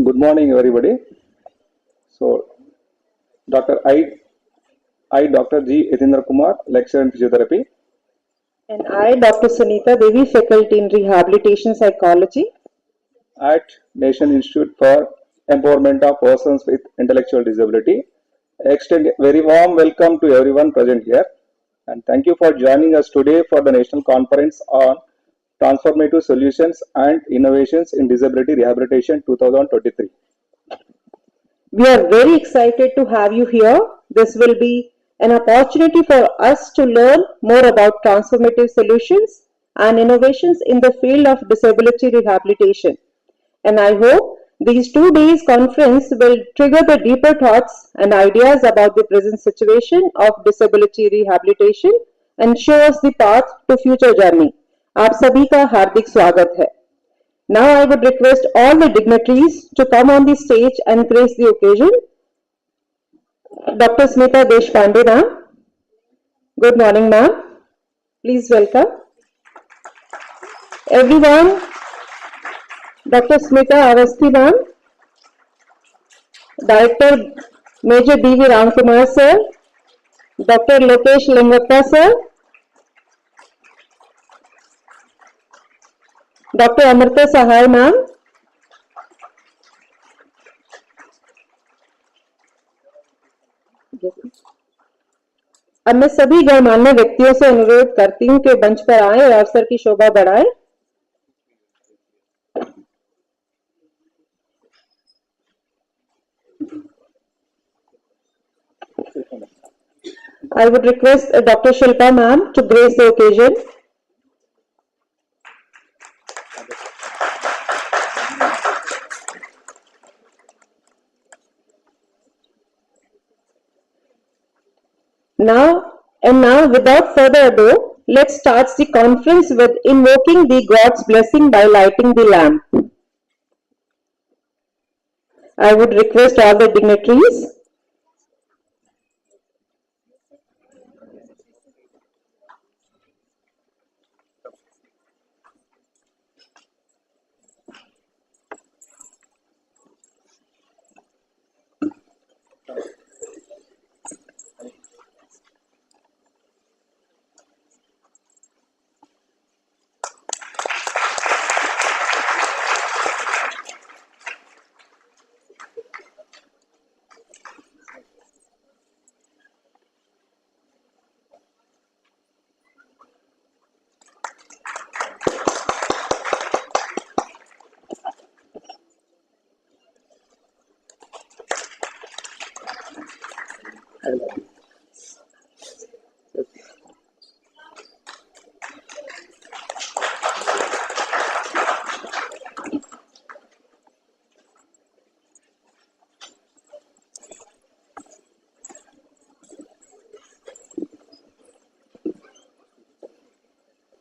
Good morning, everybody. So, Dr. Dr. G. Yatindra Kumar, lecturer in physiotherapy. And I, Dr. Sunita Devi, faculty in rehabilitation psychology at Nation Institute for Empowerment of Persons with Intellectual Disability. I extend a very warm welcome to everyone present here. And thank you for joining us today for the National Conference on Transformative Solutions and Innovations in Disability Rehabilitation 2023. We are very excited to have you here. This will be an opportunity for us to learn more about transformative solutions and innovations in the field of disability rehabilitation. And I hope these 2 days conference will trigger the deeper thoughts and ideas about the present situation of disability rehabilitation and show us the path to future journey. आप सभी का हार्दिक स्वागत है. Now I would request all the dignitaries to come on the stage and grace the occasion. Dr. Smita Deshpande ma'am. Good morning ma'am. Please welcome. Everyone, Dr. Smita Avasthi ma'am, Director Major D.V. Ramkumar sir, Dr. Lokesh Lingappa sir, Dr. Amrita Sahai ma'am, अब मैं सभी गणमान्य व्यक्तियों से अनुरोध करती हूं कि मंच पर आए और अवसर की शोभा बढ़ाएं. I would request Dr. Shilpa ma'am to grace the occasion. Now, without further ado, let's start the conference with invoking the God's blessing by lighting the lamp. I would request all the dignitaries.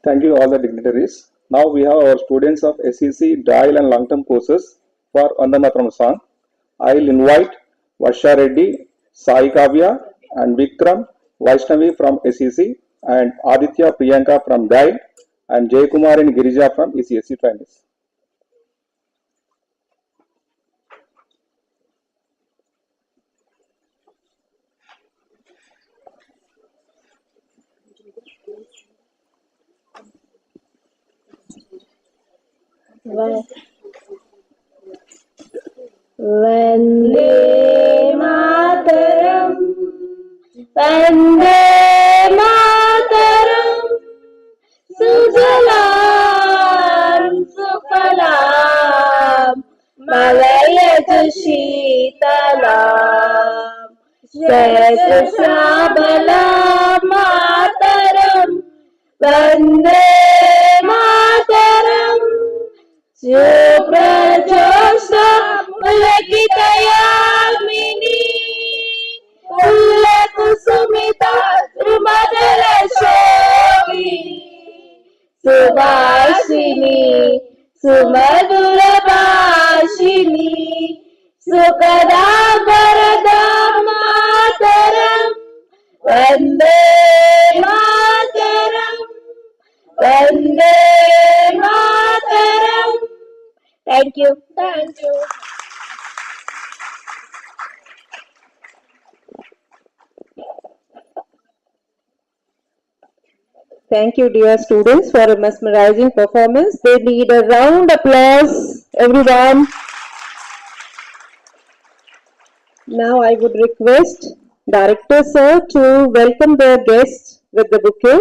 Thank you all the dignitaries. Now we have our students of SEC, DIAL and long-term courses for Vandamataram song. I will invite Varsha Reddy, Sai Kavya and Vikram Vaishnavi from SEC and Aditya Priyanka from DIAL and Jay Kumar and Girija from ECSC trainees. Vande Mataram, Vande Mataram, Sujalam Sufalam, Malayatu Sheetalam, Sahasrabalam Mataram, Vande Mataram, Suprajosha Mulakitayamini, Kullakusumita Drumadala Shovini, Subhashini, Sumadura Bhashini, Sukadam Varadam Mataram, Vande Mataram, Vande Mataram. Thank you. Thank you. Thank you, dear students, for a mesmerizing performance. They need a round applause, everyone. Now I would request Director Sir to welcome the guests with the bouquet.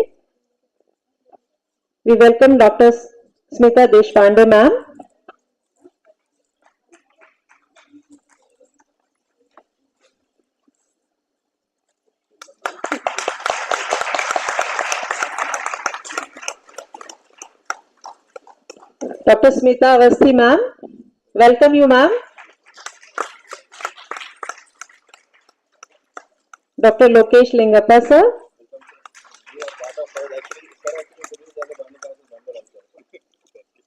We welcome Dr. Smita Deshpande ma'am. Dr. Smita Avasthi ma'am. Welcome you ma'am. Dr. Lokesh Lingappa sir.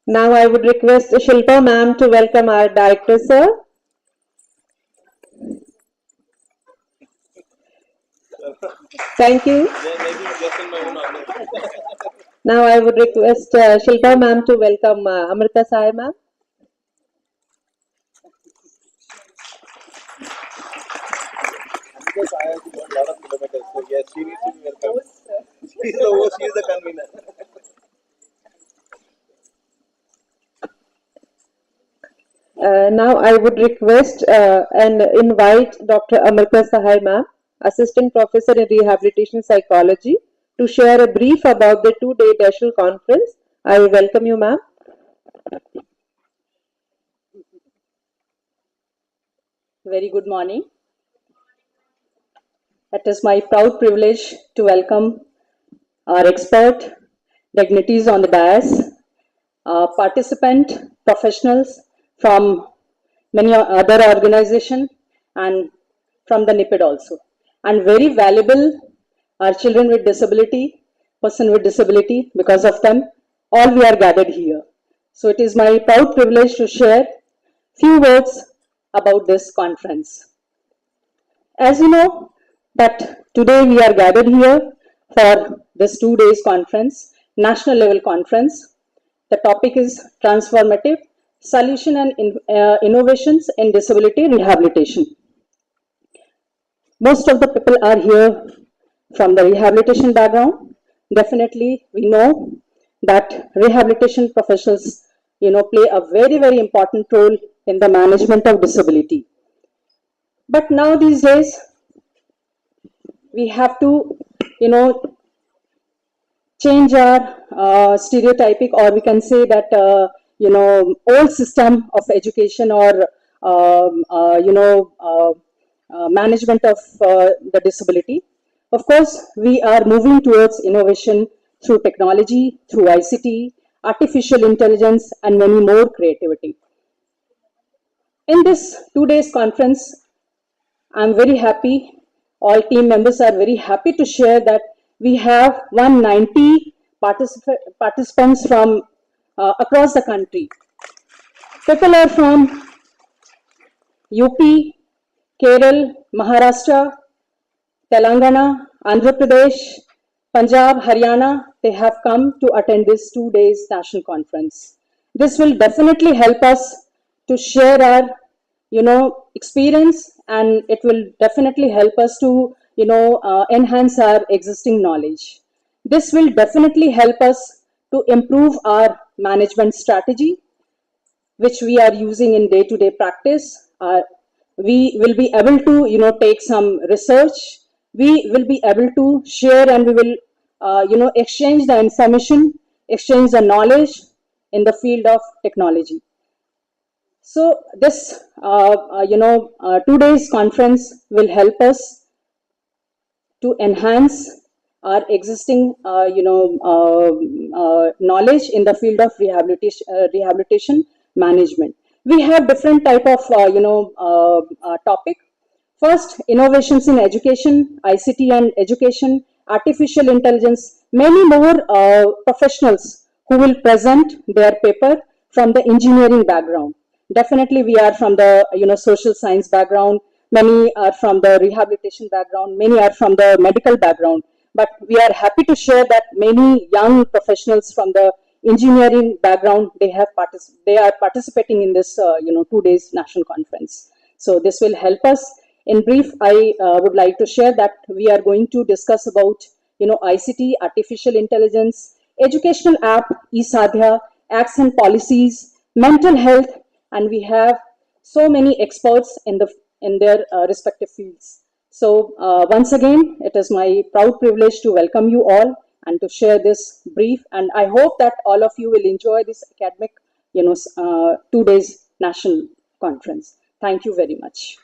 Now I would request Shilpa ma'am to welcome our director sir. Thank you. Now I would request Shilpa ma'am to welcome Amrita Sai ma'am. Because I have gone a lot of kilometers, so yes, she needs to be welcome. She is the host, she is the convener. Now I would request and invite Dr. Amrita Sahai ma'am, Assistant Professor in Rehabilitation Psychology, to share a brief about the two-day national conference. I welcome you ma'am. Very good morning. It is my proud privilege to welcome our expert dignitaries on the dais, participant professionals from many other organizations and from the NIPID also. And very valuable are children with disability, person with disability. Because of them, all we are gathered here. So it is my proud privilege to share few words about this conference. As you know, that today we are gathered here for this 2 days conference, national level conference. The topic is Transformative Solution and Innovations in Disability Rehabilitation. Most of the people are here from the rehabilitation background. Definitely, we know that rehabilitation professionals, play a very, very important role in the management of disability. But now these days, we have to, change our stereotypic, or we can say that, old system of education or, management of the disability. Of course, we are moving towards innovation through technology, through ICT, artificial intelligence, and many more creativity. In this 2 days conference, I'm very happy, all team members are very happy to share that we have 190 participants from across the country. People are from UP, Kerala, Maharashtra, Telangana, Andhra Pradesh, Punjab, Haryana. They have come to attend this 2 days national conference. This will definitely help us to share our, experience, and it will definitely help us to, enhance our existing knowledge. This will definitely help us to improve our management strategy, which we are using in day-to-day practice. We will be able to, take some research. We will be able to share, and we will, exchange the information, exchange the knowledge in the field of technology. So this, 2 days conference will help us to enhance our existing, knowledge in the field of rehabilitation management. We have different type of, topic. First, innovations in education, ICT and education, artificial intelligence, many more professionals who will present their paper from the engineering background. Definitely, we are from the social science background. Many are from the rehabilitation background. Many are from the medical background. But we are happy to share that many young professionals from the engineering background, they are participating in this 2 days national conference. So this will help us. In brief, I would like to share that we are going to discuss about ICT, artificial intelligence, educational app, eSadhya, acts and policies, mental health, and we have so many experts in their respective fields. So once again, it is my proud privilege to welcome you all and to share this brief. And I hope that all of you will enjoy this academic, 2 days national conference. Thank you very much.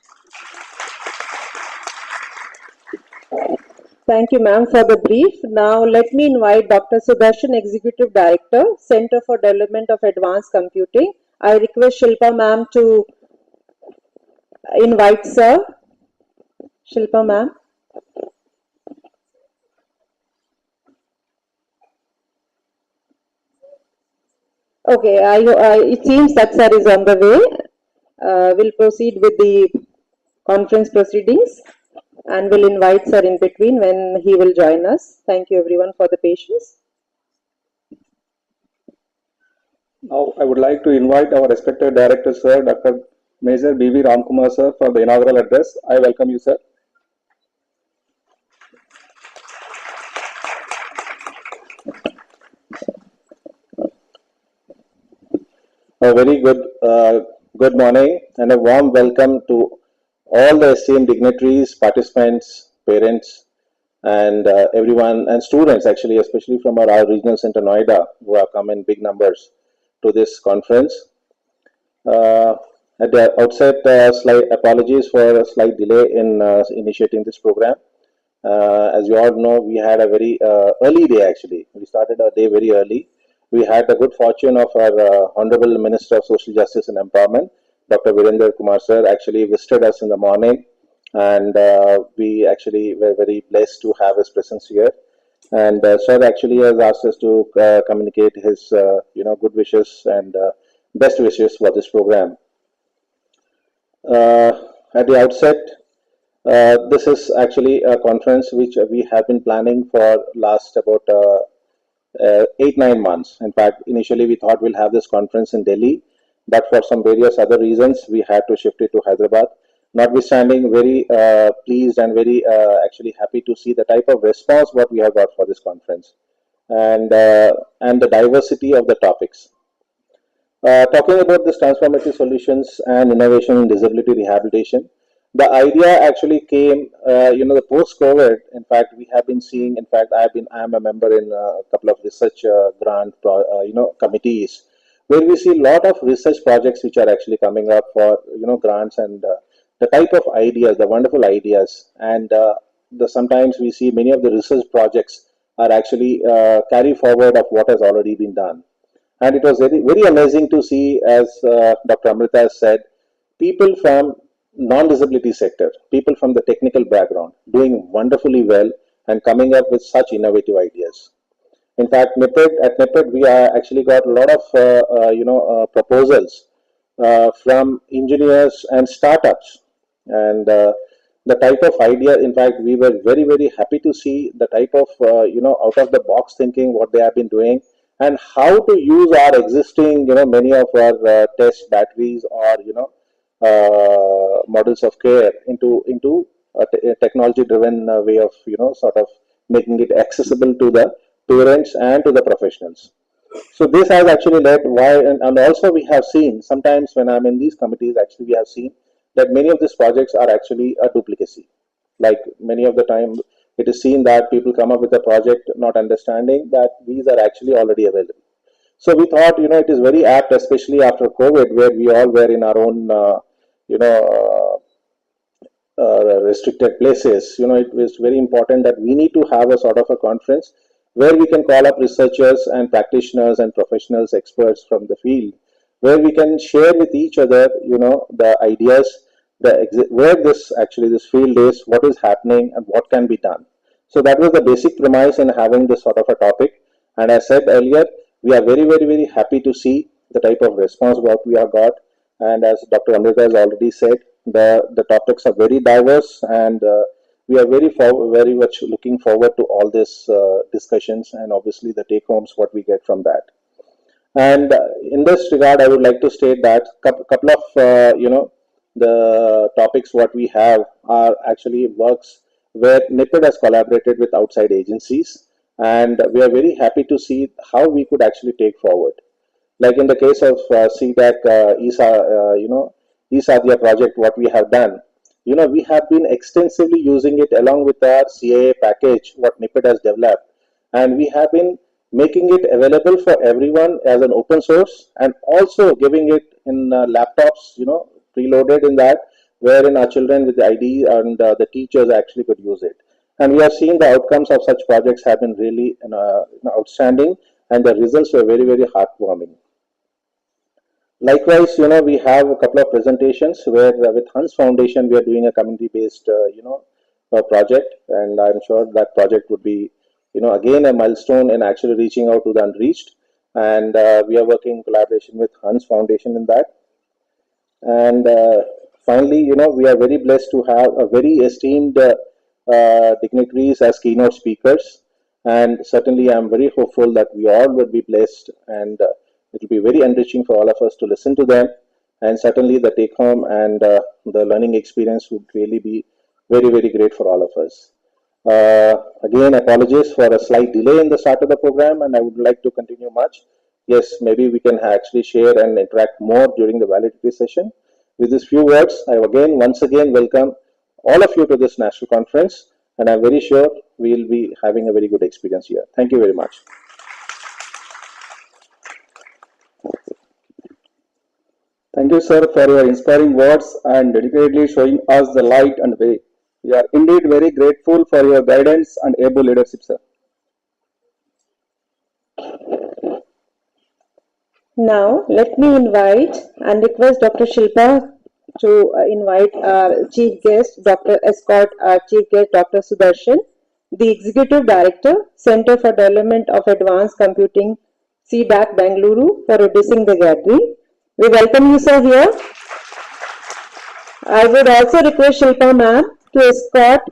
Thank you, ma'am, for the brief. Now, let me invite Dr. Sudarshan, Executive Director, Center for Development of Advanced Computing. I request Shilpa ma'am to invite sir. Shilpa ma'am. Okay, it seems that sir is on the way. We'll proceed with the conference proceedings and we'll invite sir in between when he will join us. Thank you everyone for the patience. Now, I would like to invite our respected Director, Sir, Dr. Major B.V. Ramkumar, Sir, for the inaugural address. I welcome you, Sir. A very good morning and a warm welcome to all the esteemed dignitaries, participants, parents, and everyone, and students actually, especially from our regional center Noida, who have come in big numbers to this conference. At the outset, slight apologies for a slight delay in initiating this program. As you all know, we had a very early day actually. We started our day very early. We had the good fortune of our Honorable Minister of Social Justice and Empowerment, Dr. Virender Kumar Sir, actually visited us in the morning, and we actually were very blessed to have his presence here. And Sir actually has asked us to communicate his good wishes and best wishes for this program. At the outset, this is actually a conference which we have been planning for last about 8-9 months. In fact, initially we thought we'll have this conference in Delhi, but for some various other reasons, we had to shift it to Hyderabad. Notwithstanding, very pleased and very actually happy to see the type of response what we have got for this conference, and the diversity of the topics. Talking about this transformative solutions and innovation in disability rehabilitation, the idea actually came, the post-COVID. In fact, we have been seeing. In fact, I'm a member in a couple of research grant, committees, where we see a lot of research projects which are actually coming up for grants, and the type of ideas, the wonderful ideas, and sometimes we see many of the research projects are actually carry forward of what has already been done. And it was very, very amazing to see, as Dr. Amrita has said, people from non-disability sector, people from the technical background, doing wonderfully well and coming up with such innovative ideas. In fact, at NIPED, we actually got a lot of proposals from engineers and startups, and the type of idea. In fact, we were very, very happy to see the type of out of the box thinking what they have been doing, and how to use our existing many of our test batteries or models of care into a technology driven way of sort of making it accessible to the parents and to the professionals. So this has actually led why, and also we have seen sometimes when I'm in these committees, actually we have seen that many of these projects are actually a duplicacy. Like many of the time, it is seen that people come up with a project not understanding that these are actually already available. So we thought, it is very apt, especially after COVID, where we all were in our own, restricted places. It was very important that we need to have a sort of a conference where we can call up researchers and practitioners and professionals, experts from the field, where we can share with each other, the ideas, where this field is, what is happening, and what can be done. So that was the basic premise in having this sort of a topic. And as I said earlier, we are very, very, very happy to see the type of response what we have got. And as Dr. Amrita has already said, the topics are very diverse, and we are very much looking forward to all these discussions, and obviously the take homes what we get from that. And in this regard, I would like to state that couple of the topics what we have are actually works where NIPID has collaborated with outside agencies, and we are very happy to see how we could actually take forward. Like in the case of CDAC, ESADIA project, what we have done, we have been extensively using it along with our CAA package, what NIPID has developed, and we have been making it available for everyone as an open source, and also giving it in laptops, preloaded in that, wherein our children with the ID and the teachers actually could use it. And we have seen the outcomes of such projects have been really outstanding, and the results were very, very heartwarming. Likewise, we have a couple of presentations where with Hans Foundation, we are doing a community-based, project, and I'm sure that project would be, again a milestone in actually reaching out to the unreached. And we are working in collaboration with Hans Foundation in that. And finally, we are very blessed to have a very esteemed dignitaries as keynote speakers. And certainly, I'm very hopeful that we all will be blessed, and it will be very enriching for all of us to listen to them. And certainly, the take home and the learning experience would really be very, very great for all of us. Again, apologies for a slight delay in the start of the program, and I would like to continue much. Yes, maybe we can actually share and interact more during the validity session. With these few words, I once again welcome all of you to this national conference, and I'm very sure we'll be having a very good experience here. Thank you very much. Thank you, sir, for your inspiring words and dedicatedly showing us the light and way. We are indeed very grateful for your guidance and able leadership, sir. Now, let me invite and request Dr. Shilpa to invite our chief guest, our chief guest, Dr. Sudarshan, the Executive Director, Center for Development of Advanced Computing, CDAC, Bengaluru, for addressing the gathering. We welcome you, sir, here. I would also request Shilpa ma'am to escort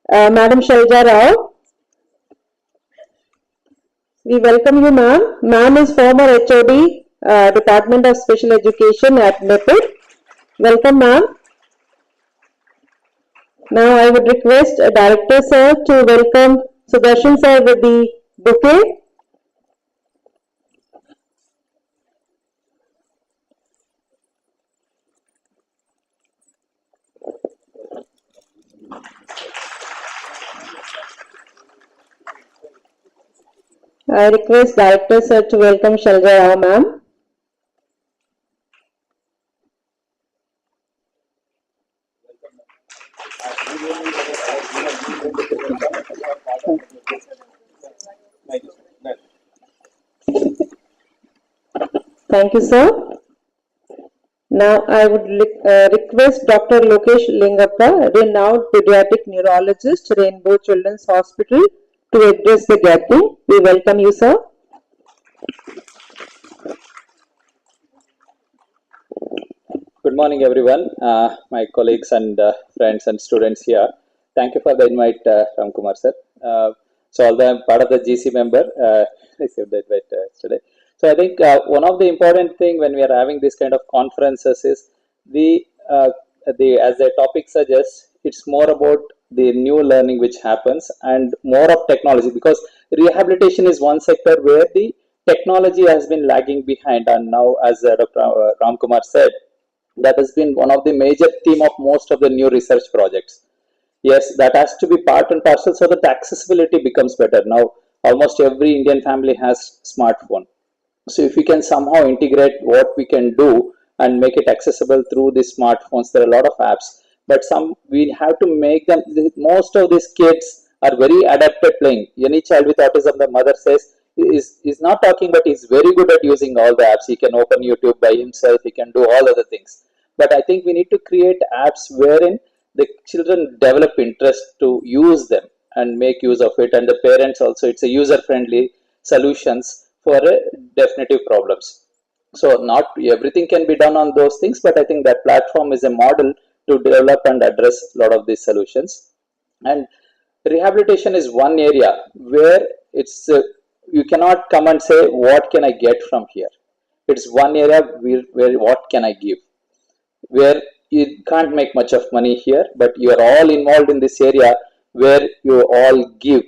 Madam Shalja Rao. We welcome you, ma'am. Ma'am is former HOD, Department of Special Education at NIPID. Welcome, ma'am. Now I would request Director sir to welcome Sudarshan sir with the bouquet. I request Director sir to welcome Shalja Rao ma'am. Thank you, sir. Now I would request Dr. Lokesh Lingappa, renowned pediatric neurologist, Rainbow Children's Hospital, to address the gathering. We welcome you, sir. Good morning, everyone. My colleagues and friends and students here. Thank you for the invite, Ramkumar sir. So, although I'm part of the GC member, received the invite today. So, I think one of the important thing when we are having this kind of conferences is as the topic suggests, it's more about the new learning which happens and more of technology, because rehabilitation is one sector where the technology has been lagging behind, and now, as Dr. Ramkumar said, that has been one of the major theme of most of the new research projects. Yes, that has to be part and parcel so that the accessibility becomes better. Now, almost every Indian family has smartphone. So if we can somehow integrate what we can do and make it accessible through the smartphones, there are a lot of apps, but we have to make them. Most of these kids are very adapted playing. Any child with autism, the mother says, is not talking, but he's very good at using all the apps. He can open YouTube by himself. He can do all other things. But I think we need to create apps wherein the children develop interest to use them and make use of it, and the parents also. It's a user-friendly solutions for definitive problems. So not everything can be done on those things, but I think that platform is a model to develop and address a lot of these solutions. And rehabilitation is one area where it's you cannot come and say what can I get from here. It's one area where what can I give, where you can't make much of money here, but you are all involved in this area. where you all give.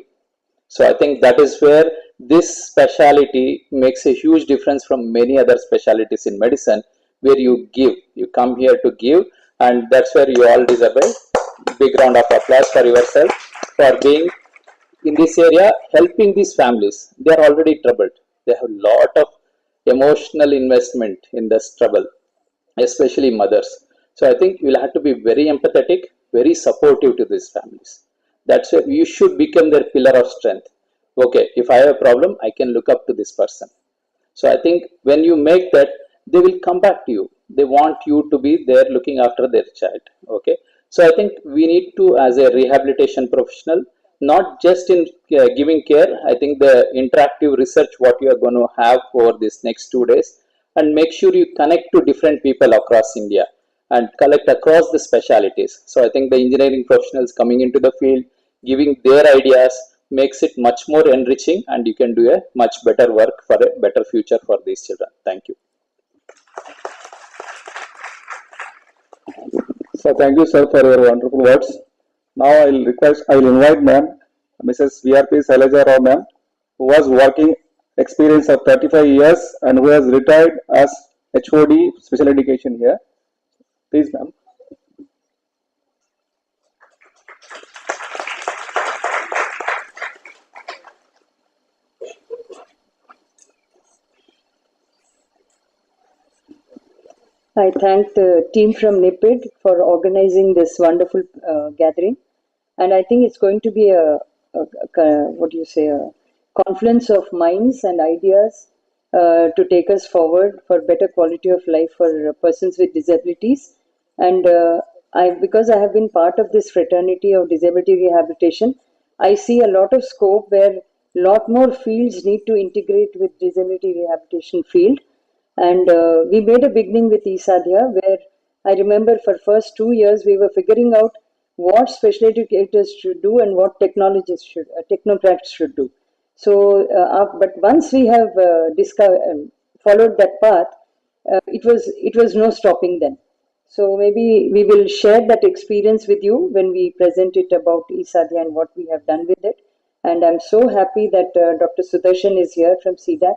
So I think that is where this specialty makes a huge difference from many other specialties in medicine, where you give, you come here to give, and that's where you all deserve a big round of applause for yourself for being in this area, helping these families. They are already troubled. They have a lot of emotional investment in this trouble, especially mothers. So I think you'll have to be very empathetic, very supportive to these families. That's why you should become their pillar of strength. Okay, if I have a problem, I can look up to this person. So I think when you make that, they will come back to you. They want you to be there looking after their child. Okay. So I think we need to, as a rehabilitation professional, not just in giving care. I think the interactive research what you are going to have over this next 2 days, and make sure you connect to different people across India and collect across the specialities. So I think the engineering professionals coming into the field, giving their ideas makes it much more enriching, and you can do a much better work for a better future for these children. Thank you. So thank you, sir, for your wonderful words. Now I'll invite ma'am, Mrs. VRP Salaja Rao ma'am, who was working experience of 35 years and who has retired as HOD special education here. Please, ma'am. I thank the team from NIPID for organizing this wonderful gathering, and I think it's going to be what do you say, a confluence of minds and ideas to take us forward for better quality of life for persons with disabilities. And because I have been part of this fraternity of disability rehabilitation, I see a lot of scope where lot more fields need to integrate with disability rehabilitation field. And we made a beginning with ESADHYA, where I remember for first 2 years we were figuring out what special educators should do and what technologists should, technocrats should do. So, but once we have followed that path, it was no stopping then. So maybe we will share that experience with you when we present it about ESADHYA and what we have done with it. And I'm so happy that Dr. Sudarshan is here from CDAC,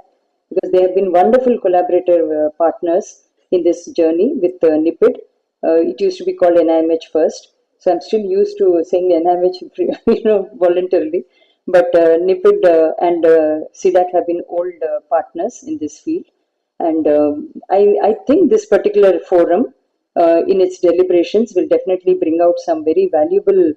because they have been wonderful collaborative partners in this journey with NIPID. It used to be called NIMH first, so I'm still used to saying NIMH, voluntarily. But NIPID and CDAC have been old partners in this field, and I think this particular forum, in its deliberations, will definitely bring out some very valuable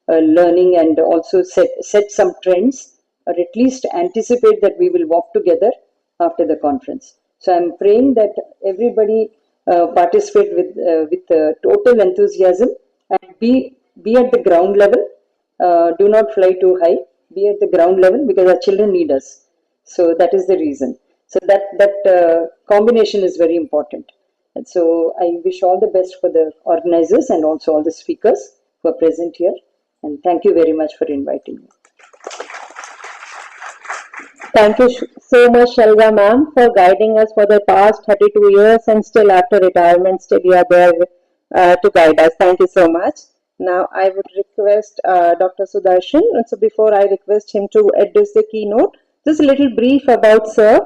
learning, and also set some trends, or at least anticipate that we will walk together after the conference. So I'm praying that everybody participate with total enthusiasm, and be at the ground level. Do not fly too high. Be at the ground level, because our children need us. So that is the reason. So that combination is very important. And so I wish all the best for the organizers and also all the speakers who are present here. And thank you very much for inviting me. Thank you so much, Shalva ma'am, for guiding us for the past 32 years, and still after retirement, still you are there to guide us. Thank you so much. Now I would request Dr. Sudarshan. So before I request him to address the keynote, just a little brief about Sir.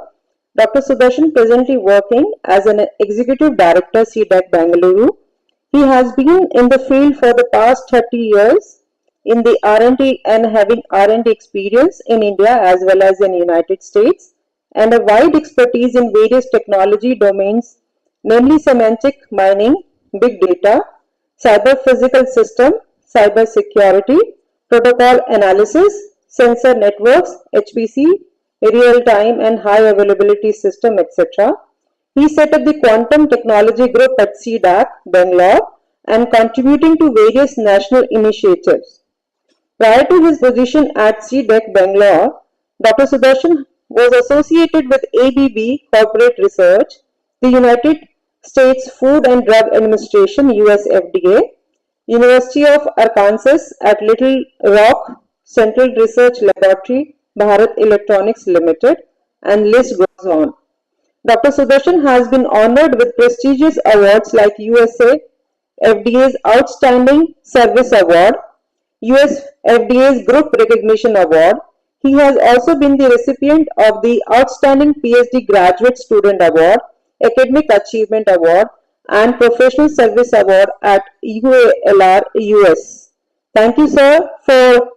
Dr. Sudarshan presently working as an Executive Director, CDAC Bangalore. He has been in the field for the past 30 years in the R&D, and having R&D experience in India as well as in United States, and a wide expertise in various technology domains, namely semantic mining, big data, cyber physical system, cyber security, protocol analysis, sensor networks, HPC, real-time and high availability system, etc. He set up the Quantum Technology Group at CDAC, Bangalore, and contributing to various national initiatives. Prior to his position at CDAC, Bangalore, Dr. Sudarshan was associated with ABB Corporate Research, the United States Food and Drug Administration, US FDA, University of Arkansas at Little Rock, Central Research Laboratory, Bharat Electronics Limited, and list goes on. Dr. Sudarshan has been honored with prestigious awards like USA FDA's Outstanding Service Award, US FDA's Group Recognition Award. He has also been the recipient of the Outstanding PhD Graduate Student Award, Academic Achievement Award, and Professional Service Award at UALR US. Thank you, sir, for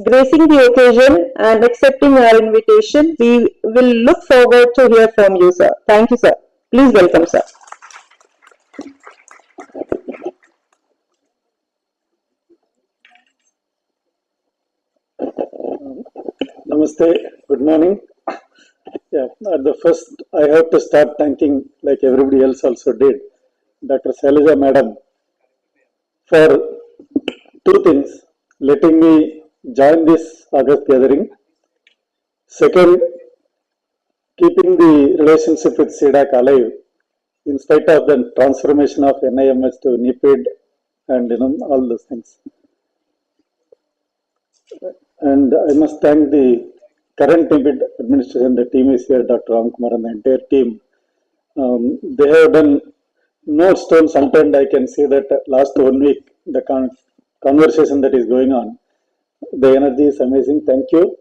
gracing the occasion and accepting our invitation. We will look forward to hear from you, sir. Thank you, sir. Please welcome, sir. Namaste, good morning. Yeah, at the first, I have to start thanking, like everybody else also did, Dr. Sailaja Madam for two things: letting me join this August gathering. Second, keeping the relationship with CDAC alive in spite of the transformation of NIMS to NIPID and all those things. And I must thank the current NIPID administration. The team is here, Dr. Ramkumar and the entire team. They have done no stones unturned. I can say that last 1 week, the conversation that is going on, the energy is amazing. Thank you.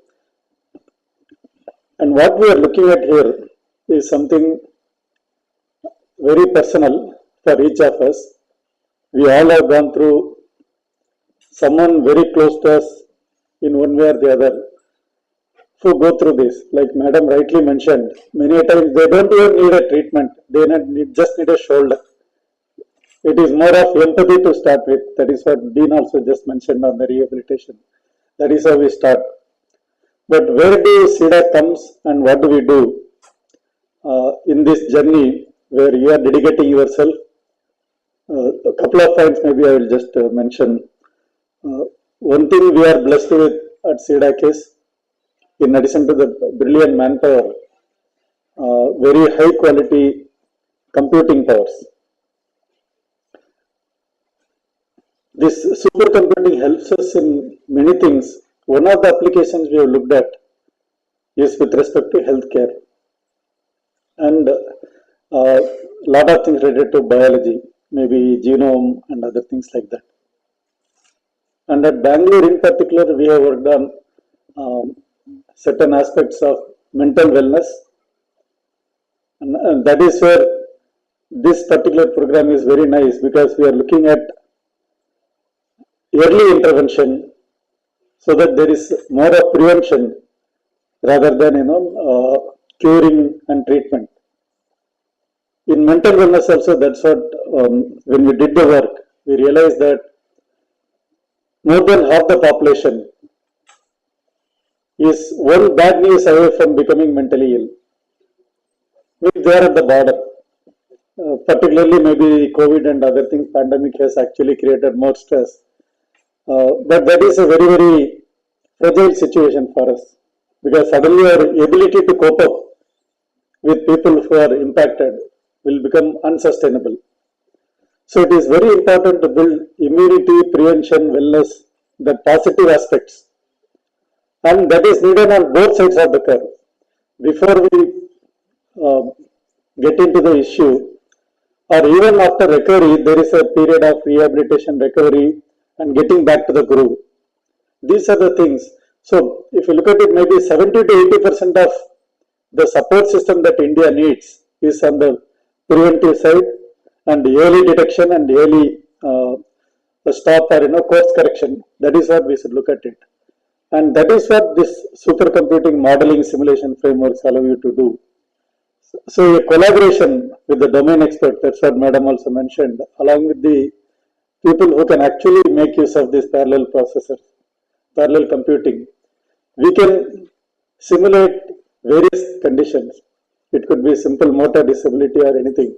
And what we are looking at here is something very personal for each of us. We all have gone through someone very close to us in one way or the other who go through this. Like Madam rightly mentioned, many times they don't even need a treatment. They just need a shoulder. It is more of empathy to start with. That is what Dean also just mentioned on the rehabilitation. That is how we start. But where do CDAC comes and what do we do in this journey where you are dedicating yourself? A couple of points maybe I will just mention. One thing we are blessed with at CDAC is, in addition to the brilliant manpower, very high quality computing powers. This supercomputing helps us in many things. One of the applications we have looked at is with respect to healthcare and a lot of things related to biology, maybe genome and other things like that. And at Bangalore in particular, we have worked on certain aspects of mental wellness, and that is where this particular program is very nice, because we are looking at early intervention so that there is more of prevention rather than curing and treatment. In mental wellness also, that's what when we did the work, we realized that more than half the population is one bad news away from becoming mentally ill. They are at the border. Particularly maybe COVID and other things, pandemic has actually created more stress. But that is a very, very fragile situation for us, because suddenly our ability to cope up with people who are impacted will become unsustainable. So it is very important to build immunity, prevention, wellness, the positive aspects. And that is needed on both sides of the curve. Before we get into the issue, or even after recovery, there is a period of rehabilitation, recovery, and getting back to the groove. These are the things. So if you look at it, maybe 70 to 80% of the support system that India needs is on the preventive side, and early detection and early stop or course correction. That is what we should look at it. And that is what this supercomputing modeling simulation frameworks allow you to do. So a collaboration with the domain expert, that's what Madam also mentioned, along with the people who can actually make use of these parallel processors, parallel computing. We can simulate various conditions. It could be simple motor disability or anything.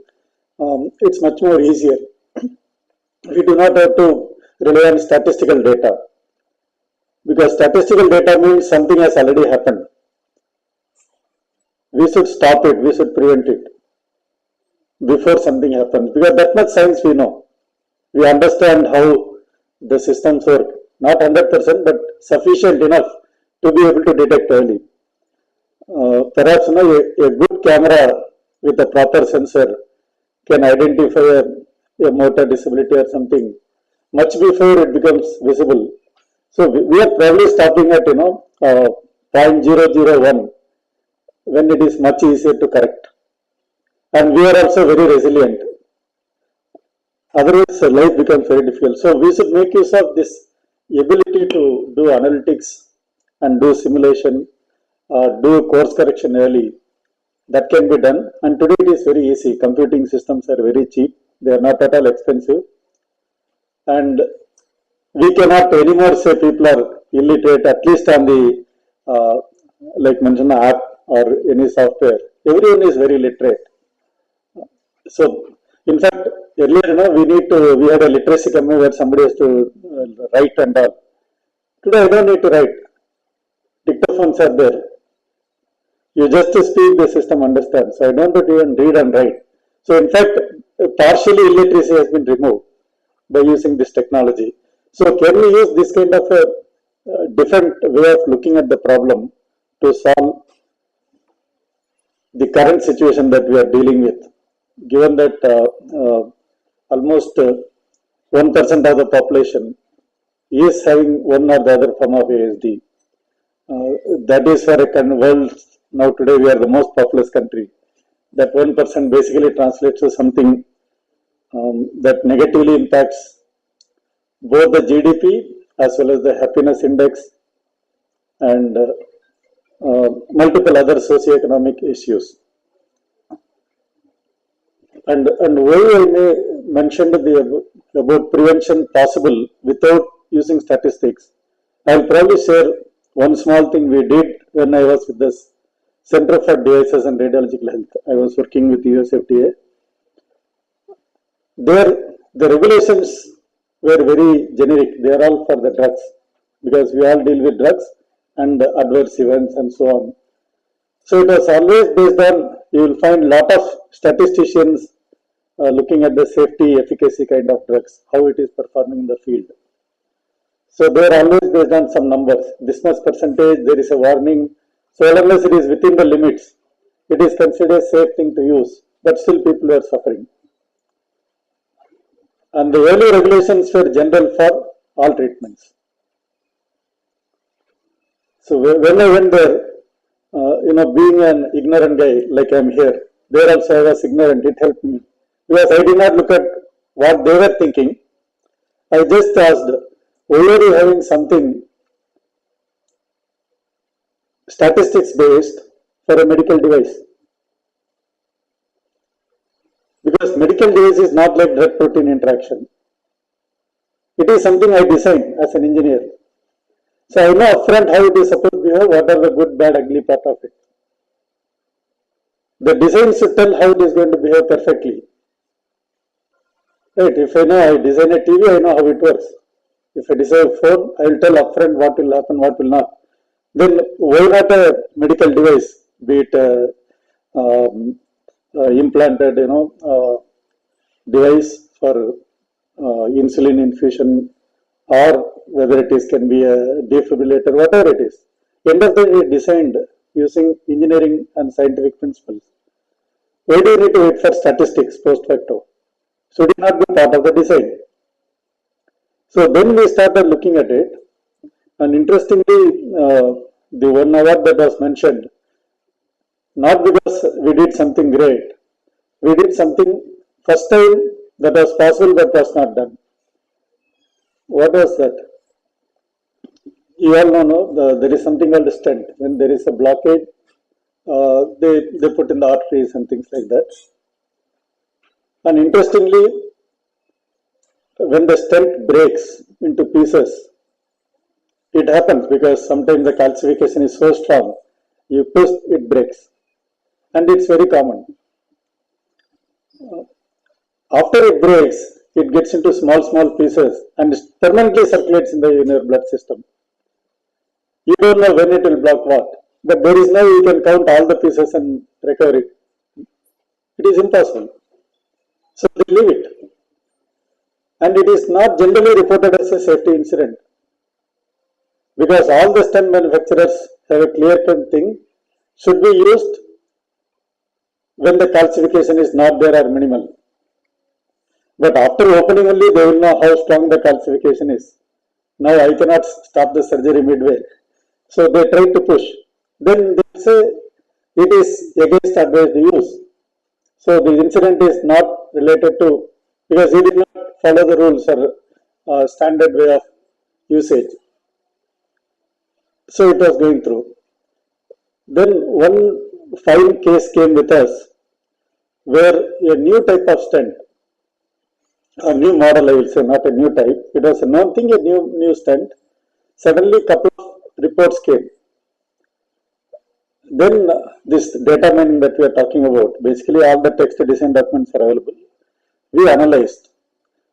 It's much more easier. We do not have to rely on statistical data, because statistical data means something has already happened. We should stop it, we should prevent it before something happens, because that much science we know. We understand how the systems work, not 100%, but sufficient enough to be able to detect early. Perhaps a good camera with a proper sensor can identify a motor disability or something much before it becomes visible. So we are probably stopping at 0.001 when it is much easier to correct. And we are also very resilient. Otherwise, life becomes very difficult. So we should make use of this ability to do analytics and do simulation, do course correction early. That can be done. And today it is very easy. Computing systems are very cheap. They are not at all expensive. And we cannot anymore say people are illiterate, at least on the, like mentioned, app or any software. Everyone is very literate. So, in fact, earlier, we had a literacy company where somebody has to write and all. Today, I don't need to write. Dictaphones are there. You just speak, the system understands. So, I don't have to even read and write. So, in fact, partially illiteracy has been removed by using this technology. So, can we use this kind of a different way of looking at the problem to solve the current situation that we are dealing with? Given that almost 1% of the population is having one or the other form of ASD. That is for a world, now today we are the most populous country. That 1% basically translates to something that negatively impacts both the GDP as well as the happiness index and multiple other socioeconomic issues. And why I may mentioned about prevention possible without using statistics, I'll probably share one small thing we did when I was with the Center for Devices and Radiological Health. I was working with US FDA. There, the regulations were very generic. They are all for the drugs because we all deal with drugs and adverse events and so on. So it was always based on, you will find a lot of statisticians looking at the safety, efficacy kind of drugs, how it is performing in the field. So they are always based on some numbers. This much percentage, there is a warning. So unless it is within the limits, it is considered a safe thing to use. But still people are suffering. And the early regulations were general for all treatments. So when I went there, being an ignorant guy like I am here, there also I was ignorant. It helped me. Because I did not look at what they were thinking. I just asked, why are you having something statistics based for a medical device? Because medical device is not like drug protein interaction. It is something I designed as an engineer. So I know upfront how it is supposed to behave, what are the good, bad, ugly part of it. The design should tell how it is going to behave perfectly. Right, if I know I design a TV, I know how it works. If I design a phone, I will tell upfront what will happen, what will not. Then why not a medical device, be it implanted, device for insulin infusion, or whether it is can be a defibrillator, whatever it is. End of the day, designed using engineering and scientific principles. Why do you need to wait for statistics post facto? Should it not be part of the design? So then we started looking at it, and interestingly, the 1 award that was mentioned, not because we did something great, we did something first time that was possible but was not done. What was that? You all know, there is something called a stent. When there is a blockage, they put in the arteries and things like that. And interestingly, when the stent breaks into pieces, it happens because sometimes the calcification is so strong, you push, it breaks. And it's very common. After it breaks, it gets into small pieces and permanently circulates in your blood system. You don't know when it will block what, but there is no way you can count all the pieces and recover it. It is impossible. So they leave it. And it is not generally reported as a safety incident. Because all the stent manufacturers have a clear-cut thing, should be used when the calcification is not there or minimal. But after opening only, they will know how strong the calcification is. Now I cannot stop the surgery midway. So they try to push. Then they say it is against advised use. So the incident is not related to, because he did not follow the rules or standard way of usage. So it was going through. Then one fine case came with us where a new type of stent, a new model I will say, not a new type, it was a known thing, a new stent. Suddenly couple of reports came. Then this data mining that we are talking about, basically all the text design documents are available. We analyzed.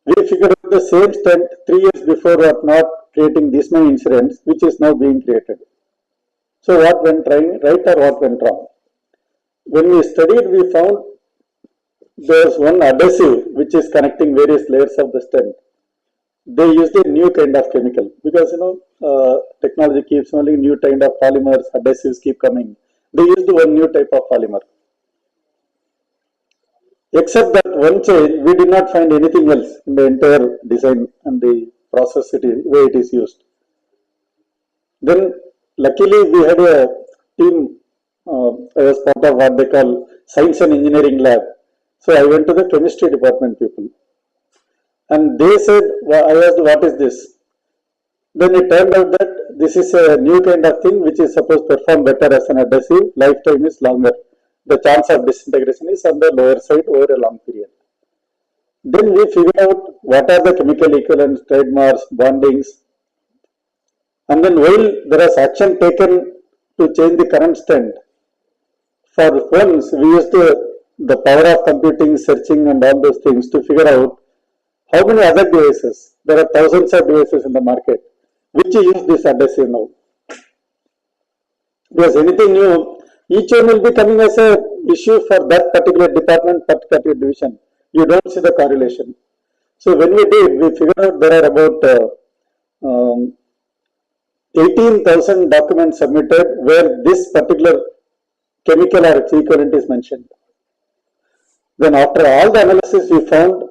We figured out the same stent 3 years before were not creating this many incidents, which is now being created. So what went right or what went wrong? When we studied, we found there was one adhesive which is connecting various layers of the stent. They used a new kind of chemical because technology keeps only new kind of polymers, adhesives keep coming. They used one new type of polymer. Except that one change, we did not find anything else in the entire design and the process way it is used. Then luckily we had a team, I was part of what they call science and engineering lab. So I went to the chemistry department people. And they said, I asked, what is this? Then it turned out that this is a new kind of thing which is supposed to perform better as an adhesive, lifetime is longer. The chance of disintegration is on the lower side over a long period. Then we figured out what are the chemical equivalents, trademarks, bondings. And then while there is action taken to change the current stent, for once we used the power of computing, searching and all those things to figure out how many other devices. There are thousands of devices in the market which use this adhesive now. Because anything new, each one will be coming as a issue for that particular department, particular division. You don't see the correlation. So when we did, we figured out there are about 18,000 documents submitted where this particular chemical or its equivalent is mentioned. Then after all the analysis we found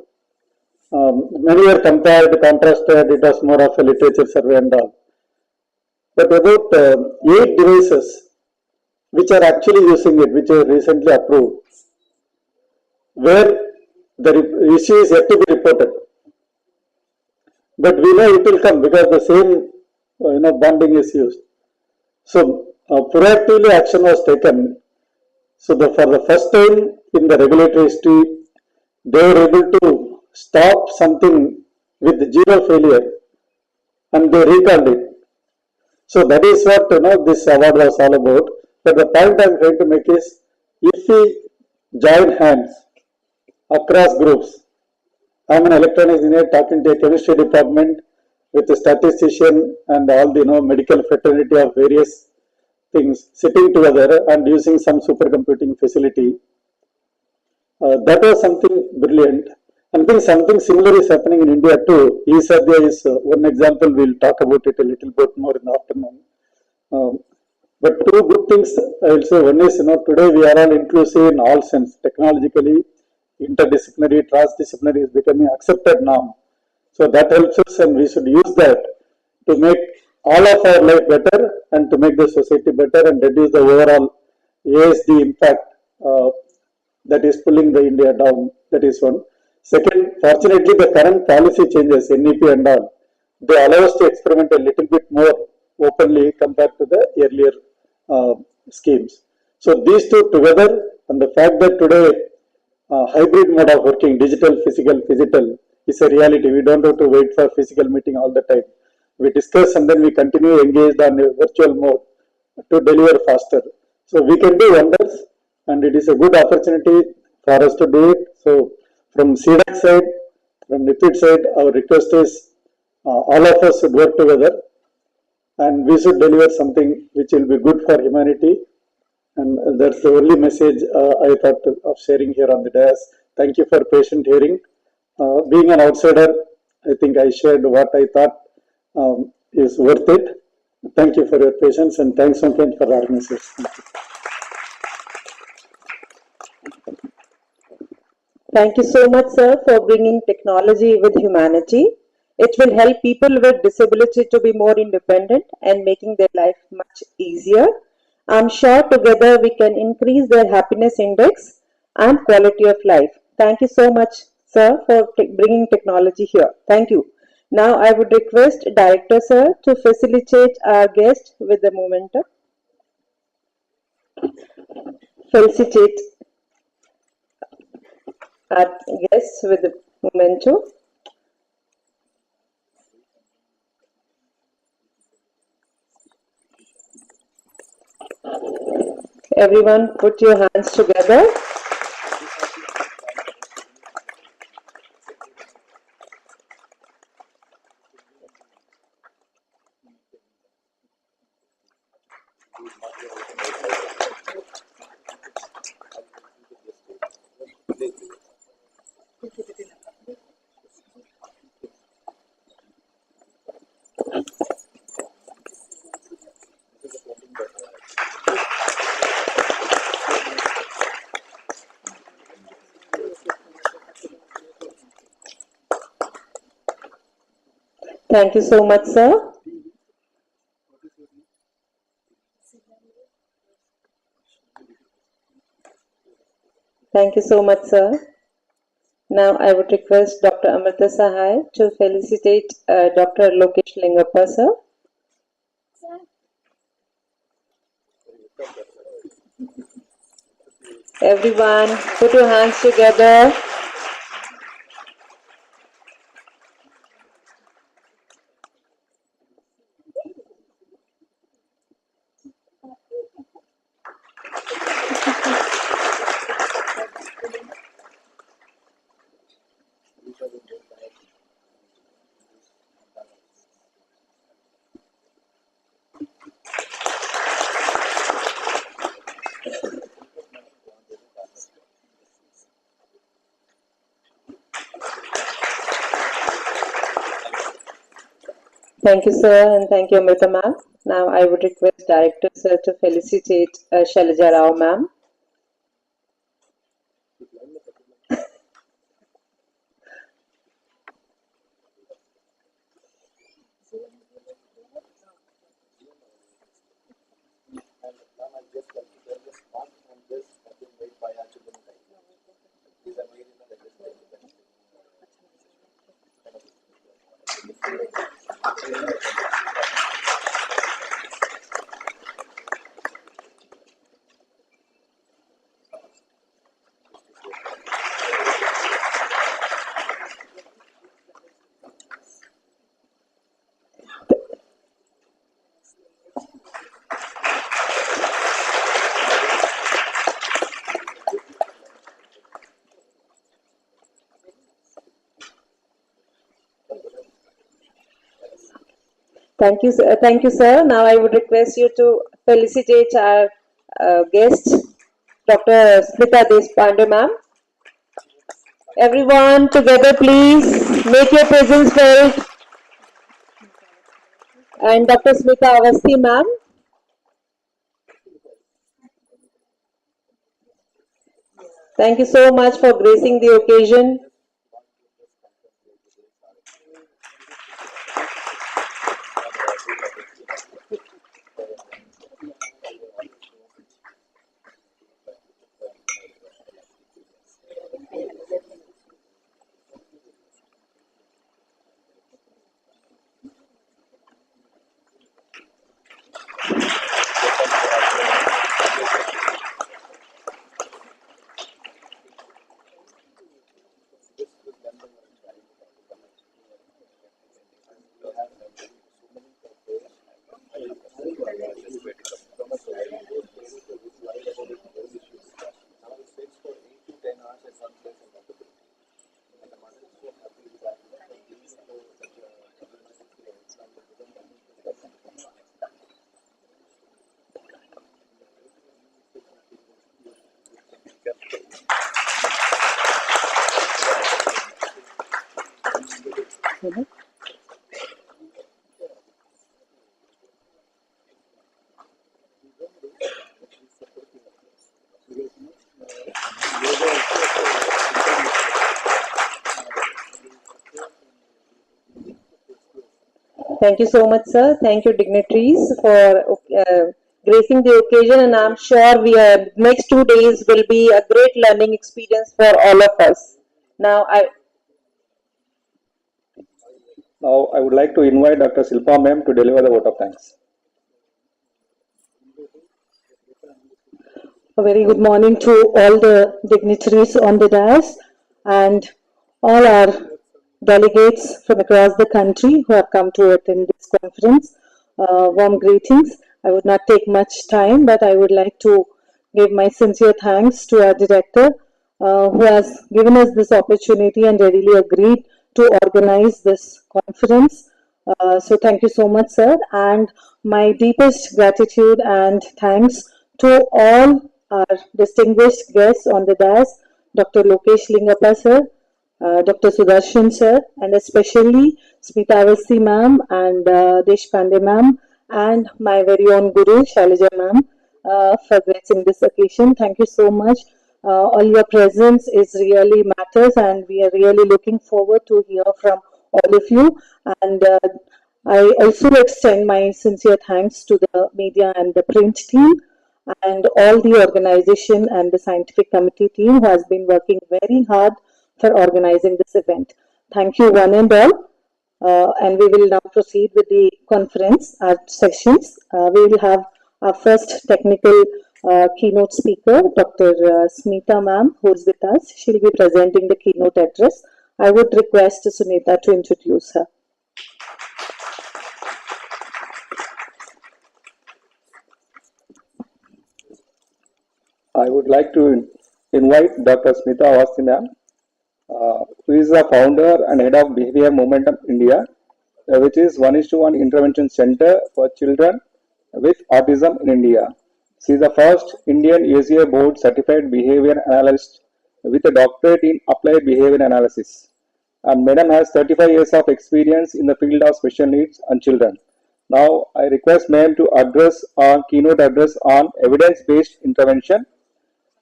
many were compared, contrasted, it was more of a literature survey and all. But about 8 devices which are actually using it, which are recently approved, where the issue is yet to be reported. But we know it will come because the same bonding is used. So proactively action was taken. So for the first time in the regulatory history, they were able to stop something with zero failure and they recalled it. So that is what this award was all about. But the point I am trying to make is, if we join hands across groups, I am an electronics engineer talking to a chemistry department with a statistician and all the medical fraternity of various things sitting together and using some supercomputing facility. That was something brilliant. And I think something similar is happening in India too. E-Sadhya is one example. We'll talk about it a little bit more in the afternoon. But two good things I will say. One is, today we are all inclusive in all sense. Technologically, interdisciplinary, transdisciplinary is becoming accepted now. So that helps us and we should use that to make all of our life better and to make the society better and reduce the overall ASD impact that is pulling the India down. That is one. Second, fortunately, the current policy changes, NEP and all, they allow us to experiment a little bit more openly compared to the earlier schemes. So these two together and the fact that today hybrid mode of working, digital, physical, is a reality. We don't have to wait for physical meeting all the time. We discuss and then we continue engaged on a virtual mode to deliver faster. So we can do wonders and it is a good opportunity for us to do it. So from CDAC side, from NIPID side, our request is all of us should work together and we should deliver something which will be good for humanity. And that's the only message I thought of sharing here on the dais. Thank you for patient hearing. Being an outsider, I think I shared what I thought is worth it. Thank you for your patience and thanks so much for the organization. Thank you so much, sir, for bringing technology with humanity. It will help people with disability to be more independent and making their life much easier. I'm sure together we can increase their happiness index and quality of life. Thank you so much, sir, for bringing technology here. Thank you. Now I would request Director, sir, to facilitate our guest with the momentum. Felicitate our guests with the memento. Everyone put your hands together. Thank you so much, sir. Thank you so much, sir. Now I would request Dr. Amrita Sahai to felicitate Dr. Lokesh Lingappa, sir. Everyone, put your hands together. Thank you, sir, and thank you, Amrita ma'am. Now I would request Director, sir, to felicitate Shailaja Rao ma'am. Thank you, sir. Now I would request you to felicitate our guest, Dr. Smita Deshpande, ma'am. Everyone together, please make your presence felt. And Dr. Smita Avasti, ma'am. Thank you so much for gracing the occasion. Thank you so much, sir. Thank you, dignitaries, for gracing the occasion. And I'm sure next 2 days will be a great learning experience for all of us. Now, Now, I would like to invite Dr. Silpa ma'am to deliver the vote of thanks. A very good morning to all the dignitaries on the dais and all our delegates from across the country who have come to attend this conference. Warm greetings. I would not take much time, but I would like to give my sincere thanks to our director who has given us this opportunity and readily agreed to organize this conference. So thank you so much, sir. And my deepest gratitude and thanks to all our distinguished guests on the dais, Dr. Lokesh Lingappa, sir, Dr. Sudarshan, sir, and especially Smita Avasti, ma'am, and Deshpande, ma'am, and my very own Guru, Shailaja, ma'am, for gracing this occasion. Thank you so much. All your presence is really matters, and we are really looking forward to hear from all of you. And I also extend my sincere thanks to the media and the print team and all the organization and the scientific committee team who has been working very hard for organizing this event. Thank you one and all. And we will now proceed with the conference, our sessions. We will have our first technical keynote speaker, Dr. Smita ma'am, who is with us. She'll be presenting the keynote address. I would request Sunita to introduce her. I would like to invite Dr. Smita Avasti ma'am, who is the founder and head of Behavior Momentum India, which is 1:1 intervention center for children with autism in India. She is the first Indian ACA board certified behavior analyst with a doctorate in applied behavior analysis. And Madam has 35 years of experience in the field of special needs and children. Now, I request Madam to address our keynote address on evidence-based intervention,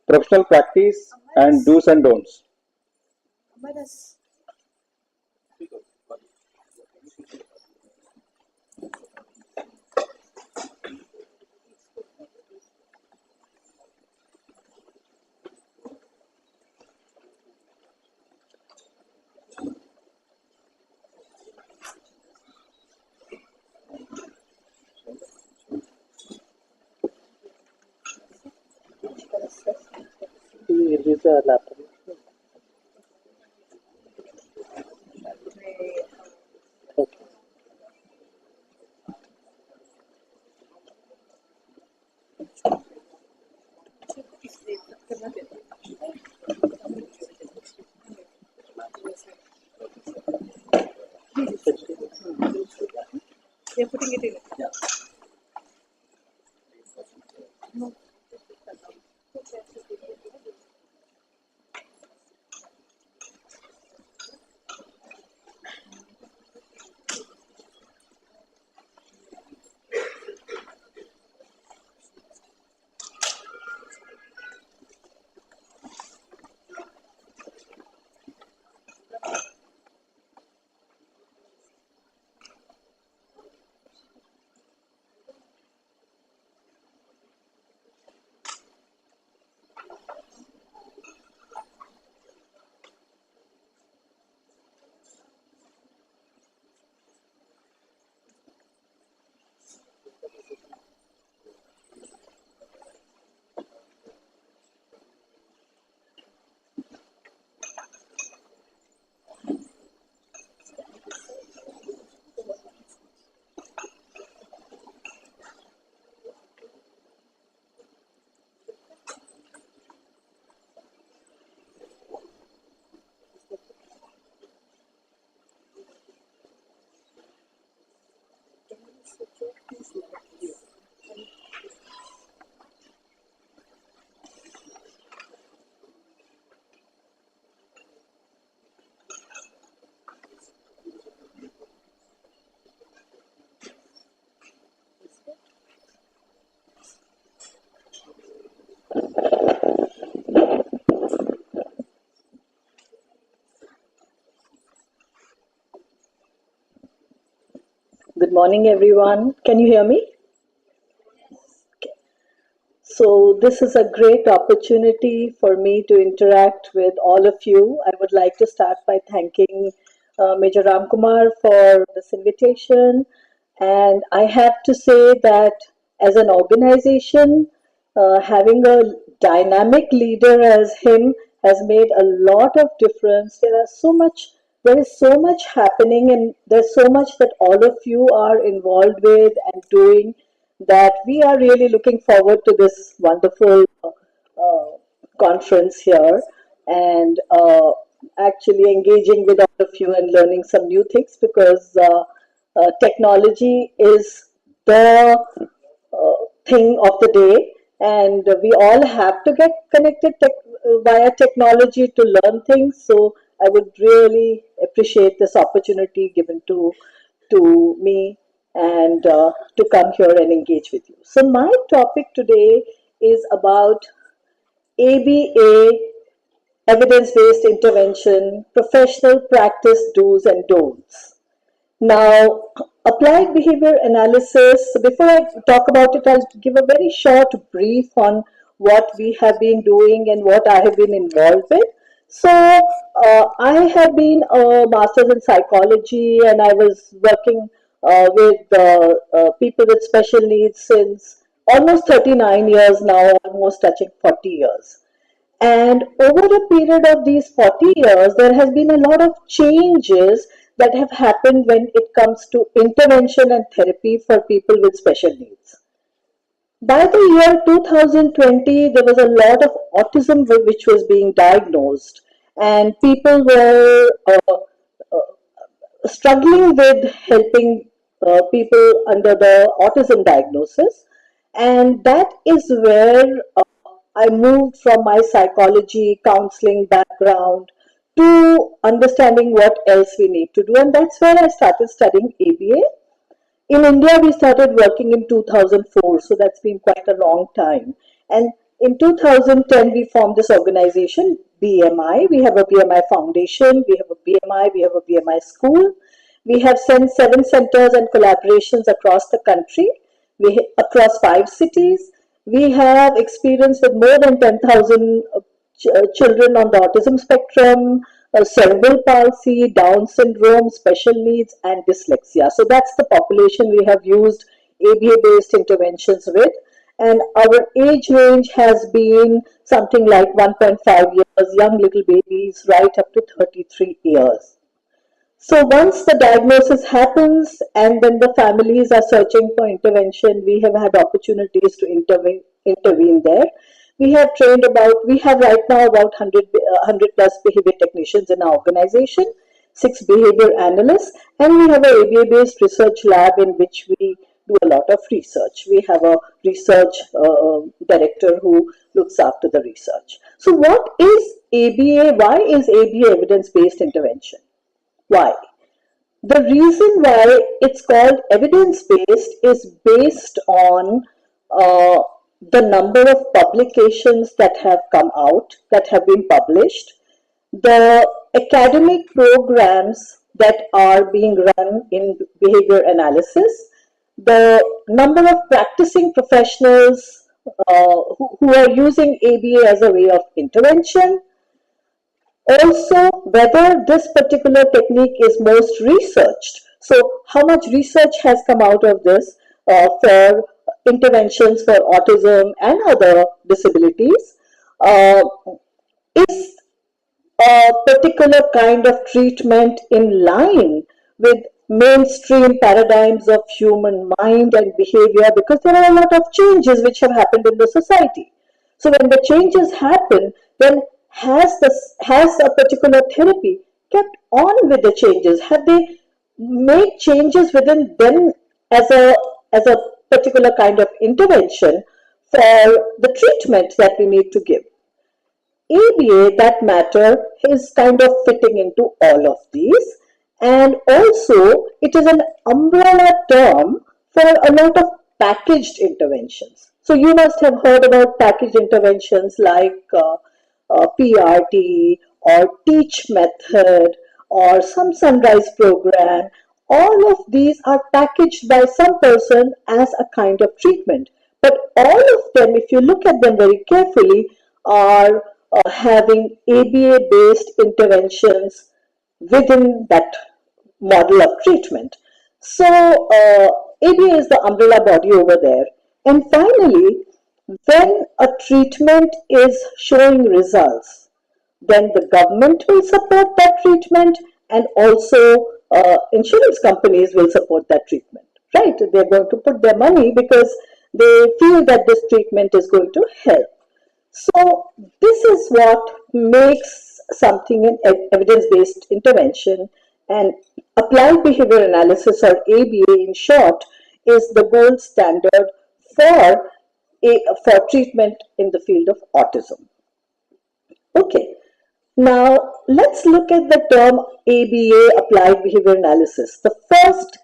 professional practice, and do's and don'ts. Use a laptop. Okay. They're putting it in. Yeah. Good morning, everyone. Can you hear me? So, this is a great opportunity for me to interact with all of you. I would like to start by thanking Major Ramkumar for this invitation. And I have to say that as an organization, having a dynamic leader as him has made a lot of difference. There is so much happening, and there's so much that all of you are involved with and doing, that we are really looking forward to this wonderful conference here, and actually engaging with all of you and learning some new things, because technology is the thing of the day, and we all have to get connected via technology to learn things. So I would really appreciate this opportunity given to me, and to come here and engage with you. So my topic today is about ABA, evidence-based intervention, professional practice do's and don'ts. Now, applied behavior analysis, before I talk about it, I'll give a very short brief on what we have been doing and what I have been involved with. So, I have been a master's in psychology, and I was working with people with special needs since almost 39 years now, almost touching 40 years. And over a period of these 40 years, there has been a lot of changes that have happened when it comes to intervention and therapy for people with special needs. By the year 2020, there was a lot of autism which was being diagnosed, and people were struggling with helping people under the autism diagnosis. And that is where I moved from my psychology counseling background to understanding what else we need to do. And that's where I started studying ABA. In India, we started working in 2004, so that's been quite a long time. And in 2010, we formed this organization, BMI. We have a BMI foundation, we have a BMI, we have a BMI school. We have sent 7 centers and collaborations across the country, across 5 cities. We have experience with more than 10,000 children on the autism spectrum, cerebral palsy, Down syndrome, special needs, and dyslexia. So that's the population we have used ABA-based interventions with. And our age range has been something like 1.5 years, young little babies, right up to 33 years. So once the diagnosis happens and then the families are searching for intervention, we have had opportunities to intervene there. We have right now about 100 plus behavior technicians in our organization, 6 behavior analysts, and we have a ABA-based research lab in which we do a lot of research. We have a research director who looks after the research. So what is ABA? Why is ABA evidence-based intervention? Why? The reason why it's called evidence-based is based on the number of publications that have come out, that have been published, the academic programs that are being run in behavior analysis, the number of practicing professionals who are using ABA as a way of intervention, also whether this particular technique is most researched. So how much research has come out of this for interventions for autism and other disabilities? Is a particular kind of treatment in line with mainstream paradigms of human mind and behavior, because there are a lot of changes which have happened in the society. So when the changes happen, then has a particular therapy kept on with the changes? Have they made changes within them as a particular kind of intervention for the treatment that we need to give? ABA, that matter, is kind of fitting into all of these, and also it is an umbrella term for a lot of packaged interventions. So you must have heard about packaged interventions like PRT or teach method or some sunrise program All of these are packaged by some person as a kind of treatment. But all of them, if you look at them very carefully, are having ABA based interventions within that model of treatment. So, ABA is the umbrella body over there. And finally, when a treatment is showing results, then the government will support that treatment, and also insurance companies will support that treatment, right? They're going to put their money because they feel that this treatment is going to help. So this is what makes something an evidence-based intervention, and applied behavior analysis, or ABA in short, is the gold standard for for treatment in the field of autism. Okay, now let's look at the term ABA, applied behavior analysis. The first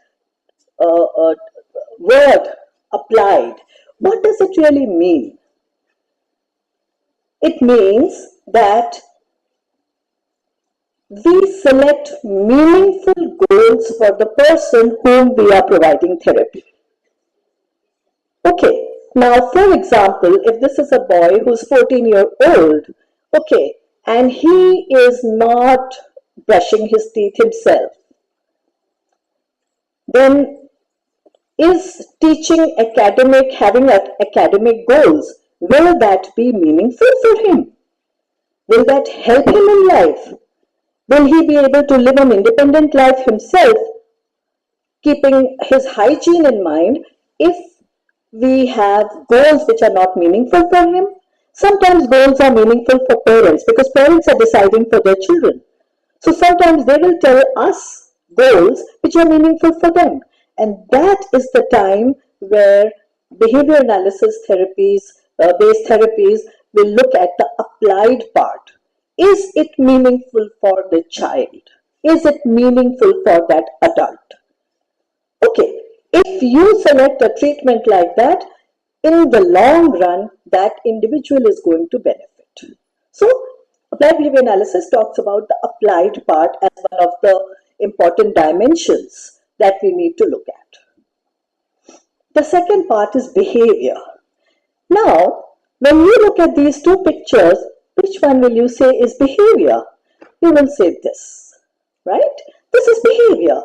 word, applied, what does it really mean? It means that we select meaningful goals for the person whom we are providing therapy. Okay, now for example, if this is a boy who's 14-year-old, okay, and he is not brushing his teeth himself, then is teaching academic, having academic goals, will that be meaningful for him? Will that help him in life? Will he be able to live an independent life himself, keeping his hygiene in mind, if we have goals which are not meaningful for him? Sometimes goals are meaningful for parents because parents are deciding for their children. So sometimes they will tell us goals which are meaningful for them. And that is the time where behavior analysis therapies, based therapies, will look at the applied part. Is it meaningful for the child? Is it meaningful for that adult? Okay, if you select a treatment like that, in the long run, that individual is going to benefit. So, applied behavior analysis talks about the applied part as one of the important dimensions that we need to look at. The second part is behavior. Now, when you look at these two pictures, which one will you say is behavior? You will say this, right? This is behavior.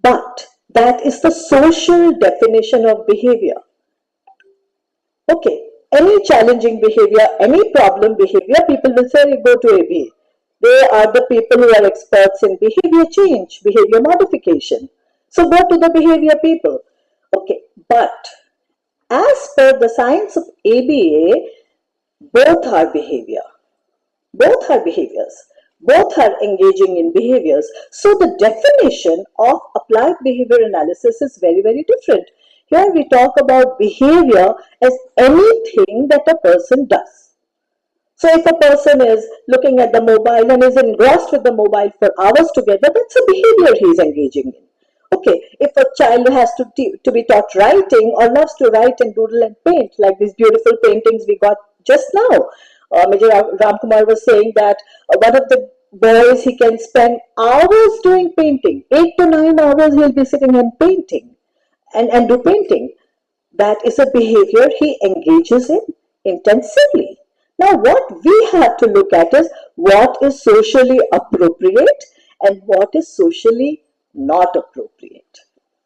But that is the social definition of behavior. Okay, any challenging behavior, any problem behavior, people will say, go to ABA. They are the people who are experts in behavior change, behavior modification. So go to the behavior people. Okay, but as per the science of ABA, both are behavior. Both are behaviors. Both are engaging in behaviors. So the definition of applied behavior analysis is very, very different. Here we talk about behavior as anything that a person does. So if a person is looking at the mobile and is engrossed with the mobile for hours together, that's a behavior he is engaging in. Okay, if a child has to be taught writing or loves to write and doodle and paint, like these beautiful paintings we got just now. Major Ramkumar was saying that one of the boys, he can spend hours doing painting. 8 to 9 hours he'll be sitting and painting and do painting. That is a behavior he engages in intensively. Now what we have to look at is what is socially appropriate and what is socially not appropriate.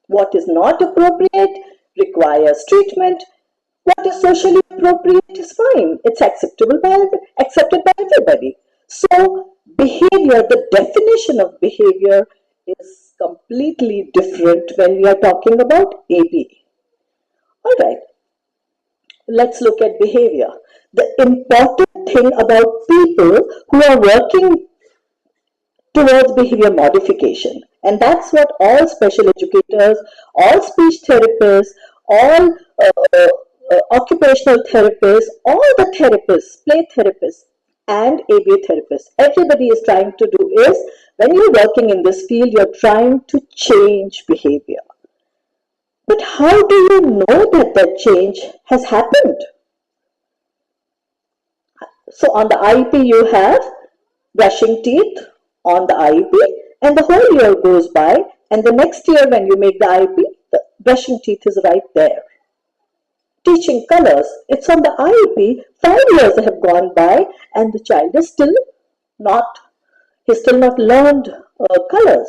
What is not appropriate requires treatment. What is socially appropriate is fine. It's accepted by everybody. So behavior, the definition of behavior is completely different when we are talking about ABA. All right, let's look at behavior. The important thing about people who are working towards behavior modification, and that's what all special educators, all speech therapists, all occupational therapists, all the therapists, play therapists, and ABA therapists, everybody is trying to do is, when you're working in this field, you're trying to change behavior. But how do you know that that change has happened? So on the IEP, you have brushing teeth on the IEP, and the whole year goes by And the next year when you make the IEP, the brushing teeth is right there. Teaching colors, it's on the IEP, 5 years have gone by and the child is still not, he's still not learned colors.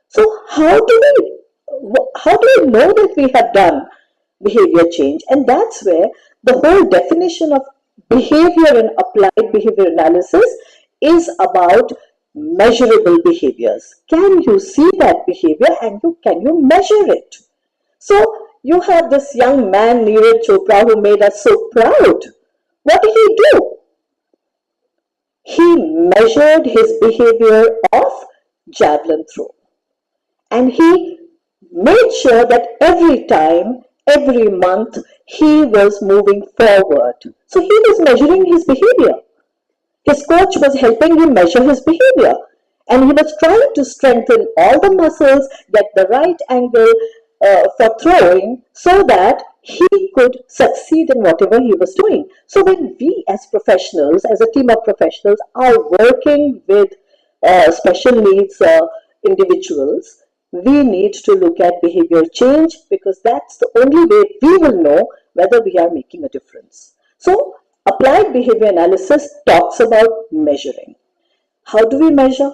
So how do we know that we have done behavior change? And that's where the whole definition of behavior and applied behavior analysis is about measurable behaviors. Can you see that behavior and can you measure it? So you have this young man, Neeraj Chopra, who made us so proud. What did he do? He measured his behavior of javelin throw. And he made sure that every time, every month, he was moving forward. So he was measuring his behavior. His coach was helping him measure his behavior. And he was trying to strengthen all the muscles, get the right angle for throwing so that he could succeed in whatever he was doing. So when we as professionals, as a team of professionals, are working with special needs individuals, we need to look at behavior change because that's the only way we will know whether we are making a difference. So applied behavior analysis talks about measuring. How do we measure?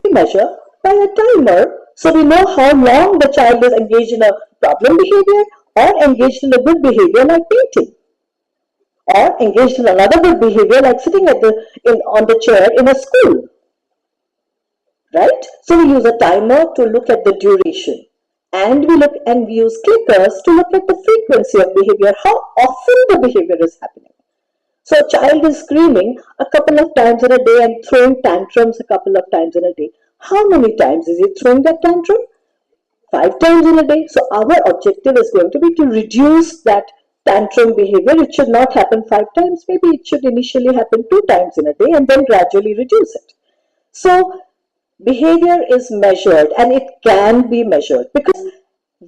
We measure by a timer, so we know how long the child is engaged in a problem behavior or engaged in a good behavior like painting, or engaged in another good behavior like sitting on the chair in a school. Right? So we use a timer to look at the duration, and we use clickers to look at the frequency of behavior, how often the behavior is happening. So a child is screaming a couple of times in a day and throwing tantrums a couple of times in a day. How many times is he throwing that tantrum? 5 times in a day. So our objective is going to be to reduce that tantrum behavior. It should not happen 5 times. Maybe it should initially happen 2 times in a day and then gradually reduce it. So behavior is measured, and it can be measured because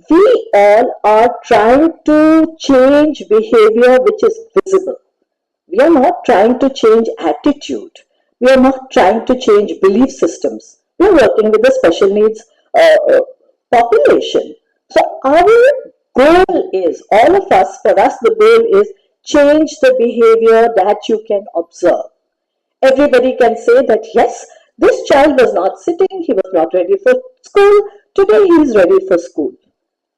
we all are trying to change behavior which is visible. We are not trying to change attitude. We are not trying to change belief systems. We are working with the special needs population. So our goal is, all of us, for us, the goal is change the behavior that you can observe. Everybody can say that, yes, this child was not sitting, he was not ready for school, today he is ready for school.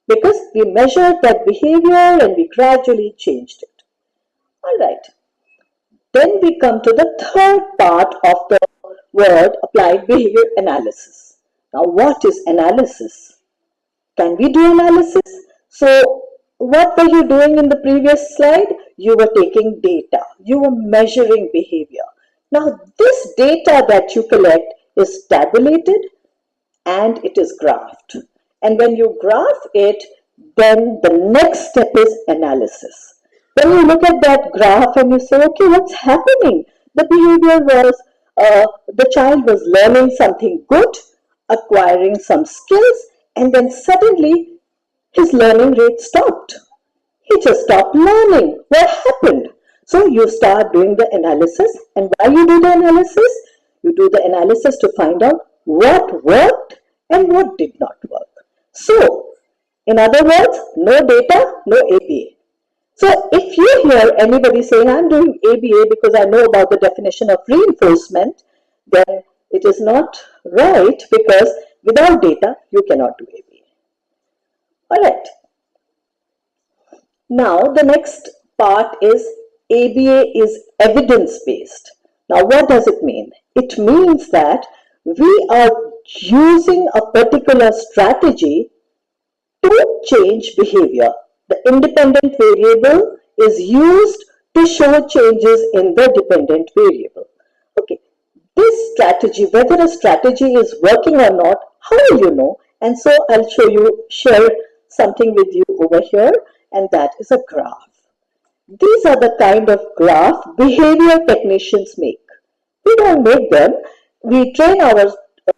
Because we measured that behavior and we gradually changed it. All right. Then we come to the third part of the word applied behavior analysis. Now, what is analysis? Can we do analysis? So, what were you doing in the previous slide? You were taking data. You were measuring behavior. Now, this data that you collect is tabulated and it is graphed. And when you graph it, then the next step is analysis. Then you look at that graph and you say, okay, what's happening? The behavior was, the child was learning something good, acquiring some skills, and then suddenly his learning rate stopped. He just stopped learning. What happened? So you start doing the analysis, and why you do the analysis? You do the analysis to find out what worked and what did not work. So, in other words, no data, no ABA. So if you hear anybody saying, I'm doing ABA because I know about the definition of reinforcement, then it is not right, because without data, you cannot do ABA. All right. Now, the next part is ABA is evidence-based. Now, what does it mean? It means that we are using a particular strategy to change behavior. The independent variable is used to show changes in the dependent variable. Okay, this strategy, whether a strategy is working or not, how will you know? And so I'll share something with you over here, and that is a graph. These are the kind of graph behavior technicians make. We don't make them. We train our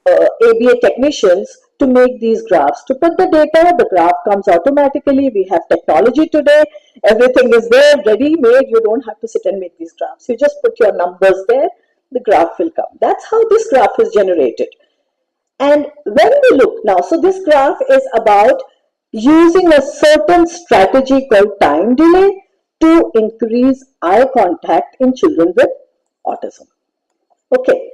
ABA technicians to make these graphs. To put the data, the graph comes automatically. We have technology today. Everything is there, ready made. You don't have to sit and make these graphs. You just put your numbers there, the graph will come. That's how this graph is generated. And when we look now, so this graph is about using a certain strategy called time delay to increase eye contact in children with autism. Okay.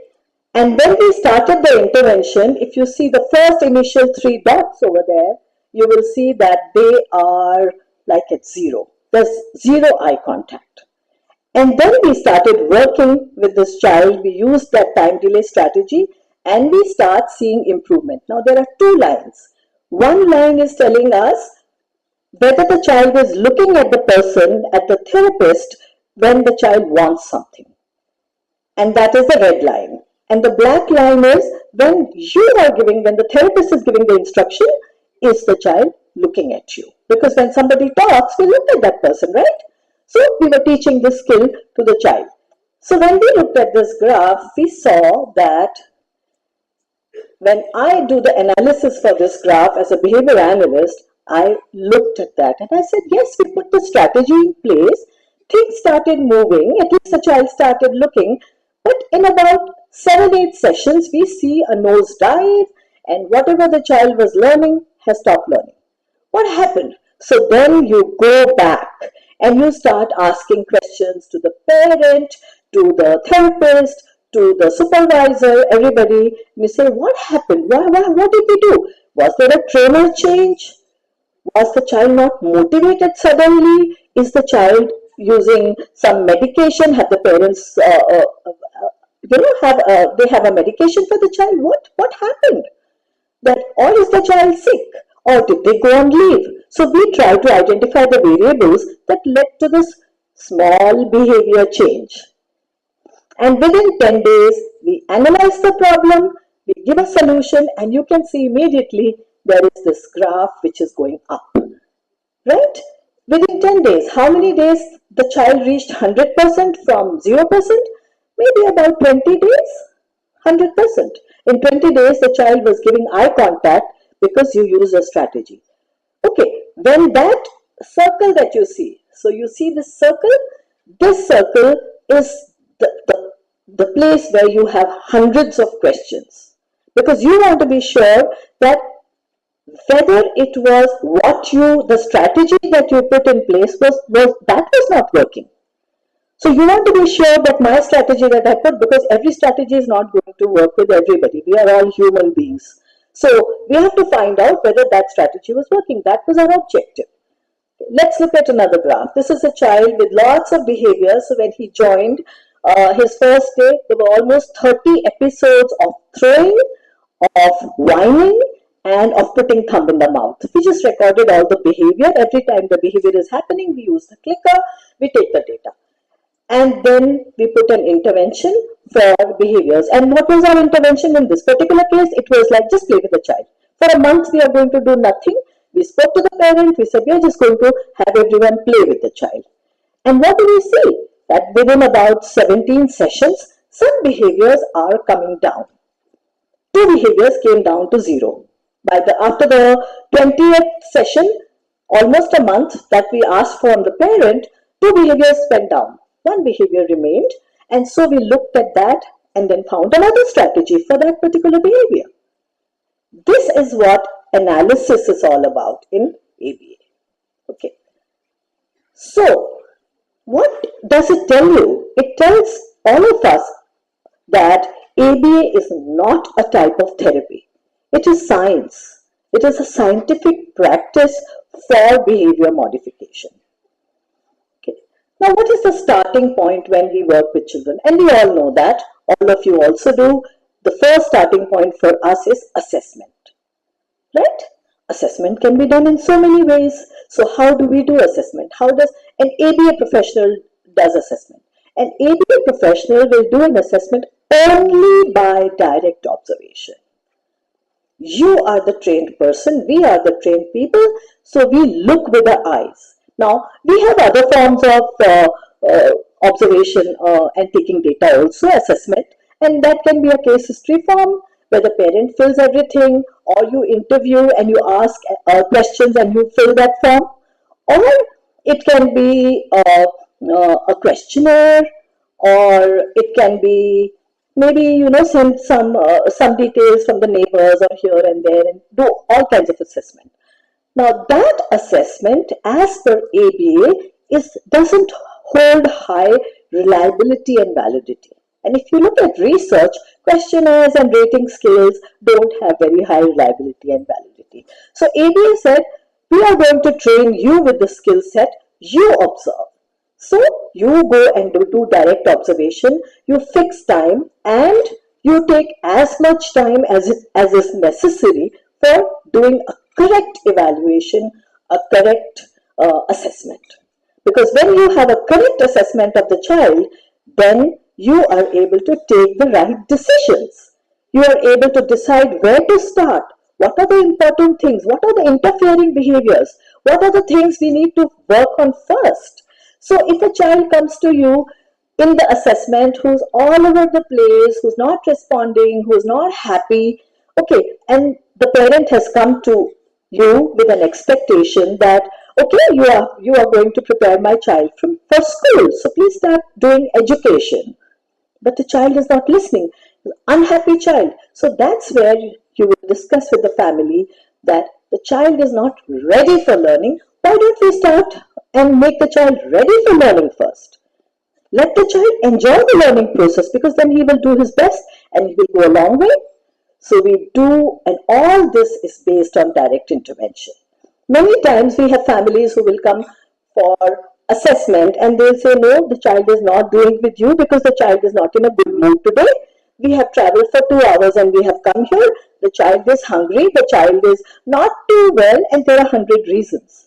And when we started the intervention, if you see the first initial three dots over there, you will see that they are like at zero. There's zero eye contact. And then we started working with this child. We used that time delay strategy and we start seeing improvement. Now there are two lines. One line is telling us whether the child is looking at the person, at the therapist, when the child wants something. And that is the red line. And the black line is when when the therapist is giving the instruction, is the child looking at you? Because when somebody talks, we look at that person, right? So we were teaching this skill to the child. So when we looked at this graph, we saw that when I do the analysis for this graph as a behavior analyst, I looked at that and I said, yes, we put the strategy in place. Things started moving, at least the child started looking. But in about 7-8 sessions, we see a nosedive and whatever the child was learning has stopped learning. What happened? So then you go back and you start asking questions to the parent, to the therapist, to the supervisor, everybody. And you say, what happened? What did we do? Was there a trainer change? Was the child not motivated suddenly? Is the child using some medication? Have the parents, they have a medication for the child? What happened? That, or is the child sick? Or did they go on leave? So we try to identify the variables that led to this small behavior change. And within 10 days, we analyze the problem, we give a solution, and you can see immediately there is this graph which is going up. Right? Within 10 days, how many days the child reached 100% from 0%? Maybe about 20 days, 100%. In 20 days, the child was giving eye contact because you use a strategy. Okay, when that circle that you see, so you see this circle is the place where you have hundreds of questions because you want to be sure that whether it was the strategy that you put in place was not working. So you want to be sure that my strategy that I put, because every strategy is not going to work with everybody. We are all human beings. So we have to find out whether that strategy was working. That was our objective. Let's look at another graph. This is a child with lots of behaviors. So when he joined his first day, there were almost 30 episodes of throwing, of whining, and of putting thumb in the mouth. We just recorded all the behavior. Every time the behavior is happening, we use the clicker, we take the data. And then we put an intervention for behaviors. And what was our intervention in this particular case? It was like, just play with the child. For a month, we are going to do nothing. We spoke to the parent. We said, we are just going to have everyone play with the child. And what do we see? That within about 17 sessions, some behaviors are coming down. 2 behaviors came down to 0. After the 20th session, almost a month that we asked from the parent, 2 behaviors went down. 1 behavior remained, and so we looked at that and then found another strategy for that particular behavior. This is what analysis is all about in ABA. Okay. So, what does it tell you? It tells all of us that ABA is not a type of therapy. It is science. It is a scientific practice for behavior modification. Now, what is the starting point when we work with children? And we all know that, all of you also do. The first starting point for us is assessment, right? Assessment can be done in so many ways. So how do we do assessment? How does an ABA professional does assessment? An ABA professional will do an assessment only by direct observation. You are the trained person, we are the trained people, so we look with our eyes. Now, we have other forms of observation and taking data also, assessment, and that can be a case history form where the parent fills everything, or you interview and you ask questions and you fill that form, or it can be a questionnaire, or it can be maybe send some details from the neighbors or here and there and do all kinds of assessment. Now that assessment, as per ABA, doesn't hold high reliability and validity. And if you look at research, questionnaires and rating scales don't have very high reliability and validity. So ABA said, we are going to train you with the skill set you observe. So you go and do direct observation, you fix time, and you take as much time as is necessary for doing a correct evaluation, a correct assessment. Because when you have a correct assessment of the child, then you are able to take the right decisions. You are able to decide where to start, what are the important things, what are the interfering behaviors, what are the things we need to work on first. So if a child comes to you in the assessment who's all over the place, who's not responding, who's not happy, okay, and the parent has come to you with an expectation that, okay, you are going to prepare my child for school, so please start doing education. But the child is not listening, unhappy child. So that's where you will discuss with the family that the child is not ready for learning. Why don't we start and make the child ready for learning first? Let the child enjoy the learning process, because then he will do his best and he will go a long way. So we do, and all this is based on direct intervention. Many times we have families who will come for assessment and they'll say, no, the child is not doing with you because the child is not in a good mood today. We have traveled for 2 hours and we have come here. The child is hungry, the child is not too well, and there are 100 reasons.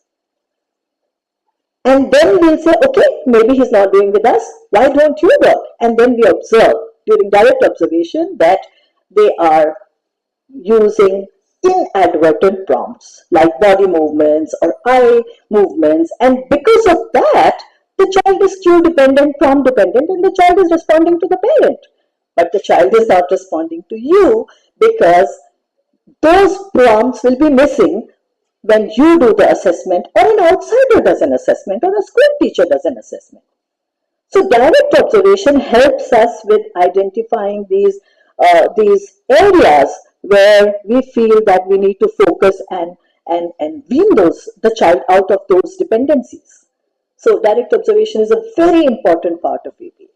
And then we'll say, okay, maybe he's not doing with us. Why don't you work? And then we observe during direct observation that they are using inadvertent prompts like body movements or eye movements. And because of that, the child is cue dependent, prompt dependent, and the child is responding to the parent. But the child is not responding to you because those prompts will be missing when you do the assessment, or an outsider does an assessment, or a school teacher does an assessment. So direct observation helps us with identifying these areas where we feel that we need to focus and wean the child out of those dependencies. So direct observation is a very important part of ABA.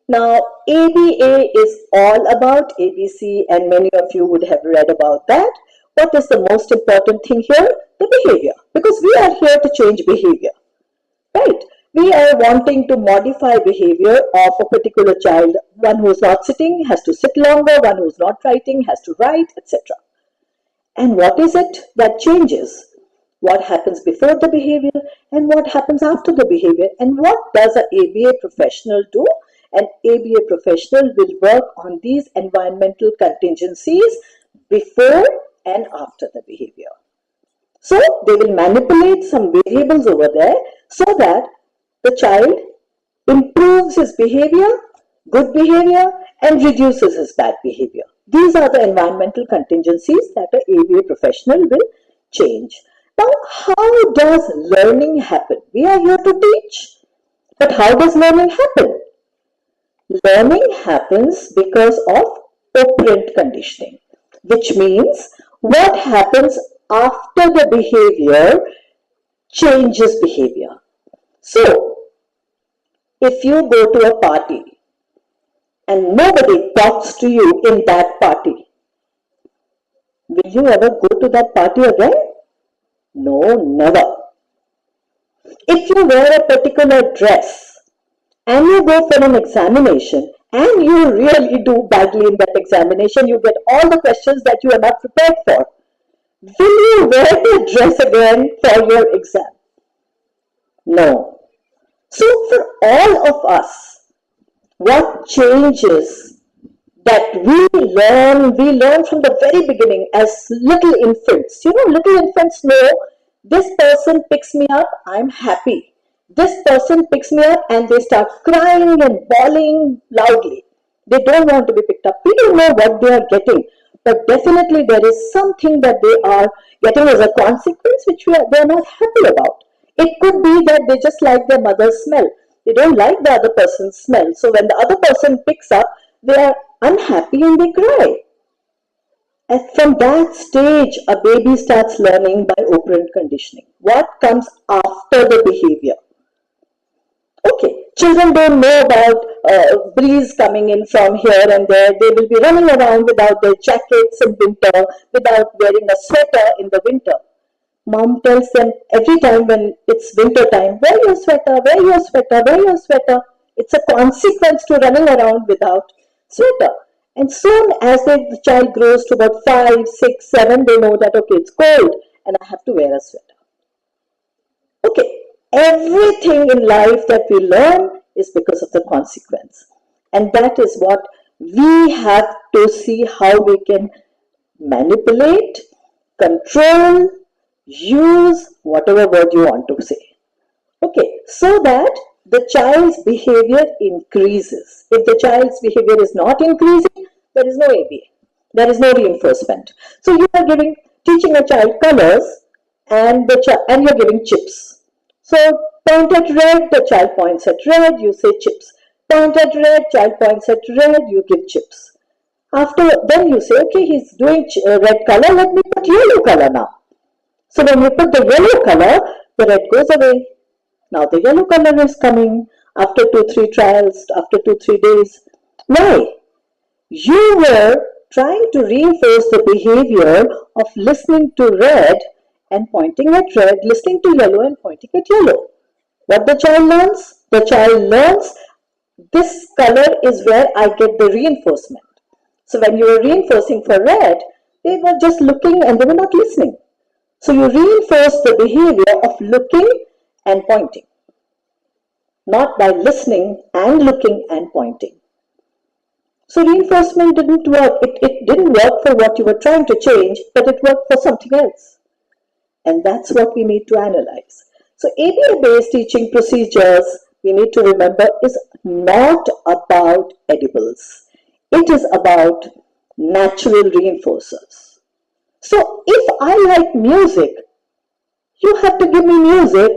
Now, ABA is all about ABC, and many of you would have read about that. What is the most important thing here? The behavior. Because we are here to change behavior, right? We are wanting to modify behavior of a particular child. One who is not sitting has to sit longer, one who is not writing has to write, etc. And what is it that changes? What happens before the behavior and what happens after the behavior? And what does an ABA professional do? An ABA professional will work on these environmental contingencies before and after the behavior. So they will manipulate some variables over there so that the child improves his behavior, good behavior, and reduces his bad behavior. These are the environmental contingencies that an ABA professional will change. Now, how does learning happen? We are here to teach, but how does learning happen? Learning happens because of operant conditioning, which means what happens after the behavior changes behavior. So, if you go to a party and nobody talks to you in that party, will you ever go to that party again? No, never. If you wear a particular dress and you go for an examination and you really do badly in that examination, you get all the questions that you are not prepared for, will you wear the dress again for your exam? No. So for all of us, what changes that we learn from the very beginning as little infants. You know, little infants know, this person picks me up, I'm happy. This person picks me up and they start crying and bawling loudly. They don't want to be picked up. We don't know what they are getting, but definitely there is something that they are getting as a consequence which they are not happy about. It could be that they just like their mother's smell. They don't like the other person's smell. So when the other person picks up, they are unhappy and they cry. And from that stage, a baby starts learning by operant conditioning. What comes after the behavior? Okay, children don't know about breeze coming in from here and there. They will be running around without their jackets in winter, without wearing a sweater in the winter. Mom tells them every time when it's winter time, wear your sweater, wear your sweater, wear your sweater. It's a consequence to running around without sweater. And soon as the child grows to about 5, 6, 7, they know that okay, it's cold and I have to wear a sweater. Okay, everything in life that we learn is because of the consequence. And that is what we have to see how we can manipulate, control, use whatever word you want to say. Okay, so that the child's behavior increases. If the child's behavior is not increasing, there is no ABA. There is no reinforcement. So you are teaching a child colors and you're giving chips. So point at red, the child points at red, you say chips. Point at red, child points at red, you give chips. After then you say, okay, he's doing red color, let me put yellow color now. So when you put the yellow color, the red goes away. Now the yellow color is coming after 2-3 trials, after 2-3 days. Why? You were trying to reinforce the behavior of listening to red and pointing at red, listening to yellow and pointing at yellow. What the child learns? The child learns this color is where I get the reinforcement. So when you were reinforcing for red, they were just looking and they were not listening. So you reinforce the behavior of looking and pointing, not by listening and looking and pointing. So reinforcement didn't work. It didn't work for what you were trying to change, but it worked for something else. And that's what we need to analyze. So ABA-based teaching procedures, we need to remember, is not about edibles. It is about natural reinforcers. So if I like music, you have to give me music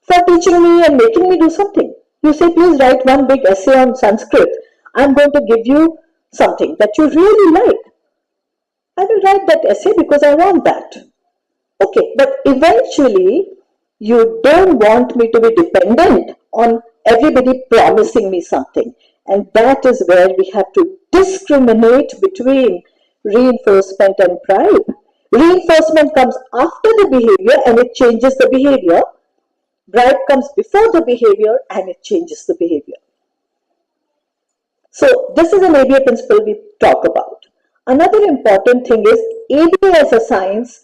for teaching me and making me do something. You say, please write one big essay on Sanskrit. I'm going to give you something that you really like. I will write that essay because I want that. Okay, but eventually you don't want me to be dependent on everybody promising me something. And that is where we have to discriminate between reinforcement and bribe. Reinforcement comes after the behavior and it changes the behavior. Bribe comes before the behavior and it changes the behavior. So this is an ABA principle we talk about. Another important thing is ABA as a science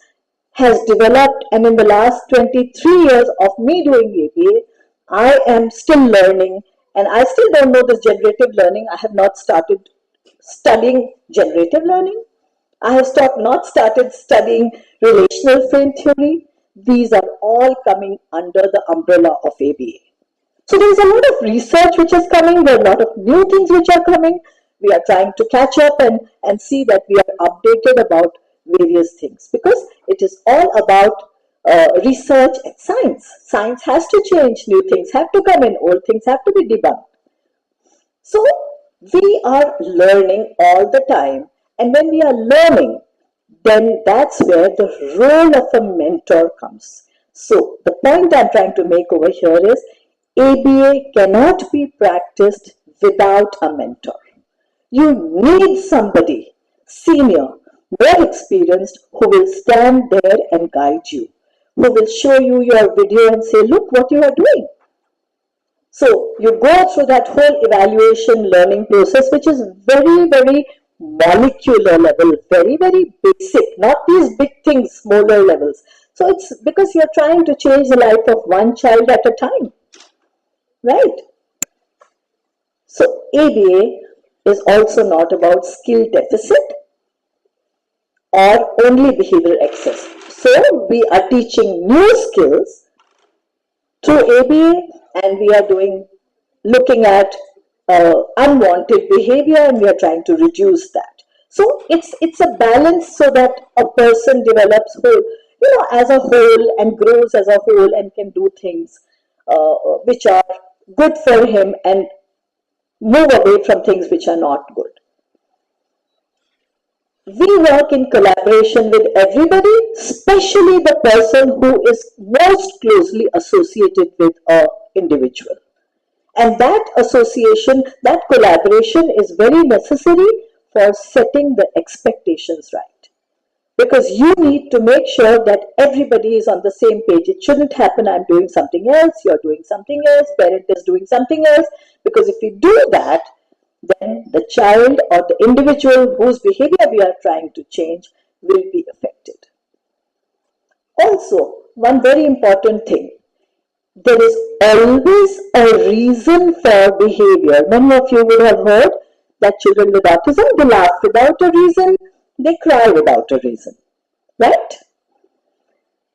has developed, and in the last 23 years of me doing ABA, I am still learning, and I still don't know this generative learning. I have not started studying generative learning. I have not started studying relational frame theory. These are all coming under the umbrella of ABA. So there is a lot of research which is coming. There are a lot of new things which are coming. We are trying to catch up and see that we are updated about various things, because it is all about research and science. Science has to change. New things have to come in. Old things have to be debunked. So we are learning all the time. And when we are learning, then that's where the role of a mentor comes. So the point I'm trying to make over here is ABA cannot be practiced without a mentor. You need somebody senior, more experienced, who will stand there and guide you, who will show you your video and say, look what you are doing. So you go through that whole evaluation learning process, which is very, very molecular level, very, very basic, not these big things, smaller levels. So it's because you're trying to change the life of one child at a time, right? So ABA is also not about skill deficit or only behavioral excess. So we are teaching new skills through ABA, and we are looking at unwanted behavior, and we are trying to reduce that. So it's a balance so that a person develops as a whole and grows as a whole and can do things which are good for him and move away from things which are not good. We work in collaboration with everybody, especially the person who is most closely associated with an individual. And that association, that collaboration is very necessary for setting the expectations right. Because you need to make sure that everybody is on the same page. It shouldn't happen, I'm doing something else, you're doing something else, parent is doing something else. Because if we do that, then the child or the individual whose behavior we are trying to change will be affected. Also, one very important thing, there is always a reason for behavior. Many of you would have heard that children with autism, they laugh without a reason, they cry without a reason, right?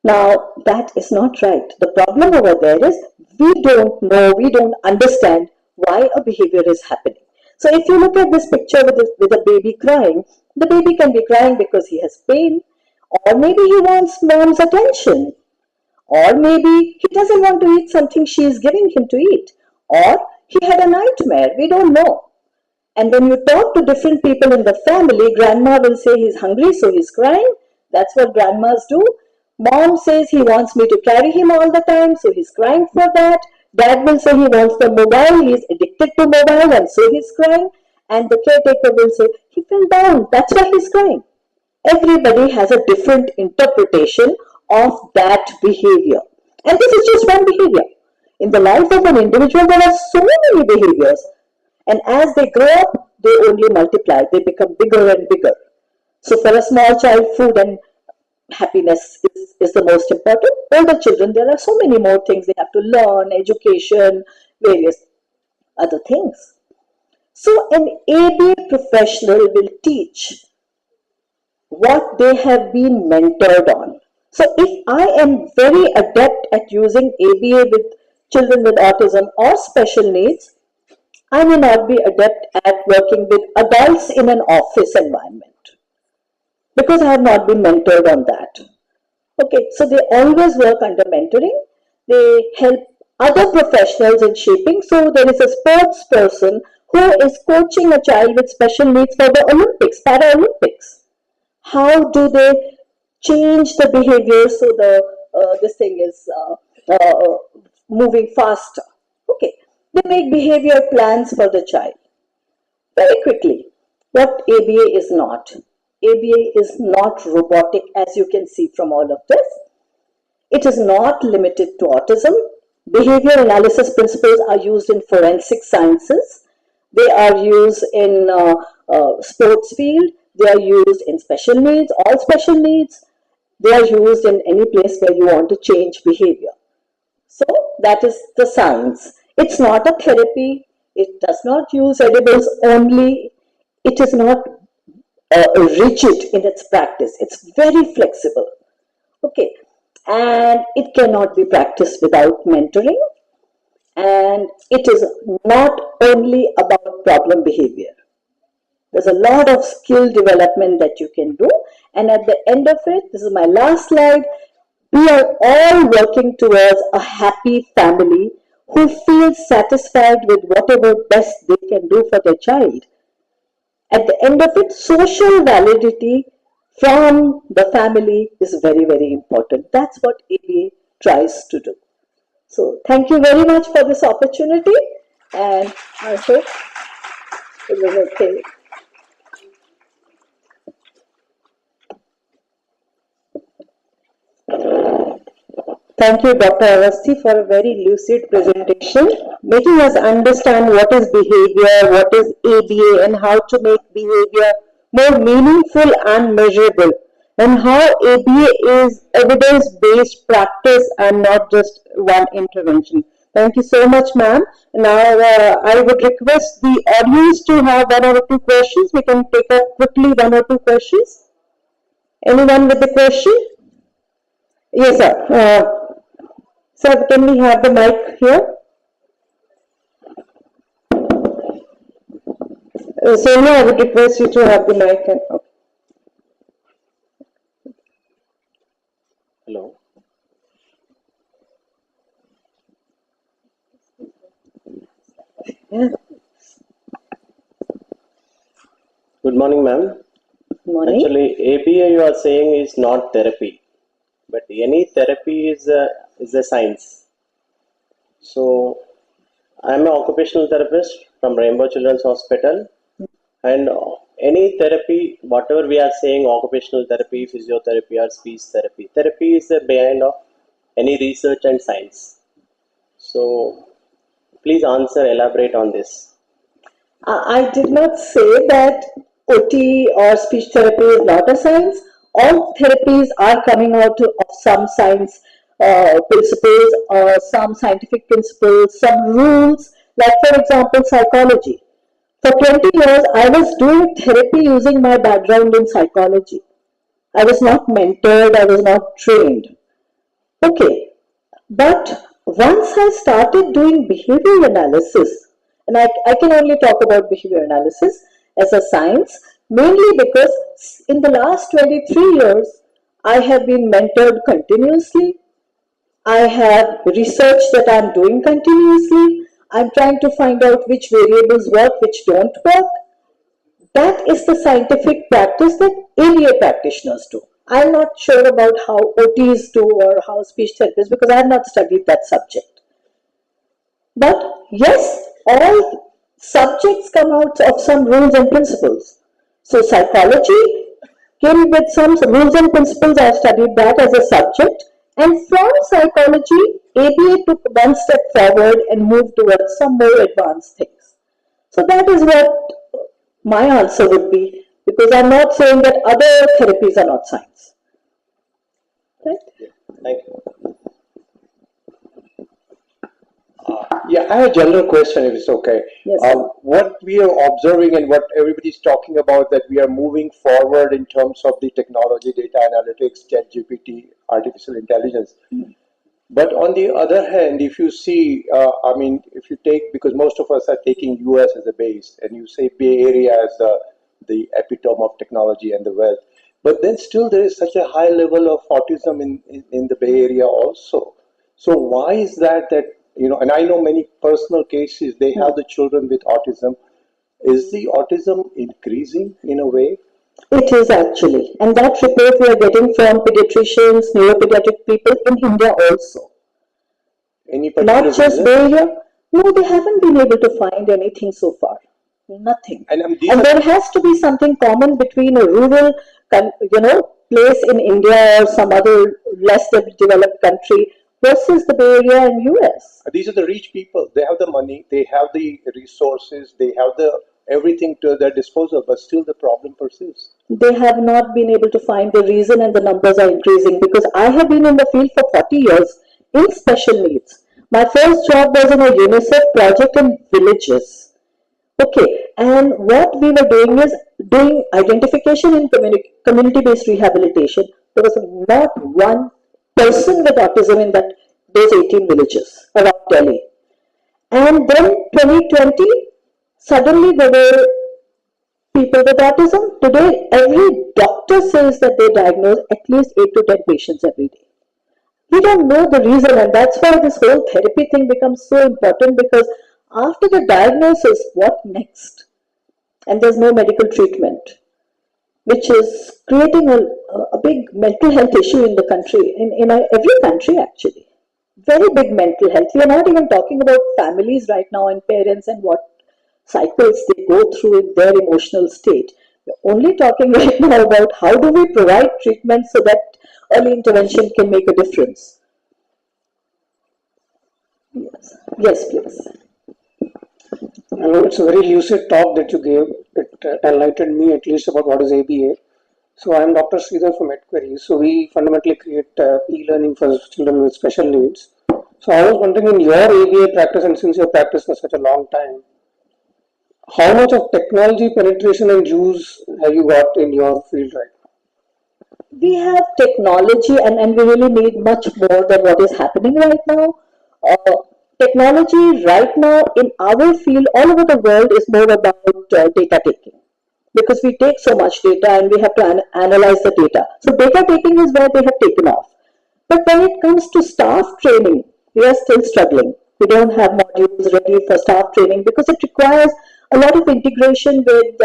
Now, that is not right. The problem over there is we don't know, we don't understand why a behavior is happening. So, if you look at this picture with a baby crying, the baby can be crying because he has pain, or maybe he wants mom's attention, or maybe he doesn't want to eat something she is giving him to eat, or he had a nightmare. We don't know. And when you talk to different people in the family, grandma will say he's hungry, so he's crying. That's what grandmas do. Mom says he wants me to carry him all the time, so he's crying for that. Dad will say he wants the mobile, he's addicted to mobile, and so he's crying. And the caretaker will say he fell down, that's why he's crying. Everybody has a different interpretation of that behavior. And this is just one behavior. In the life of an individual, there are so many behaviors. And as they grow up, they only multiply, they become bigger and bigger. So for a small child, food and happiness is the most important. Older children, there are so many more things they have to learn, education, various other things. So an ABA professional will teach what they have been mentored on. So if I am very adept at using ABA with children with autism or special needs, I may not be adept at working with adults in an office environment because I have not been mentored on that. Okay, so they always work under mentoring. They help other professionals in shaping. So there is a sports person who is coaching a child with special needs for the Olympics, Paralympics. How do they change the behavior so the this thing is moving faster? Okay, they make behavior plans for the child very quickly. What ABA is not. ABA is not robotic, as you can see from all of this. It is not limited to autism. Behavior analysis principles are used in forensic sciences. They are used in sports field. They are used in special needs, all special needs. They are used in any place where you want to change behavior. So that is the science. It's not a therapy. It does not use edibles only. It is not rigid in its practice. It's very flexible. Okay. And it cannot be practiced without mentoring. And it is not only about problem behavior. There's a lot of skill development that you can do. And at the end of it, this is my last slide, we are all working towards a happy family who feels satisfied with whatever best they can do for their child. At the end of it, social validity from the family is very, very important. That's what ABA tries to do. So thank you very much for this opportunity, and I hope it was okay. Thank you, Dr. Awasthi, for a very lucid presentation, making us understand what is behavior, what is ABA, and how to make behavior more meaningful and measurable, and how ABA is evidence-based practice and not just one intervention. Thank you so much, ma'am. Now, I would request the audience to have one or two questions. We can take up quickly one or two questions. Anyone with the question? Yes, sir. Sir, can we have the mic here? Sonia, I would request you to have the mic. Okay. Hello. Yeah. morning, ma'am. Morning. Actually, ABA you are saying is not therapy, but any therapy is a science. So, I am an occupational therapist from Rainbow Children's Hospital, and any therapy, whatever we are saying, occupational therapy, physiotherapy, or speech therapy, therapy is the behind of any research and science. So, please answer, elaborate on this. I did not say that OT or speech therapy is not a science. All therapies are coming out of some science principles, some scientific principles, some rules. Like, for example, psychology. For 20 years, I was doing therapy using my background in psychology. I was not mentored, I was not trained. Okay, but once I started doing behavior analysis, and I can only talk about behavior analysis as a science, mainly because in the last 23 years, I have been mentored continuously. I have research that I'm doing continuously. I'm trying to find out which variables work, which don't work. That is the scientific practice that ABA practitioners do. I'm not sure about how OTs do or how speech therapists because I have not studied that subject. But yes, all subjects come out of some rules and principles. So psychology came with some rules and principles. I've studied that as a subject. And from psychology, ABA took one step forward and moved towards some more advanced things. So that is what my answer would be, because I'm not saying that other therapies are not science. Right? Thank you. Yeah, I have a general question if it's okay. Yes. What we are observing and what everybody's talking about that we are moving forward in terms of the technology, data analytics, ChatGPT, artificial intelligence. But on the other hand, if you see, I mean, if you take, because most of us are taking US as a base, and you say Bay Area as the epitome of technology and the wealth, but then still there is such a high level of autism in the Bay Area also. So why is that, and I know many personal cases, they have the children with autism. Is the autism increasing in a way? It is actually. And that report we are getting from pediatricians, neuropediatric people in India also. Any particular Not just reason? Bay Area. No, they haven't been able to find anything so far. Nothing. And And there has to be something common between a rural, place in India or some other less developed country versus the Bay Area and US. These are the rich people. They have the money, they have the resources, they have the everything to their disposal, but still the problem persists. They have not been able to find the reason, and the numbers are increasing because I have been in the field for 40 years in special needs. My first job was in a UNICEF project in villages. Okay, and what we were doing is doing identification in community-based rehabilitation. There was not one person with autism in those 18 villages around Delhi. And then 2020, suddenly there were people with autism. Today, every doctor says that they diagnose at least 8 to 10 patients every day. We don't know the reason, and that's why this whole therapy thing becomes so important, because after the diagnosis, what next? And there's no medical treatment, which is creating a big mental health issue in the country, in every country actually. Very big mental health. We are not even talking about families right now and parents and what cycles they go through in their emotional state. We're only talking right now about how do we provide treatment so that early intervention can make a difference. Yes, yes, please. I know it's a very lucid talk that you gave. It enlightened me at least about what is ABA. So I'm Dr. Sridhar from EdQuery. So we fundamentally create e-learning for children with special needs. So I was wondering, in your ABA practice, and since you have practiced for such a long time, how much of technology penetration and use have you got in your field right now? We have technology, and we really need much more than what is happening right now. Technology right now in our field all over the world is more about data taking, because we take so much data and we have to analyze the data. So data taking is where they have taken off. But when it comes to staff training, we are still struggling. We don't have modules ready for staff training because it requires a lot of integration with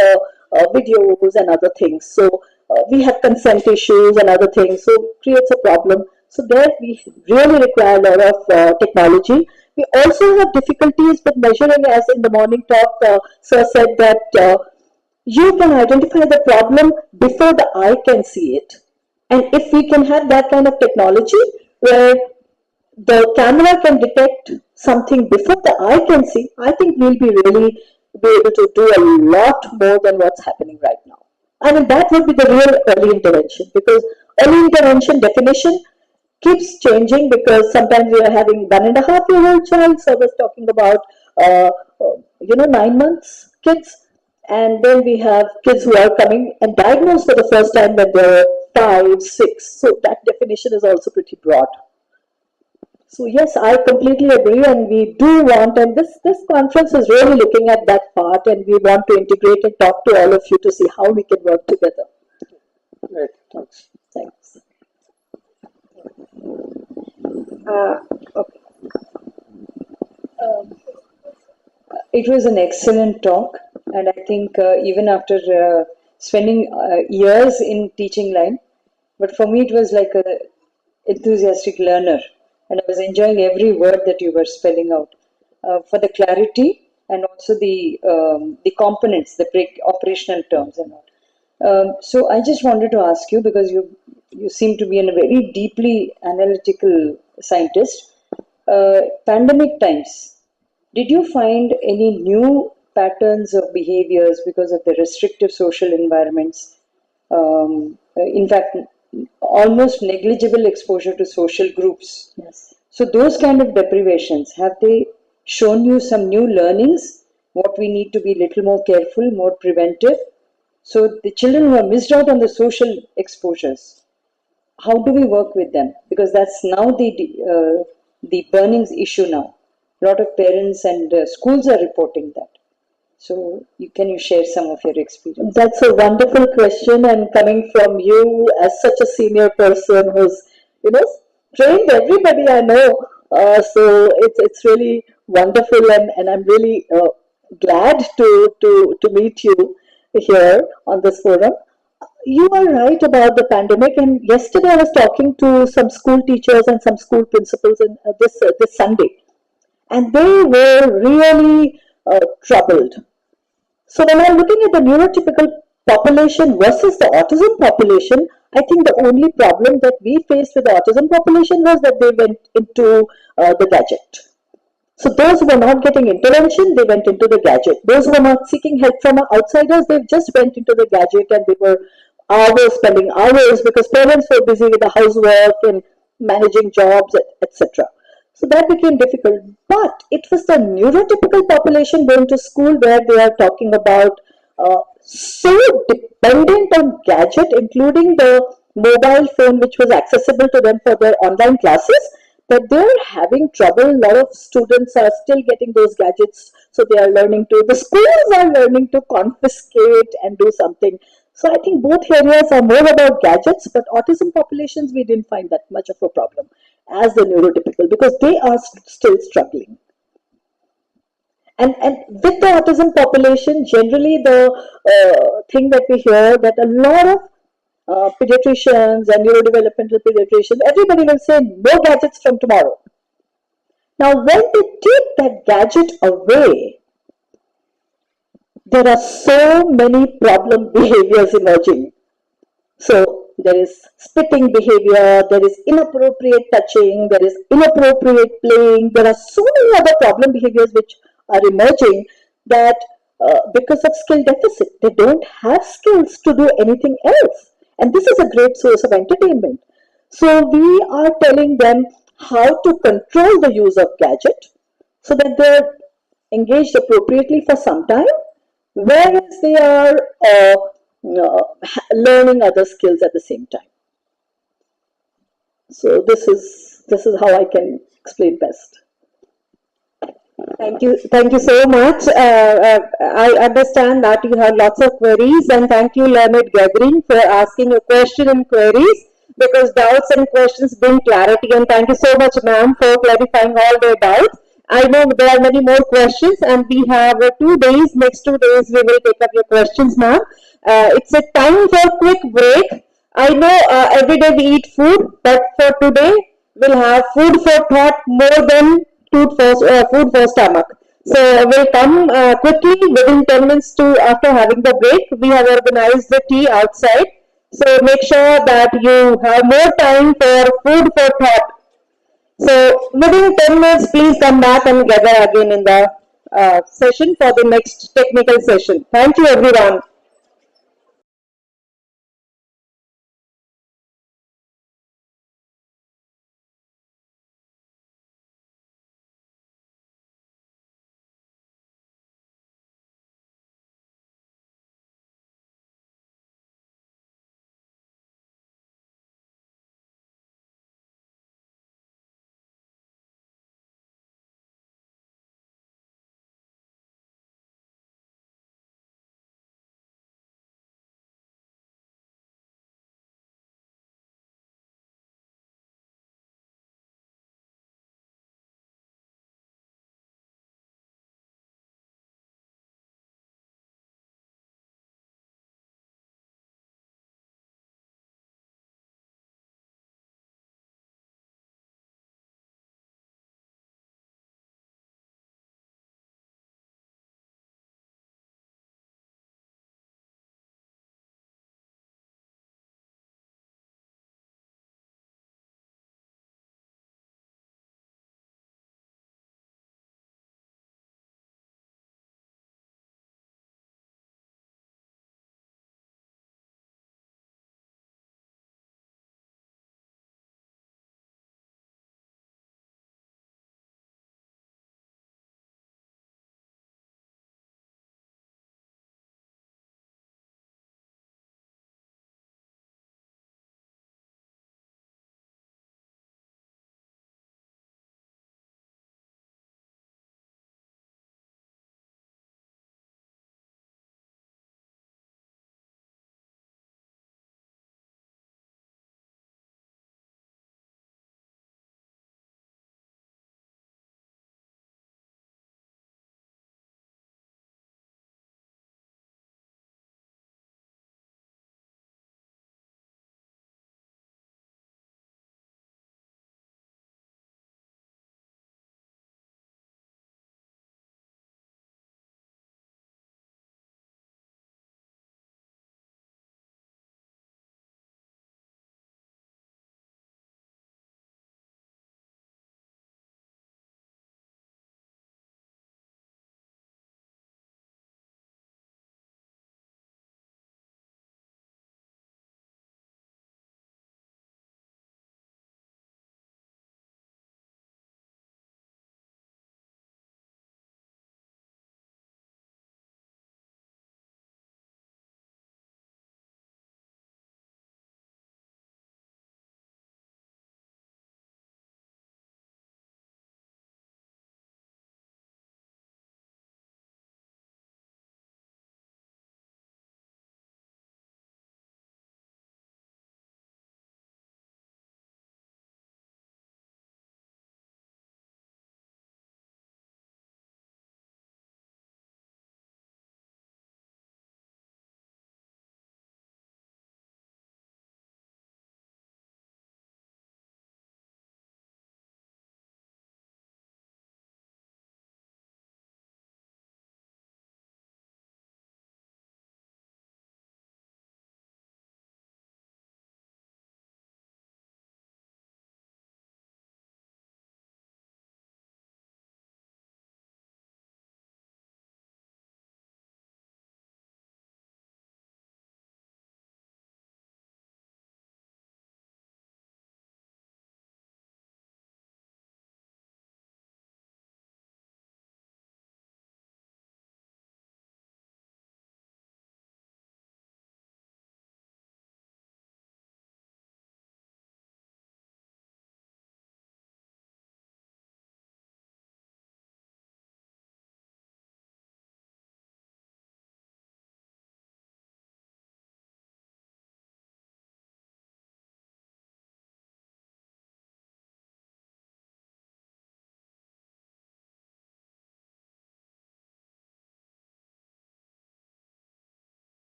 videos and other things. So we have consent issues and other things, so creates a problem. So there we really require a lot of technology. We also have difficulties with measuring, as in the morning talk, Sir said that you can identify the problem before the eye can see it. And if we can have that kind of technology where the camera can detect something before the eye can see, I think we'll be really be able to do a lot more than what's happening right now. I mean, that would be the real early intervention, because early intervention definition keeps changing, because sometimes we are having 1.5-year-old child, so I was talking about, 9 months kids, and then we have kids who are coming and diagnosed for the first time when they're 5, 6. So that definition is also pretty broad. So yes, I completely agree, and we do want, and this conference is really looking at that part, and we want to integrate and talk to all of you to see how we can work together. Right, thanks. Thanks. Okay. It was an excellent talk, and I think even after spending years in teaching line, but for me it was like a enthusiastic learner, and I was enjoying every word that you were spelling out for the clarity and also the components, the operational terms and all. So I just wanted to ask you, because you seem to be a very deeply analytical scientist. Pandemic times, did you find any new patterns of behaviors because of the restrictive social environments? In fact, almost negligible exposure to social groups. Yes. So those kind of deprivations, have they shown you some new learnings? What we need to be little more careful, more preventive? So the children who are missed out on the social exposures, how do we work with them? Because that's now the burning issue now. A lot of parents and schools are reporting that. So can you share some of your experience? That's a wonderful question, and coming from you as such a senior person who's, trained everybody I know. So it's really wonderful, and I'm really glad to meet you here on this forum. You are right about the pandemic, and yesterday I was talking to some school teachers and some school principals in this Sunday, and they were really troubled. So when I'm looking at the neurotypical population versus the autism population, I think the only problem that we faced with the autism population was that they went into the gadget. So those who were not getting intervention, they went into the gadget. Those who were not seeking help from outsiders, they just went into the gadget, and they were spending hours, because parents were busy with the housework and managing jobs, etc. So that became difficult. But it was the neurotypical population going to school where they are talking about so dependent on gadget, including the mobile phone which was accessible to them for their online classes, that they're having trouble. A lot of students are still getting those gadgets, so they are learning to, the schools are learning to confiscate and do something. So I think both areas are more about gadgets, but autism populations, we didn't find that much of a problem as the neurotypical, because they are still struggling. And with the autism population, generally the thing that we hear, that a lot of pediatricians and neurodevelopmental pediatricians, everybody will say no gadgets from tomorrow. Now, when they take that gadget away, there are so many problem behaviors emerging. So there is spitting behavior, there is inappropriate touching, there is inappropriate playing. There are so many other problem behaviors which are emerging, that because of skill deficit, they don't have skills to do anything else. And this is a great source of entertainment. So we are telling them how to control the use of gadget so that they're engaged appropriately for some time, whereas they are learning other skills at the same time. So this is how I can explain best. Thank you so much. I understand that you have lots of queries, and thank you, Learned Gathering, for asking a question and queries, because doubts and questions bring clarity. And thank you so much, ma'am, for clarifying all their doubts. I know there are many more questions, and we have 2 days. Next 2 days, we will take up your questions, ma'am. It's a time for quick break. I know every day we eat food, but for today, we'll have food for thought more than food for stomach. So we'll come quickly within 10 minutes to after having the break. We have organized the tea outside. So make sure that you have more time for food for thought. So within 10 minutes, please come back and gather again in the session for the next technical session. Thank you everyone.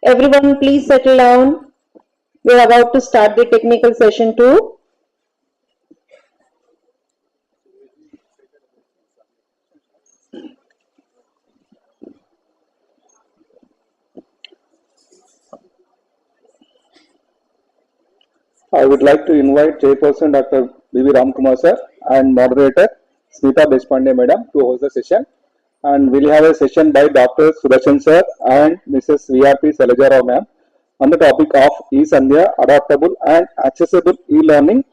Everyone, please settle down. We are about to start the technical session 2. I would like to invite Chairperson Dr. B.V. Ramkumar sir and moderator Smita Deshpande madam to host the session. And we'll have a session by Dr. Sudarshan sir and Mrs. V.R.P. Salaja Rao ma'am on the topic of e-Sandhya, adaptable and accessible e-learning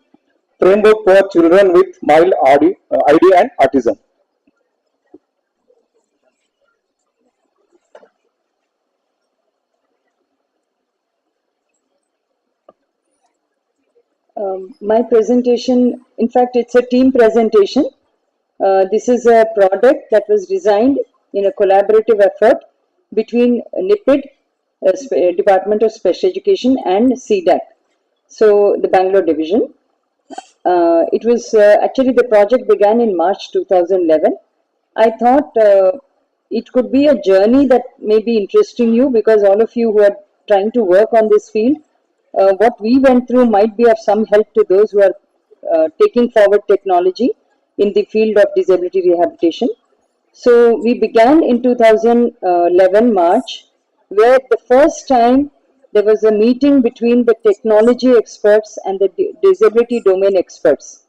framework for children with mild ID and autism. My presentation, in fact, it's a team presentation. This is a product that was designed in a collaborative effort between NIPID, Department of Special Education, and CDAC, so the Bangalore division. It was actually the project began in March 2011. I thought it could be a journey that may be interesting you, because all of you who are trying to work on this field, what we went through might be of some help to those who are taking forward technology in the field of disability rehabilitation. So we began in 2011 March, where the first time there was a meeting between the technology experts and the disability domain experts.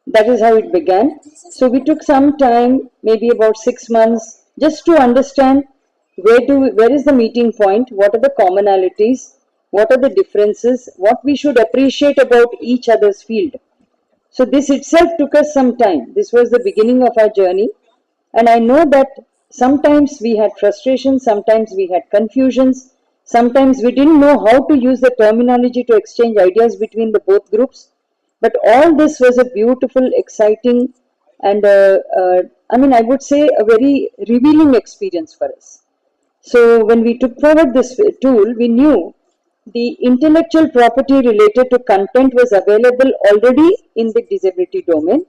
That is how it began. So we took some time, maybe about 6 months, just to understand where is the meeting point, what are the commonalities, what are the differences, what we should appreciate about each other's field. So this itself took us some time. This was the beginning of our journey. And I know that sometimes we had frustration, sometimes we had confusions, sometimes we didn't know how to use the terminology to exchange ideas between the both groups. But all this was a beautiful, exciting, and I would say a very revealing experience for us. So when we took forward this tool, we knew the intellectual property related to content was available already in the disability domain,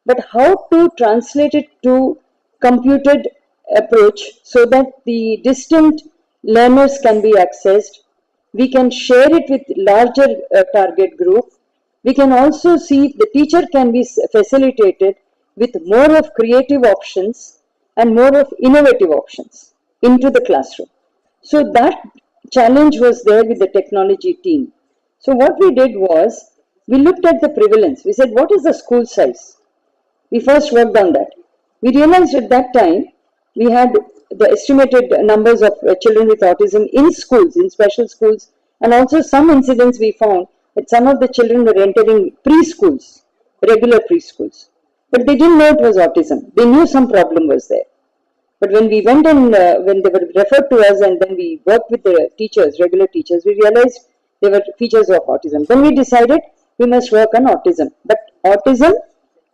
but how to translate it to computed approach so that the distant learners can be accessed. We can share it with larger target group. We can also see the teacher can be facilitated with more of creative options and more of innovative options into the classroom. So that challenge was there with the technology team. So what we did was, we looked at the prevalence. We said, what is the school size? We first worked on that. We realized at that time, we had the estimated numbers of children with autism in schools, in special schools, and also some incidents we found that some of the children were entering preschools, regular preschools. But they didn't know it was autism. They knew some problem was there. But when we went and when they were referred to us and then we worked with the teachers, regular teachers, we realized there were features of autism. Then we decided we must work on autism. But autism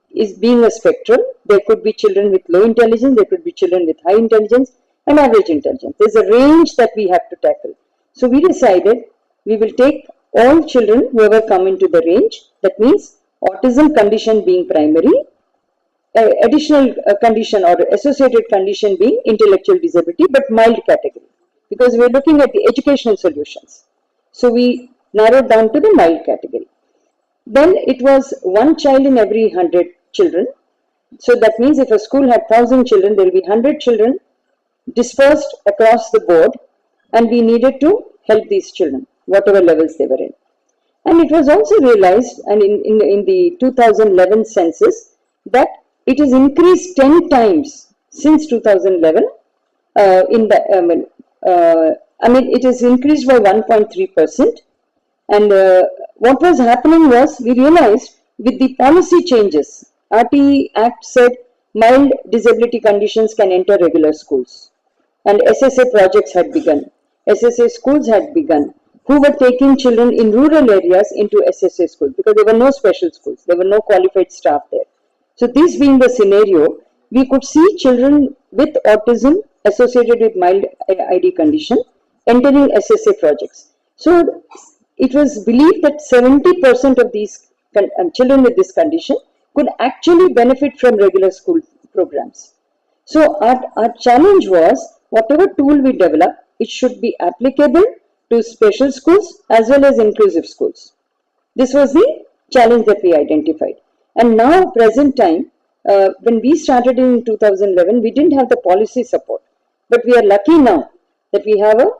is being a spectrum. There could be children with low intelligence, there could be children with high intelligence and average intelligence. There's a range that we have to tackle. So we decided we will take all children whoever come into the range. That means autism condition being primary, additional condition or associated condition being intellectual disability, but mild category, because we're looking at the educational solutions. So we narrowed down to the mild category. Then it was one child in every 100 children. So that means if a school had 1,000 children, there will be 100 children dispersed across the board, and we needed to help these children, whatever levels they were in. And it was also realized, and in the 2011 census, that it has increased 10 times since 2011. It has increased by 1.3%. And what was happening was, we realized with the policy changes, RT Act said mild disability conditions can enter regular schools. And SSA projects had begun. SSA schools had begun, who were taking children in rural areas into SSA schools, because there were no special schools, there were no qualified staff there. So this being the scenario, we could see children with autism associated with mild ID condition entering SSA projects. So it was believed that 70% of these children with this condition could actually benefit from regular school programs. So our challenge was whatever tool we develop, it should be applicable to special schools as well as inclusive schools. This was the challenge that we identified. And now, present time, when we started in 2011, we didn't have the policy support. But we are lucky now that we have a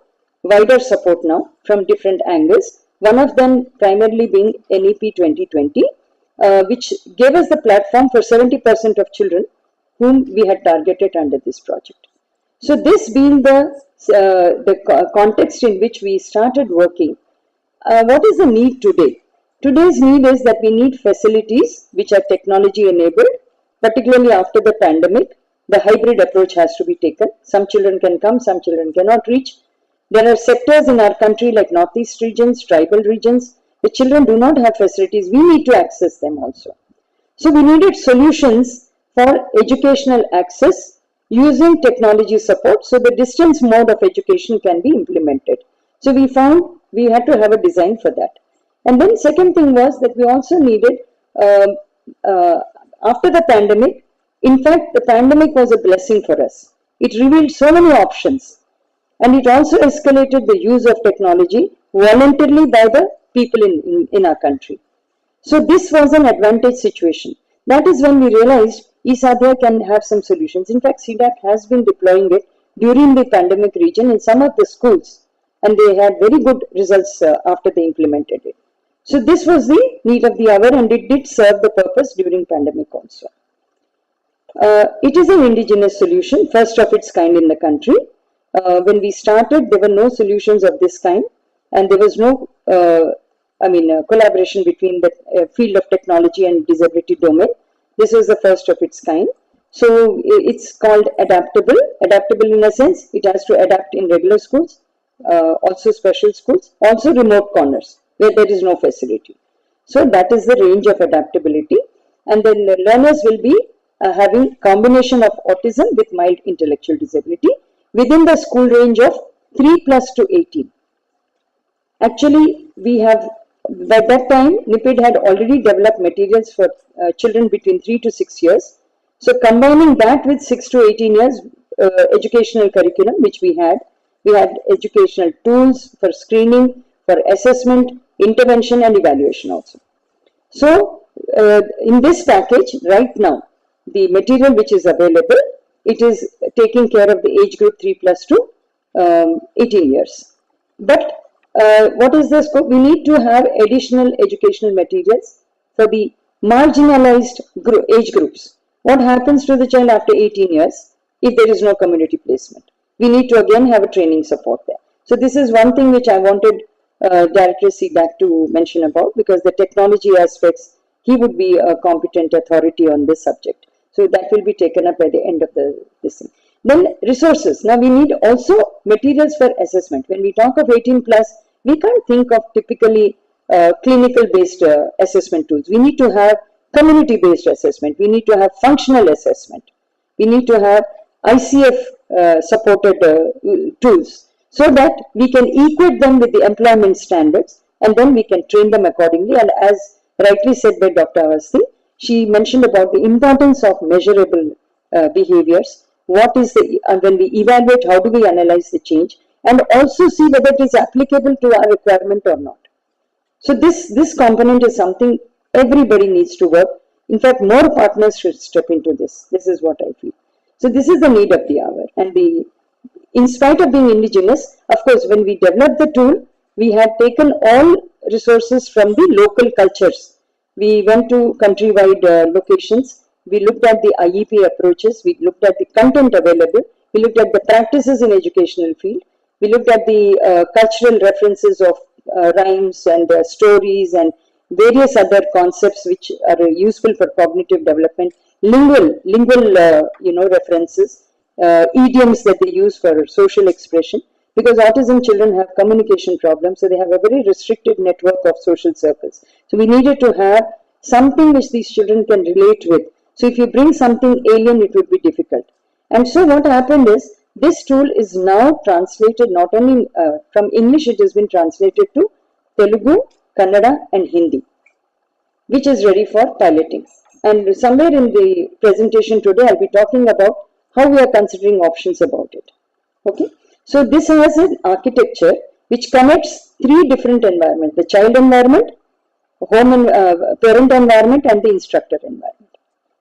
wider support now from different angles. One of them primarily being NEP 2020, which gave us the platform for 70% of children whom we had targeted under this project. So this being the context in which we started working, what is the need today? Today's need is that we need facilities which are technology enabled, particularly after the pandemic. The hybrid approach has to be taken. Some children can come, some children cannot reach. There are sectors in our country like northeast regions, tribal regions. The children do not have facilities. We need to access them also. So we needed solutions for educational access using technology support so the distance mode of education can be implemented. So we found we had to have a design for that. And then second thing was that we also needed, after the pandemic, in fact, the pandemic was a blessing for us. It revealed so many options. And it also escalated the use of technology voluntarily by the people in our country. So this was an advantage situation. That is when we realized eSadhya can have some solutions. In fact, CDAC has been deploying it during the pandemic region in some of the schools, and they had very good results after they implemented it. So this was the need of the hour, and it did serve the purpose during pandemic also. It is an indigenous solution, first of its kind in the country. When we started, there were no solutions of this kind, and there was no collaboration between the field of technology and disability domain. This was the first of its kind. So it's called adaptable. Adaptable in a sense, it has to adapt in regular schools, also special schools, also remote corners where there is no facility. So that is the range of adaptability. And then the learners will be having combination of autism with mild intellectual disability within the school range of 3 plus to 18. Actually, we have, by that time, NIPID had already developed materials for children between 3 to 6 years. So combining that with 6 to 18 years educational curriculum, which we had educational tools for screening, for assessment, intervention and evaluation also. So in this package right now, the material which is available, it is taking care of the age group 3 plus to 18 years. But what is the scope? We need to have additional educational materials for the marginalized age groups. What happens to the child after 18 years if there is no community placement? We need to again have a training support there. So this is one thing which I wanted Director CDAC to mention about, because the technology aspects, he would be a competent authority on this subject. So that will be taken up by the end of this thing. Then resources. Now we need also materials for assessment. When we talk of 18 plus, we can't think of typically clinical based assessment tools. We need to have community based assessment. We need to have functional assessment. We need to have ICF supported tools, so that we can equate them with the employment standards, and then we can train them accordingly. And as rightly said by Dr. Awasthi, she mentioned about the importance of measurable behaviors. What is the, when we evaluate, how do we analyze the change, and also see whether it is applicable to our requirement or not. So this component is something everybody needs to work. In fact, more partners should step into this. This is what I feel. So this is the need of the hour. And in spite of being indigenous, of course, when we developed the tool, we had taken all resources from the local cultures. We went to countrywide locations. We looked at the IEP approaches. We looked at the content available. We looked at the practices in educational field. We looked at the cultural references of rhymes and stories and various other concepts which are useful for cognitive development. Lingual references, idioms that they use for social expression, because autism children have communication problems, so they have a very restricted network of social circles. So we needed to have something which these children can relate with. So if you bring something alien, it would be difficult. And so what happened is, this tool is now translated not only from English, it has been translated to Telugu, Kannada and Hindi, which is ready for piloting. And somewhere in the presentation today, I'll be talking about how we are considering options about it. Okay, so this has an architecture which connects three different environments: the child environment, home and parent environment, and the instructor environment,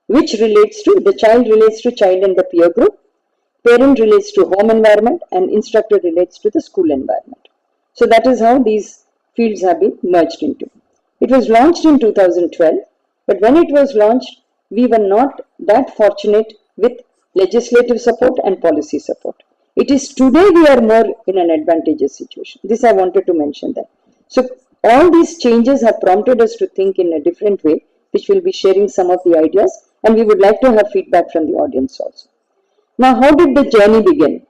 which relates to the child relates to child and the peer group, parent relates to home environment, and instructor relates to the school environment. So that is how these fields have been merged into. It was launched in 2012, but when it was launched, we were not that fortunate with legislative support and policy support. It is today we are more in an advantageous situation. This I wanted to mention that. So all these changes have prompted us to think in a different way, which will be sharing some of the ideas, and we would like to have feedback from the audience also. Now, how did the journey begin?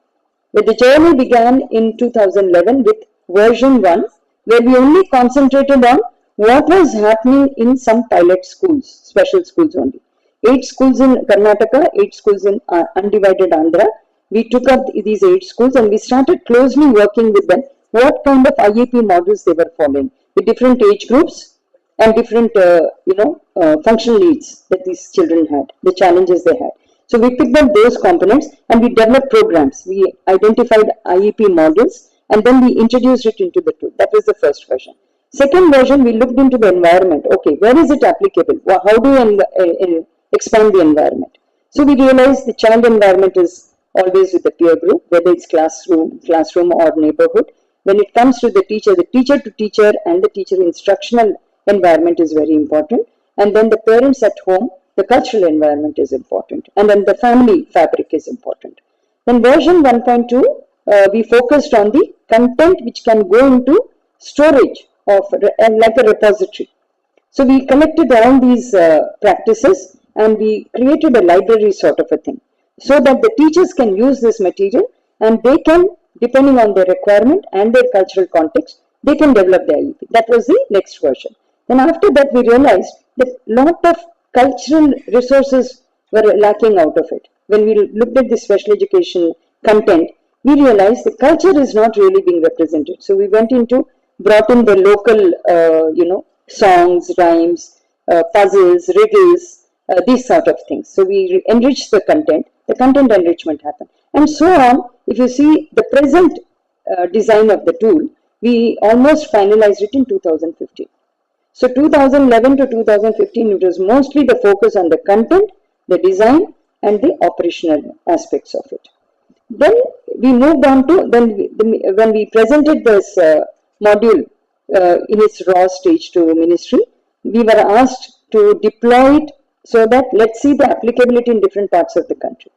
Well, the journey began in 2011 with version 1, where we only concentrated on what was happening in some pilot schools, special schools only. 8 schools in Karnataka, 8 schools in undivided Andhra. We took up these 8 schools and we started closely working with them, what kind of IEP models they were following, the different age groups and different, functional needs that these children had, the challenges they had. So we picked up those components and we developed programs. We identified IEP models and then we introduced it into the tool. That was the first version. Second version, we looked into the environment. Okay, where is it applicable? How do you expand the environment? So we realized the child environment is always with the peer group, whether it's classroom or neighborhood. When it comes to the teacher to teacher and the teacher instructional environment is very important. And then the parents at home, the cultural environment is important. And then the family fabric is important. Then version 1.2, we focused on the content which can go into storage of like a repository. So we collected all these practices and we created a library sort of a thing, so that the teachers can use this material and they can, depending on their requirement and their cultural context, they can develop the IEP. That was the next version. Then after that we realized that a lot of cultural resources were lacking out of it. When we looked at the special education content, we realized the culture is not really being represented. So we brought in the local, songs, rhymes, puzzles, riddles, these sort of things. So we enriched the content enrichment happened. And so on, if you see the present design of the tool, we almost finalized it in 2015. So 2011 to 2015, it was mostly the focus on the content, the design, and the operational aspects of it. Then we moved on to, when we presented this module in its raw stage to ministry, we were asked to deploy it so that let's see the applicability in different parts of the country.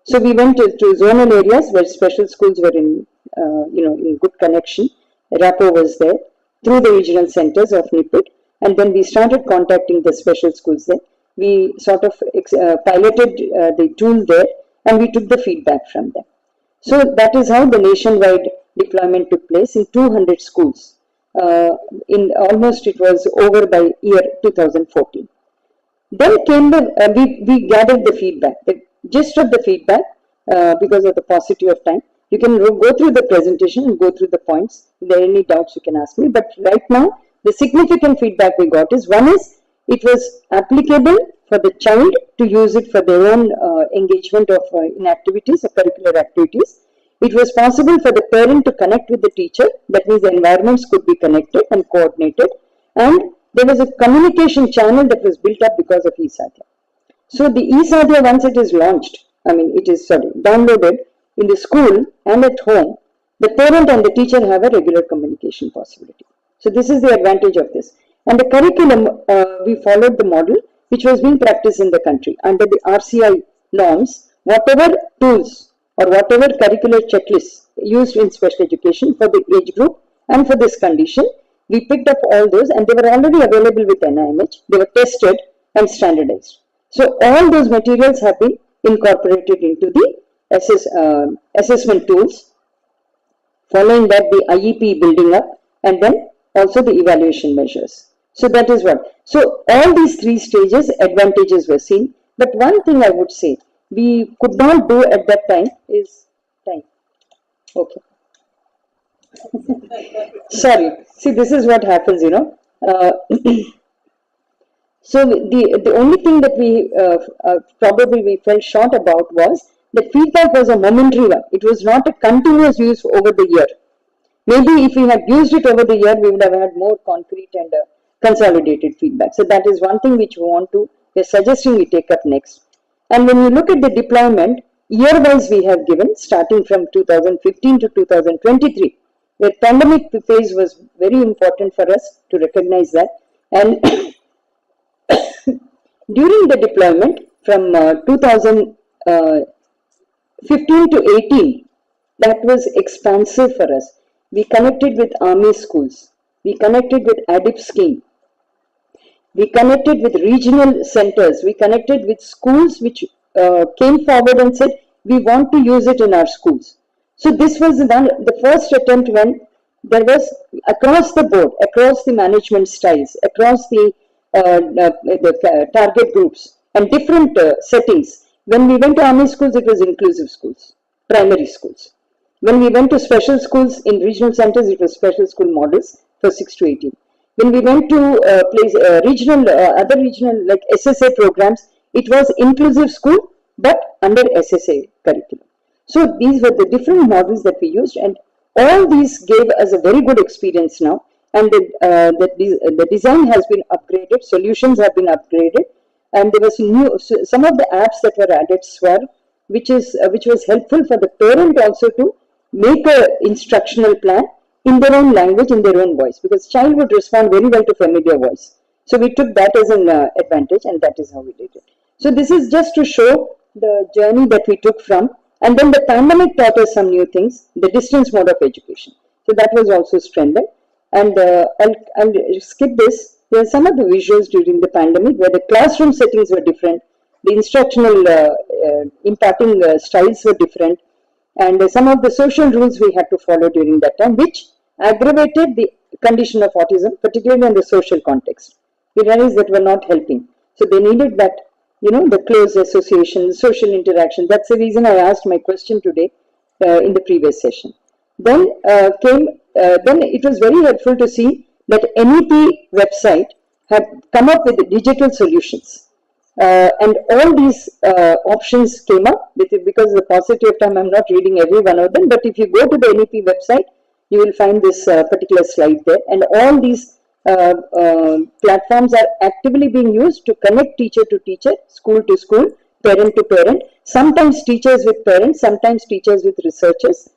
So we went to zonal areas where special schools were in good connection. rapport was there through the regional centers of NIPID, and then we started contacting the special schools there. We sort of piloted the tool there and we took the feedback from them. So that is how the nationwide deployment took place in 200 schools. In almost it was over by year 2014. Then came we gathered the feedback, the gist of the feedback, because of the paucity of time. You can go through the presentation and go through the points. If there are any doubts, you can ask me. But right now, the significant feedback we got is, one is it was applicable for the child to use it for their own engagement of in activities or curricular activities. It was possible for the parent to connect with the teacher. That means the environments could be connected and coordinated. And there was a communication channel that was built up because of eSadhya. So the eSadhya, once it is launched, downloaded in the school and at home, the parent and the teacher have a regular communication possibility. So this is the advantage of this. And the curriculum, we followed the model which was being practiced in the country. Under the RCI norms, whatever tools or whatever curricular checklists used in special education for the age group and for this condition, we picked up all those and they were already available with NIMH. They were tested and standardized. So all those materials have been incorporated into the assessment tools. Following that, the IEP building up, and then also the evaluation measures. So that is what. So all these three stages, advantages were seen. But one thing I would say, we could not do at that time is time. Okay. Sorry. See, this is what happens, So the only thing that we probably we fell short about was That feedback was a momentary one. It was not a continuous use over the year. Maybe if we had used it over the year, we would have had more concrete and consolidated feedback. So that is one thing which we are suggesting we take up next. And when you look at the deployment, year-wise we have given, starting from 2015 to 2023, the pandemic phase was very important for us to recognize that. And during the deployment from 2015 to 18, that was expansive for us. We connected with army schools. We connected with ADIP scheme. We connected with regional centers. We connected with schools which came forward and said, we want to use it in our schools. So this was the first attempt when there was across the board, across the management styles, across the target groups and different settings. When we went to army schools, it was inclusive schools, primary schools. When we went to special schools in regional centers, it was special school models for 6 to 18. When we went to other regional like SSA programs, it was inclusive school but under SSA curriculum. So these were the different models that we used, and all these gave us a very good experience now. And the design has been upgraded, solutions have been upgraded, and there was some of the apps that were added, Swar, which was helpful for the parent also to make a instructional plan in their own language, in their own voice, because child would respond very well to familiar voice. So we took that as an advantage, and that is how we did it. So this is just to show the journey that we took from, and then the pandemic taught us some new things, the distance mode of education. So that was also strengthened. And I'll skip this. There are some of the visuals during the pandemic where the classroom settings were different, the instructional imparting styles were different, and some of the social rules we had to follow during that time, which aggravated the condition of autism, particularly in the social context. We realized that were not helping. So they needed that, the close association, social interaction. That's the reason I asked my question today in the previous session. Then it was very helpful to see that NEP website had come up with digital solutions. And all these options came up because of the paucity of time. I'm not reading every one of them, but if you go to the NEP website, you will find this particular slide there. And all these platforms are actively being used to connect teacher to teacher, school to school, parent to parent, sometimes teachers with parents, sometimes teachers with researchers,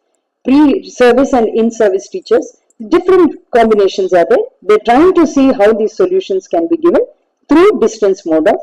pre-service and in-service teachers. Different combinations are there. They're trying to see how these solutions can be given through distance mode of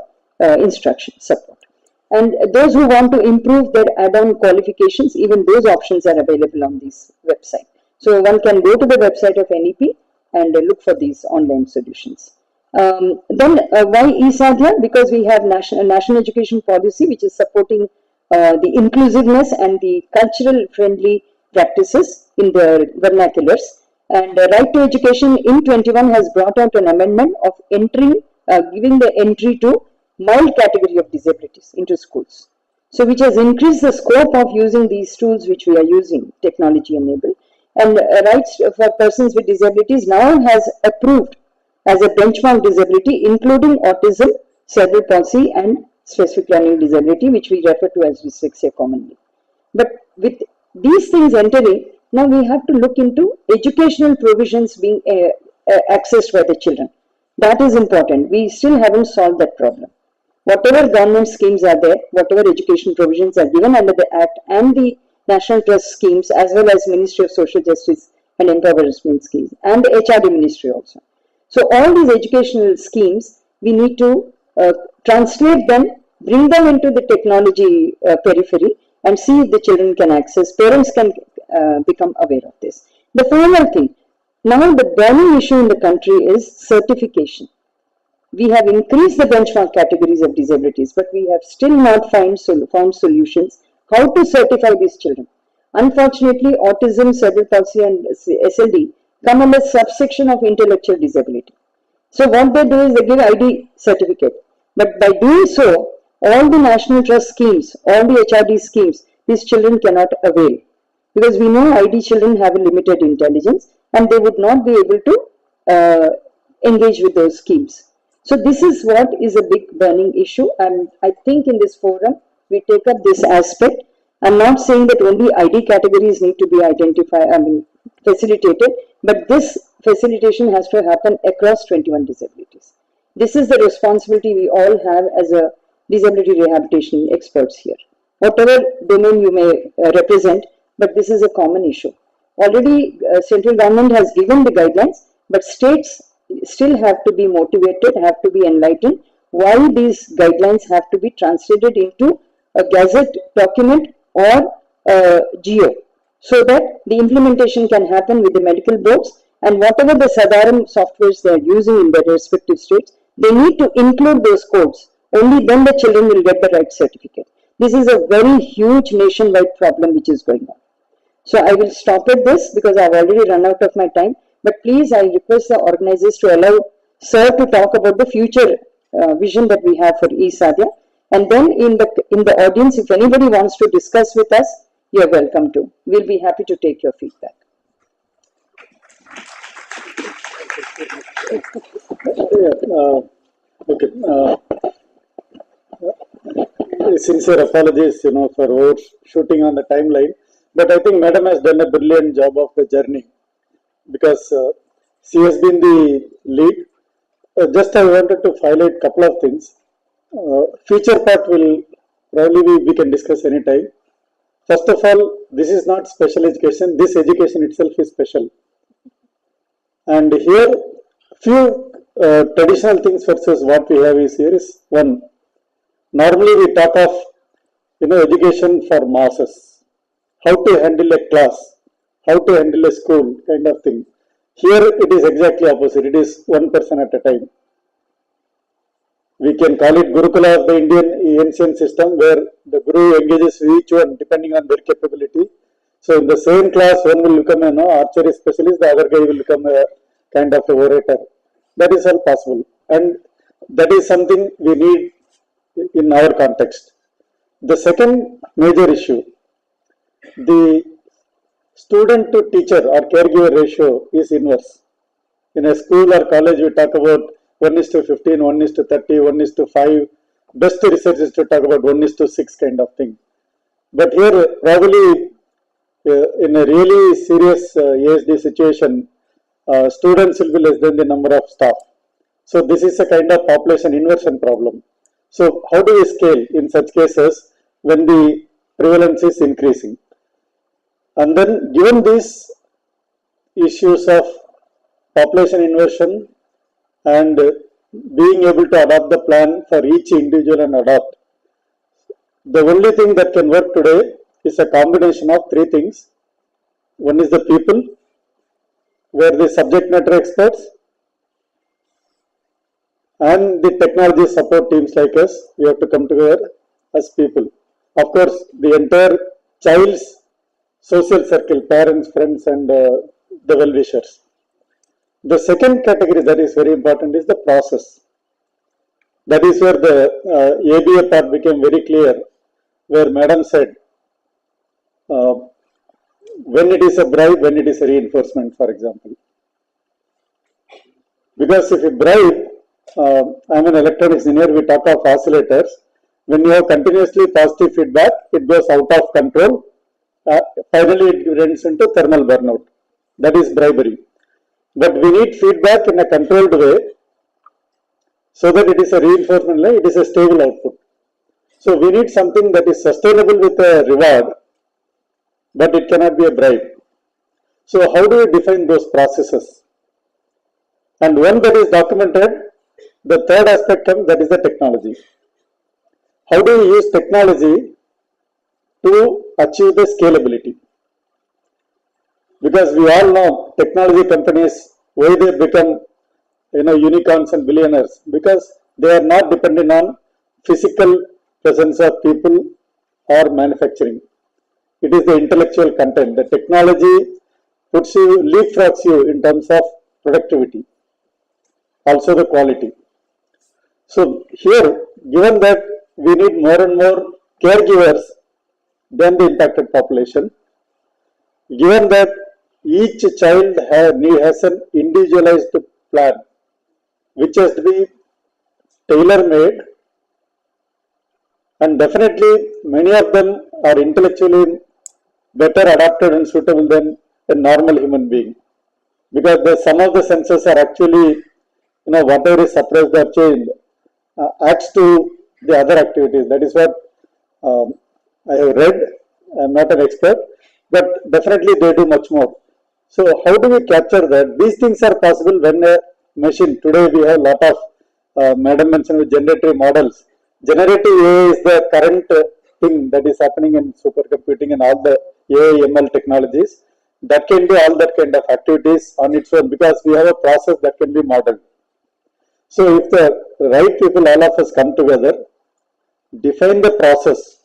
instruction support. And those who want to improve their add-on qualifications, even those options are available on this website. So one can go to the website of NEP and look for these online solutions. Then why eSadhya? Because we have national education policy which is supporting the inclusiveness and the cultural friendly practices in the vernaculars. And Right to Education in 21 has brought out an amendment of giving the entry to mild category of disabilities into schools. So which has increased the scope of using these tools which we are using, technology enabled. And rights for persons with disabilities now has approved as a benchmark disability, including autism, cerebral palsy, and specific learning disability, which we refer to as dyslexia commonly. But with these things entering, now we have to look into educational provisions being accessed by the children. That is important. We still haven't solved that problem. Whatever government schemes are there, whatever education provisions are given under the Act and the National Trust schemes, as well as Ministry of Social Justice and Empowerment schemes, and the HRD Ministry also. So all these educational schemes, we need to translate them, bring them into the technology periphery, and see if the children can access, parents can become aware of this. The final thing, now the burning issue in the country is certification. We have increased the benchmark categories of disabilities, but we have still not found solutions how to certify these children. Unfortunately, autism, cerebral palsy, and SLD come under subsection of intellectual disability. So what they do is they give ID certificate. But by doing so, all the National Trust schemes, all the HRD schemes, these children cannot avail. Because we know ID children have a limited intelligence and they would not be able to engage with those schemes. So this is what is a big burning issue, and I think in this forum we take up this aspect I'm not saying that only ID categories need to be facilitated, but this facilitation has to happen across 21 disabilities. This is the responsibility we all have as a disability rehabilitation experts here. Whatever domain you may represent, but this is a common issue. Already central government has given the guidelines, but states still have to be motivated, have to be enlightened why these guidelines have to be translated into a gazette document or geo, so that the implementation can happen with the medical boards, and whatever the Sadharan softwares they are using in their respective states, they need to include those codes. Only then the children will get the right certificate. This is a very huge nationwide problem which is going on. So I will stop at this because I have already run out of my time. But please, I request the organizers to allow Sir to talk about the future vision that we have for eSadhya. And then in the audience, if anybody wants to discuss with us, you are welcome to. We'll be happy to take your feedback. Sincere apologies, for overshooting on the timeline. But I think Madam has done a brilliant job of the journey because she has been the lead. Just I wanted to highlight a couple of things. Future part will probably we can discuss anytime. First of all, this is not special education. This education itself is special. And here, few traditional things versus what we have is here is one. Normally we talk of education for masses, how to handle a class, how to handle a school kind of thing. Here it is exactly opposite. It is one person at a time. We can call it Gurukula of the Indian ancient system, where the Guru engages with each one depending on their capability. So in the same class, one will become an archery specialist, the other guy will become a kind of a orator. That is all possible, and that is something we need in our context. The second major issue, the student to teacher or caregiver ratio is inverse. In a school or college, we talk about 1:15, 1:30, 1:5. Best research is to talk about 1:6 kind of thing. But here, probably in a really serious ASD situation, students will be less than the number of staff. So this is a kind of population inversion problem. So how do we scale in such cases when the prevalence is increasing? And then given these issues of population inversion and being able to adopt the plan for each individual and adopt, the only thing that can work today is a combination of three things. One is the people, where the subject matter experts and the technology support teams like us, we have to come together as people. Of course, the entire child's social circle, parents, friends, and the well-wishers. The second category that is very important is the process. That is where the ABA part became very clear, where Madam said, when it is a bribe, when it is a reinforcement, for example. Because if you bribe, I'm an electronics engineer, we talk of oscillators. When you have continuously positive feedback, it goes out of control. Finally, it runs into thermal burnout. That is bribery. But we need feedback in a controlled way so that it is a reinforcement line, it is a stable output. So we need something that is sustainable with a reward, but it cannot be a bribe. So how do we define those processes? And one that is documented, the third aspect comes, that is the technology. How do we use technology to achieve the scalability? Because we all know technology companies, why they become unicorns and billionaires, because they are not dependent on physical presence of people or manufacturing. It is the intellectual content. The technology puts you, leapfrogs you in terms of productivity, also the quality. So here, given that we need more and more caregivers than the impacted population, given that each child has an individualized plan which has to be tailor-made, and definitely many of them are intellectually better adapted and suitable than a normal human being, because some of the senses are actually, whatever is suppressed or changed adds to the other activities. That is what I have read. I'm not an expert, but definitely they do much more. So how do we capture that? These things are possible when a machine, today we have a lot of, Madam mentioned with generative models. Generative AI is the current thing that is happening in supercomputing and all the AI ML technologies that can do all that kind of activities on its own, because we have a process that can be modeled. So if the right people, all of us come together, define the process,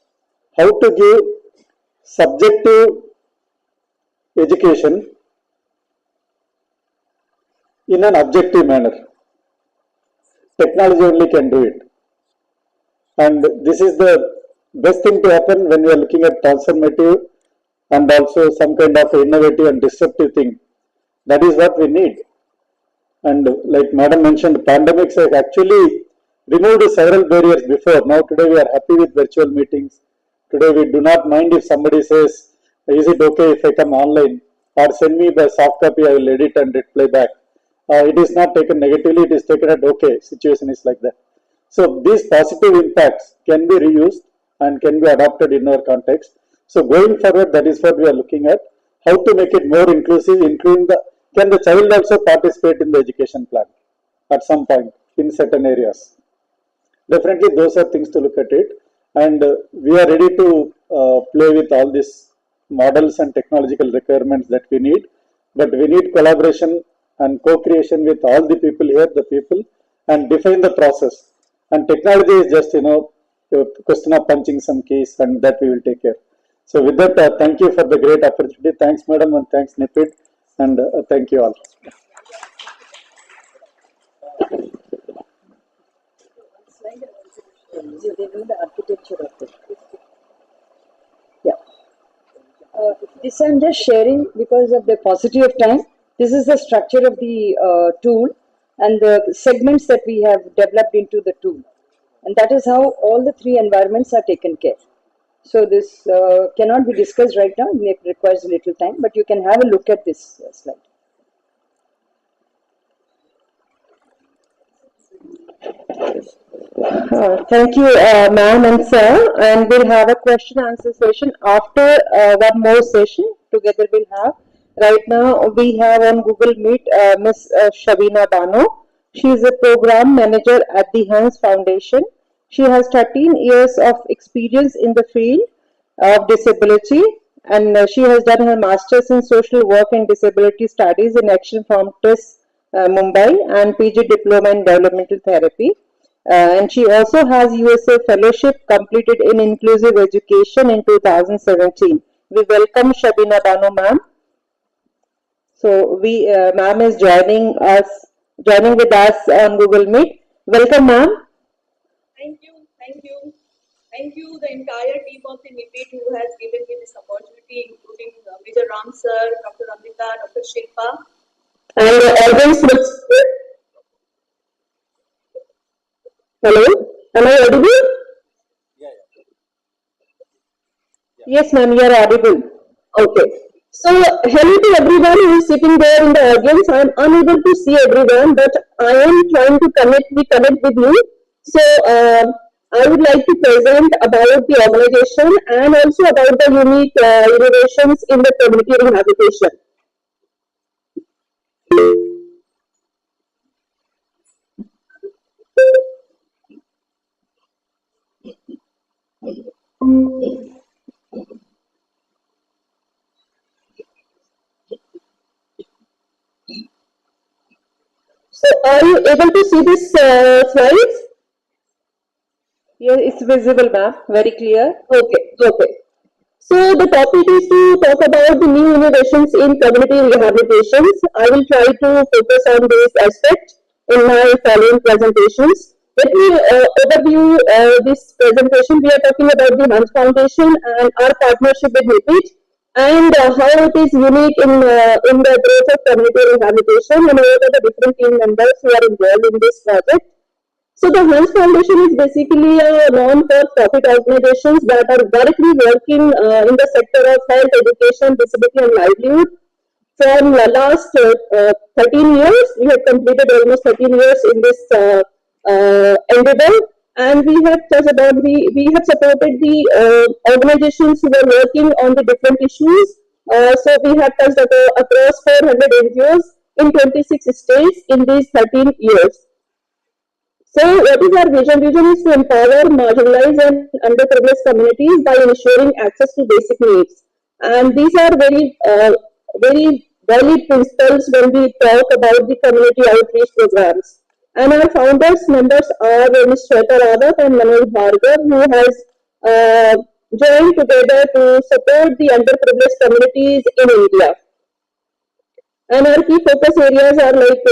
how to give subjective education in an objective manner. Technology only can do it. And this is the best thing to happen when we are looking at transformative and also some kind of innovative and disruptive thing. That is what we need. And like Madam mentioned, pandemics have actually removed several barriers before. Now today we are happy with virtual meetings. Today we do not mind if somebody says, is it okay if I come online, or send me the soft copy, I will edit and reply back. It is not taken negatively, it is taken at okay, situation is like that. So these positive impacts can be reused and can be adopted in our context. So going forward, that is what we are looking at, how to make it more inclusive, including can the child also participate in the education plan at some point in certain areas. Definitely those are things to look at it, and we are ready to play with all these models and technological requirements that we need, but we need collaboration and co-creation with all the people here, and define the process. And technology is just, a question of punching some keys, and that we will take care. So with that, thank you for the great opportunity. Thanks, Madam, and thanks, Nipit, and thank you all. This I'm just sharing because of the paucity of time. This is the structure of the tool and the segments that we have developed into the tool. And that is how all the three environments are taken care. So this cannot be discussed right now. It requires a little time, but you can have a look at this slide. Thank you, ma'am and sir. And we'll have a question answer session after one more session. Together we'll have. Right now we have on Google Meet Miss Shabina Bano. She is a program manager at the Hans Foundation. She has 13 years of experience in the field of disability, and she has done her master's in social work and disability studies in Action from TIS Mumbai, and PG diploma in developmental therapy. And she also has USA fellowship completed in inclusive education in 2017. We welcome Shabina Bano ma'am. So ma'am is joining with us on Google Meet. Welcome ma'am. Thank you, the entire team of the NIPIT who has given me this opportunity, including Major Ram sir, Dr. Amrita, Dr. Shilpa. And the audience looks. Hello, am I audible? Yes, ma'am, you are audible. Okay. So, hello to everyone who is sitting there in the audience. I am unable to see everyone, but I am trying to connect with you. So, I would like to present about the organization and also about the unique innovations in the community rehabilitation. So, are you able to see this slides? Yes, it's visible, ma'am. Very clear. Okay. So the topic is to talk about the new innovations in community rehabilitations. I will try to focus on this aspect in my following presentations. Let me overview this presentation. We are talking about the Hans Foundation and our partnership with NIPIT, and how it is unique in the approach of community rehabilitation, and what are the different team members who are involved in this project. So the Hans Foundation is basically a non-for-profit organizations that are directly working in the sector of health, education, disability and livelihood. From the last 13 years, we have completed almost 13 years in this endeavor, and we have supported the organizations who are working on the different issues. So we have touched across 400 NGOs in 26 states in these 13 years. So what is our vision? Vision is to empower marginalized and underprivileged communities by ensuring access to basic needs. And these are very valid principles when we talk about the community outreach programs. And our founders members are Ms. Shweta Rawat and Manoj Bhargav, who has joined together to support the underprivileged communities in India. And our key focus areas are like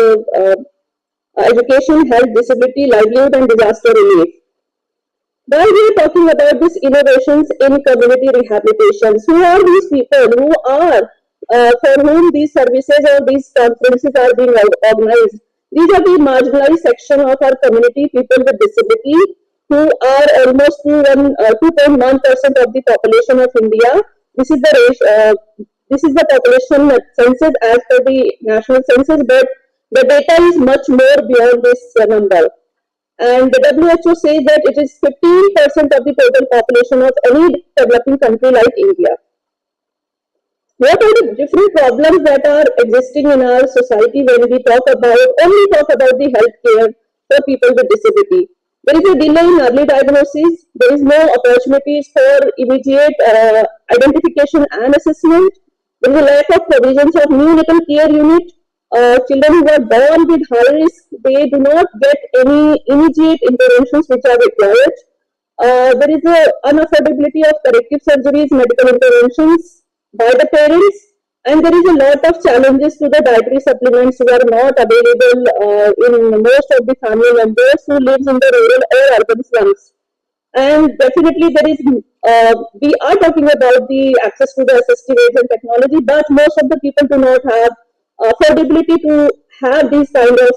education, health, disability, livelihood, and disaster relief. While we are talking about these innovations in community rehabilitation, who are these people who are for whom these services or these conferences are being organized? These are the marginalized section of our community, people with disability, who are almost 2.1% of the population of India. This is the this is the population census as per the national census, but the data is much more beyond this number. And the WHO says that it is 15% of the total population of any developing country like India. What are the different problems that are existing in our society when we only talk about the healthcare for people with disability? There is a delay in early diagnosis. There is no opportunities for immediate identification and assessment. There is a lack of provisions of neonatal care unit. Children who are born with high risk, they do not get any immediate interventions which are required. There is an unaffordability of corrective surgeries, medical interventions by the parents, and there is a lot of challenges to the dietary supplements who are not available in most of the family members who lives in the rural or urban slums. And definitely there is, we are talking about the access to the assistive aids and technology, but most of the people do not have affordability to have these kind of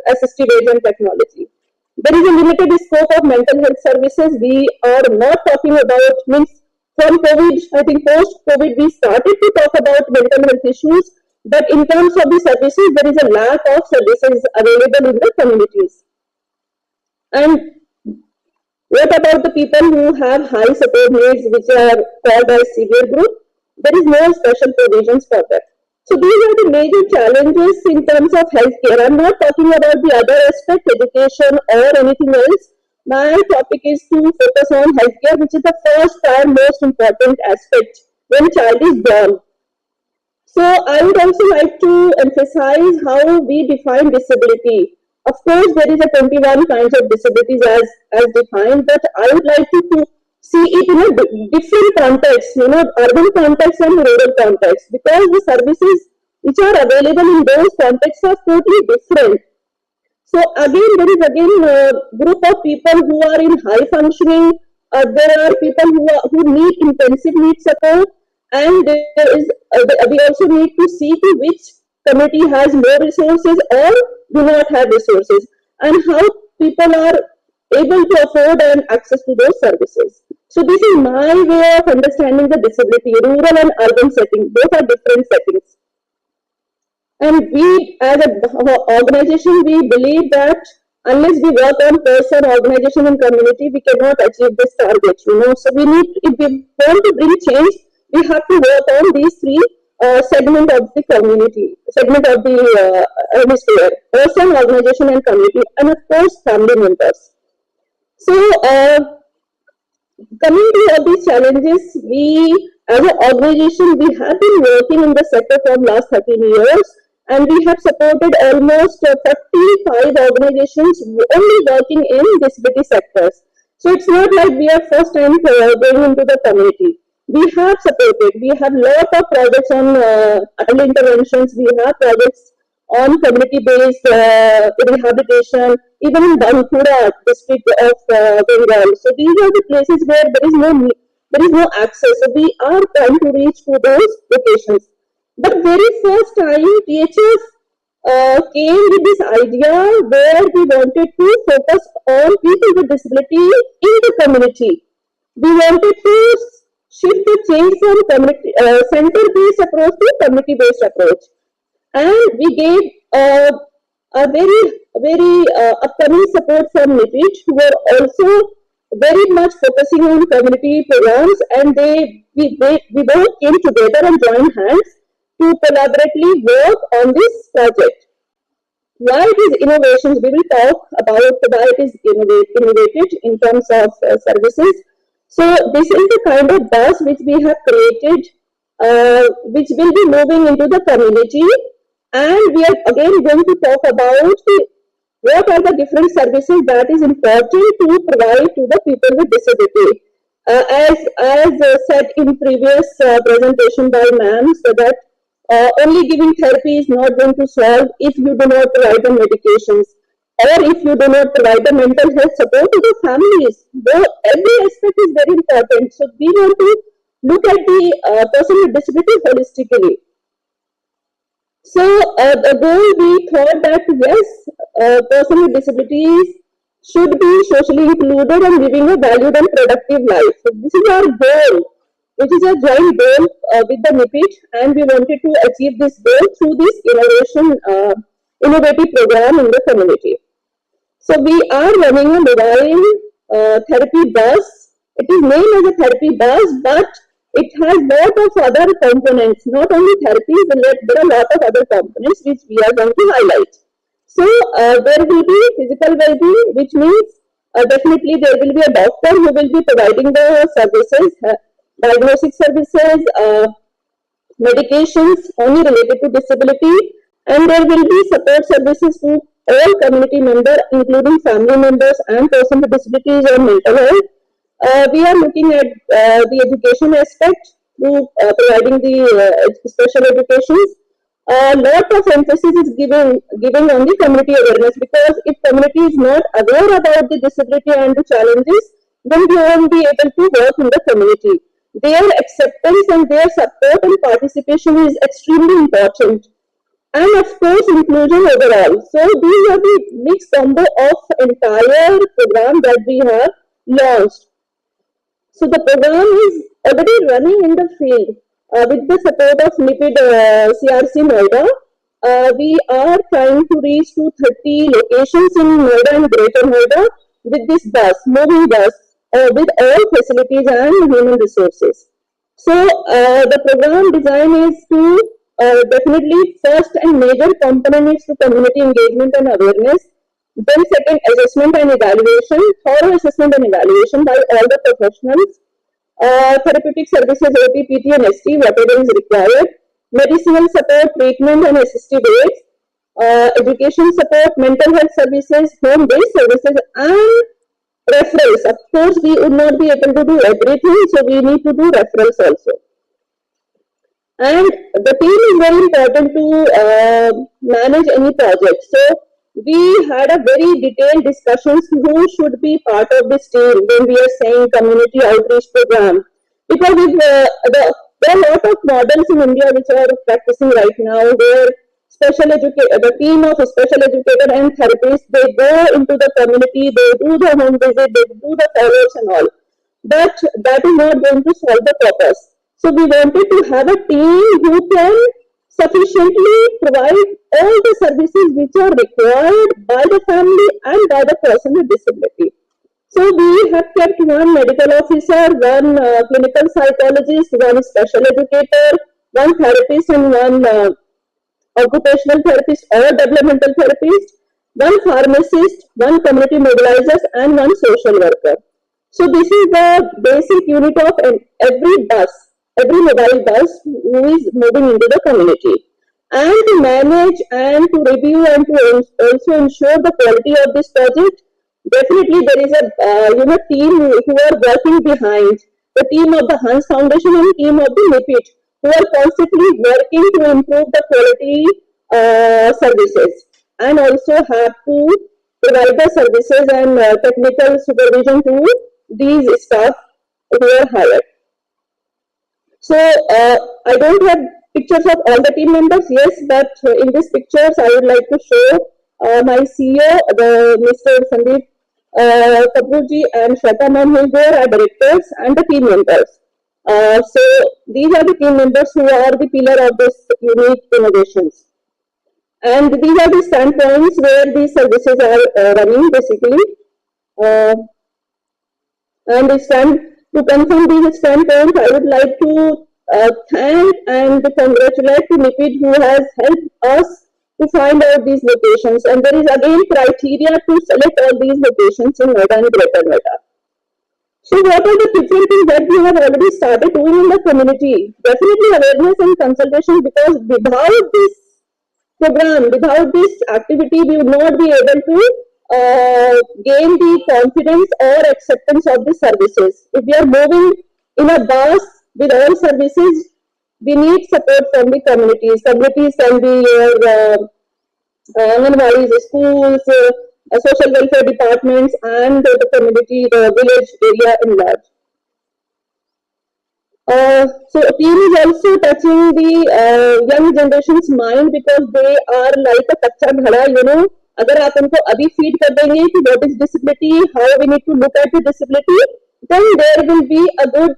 assistive aids and technology. There is a limited scope of mental health services. We are not talking about, means from COVID, I think post-COVID, we started to talk about mental health issues, but in terms of the services, there is a lack of services available in the communities. And what about the people who have high support needs, which are called as severe group? There is no special provisions for that. So these are the major challenges in terms of healthcare. I'm not talking about the other aspect, education or anything else. My topic is to focus on healthcare, which is the first and most important aspect when a child is born. So I would also like to emphasize how we define disability. Of course, there is a 21 kinds of disabilities as defined, but I would like to see it in a different context, urban context and rural context, because the services which are available in those contexts are totally different. So again, there is a group of people who are in high functioning. There are people who need intensive need support, and there is we also need to see to which community has more resources or do not have resources, and how people are able to afford and access to those services. So this is my way of understanding the disability, rural and urban setting. Both are different settings. And we, as an organization, we believe that unless we work on person, organization, and community, we cannot achieve this target. So we need, if we want to bring change, we have to work on these three segment of the community, segment of the hemisphere: person, organization, and community, and of course, family members. So, coming to all these challenges, we as an organization, we have been working in the sector for last 13 years, and we have supported almost 35 organizations only working in disability sectors. So it's not like we are first time going into the community. We have supported, we have lot of projects on early interventions, we have projects on community-based rehabilitation, even in Bankura district of Bengal. So these are the places where there is no access. So we are trying to reach to those locations. But very first time, THF came with this idea where we wanted to focus on people with disability in the community. We wanted to shift the change from community center-based approach to community-based approach, and we gave a very upcoming support from NIPIT, who are also very much focusing on community programs, and we both came together and joined hands to collaboratively work on this project. Why it is innovations? We will talk about why it is innovated in terms of services. So this is the kind of bus which we have created, which will be moving into the community, and we are again going to talk about what are the different services that is important to provide to the people with disability. As said in previous presentation by ma'am, so that only giving therapy is not going to solve if you do not provide the medications, or if you do not provide the mental health support to the families. Every aspect is very important. So we want to look at the person with disability holistically. So the goal, we thought that yes, a person with disabilities should be socially included and living a valued and productive life. So this is our goal, which is a joint goal with the NIPIT, and we wanted to achieve this goal through this innovative program in the community. So we are running a mobile therapy bus. It is named as a therapy bus, but it has lot of other components, not only therapies, but there are a lot of other components which we are going to highlight. So there will be physical well-being, which means definitely there will be a doctor who will be providing the services, diagnostic services, medications only related to disability, and there will be support services to all community members, including family members and persons with disabilities or mental health. We are looking at the education aspect through providing the special educations. A lot of emphasis is given on the community awareness, because if community is not aware about the disability and the challenges, then we won't be able to work in the community. Their acceptance and their support and participation is extremely important, and of course inclusion overall. So these are the mixed combo of entire program that we have launched. So the program is already running in the field with the support of NIPID CRC Noida. We are trying to reach to 30 locations in Noida and Greater Noida with this bus, moving bus, with all facilities and human resources. So the program design is to definitely first and major component is to community engagement and awareness. Then second, assessment and evaluation, thorough assessment and evaluation by all the professionals. Therapeutic services, OT, PT and ST, whatever is required. Medicinal support, treatment and assistive aids. Education support, mental health services, home-based services, and referrals. Of course, we would not be able to do everything, so we need to do referrals also. And the team is very important to manage any project. So we had a very detailed discussions who should be part of this team when we are saying community outreach program. Because if, there are a lot of models in India which are practicing right now, where the team of special educator and therapists, they go into the community, they do the home visit, they do the follow-ups and all. But that is not going to solve the purpose. So we wanted to have a team who can sufficiently provide all the services which are required by the family and by the person with disability. So we have kept one medical officer, one clinical psychologist, one special educator, one therapist, and one occupational therapist or developmental therapist, one pharmacist, one community mobilizers, and one social worker. So this is the basic unit of every bus, every mobile bus who is moving into the community. And to manage and to review and to also ensure the quality of this project, definitely there is a team who are working behind, the team of the Hans Foundation and team of the NIPIT, who are constantly working to improve the quality services, and also have to provide the services and technical supervision to these staff who are hired. So I don't have pictures of all the team members, yes, but in these pictures I would like to show my CEO, the Mr. Sandeep Kapoorji and Shweta ma'am, who are directors, and the team members. So these are the team members who are the pillar of this unique innovations. And these are the standpoints where these services are running basically. Uh, and to confirm these standpoints, I would like to thank and congratulate to Nipid, who has helped us to find out these locations. And there is again criteria to select all these locations in Noida and Greater Noida. So what are the different things that we have already started doing in the community? Definitely awareness and consultation, because without this program, without this activity, we would not be able to gain the confidence or acceptance of the services. If we are moving in a bus with all services, we need support from the communities. Communities can be your Anganwadis, schools, social welfare departments, and the community, the village area in large. So team is also touching the young generation's mind, because they are like a kacha ghada, you know. अगर आप उनको अभी feed कर देंगे कि what is disability, how we need to look at the disability, then there will be a good,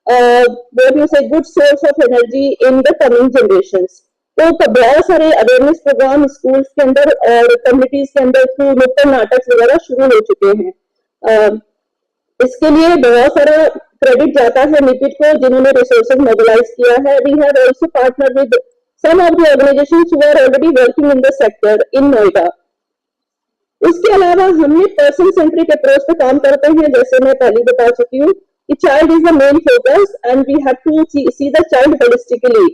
what you say, good source of energy in the coming generations. तो बहुत सारे अवेयरनेस प्रोग्राम स्कूल्स के अंदर और communities के अंदर through नुक्कड़ नाटक वगैरह शुरू हो चुके हैं. इसके लिए बहुत सारा क्रेडिट जाता है निपिट को, जिन्होंने रिसोर्सेज मोबिलाइज किया है. We have also partner with some of the organisations who are already working in the sector in Noida. उसके अलावा हमने पर्सन सेंट्रिक अप्रोच पे काम करते हैं, जैसे मैं पहले बता चुकी हूँ कि child is the main focus and we have to see the child holistically.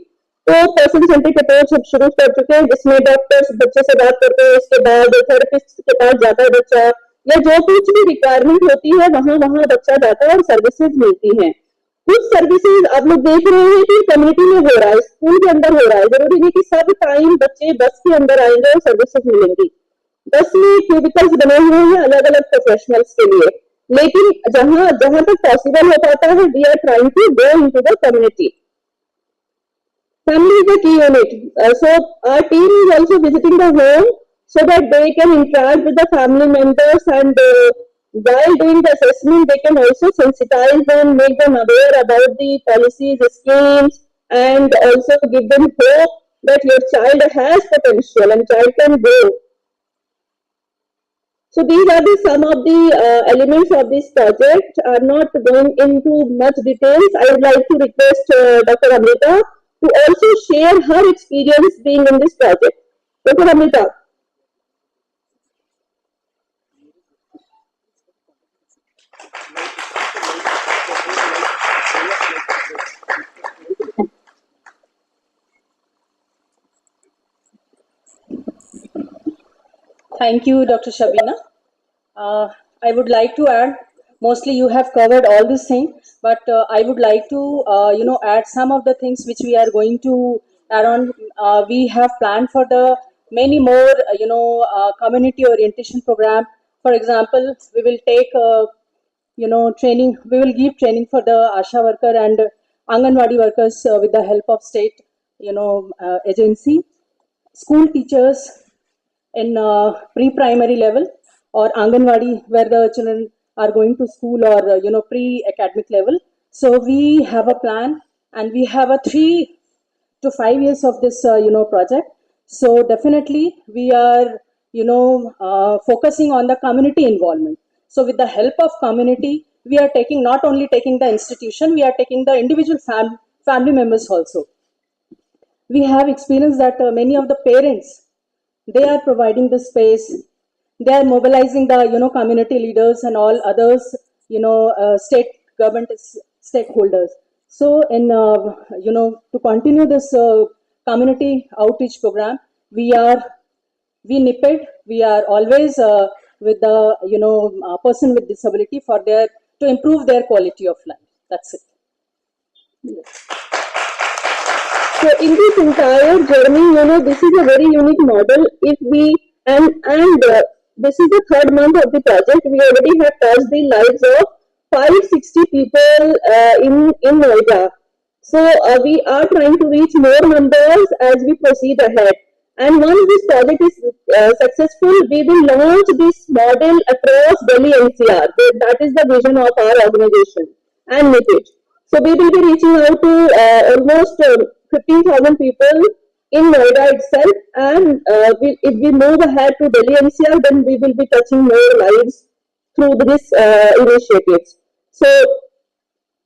तो पर्सन सेंट्रिक अप्रोच हम शुरू कर चुके हैं, जिसमें डॉक्टर्स बच्चे से बात करते हैं, उसके बाद थेरेपिस्ट के पास जाता है बच्चा, या जो कुछ भी रिक्वायरमेंट होती है वहां वहां बच्चा जाता है और सर्विसेज मिलती हैं. कुछ सर्विसेज आप लोग देख रहे हैं कि कम्युनिटी में हो रहा है, स्कूल के अंदर हो रहा है. जरूरी नहीं कि सब टाइम बच्चे बस के अंदर आएंगे और सर्विसेज मिलेंगी. बस में क्यूबिकल्स बने हुए हैं अलग अलग प्रोफेशनल्स के लिए, लेकिन जहां जहां तक पॉसिबल हो पाता है, we are trying to go into the community. Family is the key unit. So our team is also visiting the home so that they can interact with the family members, and while doing the assessment, they can also sensitize them, make them aware about the policies, schemes, and also give them hope that your child has potential and child can grow. So these are some of the elements of this project. I'm not going into much details. I would like to request Dr. Amrita to also share her experience being in this project. Dr. Amrita. Thank you, Dr. Shabina. I would like to add, mostly you have covered all these things, but I would like to, add some of the things which we are going to add on. We have planned for the many more, community orientation program. For example, we will take, training, we will give training for the ASHA worker and Anganwadi workers with the help of state, agency, school teachers in pre-primary level, or Anganwadi, where the children are going to school, or pre-academic level. So we have a plan, and we have a 3 to 5 years of this project. So definitely we are focusing on the community involvement. So with the help of community, we are taking, not only taking the institution, we are taking the individual family members also. We have experienced that many of the parents, they are providing the space, they are mobilizing the community leaders and all others, state government stakeholders. So in to continue this community outreach program, we NIPED, we are always with the person with disability for to improve their quality of life. That's it. So in this entire journey, this is a very unique model. If we and this is the 3rd month of the project, we already have touched the lives of 560 people in Noida. So we are trying to reach more numbers as we proceed ahead. And once this project is successful, we will launch this model across Delhi NCR. That is the vision of our organization and NIPIT. So we will be reaching out to almost 15,000 people in Noida itself, and if we move ahead to Delhi NCR, then we will be touching more lives through this initiatives. So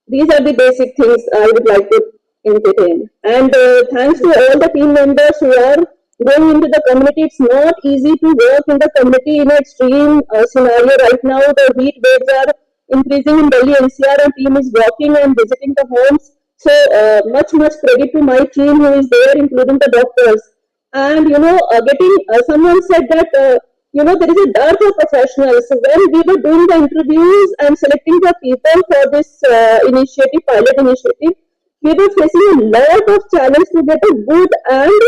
these are the basic things I would like to entertain. And thanks to all the team members who are going into the community. It's not easy to work in the community in an extreme scenario right now. The heat waves are increasing in Delhi NCR, and team is walking and visiting the homes. So much credit to my team who is there, including the doctors. And getting someone said that there is a dearth of professionals. So when we were doing the interviews and selecting the people for this initiative, pilot initiative, we were facing a lot of challenge to get a good and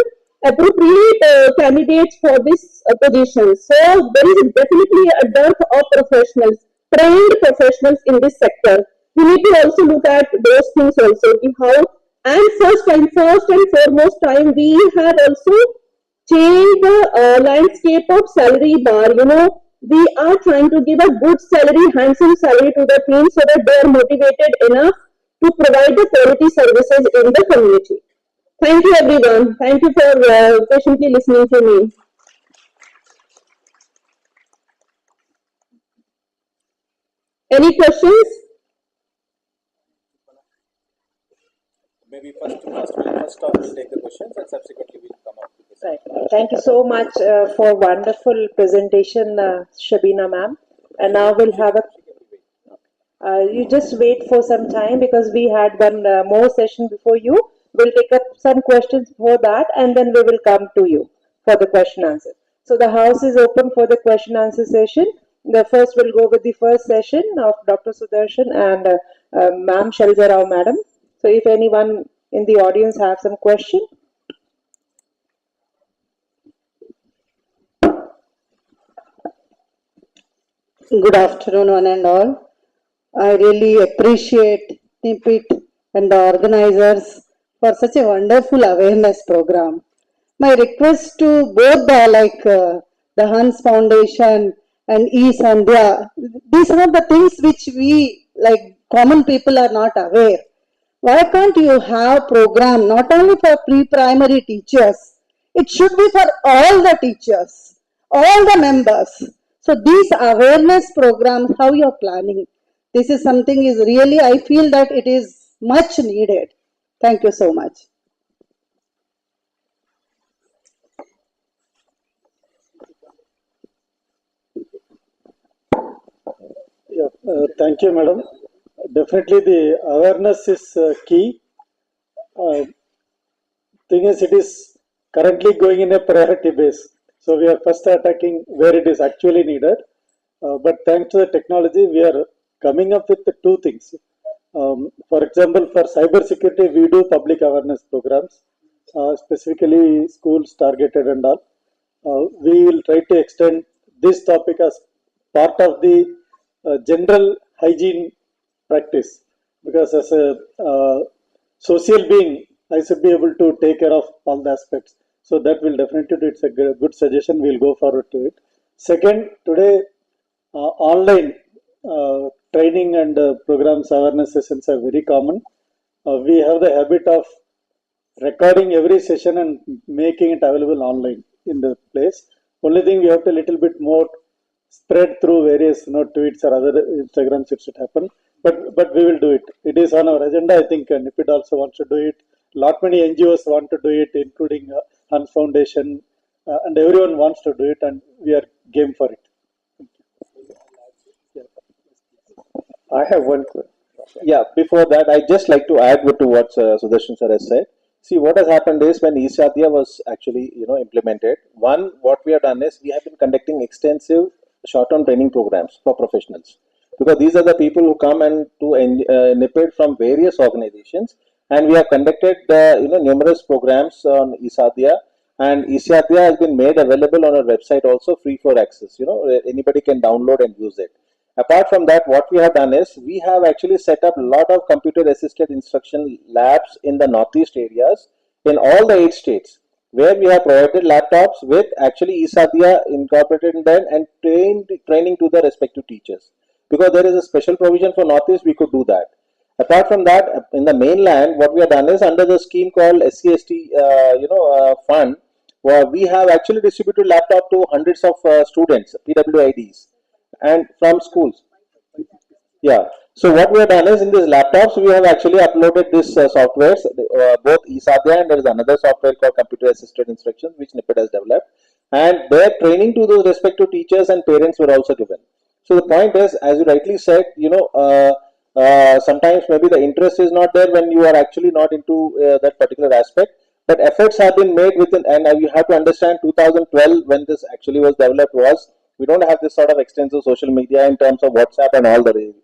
appropriate candidates for this position. So there is definitely a dearth of professionals, trained professionals in this sector. We need to also look at those things also. How and first and foremost time, we have also changed the landscape of salary bar. We are trying to give a good salary, handsome salary to the team so that they are motivated enough to provide the quality services in the community. Thank you, everyone. Thank you for patiently listening to me. Any questions? Maybe first off we'll take the questions and subsequently we'll come up with this. Right. Thank you so much for wonderful presentation, Shabina ma'am. And now we'll have you just wait for some time because we had one more session before you. We'll take up some questions for that, and then we will come to you for the question answer. So the house is open for the question answer session. The first will go with the first session of Dr. Sudarshan and Ma'am Shalja Rao madam. So if anyone in the audience have some question. Good afternoon, one and all. I really appreciate NIPIT and the organizers for such a wonderful awareness program. My request to both the Hans Foundation and Sandhya, these are the things which we like common people are not aware. Why can't you have program not only for pre-primary teachers, it should be for all the teachers, all the members. So these awareness programs, how you are planning, this is something is really, I feel that it is much needed. Thank you so much. Yeah, thank you, madam. Definitely the awareness is key. Thing is, it is currently going in a priority base. So we are first attacking where it is actually needed. But thanks to the technology, we are coming up with the two things. For example, for cyber security, we do public awareness programs, specifically schools targeted and all. We will try to extend this topic as part of the general hygiene practice, because as a social being, I should be able to take care of all the aspects. So that will definitely, it's a good suggestion. We'll go forward to it. Second, today online training and programs awareness sessions are very common. We have the habit of recording every session and making it available online in the place. Only thing we have to little bit more spread through various tweets or other Instagrams it should happen. But we will do it. It is on our agenda. I think NIPIT also wants to do it. Lot many NGOs want to do it, including Hans Foundation, and everyone wants to do it, and we are game for it. I have one question. Yeah, before that, I'd just like to add to what Sudarshan sir has said. See, what has happened is when Esadya was actually, implemented, one, what we have done is we have been conducting extensive short-term training programs for professionals. Because these are the people who come and to NIPIT from various organizations, and we have conducted numerous programs on Esadya, and Esadya has been made available on our website also free for access. Anybody can download and use it. Apart from that, what we have done is we have actually set up a lot of computer assisted instruction labs in the northeast areas in all the 8 states, where we have provided laptops with actually ESADIA incorporated in them and training to the respective teachers. Because there is a special provision for northeast, we could do that. Apart from that, in the mainland, what we have done is under the scheme called SCST, fund, where we have actually distributed laptop to hundreds of students, PWIDs, and from schools. Yeah. So what we have done is in these laptops, we have actually uploaded this softwares, both eSadhya and there is another software called Computer Assisted Instructions, which NIPID has developed. And their training to those respective teachers and parents were also given. So the point is, as you rightly said, sometimes maybe the interest is not there when you are actually not into that particular aspect. But efforts have been made within, and you have to understand 2012 when this actually was developed was, we don't have this sort of extensive social media in terms of WhatsApp and all the.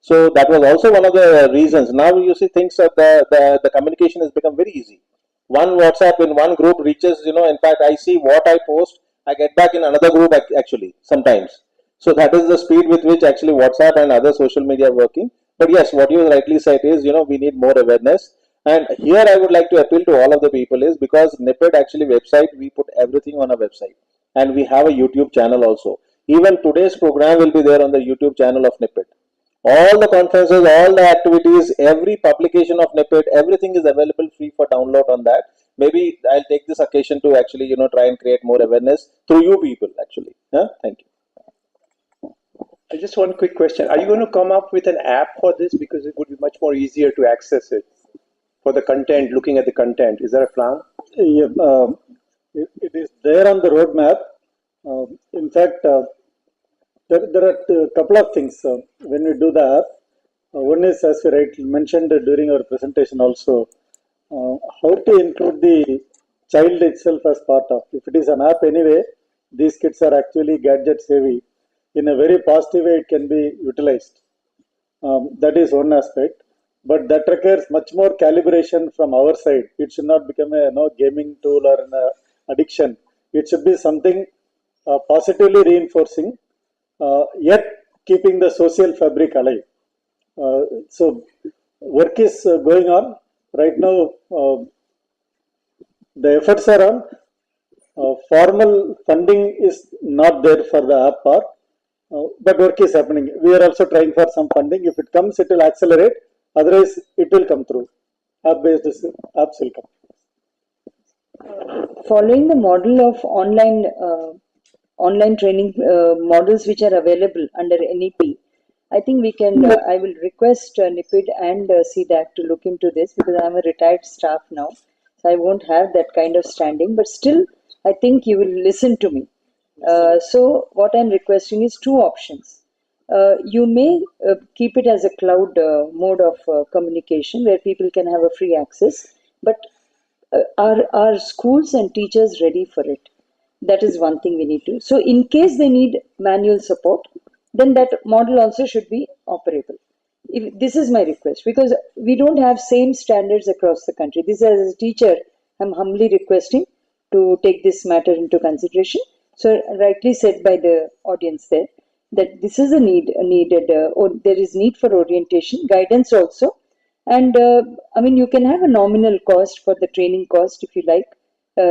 So that was also one of the reasons. Now you see things of the communication has become very easy. One WhatsApp in one group reaches, in fact, I see what I post, I get back in another group actually sometimes. So that is the speed with which actually WhatsApp and other social media are working. But yes, what you rightly said is, we need more awareness. And here I would like to appeal to all of the people is because NIPID actually website, we put everything on a website. And we have a YouTube channel also. Even today's program will be there on the YouTube channel of NIPID. All the conferences, all the activities, every publication of NIPID, everything is available free for download on that. Maybe I'll take this occasion to actually, try and create more awareness through you people actually. Yeah? Thank you. Just one quick question. Are you going to come up with an app for this? Because it would be much more easier to access it for the content, looking at the content. Is there a plan? Yeah, it is there on the roadmap. In fact, there are a couple of things when we do the app. One is, as we rightly mentioned during our presentation also, how to include the child itself as part of. If it is an app anyway, these kids are actually gadget savvy. In a very positive way, it can be utilized. That is one aspect. But that requires much more calibration from our side. It should not become a gaming tool or an addiction. It should be something positively reinforcing, yet keeping the social fabric alive. So work is going on right now. The efforts are on. Formal funding is not there for the app part, but work is happening. We are also trying for some funding. If it comes, it will accelerate. Otherwise, it will come through. App-based apps will come. Following the model of online training models which are available under NEP, I think we can. I will request NIPID and CDAC to look into this because I am a retired staff now, so I won't have that kind of standing. But still, I think you will listen to me. So what I'm requesting is two options. You may keep it as a cloud mode of communication where people can have a free access, but are schools and teachers ready for it? That is one thing we need to. So in case they need manual support, then that model also should be operable. This is my request because we don't have same standards across the country. This as a teacher, I'm humbly requesting to take this matter into consideration. So rightly said by the audience there that this is a needed, or there is need for orientation, guidance also. And you can have a nominal cost for the training cost if you like,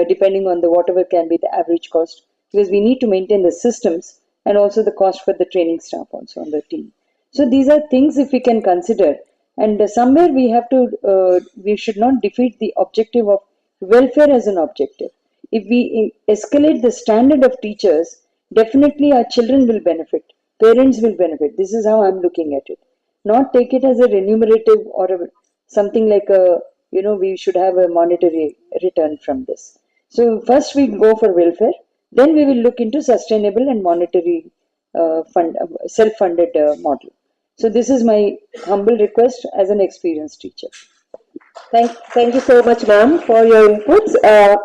depending on the whatever can be the average cost, because we need to maintain the systems and also the cost for the training staff also on the team. So these are things if we can consider, and somewhere we have to, we should not defeat the objective of welfare as an objective. If we escalate the standard of teachers, definitely our children will benefit, parents will benefit. This is how I'm looking at it. Not take it as a remunerative or something like we should have a monetary return from this. So first we go for welfare, then we will look into sustainable and monetary self-funded model. So this is my humble request as an experienced teacher. Thank you so much, ma'am, for your inputs.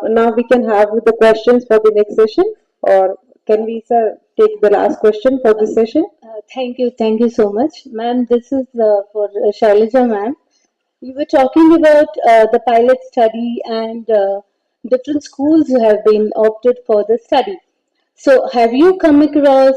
Now we can have the questions for the next session, or can we, sir, take the last question for this session? Thank you so much, ma'am. This is for Shailaja, ma'am. You were talking about the pilot study and different schools who have been opted for the study. So, have you come across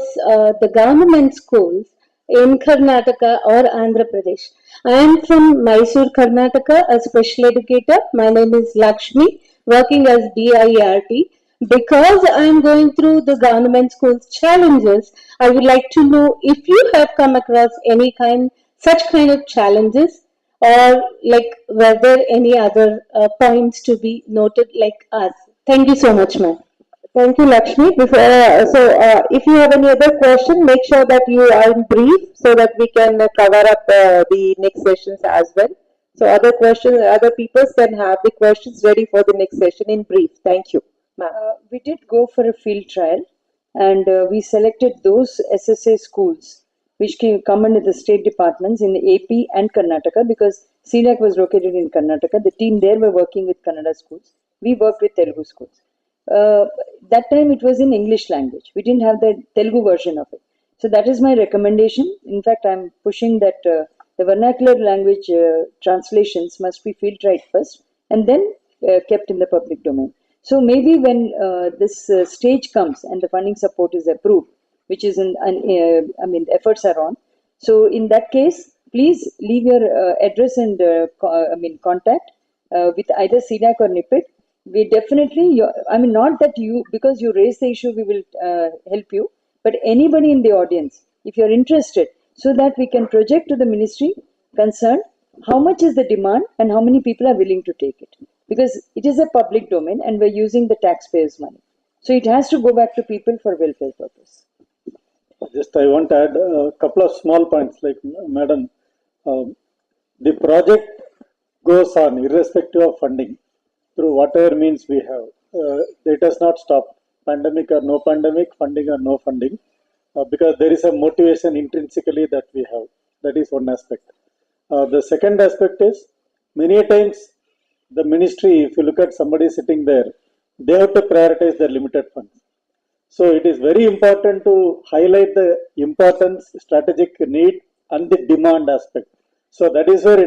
the government schools in Karnataka or Andhra Pradesh? I am from Mysore, Karnataka, a special educator. My name is Lakshmi, working as DIERT. Because I am going through the government schools challenges, I would like to know if you have come across such kind of challenges, or like were there any other points to be noted like us. Thank you so much, ma'am. Thank you, Lakshmi. If you have any other question, make sure that you are in brief so that we can cover up the next sessions as well. So, other questions, other people can have the questions ready for the next session in brief. Thank you, ma'am. We did go for a field trial, and we selected those SSA schools which can come under the state departments in AP and Karnataka, because CLAC was located in Karnataka. The team there were working with Kannada schools. We worked with Telugu schools. Uh, that time it was in English language. We didn't have the Telugu version of it. So that is my recommendation. In fact, I'm pushing that the vernacular language translations must be field tried first and then kept in the public domain. So maybe when this stage comes and the funding support is approved, which is I mean, efforts are on. So in that case, please leave your address and contact with either CDAC or NIPIT. We definitely, I mean, not that you, because you raise the issue, we will help you, but anybody in the audience, if you're interested, so that we can project to the ministry concerned how much is the demand and how many people are willing to take it. Because it is a public domain and we're using the taxpayers' money. So it has to go back to people for welfare purpose. Just I want to add a couple of small points, like Madam, the project goes on irrespective of funding through whatever means we have. It has not stopped, pandemic or no pandemic, funding or no funding, because there is a motivation intrinsically that we have. That is one aspect. The second aspect is, many times the ministry, if you look at somebody sitting there, they have to prioritize their limited funds. So it is very important to highlight the importance, strategic need, and the demand aspect. So that is where,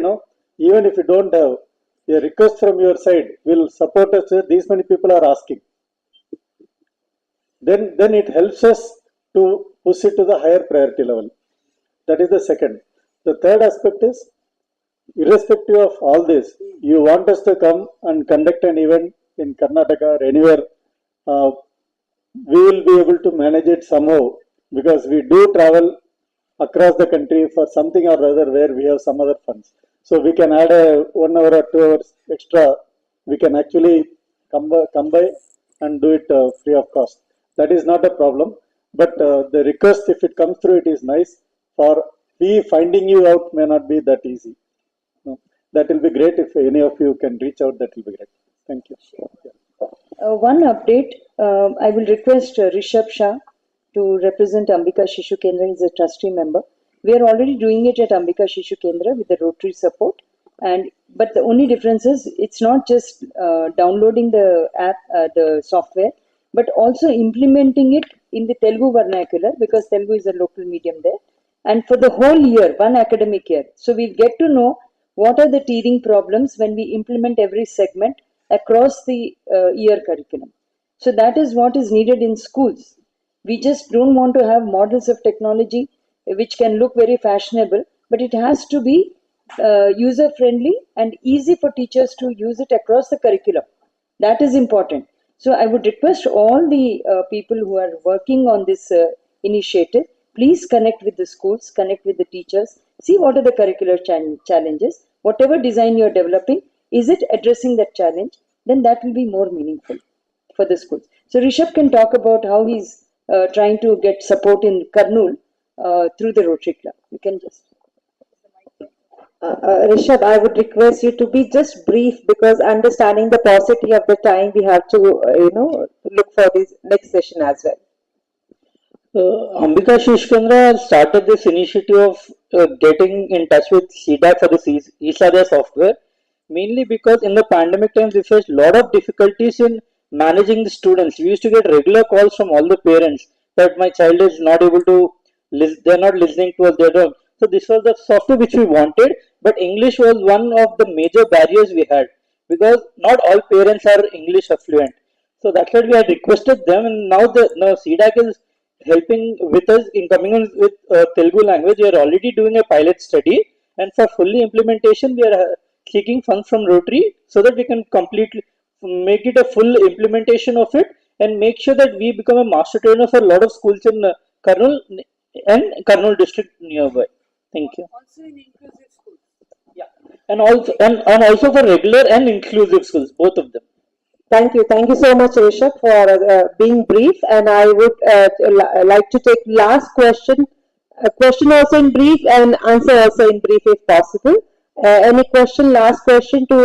even if you don't have a request from your side, will support us. These many people are asking. Then it helps us to push it to the higher priority level. That is the second. The third aspect is, irrespective of all this, you want us to come and conduct an event in Karnataka or anywhere. We will be able to manage it somehow, because we do travel across the country for something or other where we have some other funds. So we can add a 1 hour or 2 hours extra. We can actually come by and do it free of cost. That is not a problem. But the request, if it comes through, it is nice. For we finding you out may not be that easy. No. That will be great if any of you can reach out. That will be great. Thank you. Yeah. One update, I will request Rishabh Shah to represent Ambika Shishu Kendra. He's a trustee member. We are already doing it at Ambika Shishu Kendra with the Rotary support. But the only difference is, it's not just downloading the app, the software, but also implementing it in the Telugu vernacular, because Telugu is a local medium there. And for the whole year, one academic year. So we get to know what are the teething problems when we implement every segment across the year curriculum. So that is what is needed in schools. We just don't want to have models of technology which can look very fashionable, but it has to be user friendly and easy for teachers to use it across the curriculum. That is important. So I would request all the people who are working on this initiative, please connect with the schools, connect with the teachers, see what are the curricular challenges. Whatever design you're developing, is it addressing that challenge? Then that will be more meaningful for the schools. So Rishabh can talk about how he's trying to get support in Kurnool through the Rotary Club. You can just. Rishabh, I would request you to be just brief, because understanding the paucity of the time, we have to, look for this next session as well. Ambika Shishkandra started this initiative of getting in touch with CDAC for this eSadia software, mainly because in the pandemic times we faced a lot of difficulties in managing the students. We used to get regular calls from all the parents that my child is not able to, they're not listening to us, so this was the software which we wanted, but English was one of the major barriers we had, because not all parents are English affluent. So that's why we had requested them, and now CDAC is helping with us in coming in with Telugu language. We are already doing a pilot study, and for fully implementation, we are seeking funds from Rotary so that we can completely make it a full implementation of it and make sure that we become a master trainer for a lot of schools in Kurnool and Kurnool district nearby. Thank you. Also in inclusive schools. And also for regular and inclusive schools, both of them. Thank you. Thank you so much, Rishabh, for being brief. And I would like to take last question. A question also in brief and answer also in brief if possible. Any question, last question to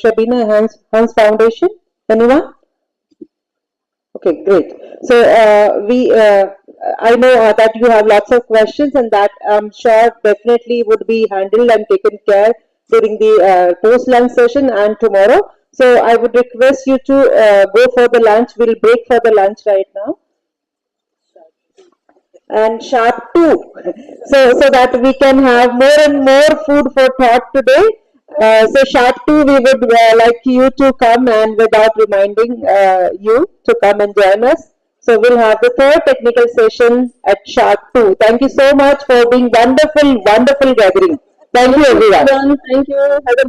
Shabina Hans Foundation? Anyone? Okay, great. So I know that you have lots of questions, and that I'm sure definitely would be handled and taken care during the post-lunch session and tomorrow. So I would request you to go for the lunch. We'll break for the lunch right now. And sharp 2, so that we can have more and more food for thought today. So sharp 2, we would like you to come, and without reminding you to come and join us. So we'll have the third technical session at sharp 2. Thank you so much for being wonderful gathering. Thank you everyone. Thank you. Have a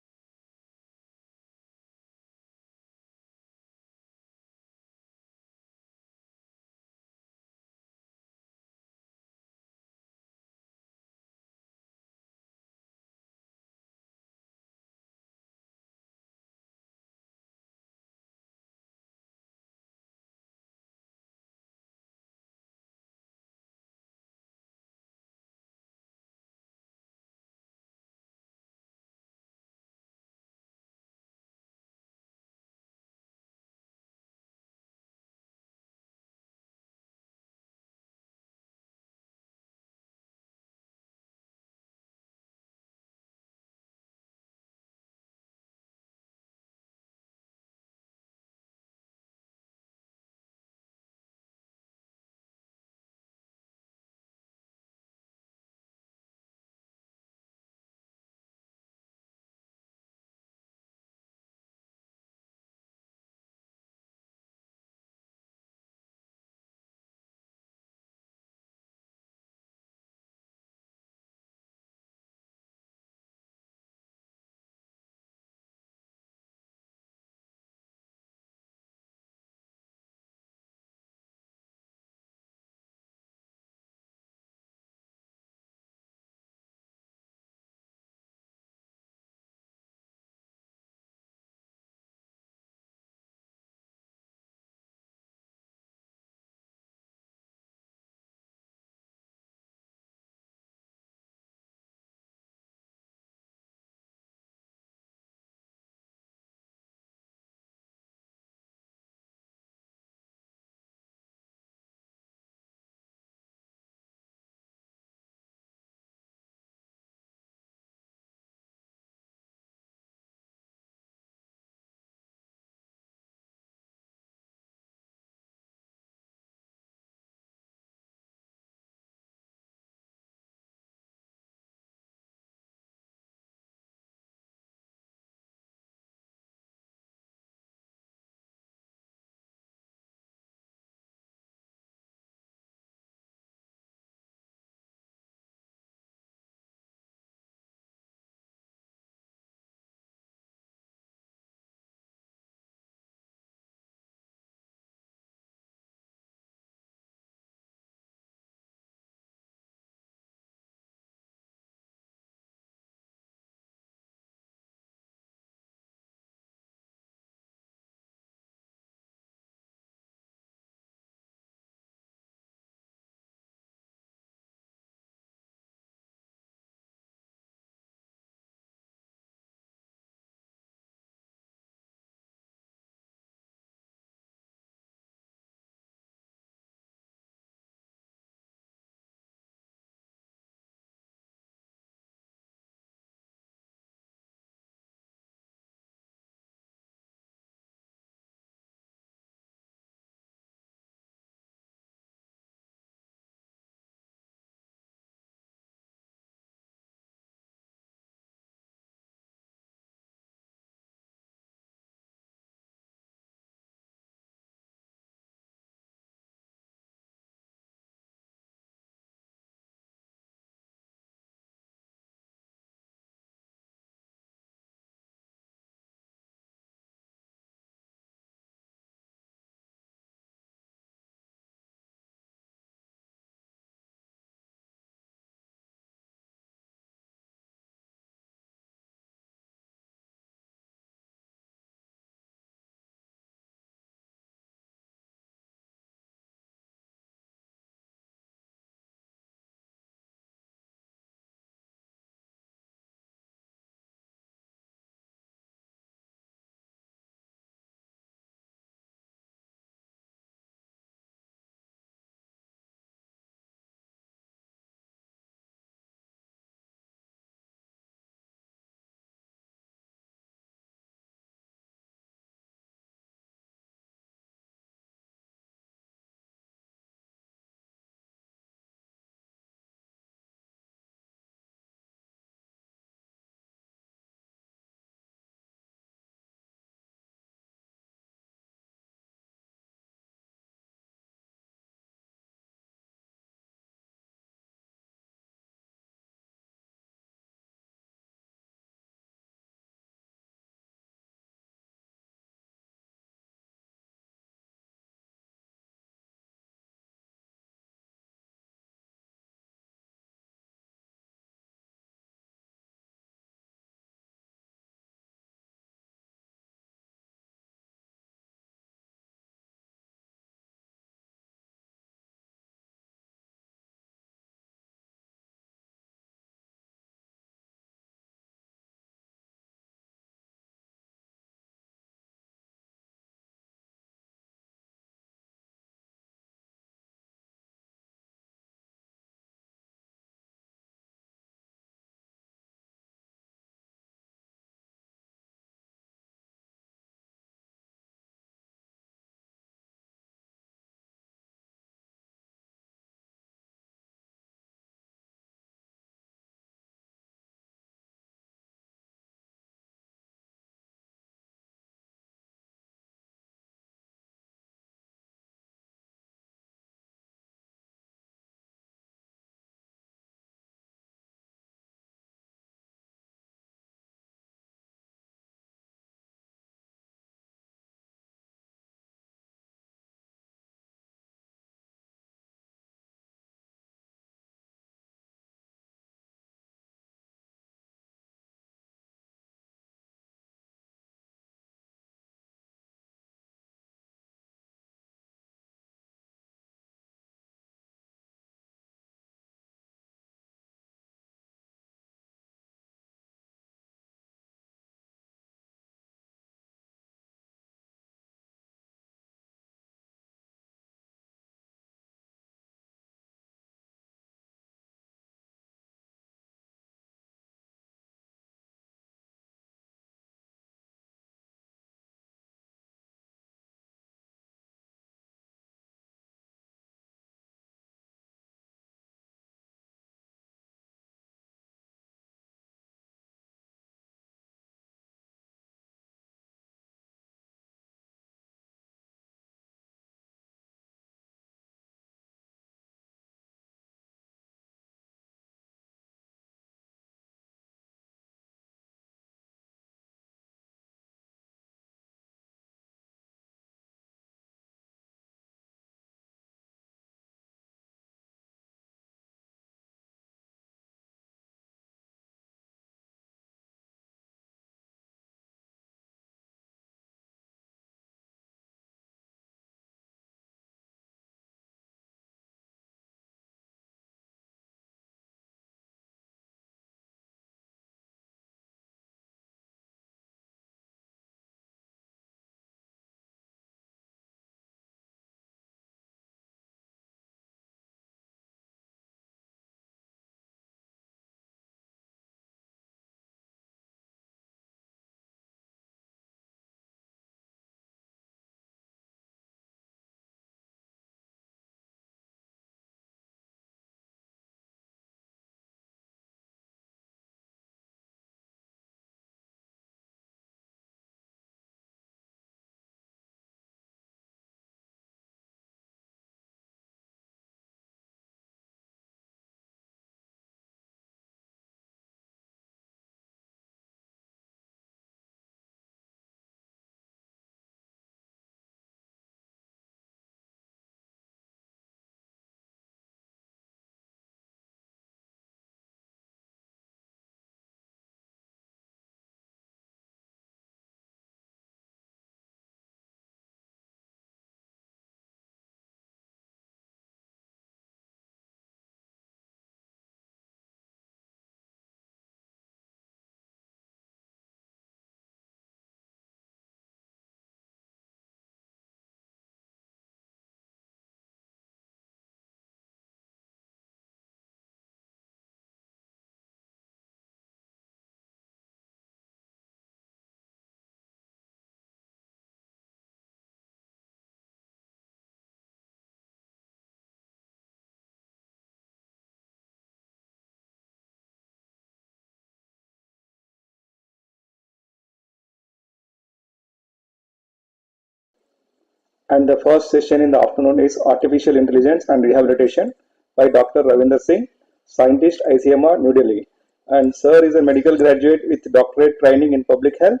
And the first session in the afternoon is Artificial Intelligence and Rehabilitation by Dr. Ravinder Singh, scientist, ICMR, New Delhi. And Sir is a medical graduate with doctorate training in public health,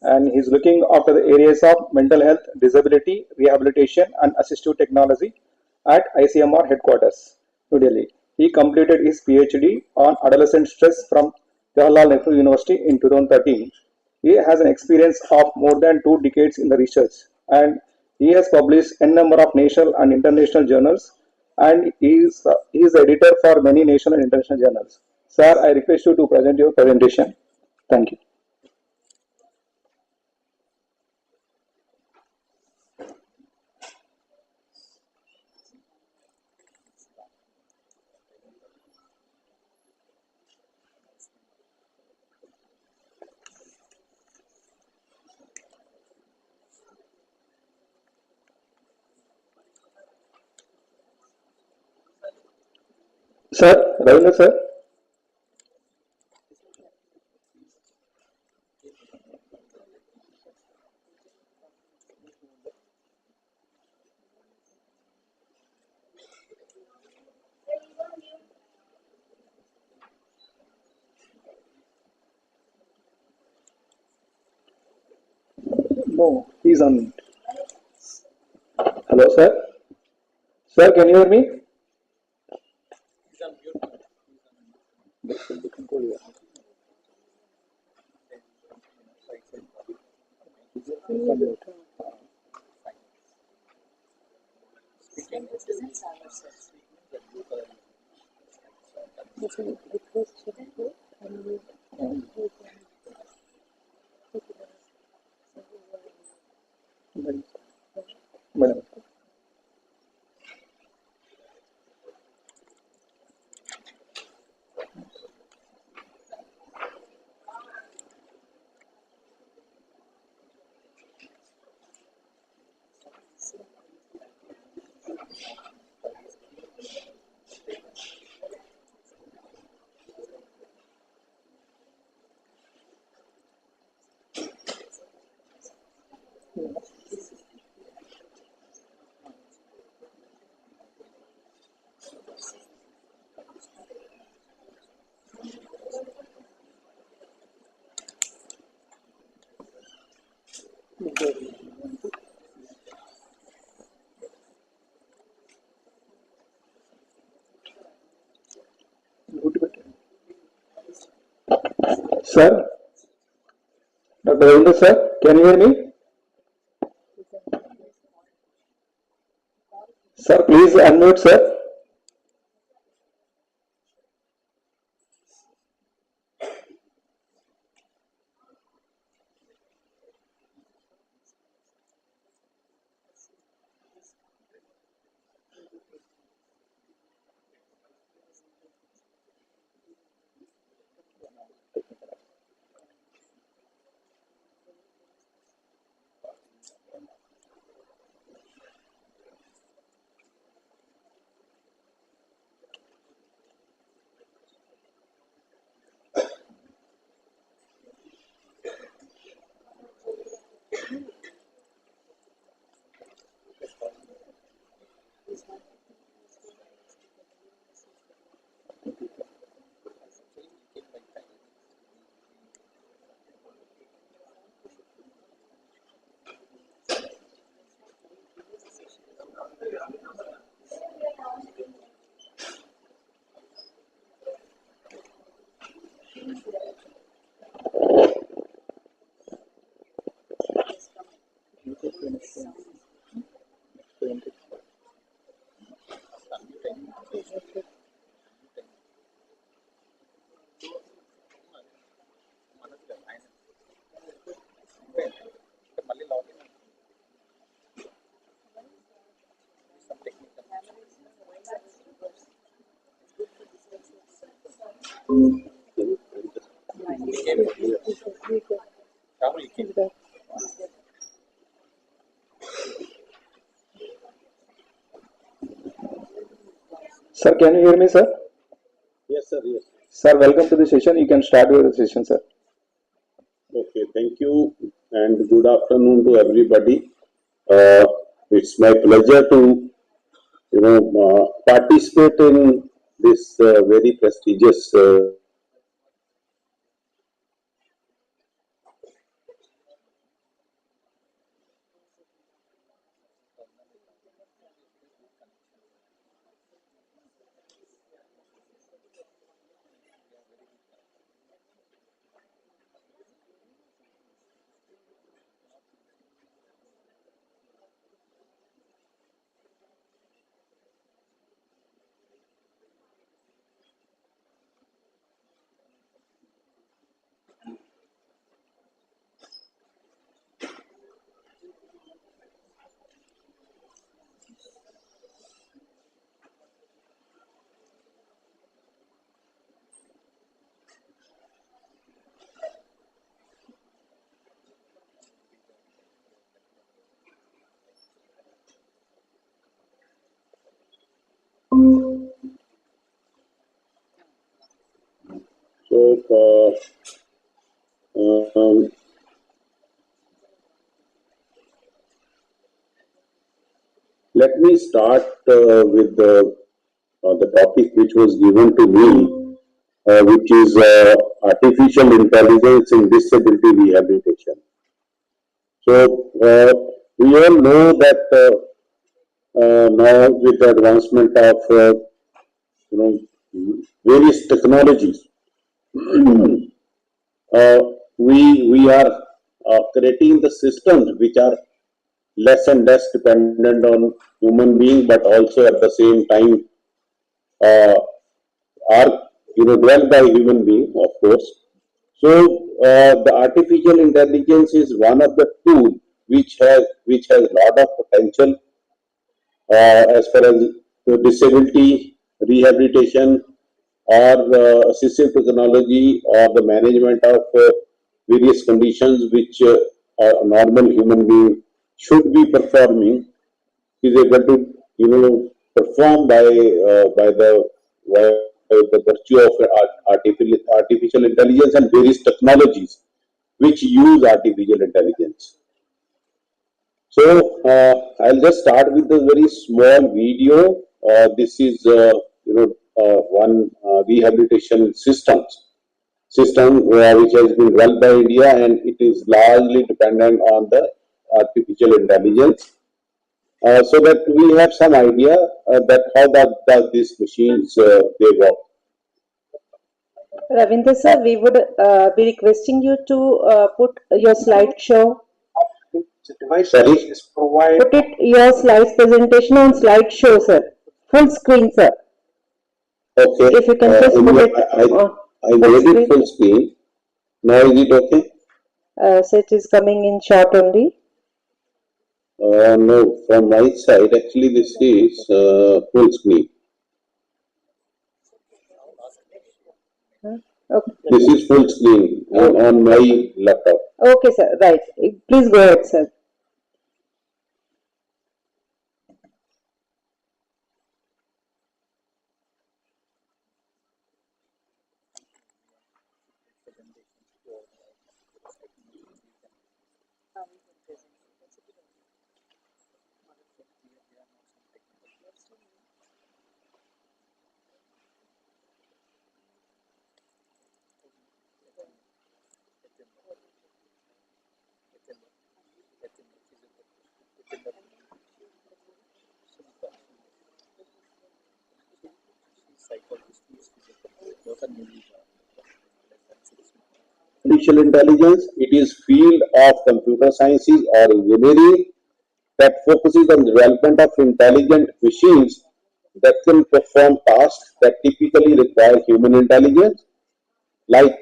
and he's looking after the areas of mental health, disability, rehabilitation, and assistive technology at ICMR headquarters, New Delhi. He completed his PhD on adolescent stress from Jawaharlal Nehru University in 2013. He has an experience of more than 2 decades in the research, and he has published a number of national and international journals, and he is editor for many national and international journals. Sir, I request you to present your presentation. Thank you. Sir, Ravindra sir. No, he's on. Hello, sir. Sir, can you hear me? Madam. Sir, Dr. Ravindra sir, can you hear me? Sir, please unmute, sir. Sir, can you hear me, sir? Yes, sir. Yes. Sir, welcome to the session. You can start your session, sir. Okay. Thank you, and good afternoon to everybody. Uh, It's my pleasure to participate in this very prestigious so let me start with the topic which was given to me, which is artificial intelligence in disability rehabilitation. So we all know that now with the advancement of you know various technologies, uh, we are creating the systems which are less and less dependent on human being, but also at the same time uh, are dwelled by human being, of course. So the artificial intelligence is one of the tools which has a lot of potential as far as the disability rehabilitation or assistive technology or the management of various conditions which a normal human being should be performing is able to perform by the virtue of artificial intelligence and various technologies which use artificial intelligence. So I'll just start with a very small video. This is one rehabilitation system which has been run by India, and it is largely dependent on the artificial intelligence. So that we have some idea that how does these machines they work. Ravinder sir, we would be requesting you to put your slideshow. Sorry? Put it your slides presentation on slideshow, sir. Full screen, sir. Okay. If you can just put it I made it full screen. Now is it okay? So it is coming in short only. No, from my side, actually, this is full screen. Okay. This is full screen on my laptop. Okay, sir. Right. Please go ahead, sir. Artificial intelligence, it is field of computer sciences or engineering that focuses on the development of intelligent machines that can perform tasks that typically require human intelligence, like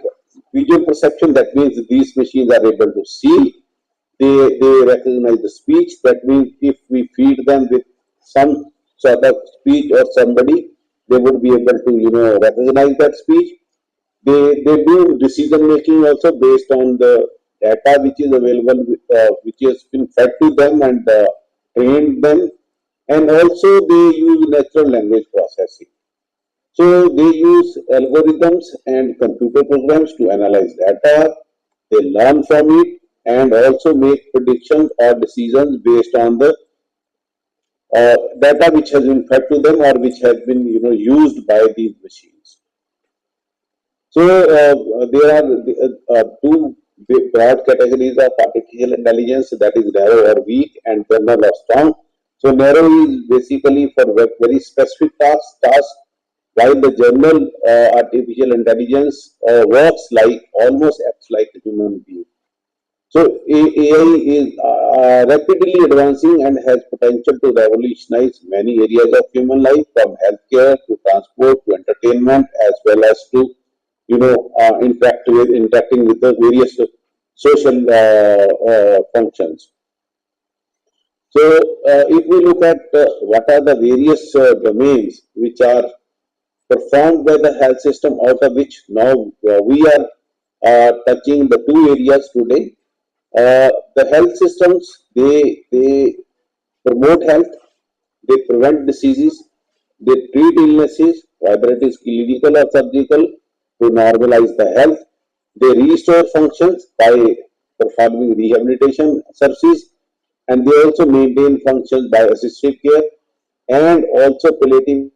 visual perception. That means these machines are able to see, they recognize the speech. That means if we feed them with some sort of speech or somebody, they would be able to recognize that speech. They do decision making also based on the data which is available, which has been fed to them and trained them, and also they use natural language processing. So they use algorithms and computer programs to analyze data. They learn from it and also make predictions or decisions based on the data which has been fed to them or which has been used by these machines. So there are two broad categories of artificial intelligence, that is narrow or weak and general or strong. So narrow is basically for very specific tasks, while the general artificial intelligence works like almost acts like a human being. So AI is rapidly advancing and has potential to revolutionize many areas of human life, from healthcare to transport to entertainment, as well as to interacting with the various social functions. So if we look at what are the various domains which are performed by the health system, out of which now we are touching the two areas today. The health systems, they promote health, they prevent diseases, they treat illnesses, whether it is clinical or surgical, to normalize the health. They restore functions by performing rehabilitation services, and they also maintain functions by assistive care and also palliative.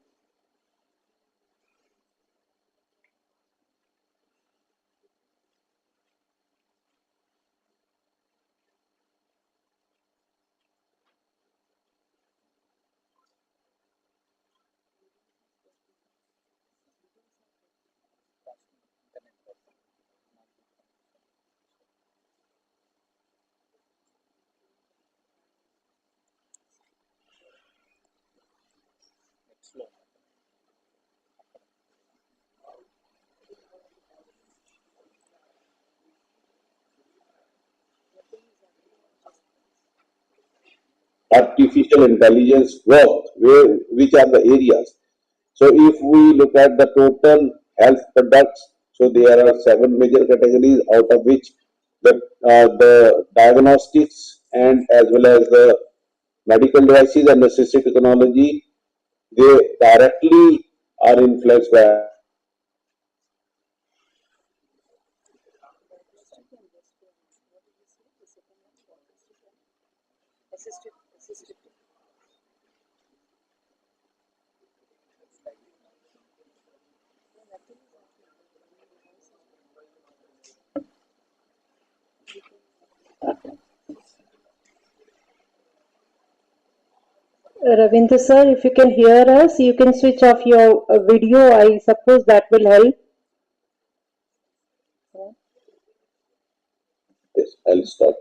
Artificial intelligence work, which are the areas. So if we look at the total health products, so there are seven major categories, out of which the diagnostics and as well as the medical devices and assistive technology, they directly are influenced by. Ravinder sir, if you can hear us, you can switch off your video. I suppose that will help. Yes, I'll stop.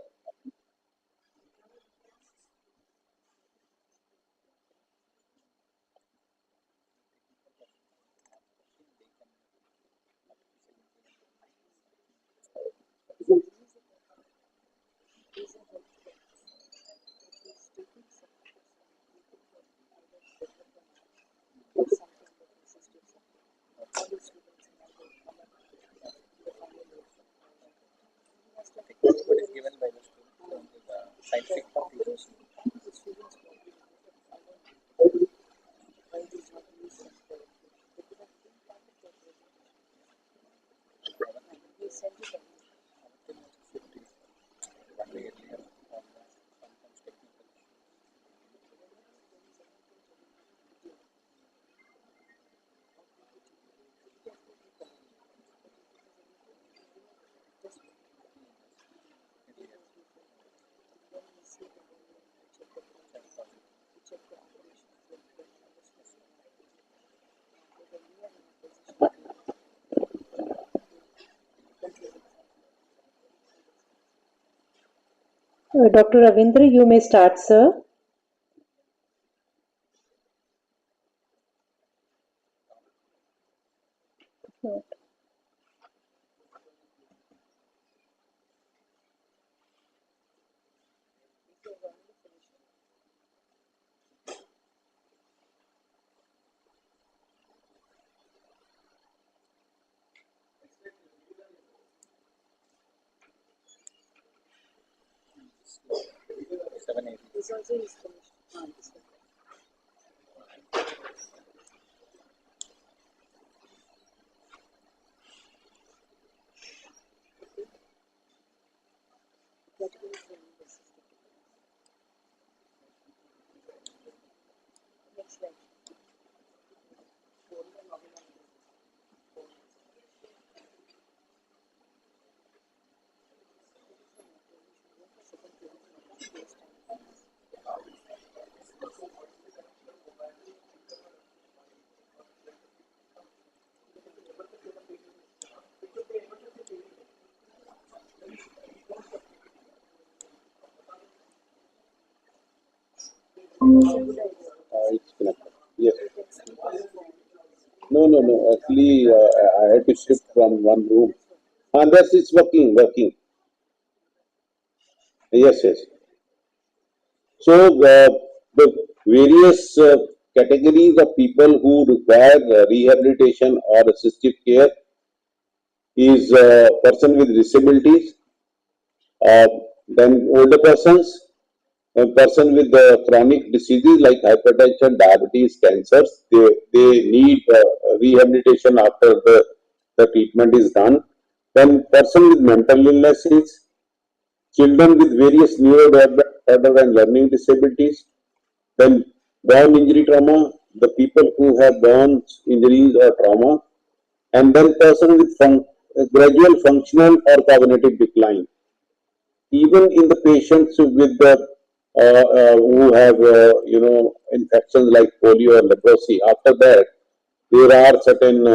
What is given by the student, only the scientific conclusions. Dr. Ravindra, you may start, sir. This also is finished. It's connected. Yes. No, no, no. Actually, I had to shift from one room. And that's it's working, working. Yes, yes. So the various categories of people who require rehabilitation or assistive care is person with disabilities, uh, then older persons, a person with chronic diseases like hypertension, diabetes, cancers, they need rehabilitation after the treatment is done. Then person with mental illnesses, children with various neurodevelopmental and learning disabilities, then burn injury trauma, the people who have burn injuries or trauma, and then person with gradual functional or cognitive decline. Even in the patients with the who have infections like polio or leprosy, after that there are certain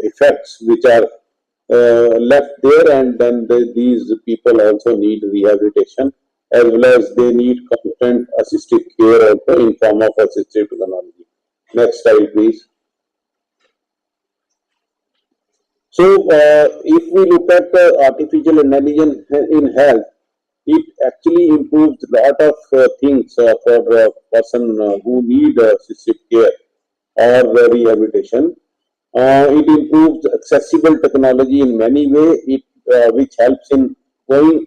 effects which are left there, and then these people also need rehabilitation as well as they need constant assistive care also in form of assistive technology. Next slide, please. So, if we look at artificial intelligence in health, it actually improves a lot of things for a person who need assistive care or rehabilitation. It improves accessible technology in many ways, which helps in going,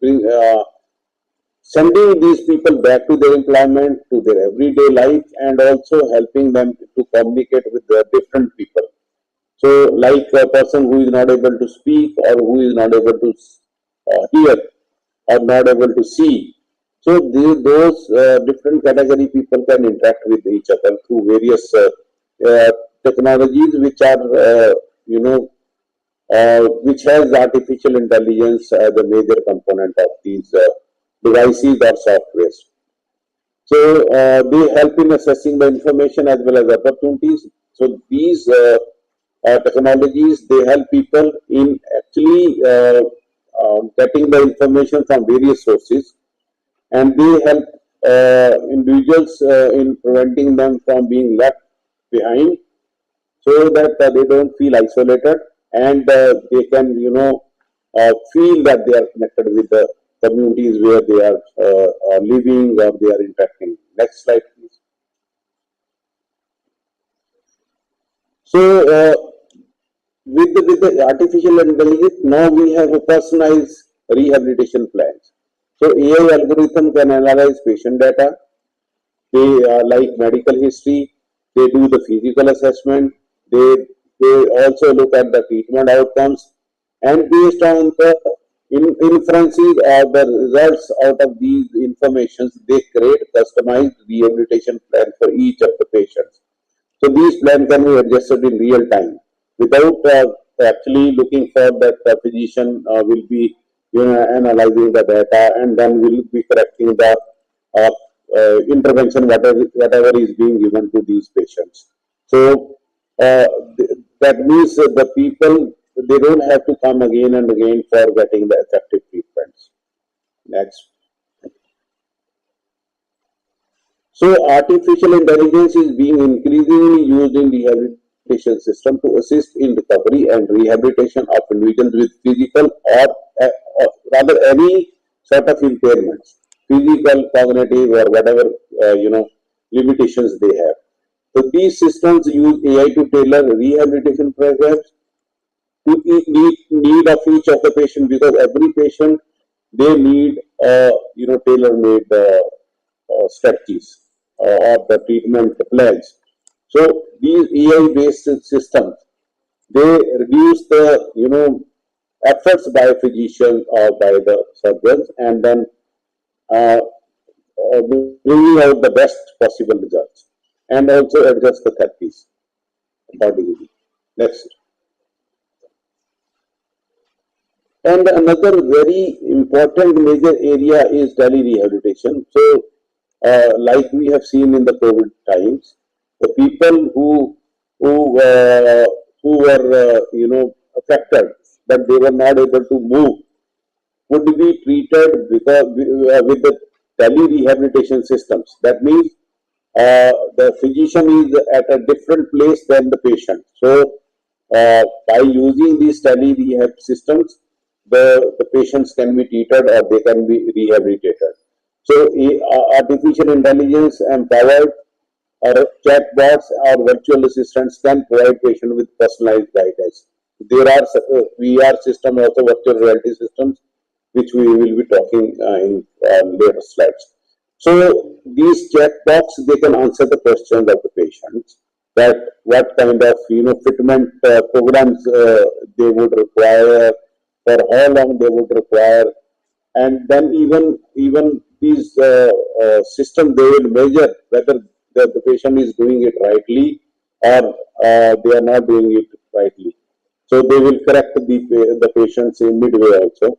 bring, sending these people back to their employment, to their everyday life, and also helping them to communicate with different people. So, like a person who is not able to speak or who is not able to hear or not able to see. So, those different category people can interact with each other through various technologies which are, which has artificial intelligence as a major component of these devices or softwares. So they help in assessing the information as well as opportunities. So these technologies they help people in actually getting the information from various sources, and they help individuals in preventing them from being left behind, so that they don't feel isolated, and they can feel that they are connected with the communities where they are living or they are interacting. Next slide, please. So, with the artificial intelligence, now we have a personalized rehabilitation plans. So, AI algorithm can analyze patient data. They like medical history. They do the physical assessment. They also look at the treatment outcomes, and based on the inferences or the results out of these informations, they create customized rehabilitation plan for each of the patients. So these plans can be adjusted in real time without actually looking for that the physician will be analyzing the data and then will be correcting the uh, intervention whatever is being given to these patients. So that means the people they don't have to come again and again for getting the effective treatments. Next. So artificial intelligence is being increasingly used in rehabilitation system to assist in recovery and rehabilitation of individuals with physical or rather any sort of impairments, physical, cognitive, or whatever limitations they have. So these systems use AI to tailor rehabilitation programs to each need of each of the patient, because every patient they need tailor-made strategies or the treatment plans. So these AI-based systems they reduce the efforts by physicians or by the surgeons, and then uh, bringing out the best possible results, and also adjust the therapies accordingly. Next. And another very important major area is tele-rehabilitation. So, like we have seen in the COVID times, the people who were affected, but they were not able to move, would be treated with the tele-rehabilitation systems. That means the physician is at a different place than the patient. So, by using these tele-rehab systems, the patients can be treated or they can be rehabilitated. So, artificial intelligence empowered or chatbots or virtual assistants can provide patient with personalized guidance. There are VR system, also virtual reality systems, which we will be talking in later slides. So these chatbots, they can answer the questions of the patients, that what kind of fitment programs they would require, for how long they would require, and then even these systems, they will measure whether the patient is doing it rightly or they are not doing it rightly. So they will correct the patients in midway also.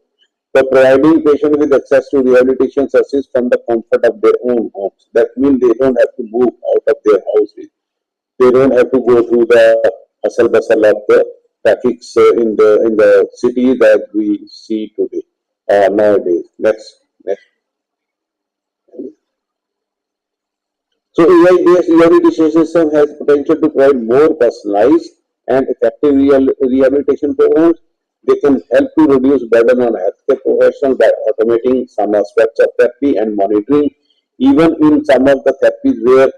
So providing patient with access to rehabilitation services from the comfort of their own homes. That means they don't have to move out of their houses. They don't have to go through the hustle bustle of the traffic in the city that we see today nowadays. Next. So AI-based rehabilitation system has potential to provide more personalized and effective rehabilitation programs. They can help to reduce burden on healthcare professionals by automating some aspects of therapy and monitoring, even in some of the therapies where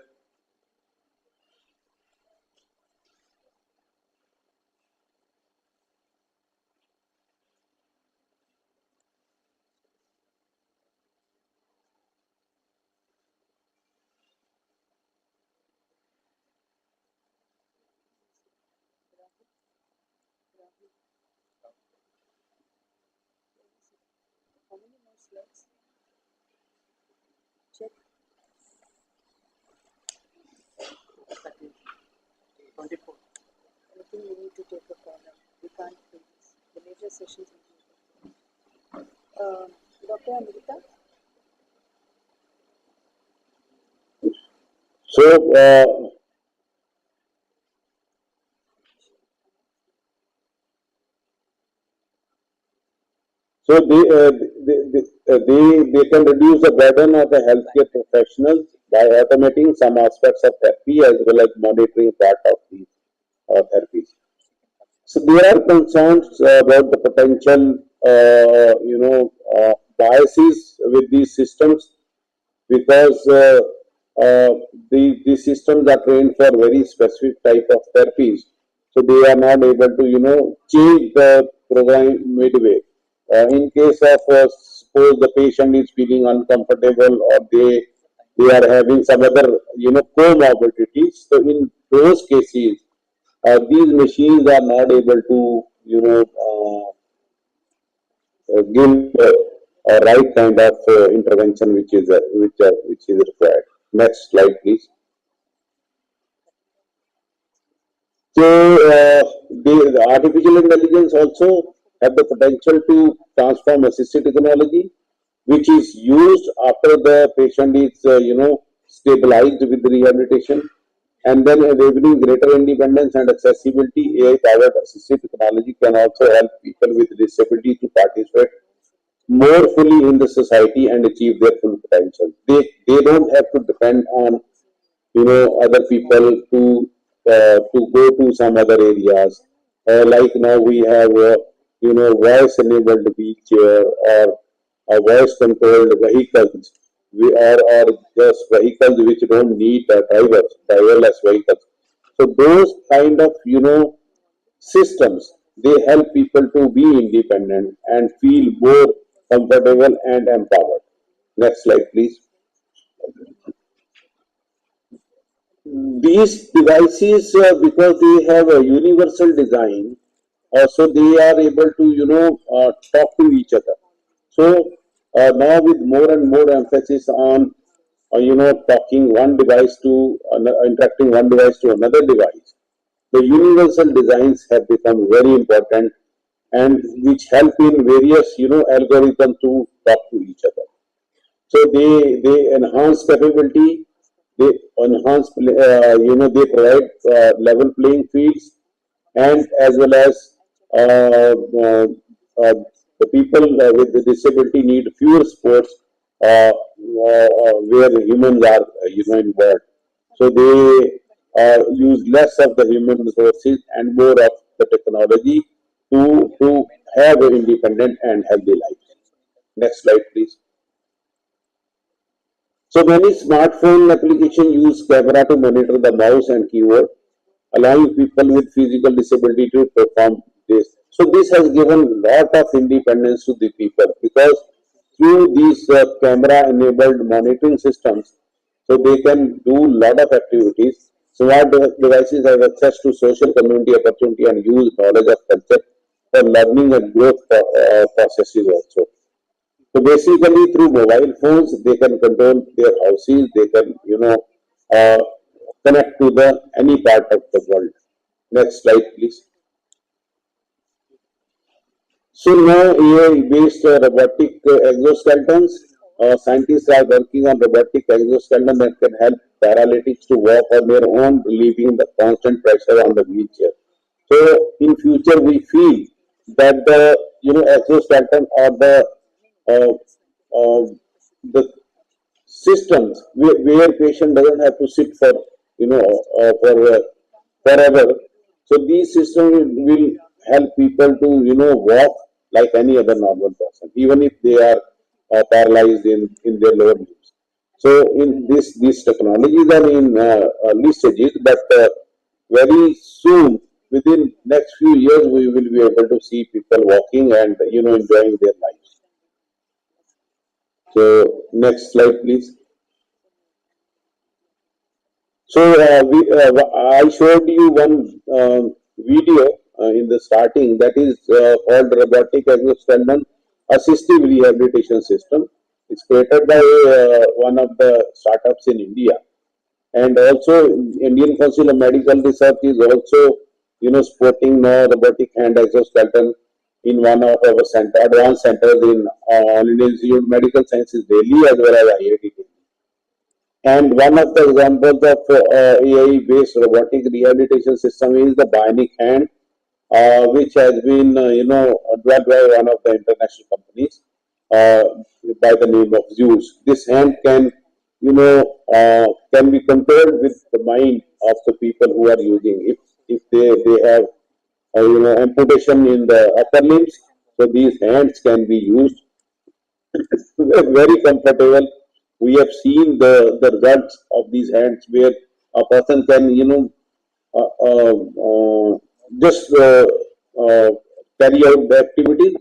Check. 24. I think we need to take a call. We can't do this. The major sessions. Dr. Amrita? so So they can reduce the burden of the healthcare professionals by automating some aspects of therapy as well as monitoring part of these therapies. So there are concerns about the potential, biases with these systems because the systems are trained for very specific type of therapies, so they are not able to change the program midway. In case of suppose the patient is feeling uncomfortable or they are having some other comorbidities, so in those cases these machines are not able to give a right kind of intervention which is required. Next slide, please. So the artificial intelligence also have the potential to transform assisted technology, which is used after the patient is stabilized with the rehabilitation, and then enabling greater independence and accessibility. AI-powered assistive technology can also help people with disability to participate more fully in the society and achieve their full potential. They don't have to depend on other people to go to some other areas. Like now we have voice enabled wheelchair or voice controlled vehicles, or just vehicles which don't need drivers, driverless vehicles. So those kind of systems, they help people to be independent and feel more comfortable and empowered. Next slide, please. These devices, because they have a universal design, so they are able to talk to each other. So now with more and more emphasis on talking one device to interacting one device to another device, the universal designs have become very important, and which help in various algorithms to talk to each other. So they enhance capability, they enhance they provide level playing fields, and as well as uh, uh, uh, the people with the disability need fewer sports, uh, where humans are, involved. So they use less of the human resources and more of the technology to have an independent and healthy life. Next slide, please. So many smartphone applications use camera to monitor the mouse and keyboard, allowing people with physical disability to perform this. So this has given lot of independence to the people because through these camera-enabled monitoring systems, so they can do lot of activities. Smart devices have access to social community opportunity and use knowledge of concept for learning and growth processes also. So basically, through mobile phones, they can control their houses. They can, uh, connect to the any part of the world. Next slide, please. So now AI-based robotic exoskeletons. Scientists are working on robotic exoskeleton that can help paralytics to walk on their own, relieving the constant pressure on the wheelchair. So in future, we feel that the exoskeleton or uh, the systems where patient doesn't have to sit for for forever. So these systems will help people to walk like any other normal person, even if they are paralyzed in their lower limbs. So in these technologies are in early stages, but very soon, within next few years, we will be able to see people walking and enjoying their lives. So next slide, please. So I showed you one video in the starting that is called robotic exoskeleton assistive rehabilitation system. It's created by one of the startups in India, and also Indian Council of Medical Research is also supporting now robotic hand exoskeleton in one of our advanced centers in Indian Institute of Medical Sciences Delhi as well as IIT. And one of the examples of AI-based robotic rehabilitation system is the bionic hand, which has been, developed by one of the international companies uh, by the name of Zeus. This hand can be controlled with the mind of the people who are using it. If they have, amputation in the upper limbs, so these hands can be used very comfortable. We have seen the results of these hands where a person can, uh, uh, just carry out the activity.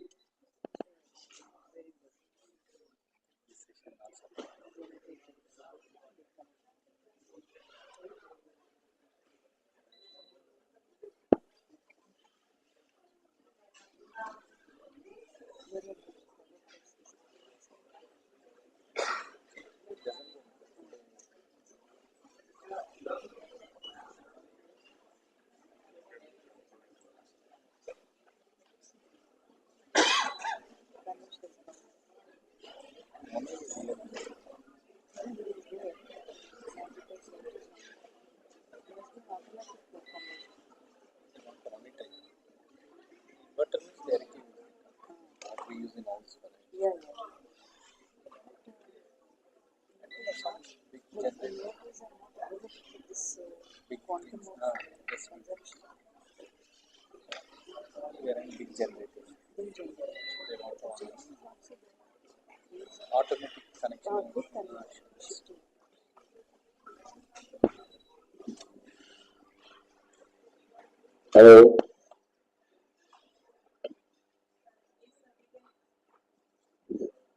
Hello.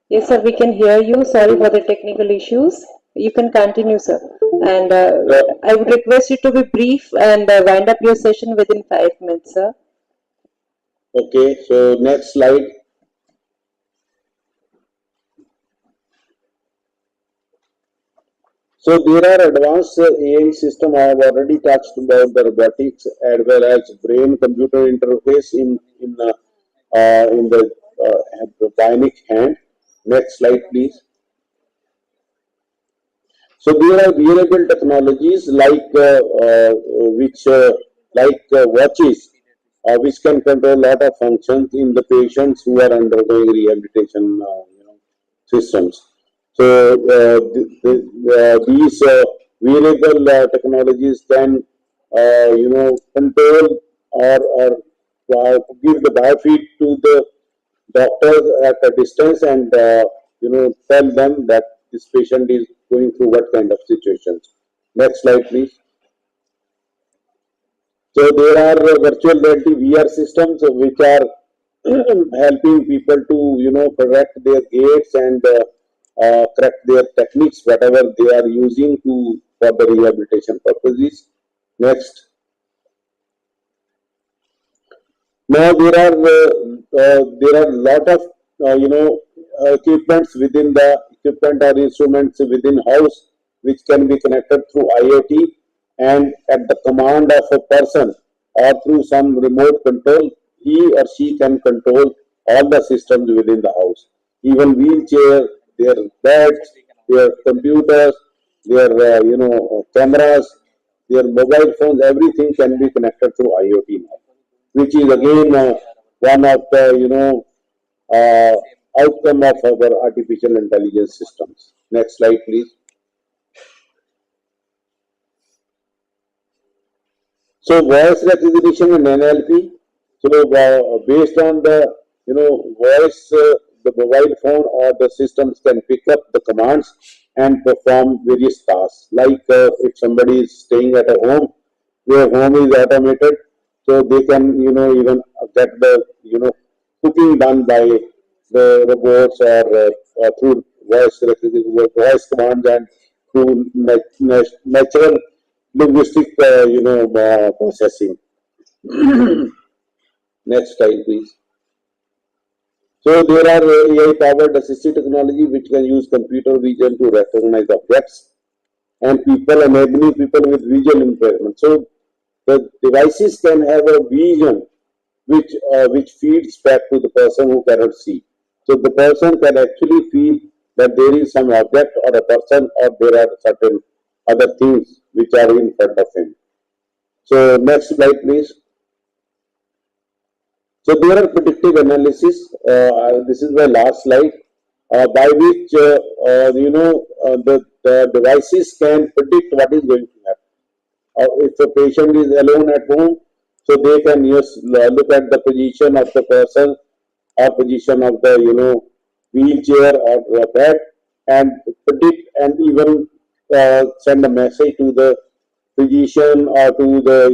Yes, sir, we can hear you. Sorry for the technical issues. You can continue, sir. And I would request you to be brief and wind up your session within 5 minutes, sir. Okay, so next slide. So there are advanced AI system. I have already touched about the robotics as well as brain-computer interface in the bionic hand. Next slide, please. So there are wearable technologies like watches, which can control a lot of functions in the patients who are undergoing rehabilitation systems. So these wearable technologies can control or give the biofeed to the doctors at a distance and tell them that this patient is going through what kind of situations. Next slide, please. So there are virtual reality VR systems which are helping people to correct their gaits and correct their techniques, whatever they are using to for the rehabilitation purposes. Next. Now there are lot of equipments within the equipment or instruments within house which can be connected through IoT and at the command of a person or through some remote control, he or she can control all the systems within the house, even wheelchair, their beds, their computers, their cameras, their mobile phones, everything can be connected through IoT now, which is again one of the uh, outcome of our artificial intelligence systems. Next slide, please. So voice recognition and NLP. So based on the voice, the mobile phone or the systems can pick up the commands and perform various tasks. Like if somebody is staying at a home, their home is automated, so they can even get the cooking done by the robots or through voice recognition, voice commands and through natural linguistic processing. Next slide, please. So there are AI-powered assistive technology which can use computer vision to recognize objects and people, enabling people with visual impairment. So the devices can have a vision which feeds back to the person who cannot see. So the person can actually feel that there is some object or a person or there are certain other things which are in front of him. So next slide, please. So there are predictive analysis. This is my last slide, by which the devices can predict what is going to happen. If the patient is alone at home, so they can just look at the position of the person or position of the wheelchair or bed and predict and even send a message to the physician or to the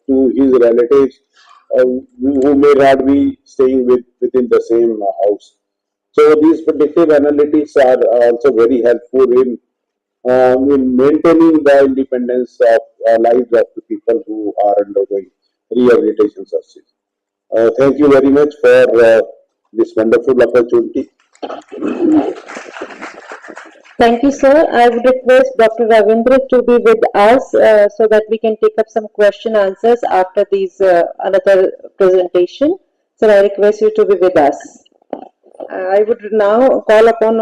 to his relatives who may not be staying within the same house. So these predictive analytics are also very helpful in maintaining the independence of lives of the people who are undergoing rehabilitation services. Thank you very much for this wonderful opportunity. Thank you, sir. I would request Dr. Ravindra to be with us so that we can take up some question answers after these another presentation. So I request you to be with us. I would now call upon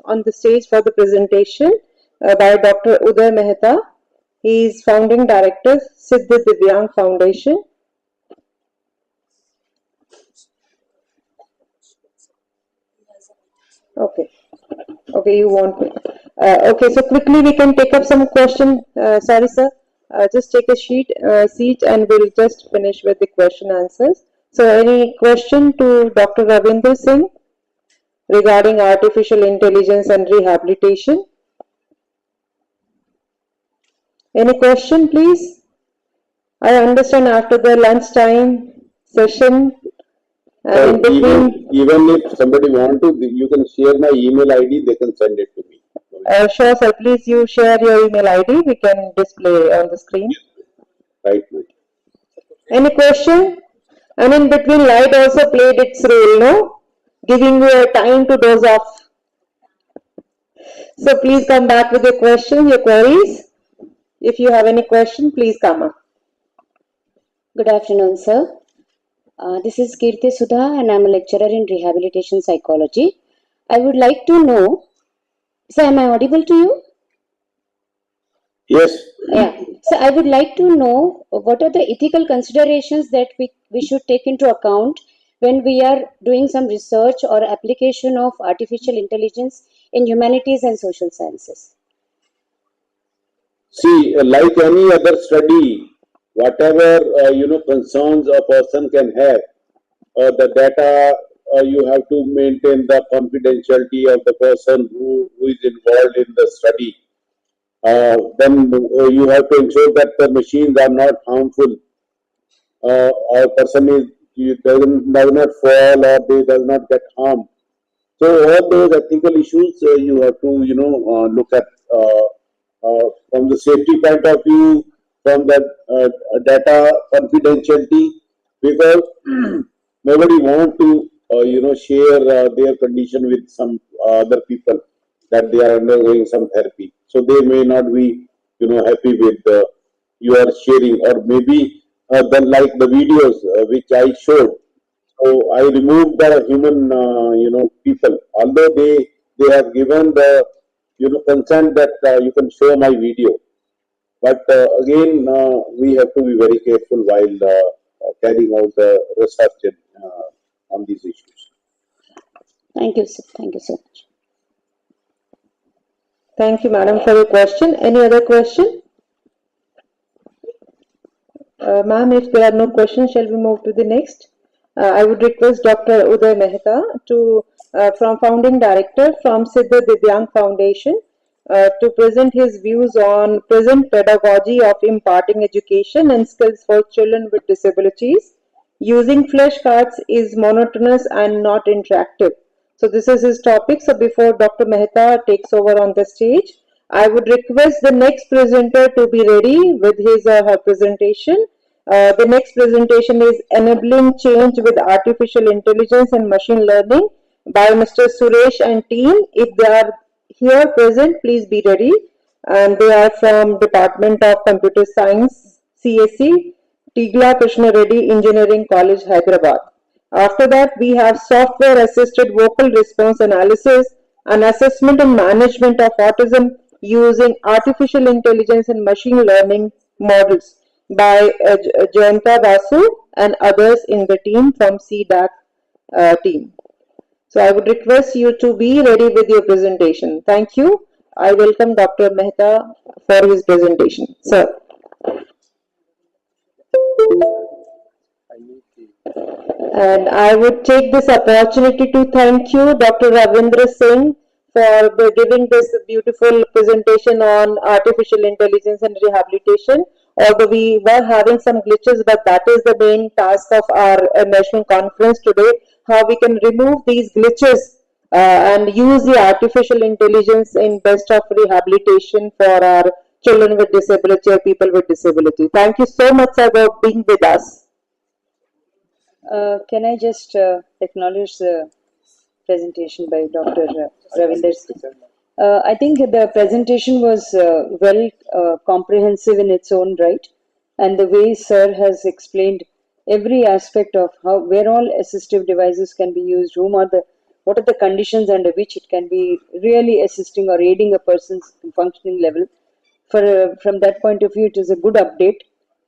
on the stage for the presentation by Dr. Uday Mehta. He is founding director, Siddha Divyang Foundation. Okay. Okay, you want me. Okay, so quickly we can take up some question. Sorry, sir. Just take a seat and we'll just finish with the question answers. So any question to Dr. Ravindra Singh regarding artificial intelligence and rehabilitation? Any question, please? I understand after the lunchtime session, in between. Even if somebody want to, you can share my email ID. They can send it to me. Sure, sir. Please, you share your email ID. We can display on the screen. Right. Any question? And in between, light also played its role, no? Giving you a time to doze off. So please come back with your questions, your queries. If you have any question, please come up. Good afternoon, sir. This is Kirti Sudha and I'm a lecturer in rehabilitation psychology. I would like to know, sir, am I audible to you? Yes. Yeah. So I would like to know what are the ethical considerations that we should take into account when we are doing some research or application of artificial intelligence in humanities and social sciences? See, like any other study, whatever concerns a person can have, the data you have to maintain the confidentiality of the person who is involved in the study. Then you have to ensure that the machines are not harmful. Or person does not fall or they does not get harmed. So all those ethical issues you have to look at from the safety point of view, from the data confidentiality, because nobody want to share their condition with some other people that they are undergoing some therapy. So they may not be happy with you are sharing, or maybe then like the videos which I showed. So I removed the human, people. Although they have given the, consent that you can show my video, but again we have to be very careful while carrying out the research on these issues. Thank you, sir. Thank you so much. Thank you, madam, for your question. Any other question? Ma'am, if there are no questions, shall we move to the next? I would request Dr. Uday Mehta from founding director from Siddha Divyang Foundation, to present his views on present pedagogy of imparting education and skills for children with disabilities. Using flashcards is monotonous and not interactive. So this is his topic. So before Dr. Mehta takes over on the stage, I would request the next presenter to be ready with his or her presentation. The next presentation is Enabling Change with Artificial Intelligence and Machine Learning by Mr. Suresh and team. If they are here present, please be ready. And they are from Department of Computer Science, CSE, Tigla Krishna Reddy Engineering College, Hyderabad. After that, we have software assisted vocal response analysis and assessment and management of autism using artificial intelligence and machine learning models by Jayanta Basu and others in the team from CDAC team. So I would request you to be ready with your presentation. Thank you. I welcome Dr. Mehta for his presentation. Sir. And I would take this opportunity to thank you, Dr. Ravindra Singh, for giving this beautiful presentation on artificial intelligence and rehabilitation. Although we were having some glitches, but that is the main task of our national conference today, how we can remove these glitches and use the artificial intelligence in best of rehabilitation for our children with disability or people with disability. Thank you so much, sir, for being with us. Can I just acknowledge the presentation by Dr. Ravinder Singh? I think the presentation was well comprehensive in its own right, and the way Sir has explained every aspect of how where all assistive devices can be used, what are the conditions under which it can be really assisting or aiding a person's functioning level. From that point of view, it is a good update.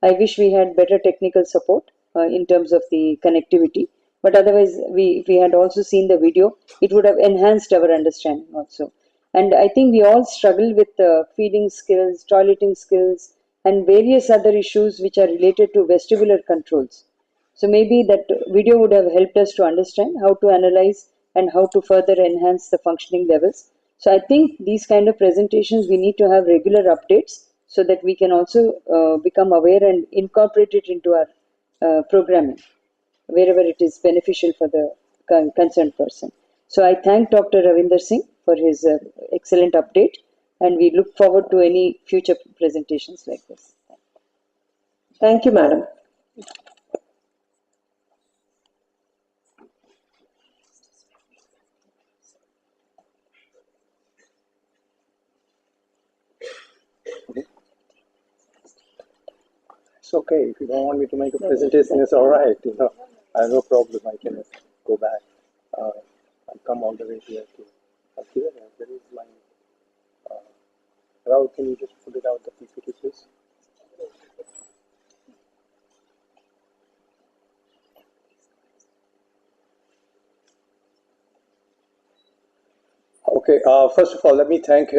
I wish we had better technical support in terms of the connectivity. But otherwise, if we had also seen the video, it would have enhanced our understanding also. And I think we all struggle with feeding skills, toileting skills, and various other issues which are related to vestibular controls. So maybe that video would have helped us to understand how to analyze and how to further enhance the functioning levels. So I think these kind of presentations, we need to have regular updates so that we can also become aware and incorporate it into our programming wherever it is beneficial for the concerned person. So I thank Dr. Ravinder Singh for his excellent update, and we look forward to any future presentations like this. Thank you, madam. It's okay. If you don't want me to make a presentation, it's all right. I have no problem. I can go back. I come all the way here to here. There is my. Rahul, can you just put it out the PPT, please? Okay, first of all, let me thank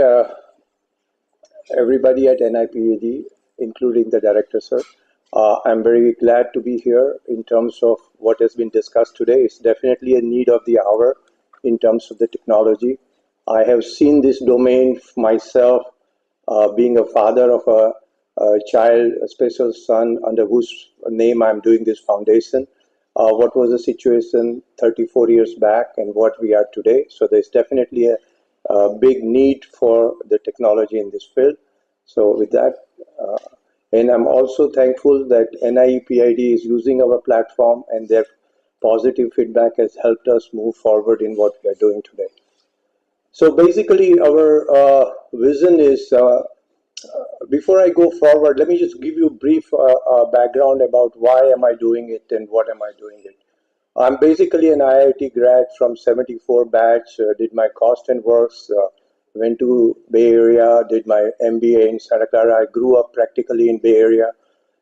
everybody at NIPAD, including the director, sir. I'm very glad to be here in terms of what has been discussed today. It's definitely a need of the hour in terms of the technology. I have seen this domain myself, being a father of a child, a special son, under whose name I'm doing this foundation. What was the situation 34 years back and what we are today. So there's definitely a big need for the technology in this field. So with that, and I'm also thankful that NIEPID is using our platform and their positive feedback has helped us move forward in what we are doing today. So basically our vision is, before I go forward, let me just give you a brief background about why am I doing it and what am I doing it. I'm basically an IIT grad from 74 batch, did my cost and works, went to Bay Area, did my MBA in Santa Clara. I grew up practically in Bay Area.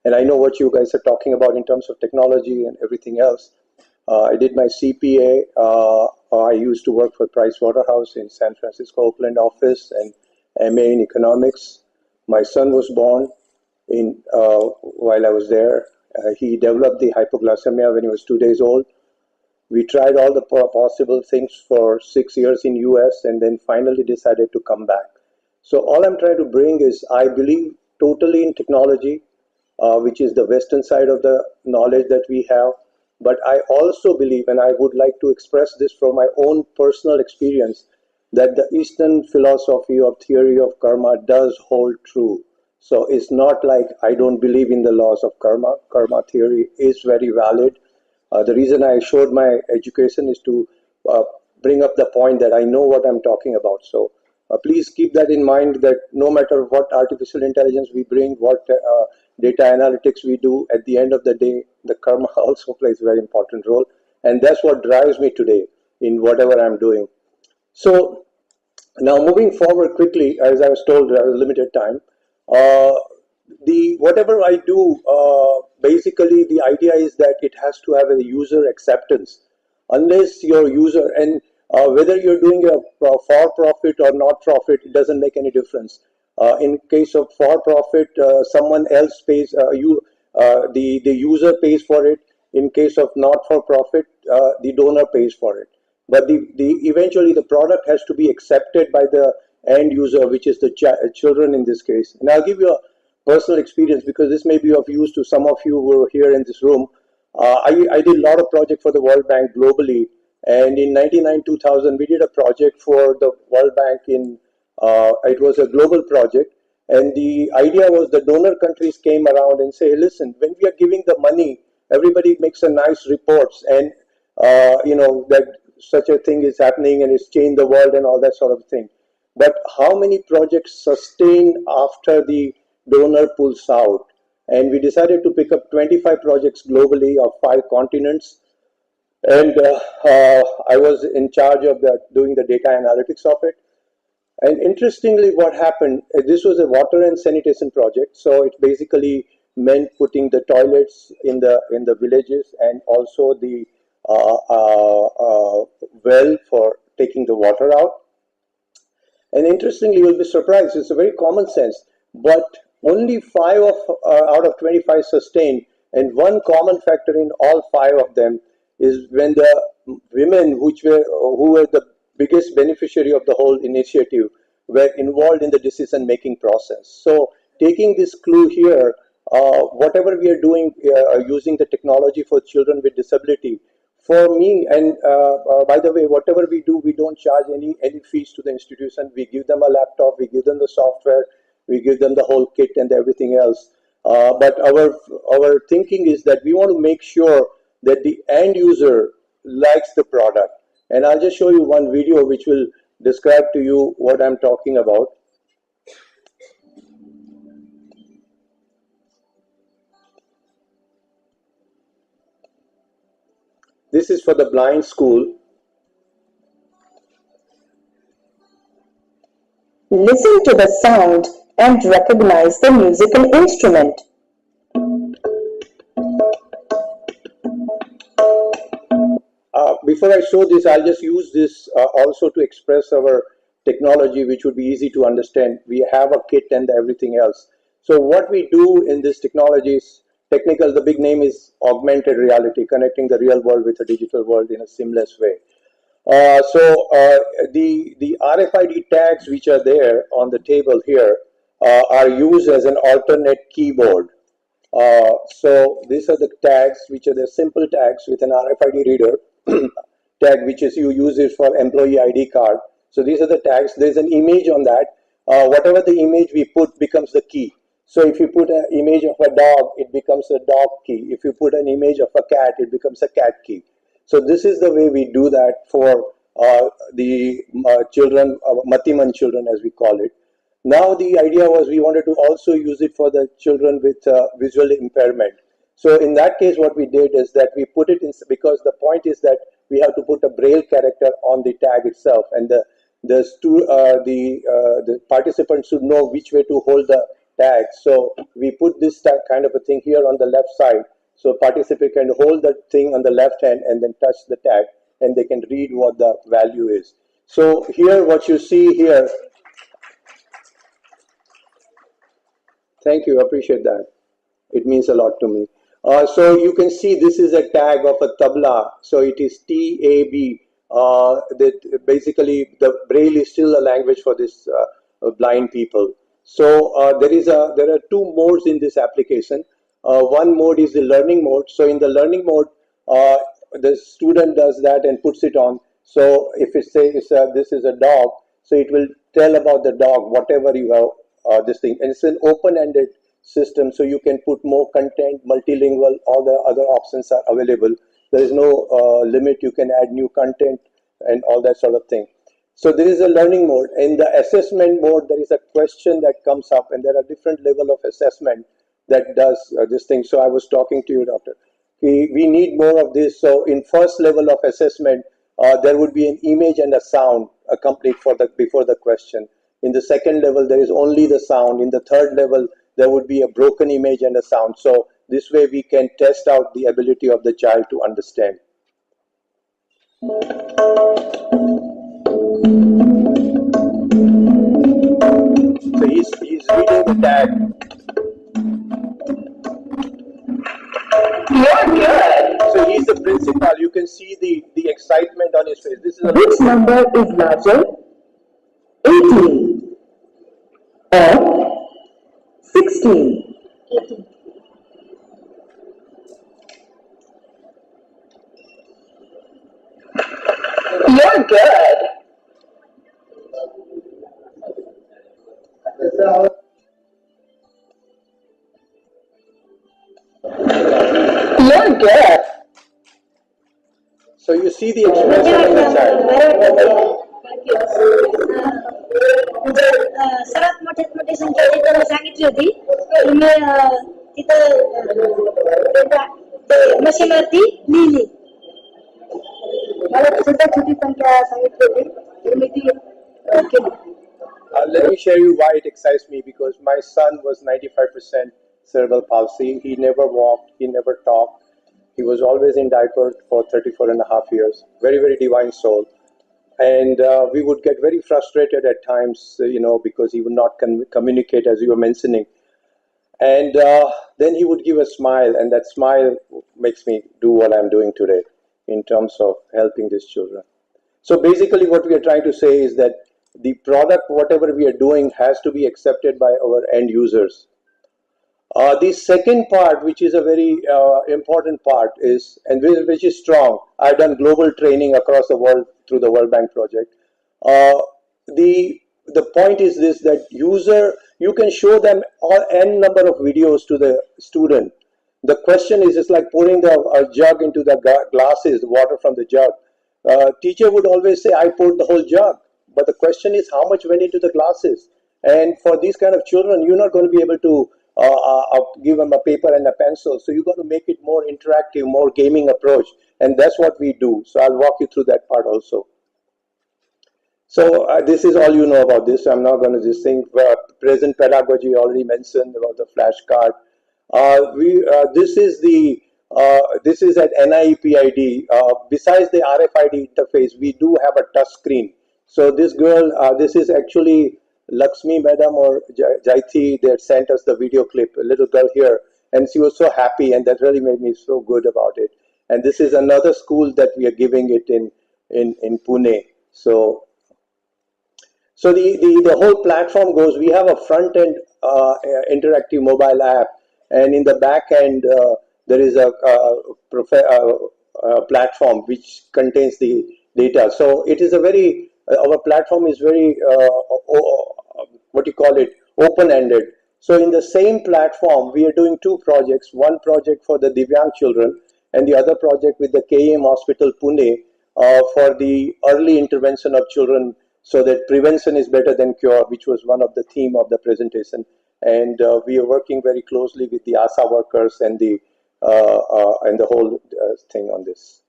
And I know what you guys are talking about in terms of technology and everything else. I did my CPA. I used to work for Price Waterhouse in San Francisco, Oakland office and MA in economics. My son was born while I was there. He developed the hypoglycemia when he was 2 days old. We tried all the possible things for 6 years in US and then finally decided to come back. So all I'm trying to bring is I believe totally in technology, which is the Western side of the knowledge that we have. But I also believe, and I would like to express this from my own personal experience, that the Eastern philosophy of theory of karma does hold true. So it's not like I don't believe in the laws of karma. Karma theory is very valid. The reason I showed my education is to bring up the point that I know what I'm talking about. So please keep that in mind, that no matter what artificial intelligence we bring, what data analytics we do, at the end of the day, the karma also plays a very important role. And that's what drives me today in whatever I'm doing. So now moving forward quickly, as I was told, I was limited time. Whatever I do, basically the idea is that it has to have a user acceptance. Unless your user, and whether you're doing a for-profit or not-profit, it doesn't make any difference. In case of for-profit, someone else pays the user pays for it. In case of not-for-profit, the donor pays for it. But eventually the product has to be accepted by the end user, which is the children in this case. And I'll give you a personal experience because this may be of use to some of you who are here in this room. I did a lot of projects for the World Bank globally. And in 1999-2000, we did a project for the World Bank it was a global project. And the idea was the donor countries came around and say, hey, listen, when we are giving the money, everybody makes a nice reports and, that such a thing is happening and it's changed the world and all that sort of thing. But how many projects sustain after the donor pulls out? And we decided to pick up 25 projects globally of 5 continents. And I was in charge of doing the data analytics of it. And interestingly, what happened, this was a water and sanitation project. So it basically meant putting the toilets in the villages and also the well for taking the water out. And interestingly, you'll be surprised, it's a very common sense, but only 5 out of 25 sustained, and one common factor in all 5 of them is when the women who were the biggest beneficiary of the whole initiative were involved in the decision-making process. So taking this clue here, whatever we are doing using the technology for children with disability, for me, and by the way, whatever we do, we don't charge any fees to the institution. We give them a laptop, we give them the software, we give them the whole kit and everything else. But our thinking is that we want to make sure that the end user likes the product. And I'll just show you one video which will describe to you what I'm talking about. This is for the blind school. Listen to the sound and recognize the musical instrument. Before I show this, I'll just use this also to express our technology which would be easy to understand. We have a kit and everything else. So what we do in this technology is technical. The big name is augmented reality, connecting the real world with the digital world in a seamless way. The RFID tags which are there on the table here are used as an alternate keyboard. So these are the tags which are the simple tags with an RFID reader tag, which is you use it for employee ID card. So these are the tags. There's an image on that. Whatever the image we put becomes the key. So if you put an image of a dog, it becomes a dog key. If you put an image of a cat, it becomes a cat key. So this is the way we do that for the children, Matiman children as we call it. Now the idea was we wanted to also use it for the children with visual impairment. So in that case, what we did is that we put it in, because the point is that we have to put a braille character on the tag itself, and the participants should know which way to hold the tag. So we put this kind of a thing here on the left side, so participant can hold the thing on the left hand and then touch the tag, and they can read what the value is. So here, what you see here. Thank you, appreciate that. It means a lot to me. So you can see this is a tag of a tabla. So it is TAB. That basically the Braille is still a language for this blind people. So there are two modes in this application. One mode is the learning mode. So in the learning mode, the student does that and puts it on. So if it says this is a dog, so it will tell about the dog, whatever you have. This thing, and it's an open-ended system, so you can put more content, multilingual, all the other options are available. There is no limit. You can add new content and all that sort of thing. So there is a learning mode. In the assessment mode, there is a question that comes up, and there are different level of assessment that does this thing. So I was talking to you, doctor. We need more of this. So in first level of assessment, there would be an image and a sound accompanied before the question. In the second level, there is only the sound. In the third level, there would be a broken image and a sound. So this way we can test out the ability of the child to understand. So he's reading the tag. You're good. So he's the principal. You can see the excitement on his face. Which number is larger? 18 or 16? 18. You're good. You're good. So you see the expression of the child. सर्वात मोठी संख्या तिथं सांगितली होती तुम्ही तिथं मशीनवरती लिहिली मला सुद्धा छोटी संख्या सांगितली होती तुम्ही ती केली. Let me share you why it excites me, because my son was 95% cerebral palsy. He never walked, he never talked. He was always in diaper for 34 and a half years. Very, very divine soul. And we would get very frustrated at times, because he would not communicate, as you were mentioning. And then he would give a smile, and that smile makes me do what I'm doing today in terms of helping these children. So basically what we are trying to say is that the product, whatever we are doing, has to be accepted by our end users. The second part, which is a very important part, is, and which is strong. I've done global training across the world through the World Bank project. The point is this, that you can show them n number of videos to the student. The question is, it's like pouring a jug into the glasses, the water from the jug. Teacher would always say, I poured the whole jug. But the question is, how much went into the glasses? And for these kind of children, you're not going to be able to give them a paper and a pencil. So you got to make it more interactive, more gaming approach. And that's what we do. So I'll walk you through that part also. So this is all you know about this. I'm not going to just think present pedagogy, already mentioned about the flashcard. This is at NIEPID. Besides the RFID interface, we do have a touch screen. So this girl, this is actually Lakshmi Madam or Jaiti. They had sent us the video clip, a little girl here, and she was so happy, and that really made me so good about it. And this is another school that we are giving it in Pune. So the whole platform goes, we have a front end interactive mobile app, and in the back end, there is a platform which contains the data. So it is a very, our platform is very, what do you call it, open ended. So in the same platform, we are doing two projects, one project for the Divyang children, and the other project with the KM Hospital Pune for the early intervention of children, so that prevention is better than cure, which was one of the theme of the presentation. And we are working very closely with the ASA workers and the whole thing on this.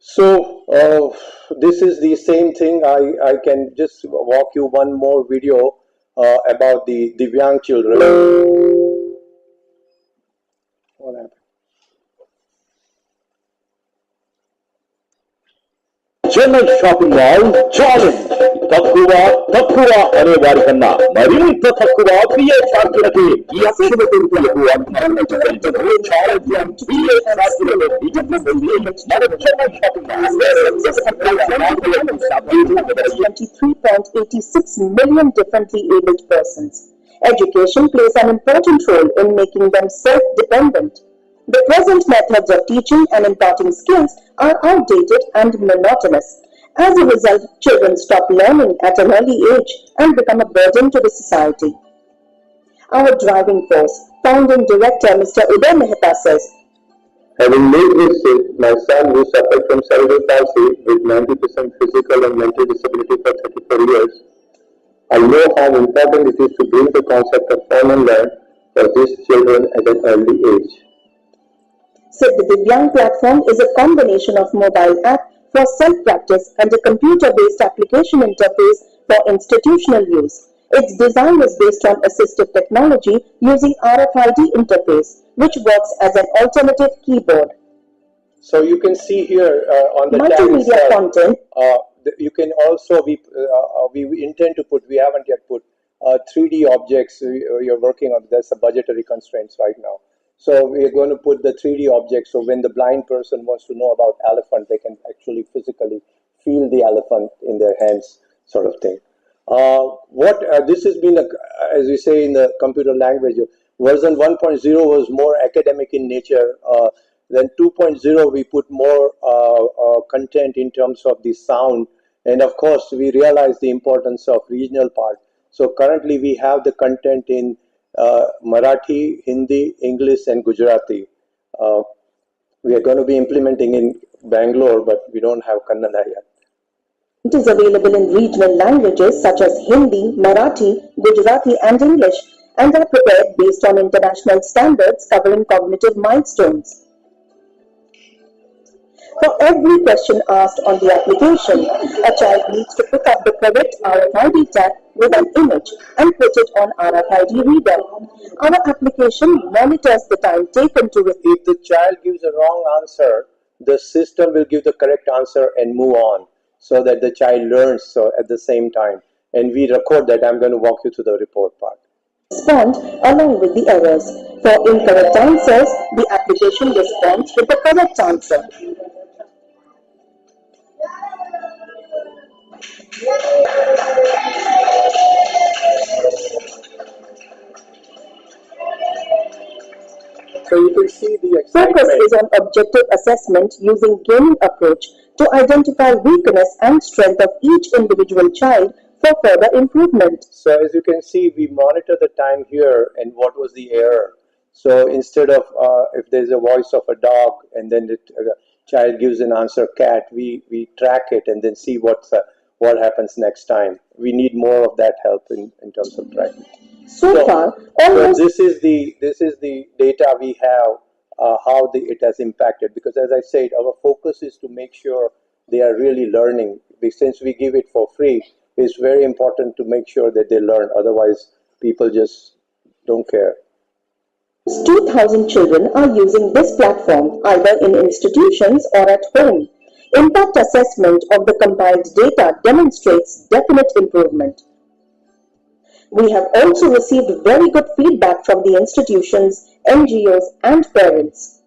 So this is the same thing. I can just walk you one more video about the Divyang children. What happened? Chennai shopping mall challenge తక్కువ అనే వారికన్నా మరింత తక్కువ PA ఛార్జీలకి లక్షల రూపాయలకు అందించబడుతున్న challenge PA ఛార్జీలలో digital మన Chennai shopping mall 23.86 million differently abled persons. Education plays an important role in making them self-dependent. The present methods of teaching and imparting skills are outdated and monotonous. As a result, children stop learning at an early age and become a burden to the society. Our driving force, founding director Mr. Uday Mehta says, having made this shift, my son who suffered from cerebral palsy with 90% physical and mental disability for 34 years, I know how important it is to bring the concept of learn and learn for these children at an early age. Said the Divyang platform is a combination of mobile app for self-practice and a computer-based application interface for institutional use. Its design is based on assistive technology using RFID interface, which works as an alternative keyboard. So you can see here on the multimedia content. You can also we intend to put, we haven't yet put 3D objects. You're working on, there's a budgetary constraints right now. So we're going to put the 3D objects, so when the blind person wants to know about elephant, they can actually physically feel the elephant in their hands, sort of thing. This has been, as we say in the computer language, version 1.0 was more academic in nature. Then 2.0, we put more content in terms of the sound. And of course, we realize the importance of regional part. So currently we have the content in Marathi, Hindi, English, and Gujarati. We are going to be implementing in Bangalore, but we don't have Kannada yet. It is available in regional languages such as Hindi, Marathi, Gujarati, and English, and are prepared based on international standards covering cognitive milestones. For every question asked on the application, a child needs to pick up the correct RFID tag with an image and put it on RFID reader. Our application monitors the time taken to receive. If the child gives a wrong answer, the system will give the correct answer and move on, so that the child learns at the same time. And we record that. I'm going to walk you through the report part. Respond along with the errors. For incorrect answers, the application responds with the correct answer. So you can see the excitement. Focus is on objective assessment using gaming approach to identify weakness and strength of each individual child for further improvement. So as you can see, we monitor the time here and what was the error. So instead of if there's a voice of a dog and then the child gives an answer cat, we track it and then see what happens next time. We need more of that help in terms of tracking. So far, this is the data we have, how it has impacted. Because as I said, our focus is to make sure they are really learning. Since we give it for free, it's very important to make sure that they learn. Otherwise, people just don't care. 2,000 children are using this platform either in institutions or at home. Impact assessment of the compiled data demonstrates definite improvement. We have also received very good feedback from the institutions, NGOs, and parents.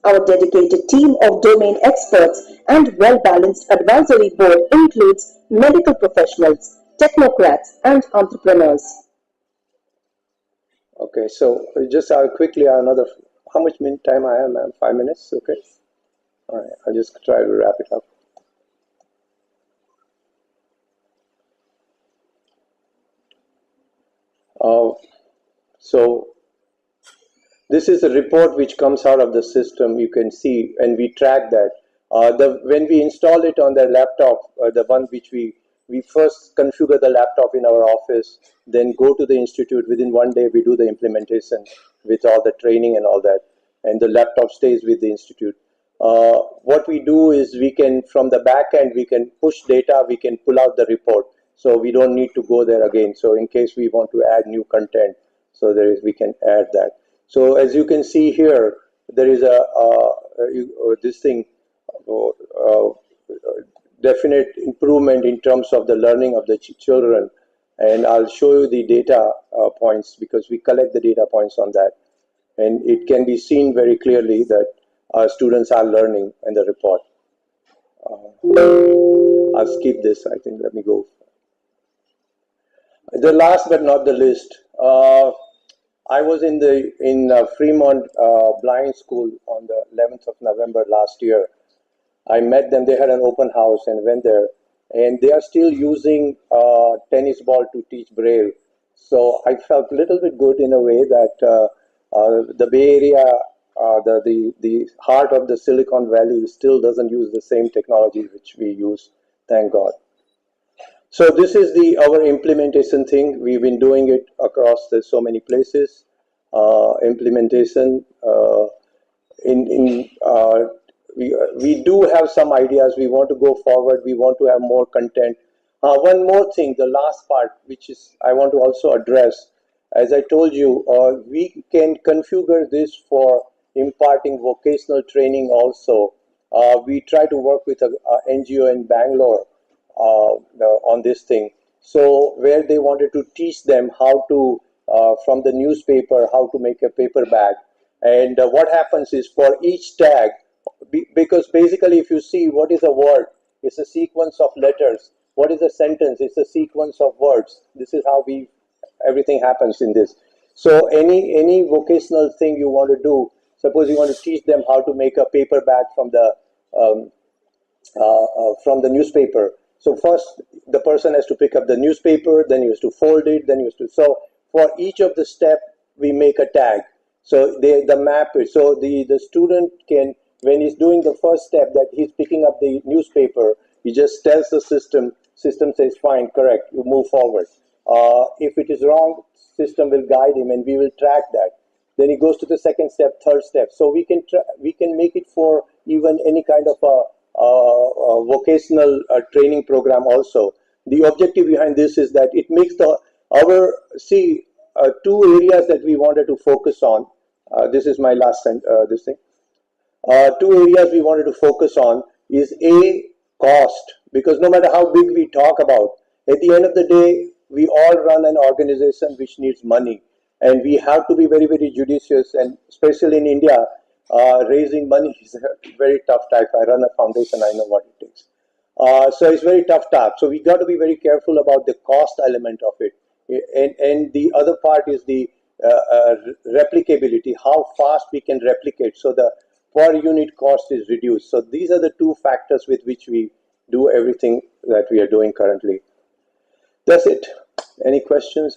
Our dedicated team of domain experts and well-balanced advisory board includes medical professionals, technocrats, and entrepreneurs. Okay, so just quickly another, how much time I have, ma'am? 5 minutes, okay. All right, I'll just try to wrap it up. So this is a report which comes out of the system. You can see, and we track that. When we install it on the laptop, the one which we first configure the laptop in our office, then go to the institute. Within 1 day, we do the implementation with all the training and all that, and the laptop stays with the institute. What we do is we can, from the back end, we can push data, we can pull out the report. So we don't need to go there again. So in case we want to add new content, so we can add that. So as you can see here, there is this thing, definite improvement in terms of the learning of the children. And I'll show you the data points because we collect the data points on that. And it can be seen very clearly that our students are learning in the report. I'll skip this, I think. Let me go. The last but not the least, I was in Fremont Blind School on the 11th of November last year. I met them. They had an open house and went there, and they are still using tennis ball to teach Braille. So I felt a little bit good in a way that the Bay Area, the heart of the Silicon Valley, still doesn't use the same technology which we use. Thank God. So this is our implementation thing. We've been doing it across so many places. Implementation we do have some ideas. We want to go forward. We want to have more content. One more thing, the last part, which is I want to also address. As I told you, we can configure this for imparting vocational training also. We try to work with an NGO in Bangalore on this thing. So where they wanted to teach them how to, from the newspaper, how to make a paper bag. And what happens is for each tag, because basically if you see what is a word, it's a sequence of letters. What is a sentence? It's a sequence of words. This is how everything happens in this. So any vocational thing you want to do, suppose you want to teach them how to make a paper bag from the newspaper. So first the person has to pick up the newspaper, then he has to fold it, then he has to, so for each of the step we make a tag. So the map is, so the student can, when he's doing the first step that he's picking up the newspaper, he just tells the system says fine, correct, you move forward. If it is wrong, system will guide him and we will track that. Then he goes to the second step, third step. So we can make it for even any kind of a vocational training program also. The objective behind this is that it makes two areas that we wanted to focus on. This is my last this thing. Two areas we wanted to focus on is cost, because no matter how big we talk about, at the end of the day, we all run an organization which needs money, and we have to be very, very judicious, and especially in India, raising money is a very tough task. I run a foundation, I know what it takes. So it's very tough task. So we got to be very careful about the cost element of it. And the other part is the replicability, how fast we can replicate. So the per unit cost is reduced. So these are the two factors with which we do everything that we are doing currently. That's it. Any questions?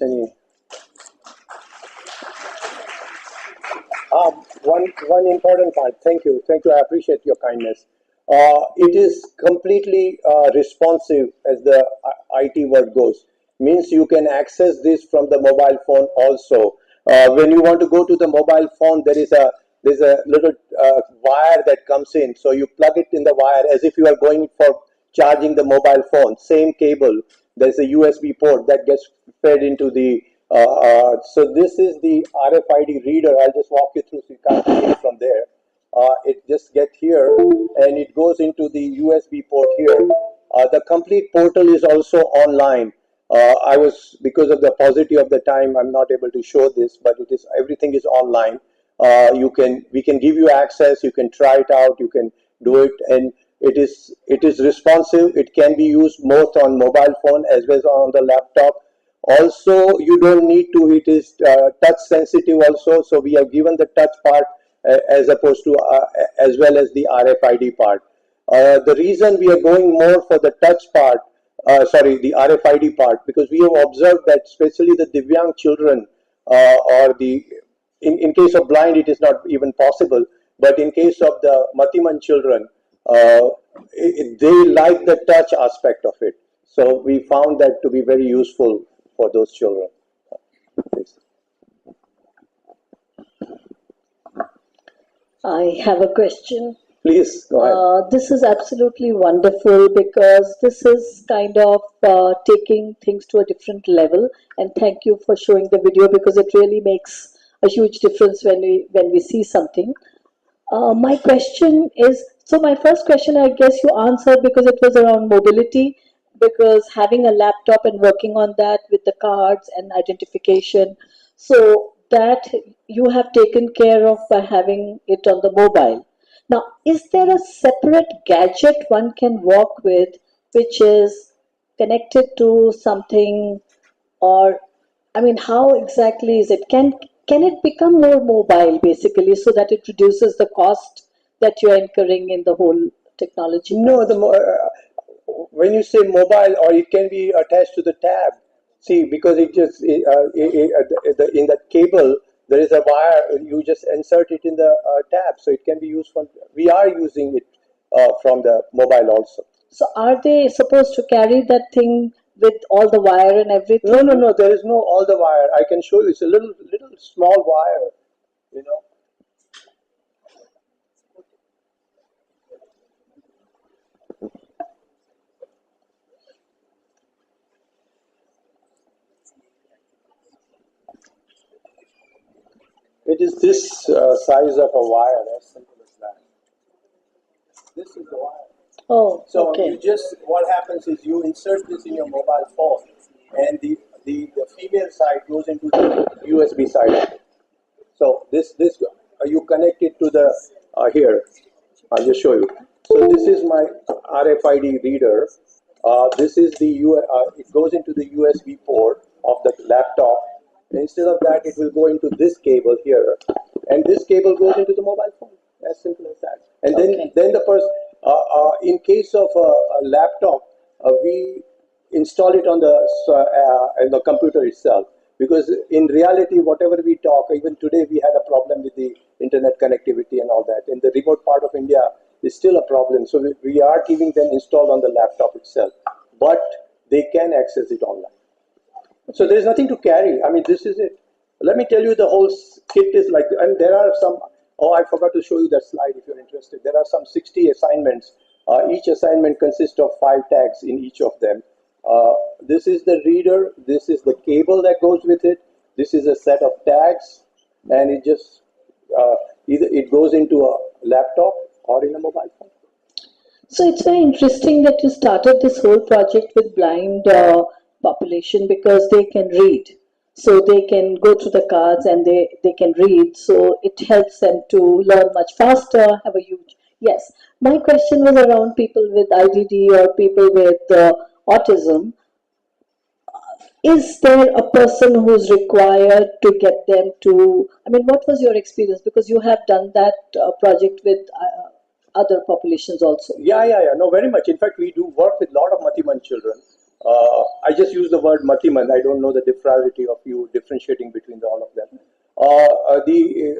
One important part. Thank you. I appreciate your kindness. It is completely responsive, as the IT word goes. Means you can access this from the mobile phone also. When you want to go to the mobile phone, there's a little wire that comes in. So you plug it in the wire as if you are going for charging the mobile phone. Same cable. There's a USB port that gets fed into the. So this is the RFID reader. I'll just walk you through so you can't see it from there. it just get here and it goes into the USB port here. The complete portal is also online. I was, because of the paucity of the time, I'm not able to show this, but it is, everything is online. We can give you access, you can try it out, you can do it, and it is responsive. It can be used both on mobile phone as well as on the laptop. Also, you don't need to, it is touch sensitive also, so we have given the touch part as opposed to as well as the RFID part. The reason we are going more for the touch part, sorry, the RFID part, because we have observed that especially the Divyang children or the, in case of blind, it is not even possible, but in case of the Matiman children, they like the touch aspect of it. So we found that to be very useful for those children. Please. I have a question. Please go ahead. This is absolutely wonderful because this is kind of taking things to a different level. And thank you for showing the video because it really makes a huge difference when we see something. My question is, so my first question, I guess you answered because it was around mobility, because having a laptop and working on that with the cards and identification, so that you have taken care of by having it on the mobile. Now, is there a separate gadget one can work with which is connected to something, or I mean, how exactly is it? Can it become more mobile basically so that it reduces the cost that you're incurring in the whole technology? No, when you say mobile, or it can be attached to the tab. See, because it just in that cable there is a wire. You just insert it in the tab, so it can be used for. We are using it from the mobile also. So are they supposed to carry that thing with all the wire and everything? No, no, no. There is no all the wire. I can show you. It's a little small wire. You know. It is this size of a wire, as simple as that. This is the wire. Oh, so okay. you just, what happens is you insert this in your mobile phone, and the female side goes into the USB side of it. So this you connect it to the here. I'll just show you. So this is my RFID reader. This is the it goes into the USB port of the laptop. Instead of that, it will go into this cable here, and this cable goes into the mobile phone. As simple as that. And then the person, in case of a laptop, we install it on the computer itself. Because in reality, whatever we talk, even today we had a problem with the internet connectivity and all that. In the remote part of India, is still a problem. So we are keeping them installed on the laptop itself, but they can access it online. So there is nothing to carry. I mean, this is it. Let me tell you, the whole kit is like, and there are some, oh, I forgot to show you that slide if you're interested. There are some 60 assignments. Each assignment consists of 5 tags in each of them. This is the reader, this is the cable that goes with it, this is a set of tags, and it just, either it goes into a laptop or in a mobile phone. So it's very interesting that you started this whole project with blind population because they can read. So they can go through the cards and they can read. So it helps them to learn much faster, have a huge, yes. My question was around people with IDD or people with autism. Is there a person who's required to get them to, I mean, what was your experience? Because you have done that project with other populations also. Yeah. No, very much. In fact, we do work with a lot of Matiman children. I just use the word Matiman. I don't know the differentiality of you differentiating between all of them.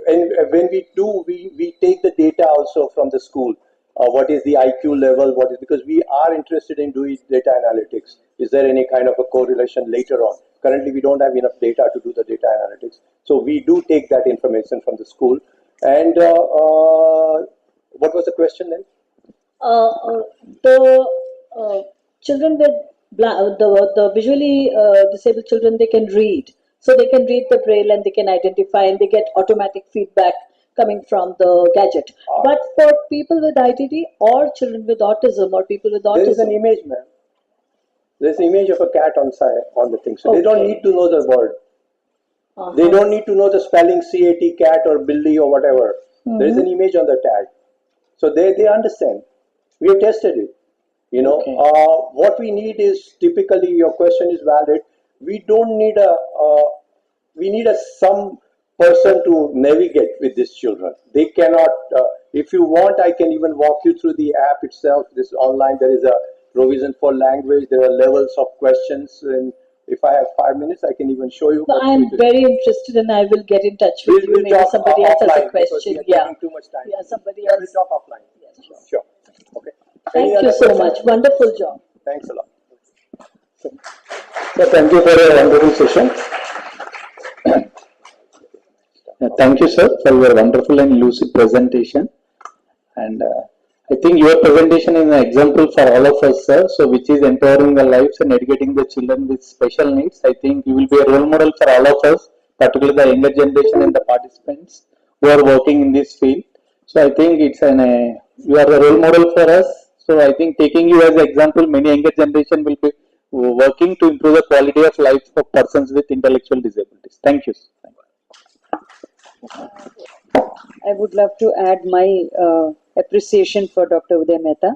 And when we do, we take the data also from the school. What is the IQ level? What is, because we are interested in doing data analytics. Is there any kind of a correlation later on? Currently, we don't have enough data to do the data analytics. So we do take that information from the school. And what was the question then? The children with the visually disabled children, they can read. So they can read the braille and they can identify and they get automatic feedback coming from the gadget. But for people with ITD or children with autism or people with autism, there is an image, ma'am. There's an image of a cat on the thing, so they don't need to know the word. They don't need to know the spelling CAT, cat or Billy or whatever. There is an image on the tag, so they understand. We have tested it. You know, what we need is typically, your question is valid. We don't need we need some person to navigate with these children. They cannot. If you want, I can even walk you through the app itself. This online, there is a provision for language. There are levels of questions, and if I have 5 minutes, I can even show you. No, I'm very interested, and I will get in touch with you. Maybe somebody else has a question. Yeah, too much time. Yeah, somebody else. We'll talk offline. Yes, Sure. Okay. Thank you so much. Wonderful job. Thanks a lot. So thank you for a wonderful session. Thank you, sir, for your wonderful and lucid presentation. And I think your presentation is an example for all of us, sir. So which is empowering the lives and educating the children with special needs. I think you will be a role model for all of us, particularly the younger generation and the participants who are working in this field. So I think it's you are a role model for us. So I think taking you as an example, many younger generation will be working to improve the quality of life of persons with intellectual disabilities. Thank you. I would love to add my appreciation for Dr. Uday Mehta.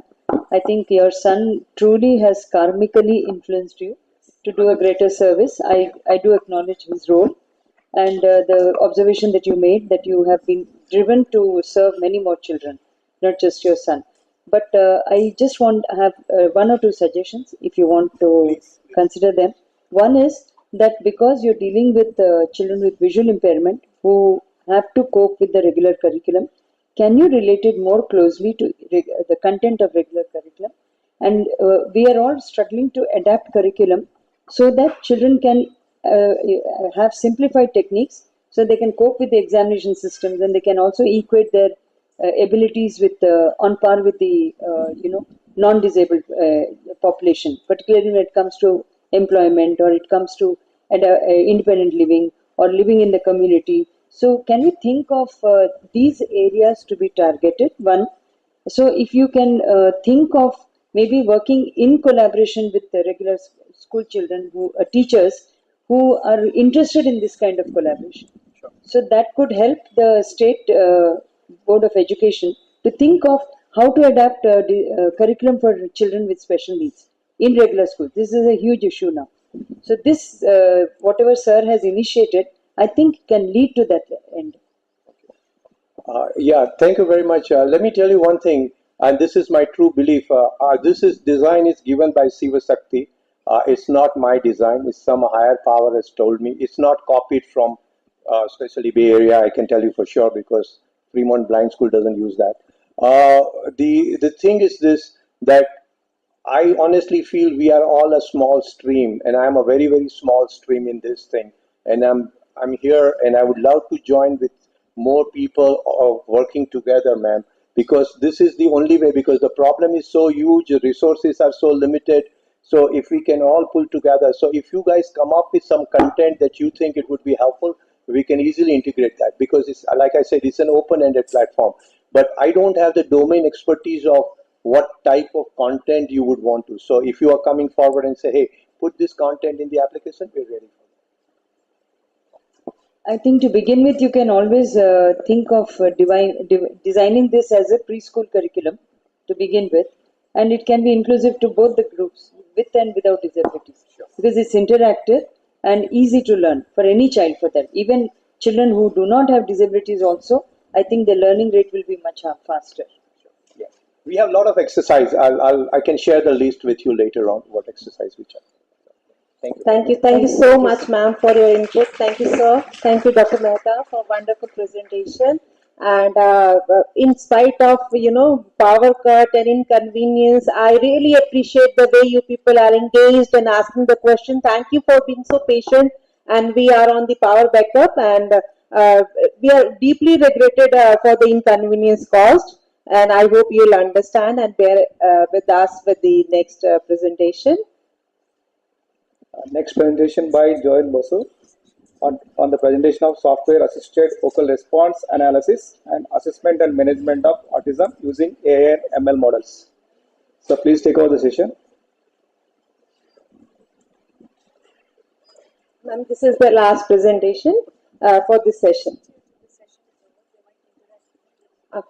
I think your son truly has karmically influenced you to do a greater service. I do acknowledge his role and the observation that you made, that you have been driven to serve many more children, not just your son. But I just want to have one or two suggestions if you want to consider them. One is that because you're dealing with children with visual impairment who have to cope with the regular curriculum, can you relate it more closely to the content of regular curriculum? And we are all struggling to adapt curriculum so that children can have simplified techniques so they can cope with the examination systems, and they can also equate their abilities with on par with the non-disabled population, particularly when it comes to employment or it comes to independent living or living in the community. So can we think of these areas to be targeted? One, so if you can think of maybe working in collaboration with the regular school children, who teachers who are interested in this kind of collaboration. So that could help the state board of education to think of how to adapt curriculum for children with special needs in regular schools. This is a huge issue now. So this, whatever sir has initiated, I think can lead to that end. Yeah, thank you very much. Let me tell you one thing, and this is my true belief. Design is given by Siva Sakti. It's not my design. It's some higher power has told me. It's not copied from, especially Bay Area. I can tell you for sure because Fremont Blind School doesn't use that. The thing is this, that I honestly feel we are all a small stream, and I'm a very very small stream in this thing. And I'm here, and I would love to join with more people working together, ma'am, because this is the only way. Because the problem is so huge, the resources are so limited. So if we can all pull together, so if you guys come up with some content that you think it would be helpful, we can easily integrate that. Because it's like I said, it's an open-ended platform. But I don't have the domain expertise of what type of content you would want to. So if you are coming forward and say, hey, put this content in the application, we're ready. I think to begin with, you can always think of designing this as a preschool curriculum to begin with, and it can be inclusive to both the groups, with and without disabilities, because it's interactive and easy to learn for any child. For that, even children who do not have disabilities also, I think the learning rate will be much faster. Yeah, we have a lot of exercise. I can share the list with you later on what exercise we have. Thank you. Thank you so much, ma'am, for your input. Thank you, sir. Thank you, Dr. Mehta, for wonderful presentation. And in spite of, power cut and inconvenience, I really appreciate the way you people are engaged and asking the question. Thank you for being so patient. And we are on the power backup, and we are deeply regretted for the inconvenience caused. And I hope you'll understand and bear with us with the next presentation. Next presentation by Joel Bosu. on the presentation of software assisted vocal response analysis and assessment and management of autism using AI and ML models. So please take over the session. Ma'am, this is the last presentation for this session. Okay.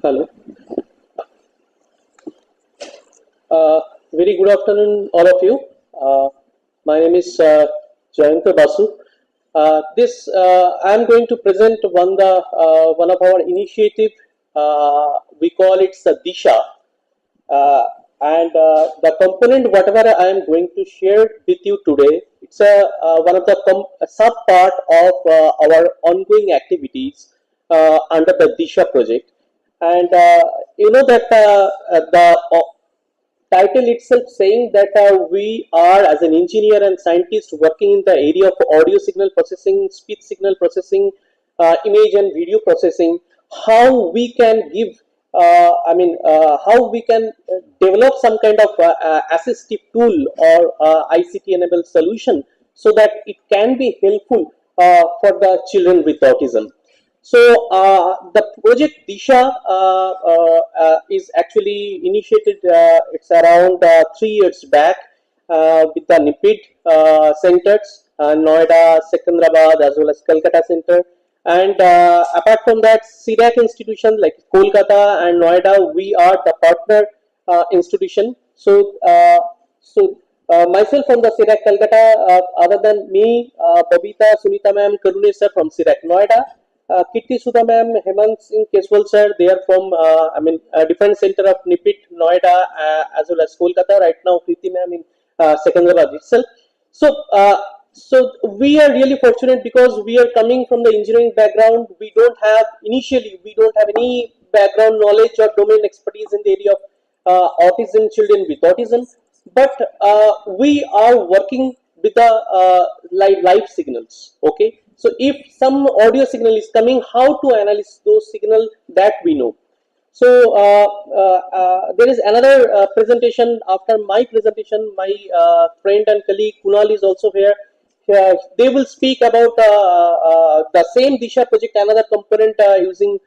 Hello. Very good afternoon, all of you. My name is Jayanta Basu. I am going to present one of our initiative. We call it the Disha, and the component whatever I am going to share with you today. It's one of the sub part of our ongoing activities under the Disha project, and you know that the title itself saying that we are as an engineer and scientist working in the area of audio signal processing, speech signal processing, image and video processing, how we can give how we can develop some kind of assistive tool or ICT enabled solution so that it can be helpful for the children with autism. So the project Disha is actually initiated. It's around 3 years back with the NIPID centers, Noida, Secunderabad, as well as Calcutta center. And apart from that, CDAC institutions like Kolkata and Noida, we are the partner institution. Myself from the CDAC Calcutta, other than me, Babita, Sunita ma'am, Karunesh sir from CDAC Noida, Kitty Sudha ma'am, Hemant Singh Keswal sir, they are from a different center of NIPIT, Noida, as well as Kolkata. Right now, Preeti ma'am in Secunderabad itself. So we are really fortunate because we are coming from the engineering background. We don't have any background knowledge or domain expertise in the area of autism, children with autism, but we are working with the live signals. Okay, so if some audio signal is coming, how to analyze those signal, that we know. So there is another presentation after my presentation. My friend and colleague Kunal is also here. They will speak about the same Disha project, another component using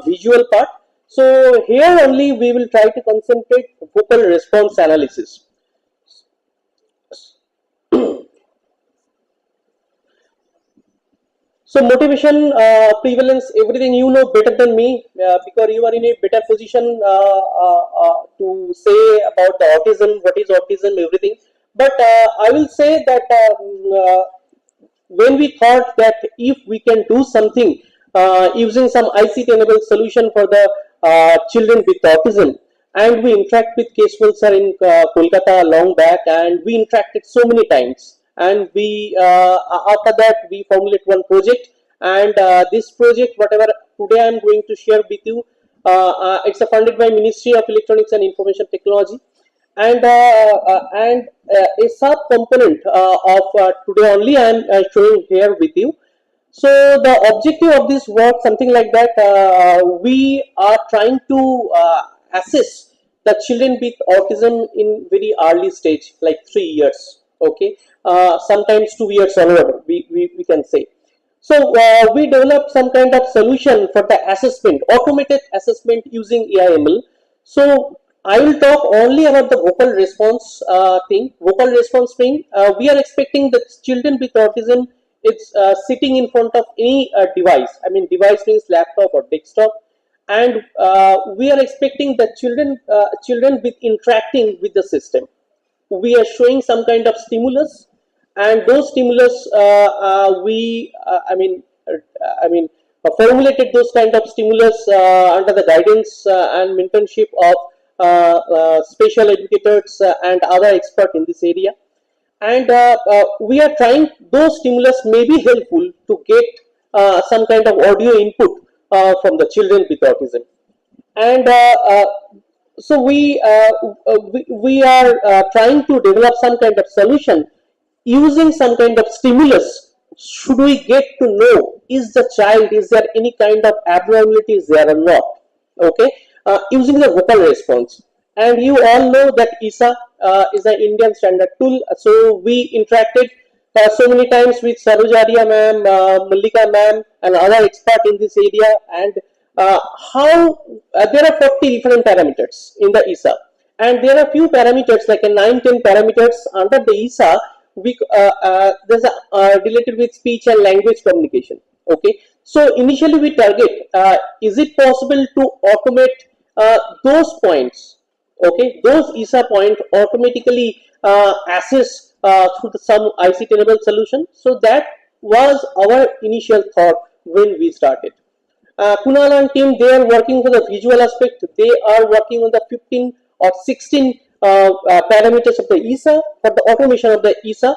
visual part. So here only we will try to concentrate vocal response analysis. So motivation, prevalence, everything you know better than me because you are in a better position to say about the autism, what is autism, everything. But I will say that when we thought that if we can do something using some ICT enabled solution for the children with autism, and we interact with Keswal sir in Kolkata long back, and we interacted so many times, and we after that we formulate one project, and this project whatever today I am going to share with you, it's funded by Ministry of Electronics and Information Technology, and a sub component of today only I am showing here with you. So the objective of this work, something like that, we are trying to assess the children with autism in very early stage, like 3 years, okay, sometimes 2 years onward, we can say. So we developed some kind of solution for the assessment, automated assessment using AIML. So I will talk only about the vocal response thing. Vocal response thing. We are expecting that children with autism, it's sitting in front of any device. I mean, device means laptop or desktop, and we are expecting that children with interacting with the system. We are showing some kind of stimulus, and those stimulus we formulated those kind of stimulus under the guidance and mentorship of special educators and other experts in this area. And we are trying, those stimulus may be helpful to get some kind of audio input from the children with autism. And so we are trying to develop some kind of solution using some kind of stimulus. Should we get to know, is the child, is there any kind of abnormalities there or not, okay, using the vocal response. And you all know that ISA is an Indian standard tool, so we interacted so many times with Sarujaria ma'am, Mallika ma'am, and other experts in this area. And how there are 40 different parameters in the ISA, and there are few parameters like a 9-10 parameters under the ISA. We there's a related with speech and language communication. Okay, so initially we target, is it possible to automate those points? Okay, those ISA point automatically assess through some ICT enabled solution. So that was our initial thought when we started. Kunal and team, they are working for the visual aspect. They are working on the 15 or 16 parameters of the ISA for the automation of the ISA,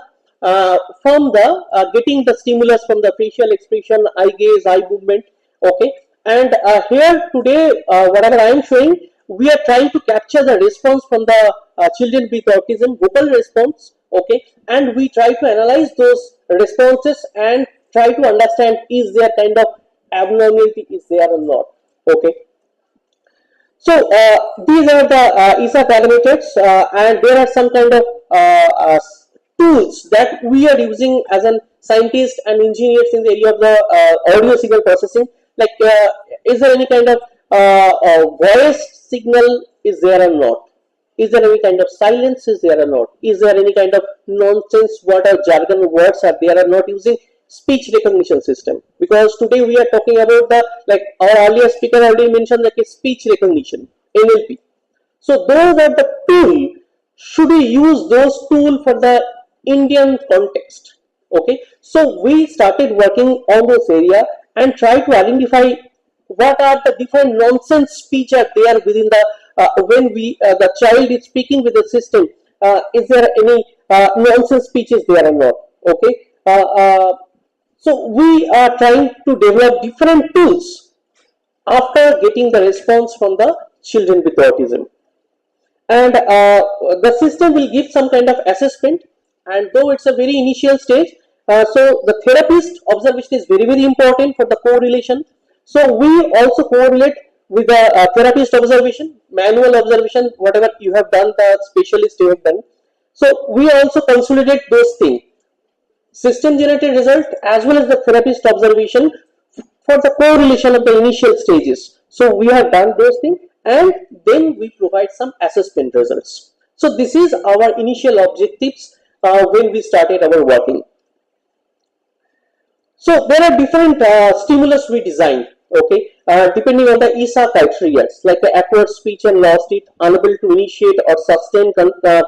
from the getting the stimulus from the facial expression, eye gaze, eye movement. Okay, and here today, whatever I am showing, we are trying to capture the response from the children with autism, vocal response. Okay, and we try to analyze those responses and try to understand, is there kind of abnormality is there or not. Okay, so these are the ISA parameters, and there are some kind of tools that we are using as an scientist and engineers in the area of the audio signal processing. Like, is there any kind of voice signal is there or not? Is there any kind of silence is there or not? Is there any kind of nonsense word or jargon words are there or not, using speech recognition system? Because today we are talking about the, like our earlier speaker already mentioned, like a speech recognition, NLP. So those are the tool. Should we use those tool for the Indian context? Okay, so we started working on those area and try to identify what are the different nonsense speech are there within the when we the child is speaking with the system. Is there any nonsense speech is there or not? Okay, so we are trying to develop different tools after getting the response from the children with autism. And the system will give some kind of assessment, and though it's a very initial stage, so the therapist observation is very important for the correlation. So we also correlate with the therapist observation, manual observation, whatever you have done, the specialist you have done. So we also consolidate those things, system generated result as well as the therapist observation for the correlation of the initial stages. So we have done those things, and then we provide some assessment results. So this is our initial objectives when we started our working. So there are different stimulus we designed, okay, depending on the ISA criteria, like the acquired speech and lost it, unable to initiate or sustain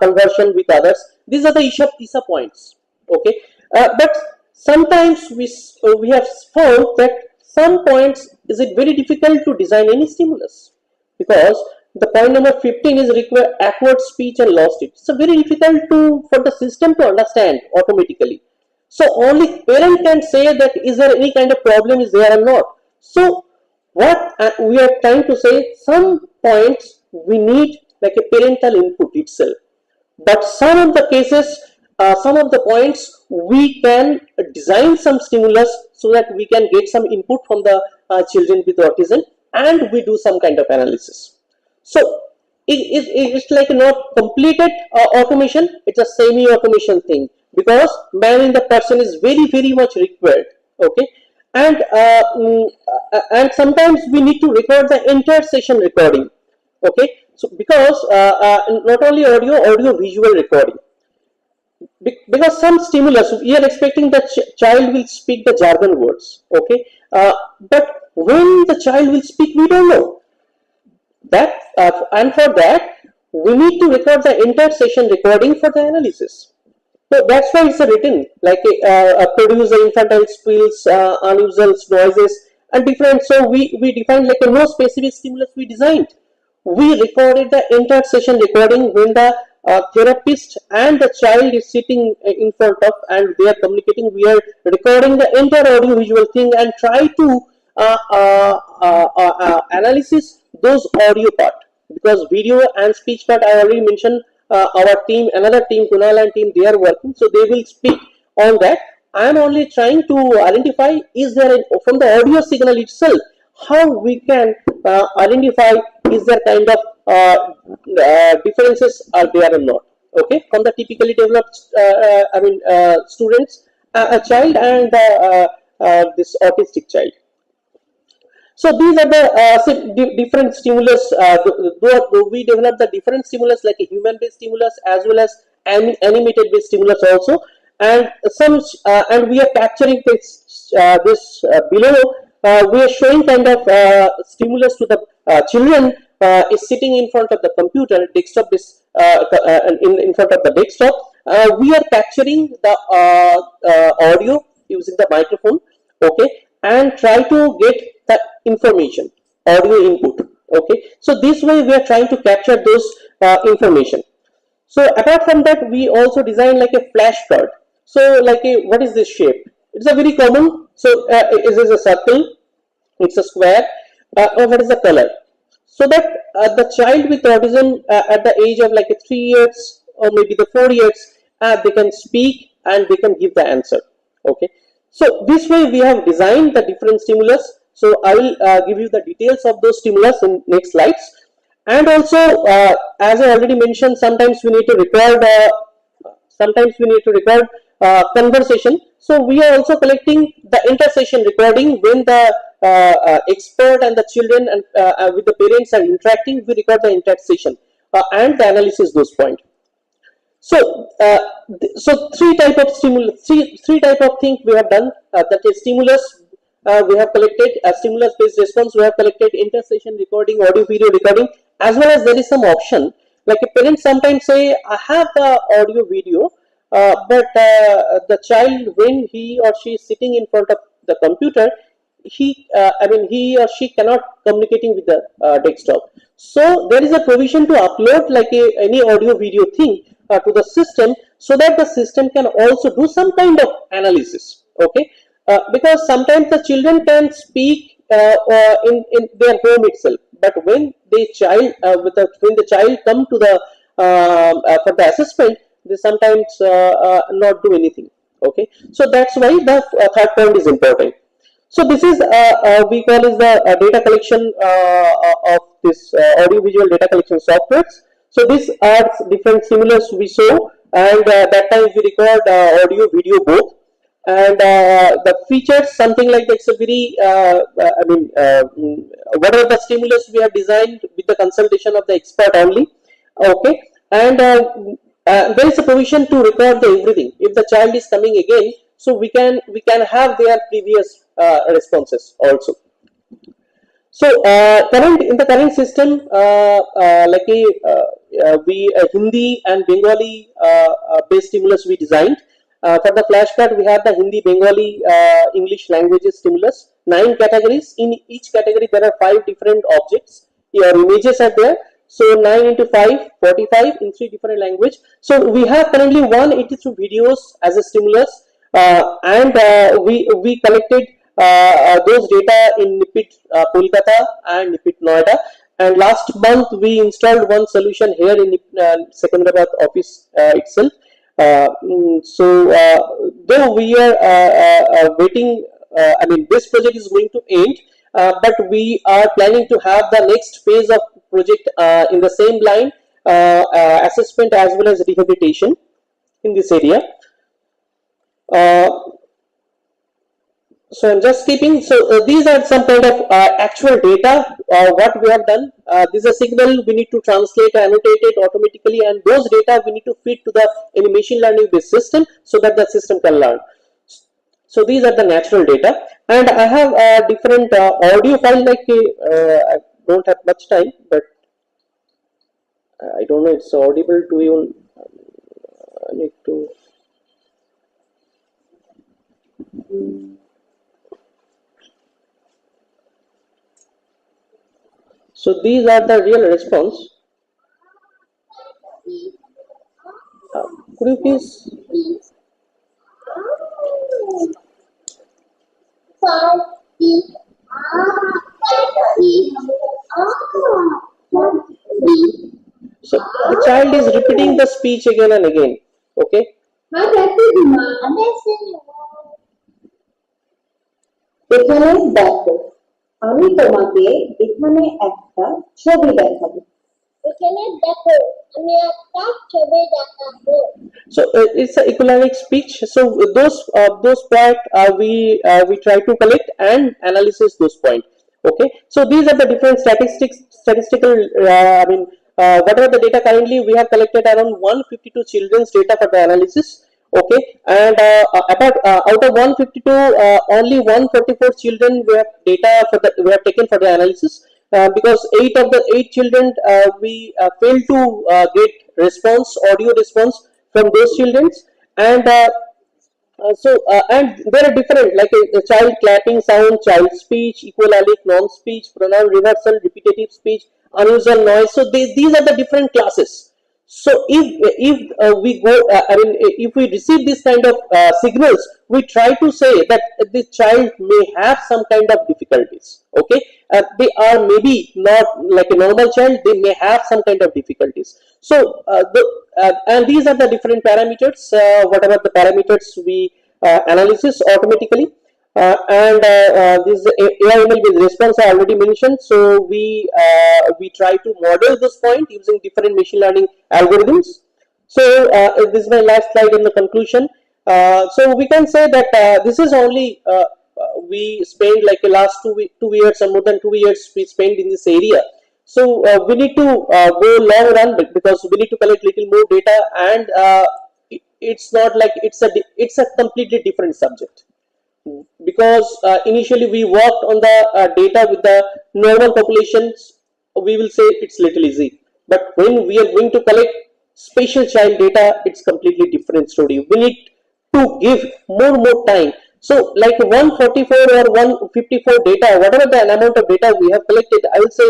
conversion with others. These are the ISA points, okay. But sometimes we have found that some points is it very difficult to design any stimulus, because the point number 15 is require acquired speech and lost it. So very difficult for the system to understand automatically. So only parent can say that is there any kind of problem is there or not. So what we are trying to say, some points we need like a parental input itself. But some of the cases some of the points, we can design some stimulus so that we can get some input from the children with autism, and we do some kind of analysis. So it's like not completed automation, it's a semi-automation thing, because man in the person is very much required. Okay, and sometimes we need to record the entire session recording. Okay, so because not only audio visual recording, because some stimulus we are expecting that child will speak the jargon words. Okay, but when the child will speak, we don't know that, and for that we need to record the entire session recording for the analysis. So that's why it's a written like produce the infantile squeals, unusual noises, and different. So we defined like a no specific stimulus we designed. We recorded the entire session recording when the therapist and the child is sitting in front of, and they are communicating. We are recording the entire audio visual thing and try to analysis those audio part, because video and speech part I already mentioned. Our team, another team, Kunal and team, they are working, so they will speak on that. I am only trying to identify, is there from the audio signal itself, how we can identify is there kind of differences are there or not. Okay, from the typically developed students, a child, and this autistic child. So these are the different stimulus. Though we develop the different stimulus like a human-based stimulus as well as animated-based stimulus also, and some and we are capturing this below. We are showing kind of stimulus to the children is sitting in front of the computer desktop. This in front of the desktop. We are capturing the audio using the microphone. Okay, and try to get the information, audio input. Okay, so this way we are trying to capture those information. So apart from that, we also design like a flashcard. So like a, what is this shape? It's a very common. So is this a circle? It's a square. Or what is the color? So that the child with autism at the age of like 3 years or maybe the 4 years, they can speak and they can give the answer. Okay, so this way we have designed the different stimulus. So I will give you the details of those stimulus in next slides. And also, as I already mentioned, sometimes we need to record conversation. So we are also collecting the inter-session recording when the expert and the children and with the parents are interacting. We record the inter-session and the analysis those points. So, so three type of stimulus, three type of things we have done. That is stimulus. We have collected a stimulus-based response. We have collected inter-session recording, audio, video recording, as well as there is some option. Like a parent sometimes say, I have the audio, video, but the child, when he or she is sitting in front of the computer, he or she cannot communicating with the desktop. So there is a provision to upload like any audio video thing to the system, so that the system can also do some kind of analysis. Okay, because sometimes the children can speak in their home itself, but when the child when the child come to the for the assessment, they sometimes not do anything. Okay, so that's why the third point is important. So this is we call is the data collection of this audio-visual data collection softwares. So these are different stimulus we show, and that time we record audio, video both, and the features something like that's a very what are the stimulus we have designed with the consultation of the expert only. Okay, and there is a provision to record the everything. If the child is coming again, so we can have their previous responses also. So in the current system, like we Hindi and Bengali based stimulus we designed. For the flashcard, we have the Hindi, Bengali, English languages stimulus. 9 categories. In each category, there are 5 different objects. Your images are there. So 9 into 5, 45 in 3 different language. So we have currently 182 videos as a stimulus, and we collected those data in NIPIT Kolkata and NIPIT Noida. And last month we installed one solution here in Secunderabad office itself. Though we are waiting, I mean, this project is going to end, but we are planning to have the next phase of project in the same line, assessment as well as rehabilitation in this area. So I'm just keeping. So these are some kind of actual data. What we have done. This is a signal we need to translate, annotate it automatically, and those data we need to feed to the any machine learning based system so that the system can learn. So these are the natural data, and I have a different audio file. Like I don't have much time, but I don't know it's audible to you. I need to. So these are the real response. Could you please? So the child is repeating the speech again and again. Okay. এখানে দেখো আমি তোমাকে এখানে একটা ছবি দেখাবো এখানে দেখো আমি একটা ছবি দেখাবো So it's an economic speech. So those point we try to collect and analysis those point. Okay. So these are the different statistical. I mean, whatever the data currently we have collected around 152 children's data for the analysis. Okay, and about out of 152, only 144 children we have data for the we have taken for the analysis. Because eight children we failed to get response, audio response from those children, and and there are different like a child clapping sound, child speech, equalalic, non-speech, pronoun reversal, repetitive speech, unusual noise. So these are the different classes. So if we go, I mean, if we receive this kind of signals, we try to say that the child may have some kind of difficulties. Okay, they are maybe not like a normal child. They may have some kind of difficulties. So and these are the different parameters. Whatever the parameters we analysis automatically. This AI/ML with response I already mentioned. So we try to model this point using different machine learning algorithms. So this is my last slide in the conclusion. So we can say that this is only we spent like the last 2 years or more than 2 years we spent in this area. So we need to go long run because we need to collect little more data, and it's not like it's a completely different subject, because initially we worked on the data with the normal populations. We will say it's little easy, but when we are going to collect special child data, it's completely different story. We need to give more time. So like 144 or 154 data, whatever the amount of data we have collected, I will say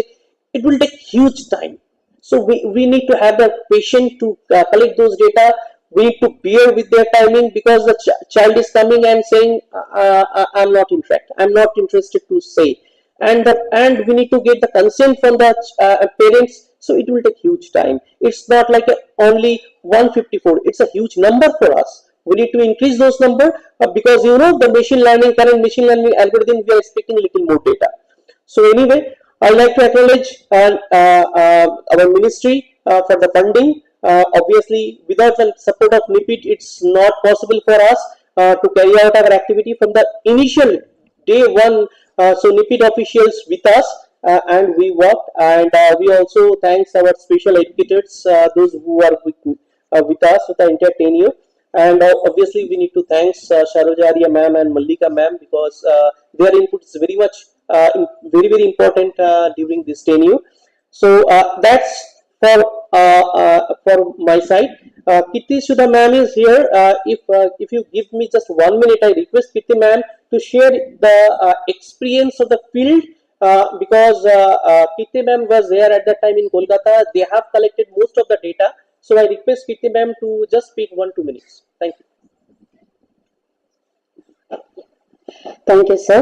it will take huge time. So we need to have the patient to collect those data. We need to bear with their timing, because the child is coming and saying, I'm not interested. I'm not interested to say. And we need to get the consent from the parents. So it will take huge time. It's not like only 154. It's a huge number for us. We need to increase those number because the current machine learning algorithm, we are expecting a little more data. So anyway, I'd like to acknowledge our ministry for the funding. Obviously, without the support of NIPIT, it's not possible for us to carry out our activity from the initial day one. So NIPIT officials with us, and we worked, and we also thanks our special educators, those who are with us for the entire tenure. And obviously, we need to thanks Sharojaria ma'am and Mallika ma'am, because their input is very much very important during this tenure. So that's for my side. Kitty Sudha ma'am is here. If you give me just 1 minute, I request Kitty ma'am to share the experience of the field, because Kitty ma'am was there at that time in Kolkata. They have collected most of the data. So I request Kitty ma'am to just speak 1-2 minutes. Thank you. Thank you, sir.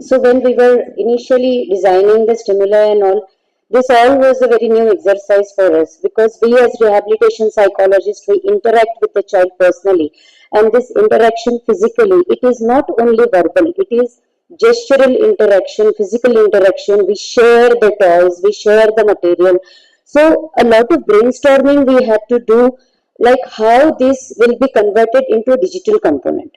So when we were initially designing the stimuli and all, This all was a very new exercise for us because we as rehabilitation psychologists, we interact with the child personally, and this interaction physically, it is not only verbal, it is gestural interaction, physical interaction. We share the toys, we share the material. So a lot of brainstorming we had to do, like how this will be converted into a digital component.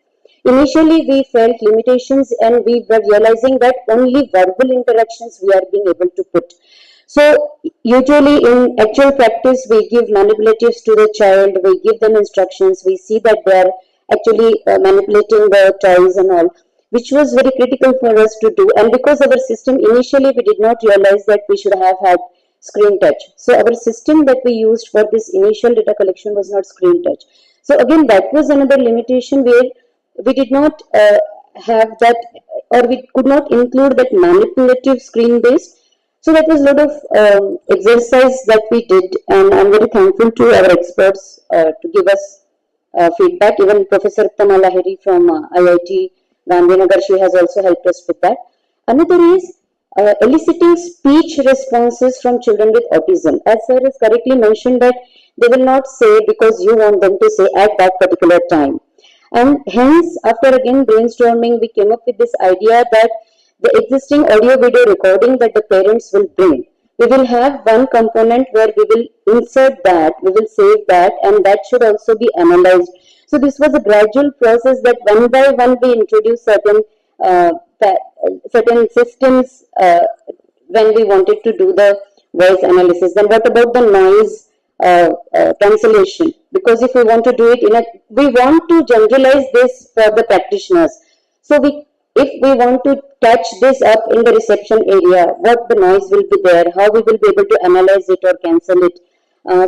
Initially, we felt limitations and we were realizing that only verbal interactions we are being able to put. So, usually in actual practice, we give manipulatives to the child, we give them instructions, we see that they are actually manipulating the toys and all, which was very critical for us to do. And because our system initially we did not realize that we should have had screen touch. So, our system that we used for this initial data collection was not screen touch. So, again, that was another limitation where we did not have that, or we could not include that manipulative screen based. So that was a lot of exercise that we did, and I'm very thankful to our experts to give us feedback. Even Professor Uttama Lahiri from IIT Gandhinagar, she has also helped us with that. Another is eliciting speech responses from children with autism. As sir has correctly mentioned that they will not say because you want them to say at that particular time. And hence, after again brainstorming, we came up with this idea that the existing audio video recording that the parents will bring, we will have one component where we will insert that, we will save that, and that should also be analyzed. So this was a gradual process that one by one we introduced uh, certain systems when we wanted to do the voice analysis. Then what about the noise cancellation? Because if we want to do it we want to generalize this for the practitioners. So if we want to catch this up in the reception area, what the noise will be there, how we will be able to analyze it or cancel it.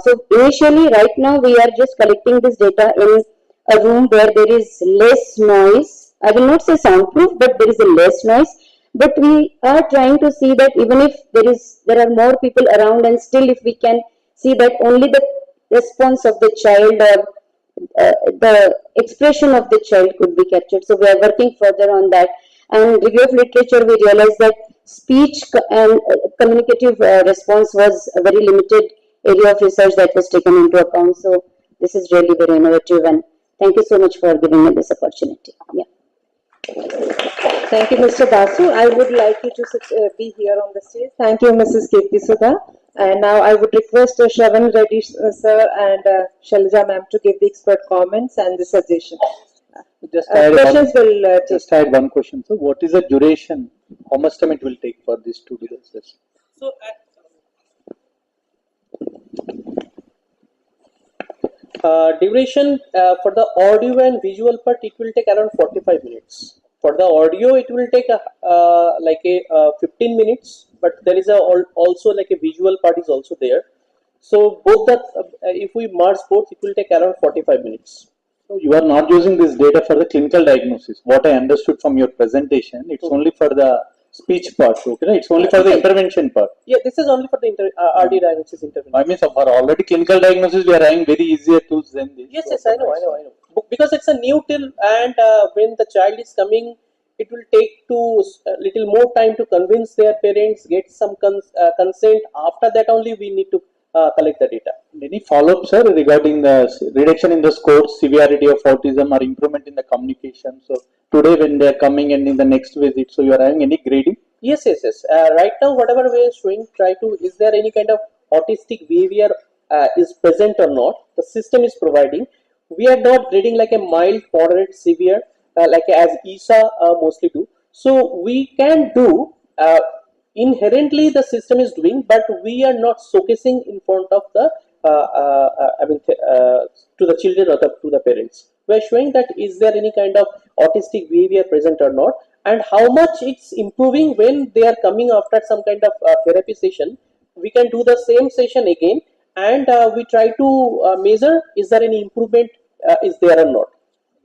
So initially, right now, we are just collecting this data in a room where there is less noise. I will not say soundproof, but there is a less noise. But we are trying to see that even if there are more people around, and still if we can see that only the response of the child or the expression of the child could be captured. So we are working further on that. And review of literature, we realized that speech and communicative response was a very limited area of research that was taken into account. So this is really very innovative, and thank you so much for giving me this opportunity. Yeah. Thank you, Mr. Basu. I would like you to be here on the stage. Thank you, Mrs. Kirti Sudha. And now I would request Shravan Reddy sir and Shalja ma'am to give the expert comments and the suggestions. Just add one question. So, what is the duration? How much time it will take for this to do this? So, duration for the audio and visual part, it will take around 45 minutes. For the audio, it will take like a 15 minutes, but there is also like a visual part is also there. So both that, if we merge both, it will take around 45 minutes. So you are not using this data for the clinical diagnosis. What I understood from your presentation, it's only for the speech part, okay? It's only for the intervention part. Yeah, this is only for the RD diagnosis intervention. I mean, so for already clinical diagnosis, we are having very easier tools than this. Yes, I know. Because it's a new till, and when the child is coming, it will take a little more time to convince their parents, get some consent. After that only we need to collect the data. Any follow-up, sir, regarding the reduction in the scores, severity of autism, or improvement in the communication? So today when they are coming and in the next visit, so you are having any grading? Yes. Right now, whatever we are showing, is there any kind of autistic behavior is present or not? The system is providing. We are not grading like a mild, moderate, severe, like as ESA mostly do. So we can do inherently the system is doing, but we are not showcasing in front of the to the children or to the parents. We are showing that is there any kind of autistic behavior present or not, and how much it's improving when they are coming after some kind of therapy session. We can do the same session again, and we try to measure is there any improvement is there or not.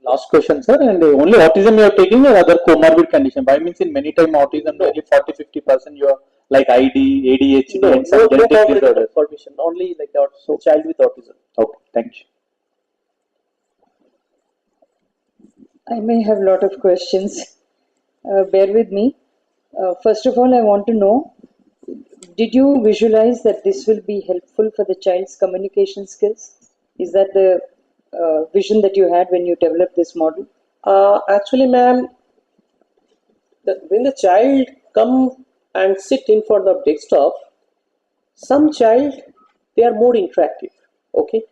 Last question, sir. And only autism you are taking or other comorbid condition? By means in many time autism, nearly 40-50% you are like ID, ADHD, and some genetic disorders. Only like a child with autism. Okay, thank you. I may have a lot of questions. Bear with me. First of all, I want to know, Did you visualize that this will be helpful for the child's communication skills? Is that the vision that you had when you developed this model? Actually, ma'am, when the child come and sit in front of desktop, some child they are more interactive, okay,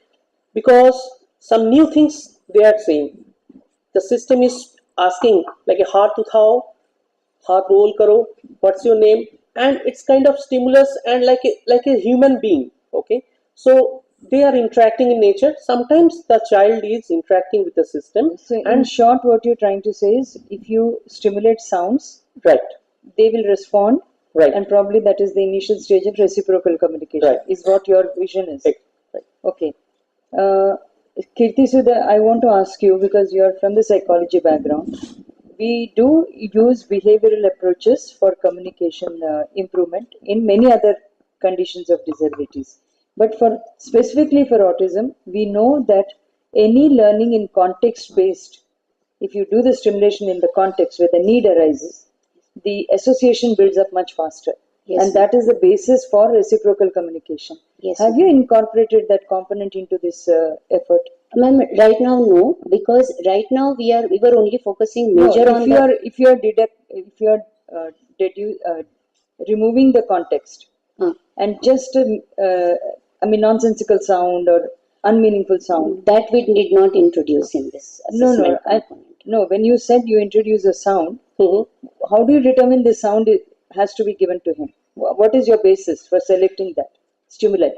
because some new things they are saying. The system is asking like a heart to thou, heart roll karo, what's your name, and it's kind of stimulus and like a human being, okay. So they are interacting in nature. Sometimes the child is interacting with the system. So in short, what you're trying to say is if you stimulate sounds, right, they will respond, right, and probably that is the initial stage of reciprocal communication, right, is what your vision is. Right. Okay. Kirti Sudha, I want to ask you, because you are from the psychology background, we do use behavioral approaches for communication improvement in many other conditions of disabilities. But for specifically for autism, we know that any learning in context based, if you do the stimulation in the context where the need arises, the association builds up much faster. Yes, And that is the basis for reciprocal communication. Yes, Have you incorporated that component into this effort? Ma'am, right now no, because right now we were only focusing No, major on the. if you are removing the context and just nonsensical sound or unmeaningful sound, that we did not introduce in this assessment. No. When you said you introduce a sound, how do you determine the sound has to be given to him? What is your basis for selecting that stimuli?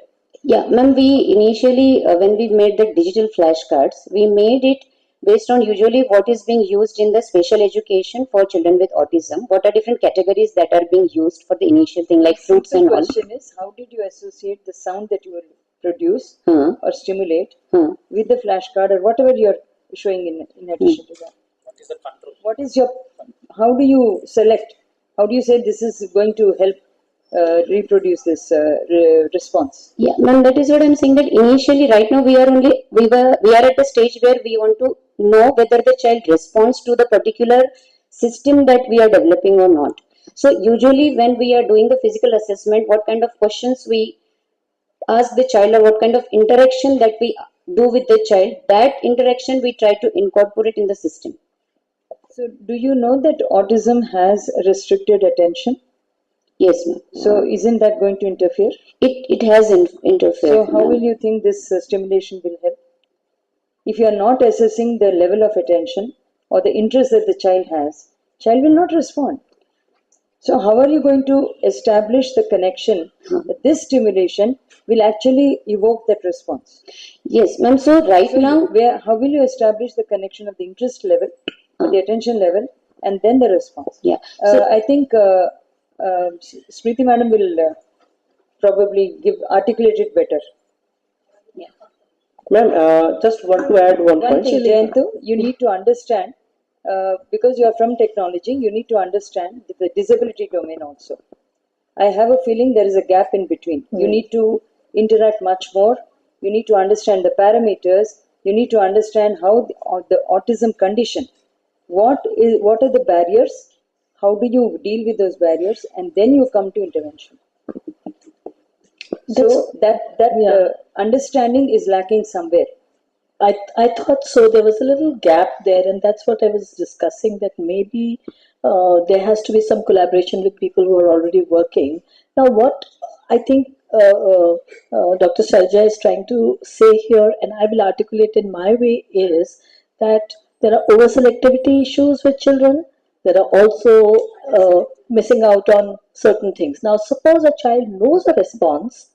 Yeah, ma'am, we initially, when we made the digital flashcards, we made it based on usually what is being used in the special education for children with autism. What are different categories that are being used for the initial thing like fruits and all. The question is, how did you associate the sound that you will produce or stimulate with the flashcard or whatever you're showing in addition to that? What is the control? What is your, how do you select? How do you say this is going to help reproduce this response? Yeah, ma'am, that is what I'm saying. That initially, right now, we are at the stage where we want to know whether the child responds to the particular system that we are developing or not. So usually, when we are doing the physical assessment, what kind of questions we ask the child or what kind of interaction that we do with the child, that interaction we try to incorporate in the system. So, do you know that autism has restricted attention? Yes, ma'am. So, isn't that going to interfere? It has interfered. So, how will you think this stimulation will help? If you are not assessing the level of attention or the interest that the child will not respond. So, how are you going to establish the connection that this stimulation will actually evoke that response? Yes, ma'am. So, now, how will you establish the connection of the interest level, the attention level, and then the response? Yeah. I think Smriti Madam will probably articulate it better. Ma'am, just want to add one point. Thing, Jayantu, you need to understand, because you are from technology, you need to understand the disability domain also. I have a feeling there is a gap in between. You need to interact much more. You need to understand the parameters. You need to understand how the autism condition. What are the barriers? How do you deal with those barriers? And then you come to intervention. So that understanding is lacking somewhere. I thought so. There was a little gap there, and that's what I was discussing. That maybe there has to be some collaboration with people who are already working. Now, what I think Dr. Sarja is trying to say here, and I will articulate in my way, is that there are over selectivity issues with children. There are also missing out on certain things. Now, suppose a child knows a response,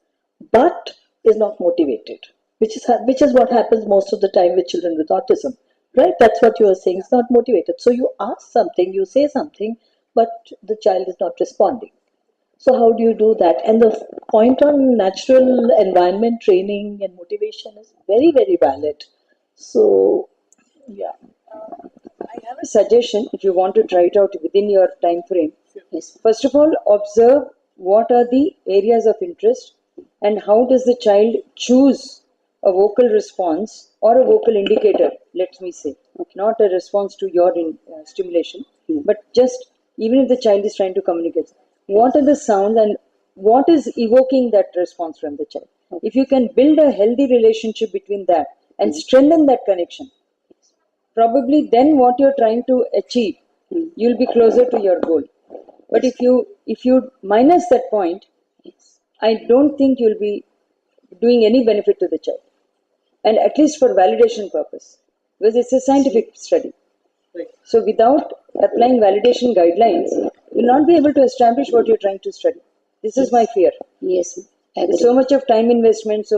but is not motivated, which is what happens most of the time with children with autism, right? That's what you are saying. It's not motivated. So you ask something, you say something, but the child is not responding. So how do you do that? And the point on natural environment training and motivation is very, very valid. So, yeah. I have a suggestion if you want to try it out within your time frame. Yes. First of all, observe what are the areas of interest and how does the child choose a vocal response or a vocal indicator, let me say. Not a response to your stimulation, but just even if the child is trying to communicate, what are the sounds and what is evoking that response from the child. If you can build a healthy relationship between that and strengthen that connection, probably then what you're trying to achieve, you'll be closer to your goal. But if you minus that point, I don't think you'll be doing any benefit to the child, and at least for validation purpose, because it's a scientific study. So without applying validation guidelines, you'll not be able to establish what you're trying to study. This is my fear. Yes. There's so much of time investment, so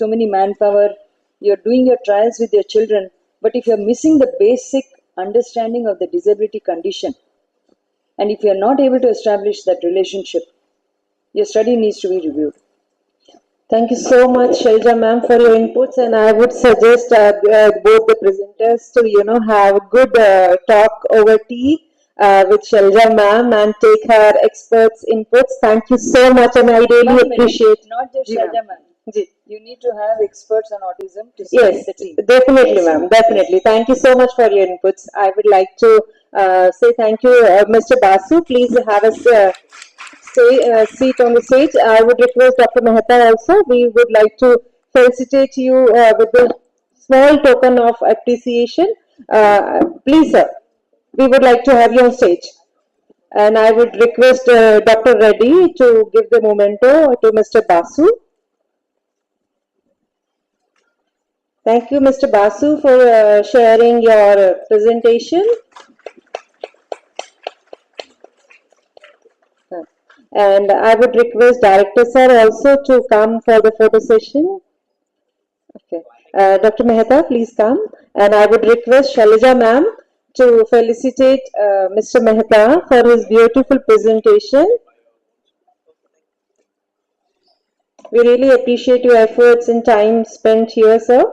many manpower. You're doing your trials with your children, but if you're missing the basic understanding of the disability condition, and if you're not able to establish that relationship, your study needs to be reviewed. Thank you so much, Shelja ma'am, for your inputs, and I would suggest both the presenters to have a good talk over tea with Shelja ma'am and take her experts' inputs. Thank you so much, and I really appreciate. Not just Shelja ma'am. You need to have experts on autism to Yes, the team. definitely, ma'am. Definitely. Thank you so much for your inputs. I would like to say thank you, Mr. Basu. Please have a seat on the stage. I would request Dr. Mehta also. We would like to felicitate you with a small token of appreciation. Please, sir, we would like to have you on stage. And I would request Dr. Reddy to give the memento to Mr. Basu. Thank you, Mr. Basu, for sharing your presentation. And I would request Director Sir also to come for the photo session. Okay. Dr. Mehta, please come. And I would request Shailaja ma'am to felicitate Mr. Mehta for his beautiful presentation. We really appreciate your efforts and time spent here, sir.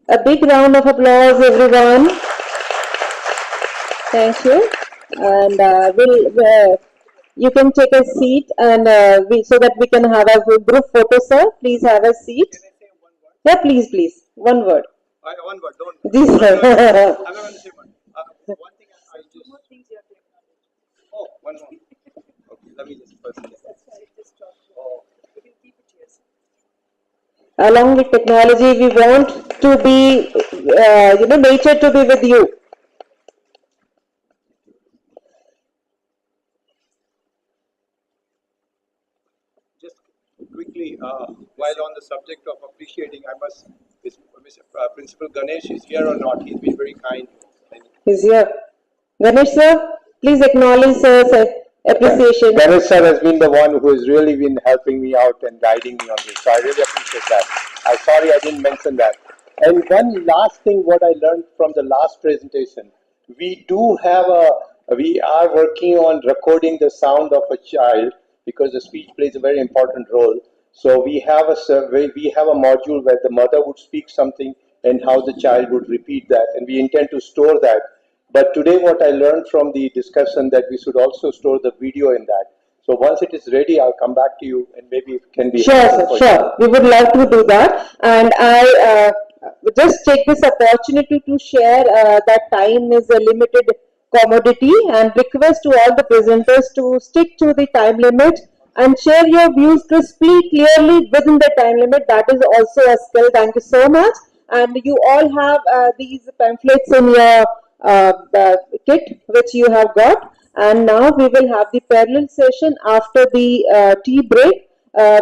A big round of applause, everyone. Thank you. And you can take a seat, and so that we can have a group photo, sir. Please have a seat. Yeah, please, please. One word. One word, don't. This I'm not going to say one. One thing I just. Oh, one more. Okay, let me just first. Oh. Along with technology, we want to be, nature to be with you. Just quickly, while on the subject of appreciating, I must, Principal Ganesh is here or not? He's been very kind. He's here. Ganesh sir, please acknowledge sir's appreciation. Ganesh sir has been the one who has really been helping me out and guiding me on this. So I really appreciate that. I'm sorry I didn't mention that. And one last thing, what I learned from the last presentation, we are working on recording the sound of a child because the speech plays a very important role. So we have a module where the mother would speak something and how the child would repeat that, and we intend to store that. But today what I learned from the discussion that we should also store the video in that. So once it is ready, I'll come back to you and maybe it can be Sure, sir, sure. We would love to do that. And I just take this opportunity to share that time is a limited commodity and request to all the presenters to stick to the time limit and share your views crisply, clearly within the time limit. That is also a skill. Thank you so much. And you all have these pamphlets in your kit which you have got. And now we will have the parallel session after the tea break.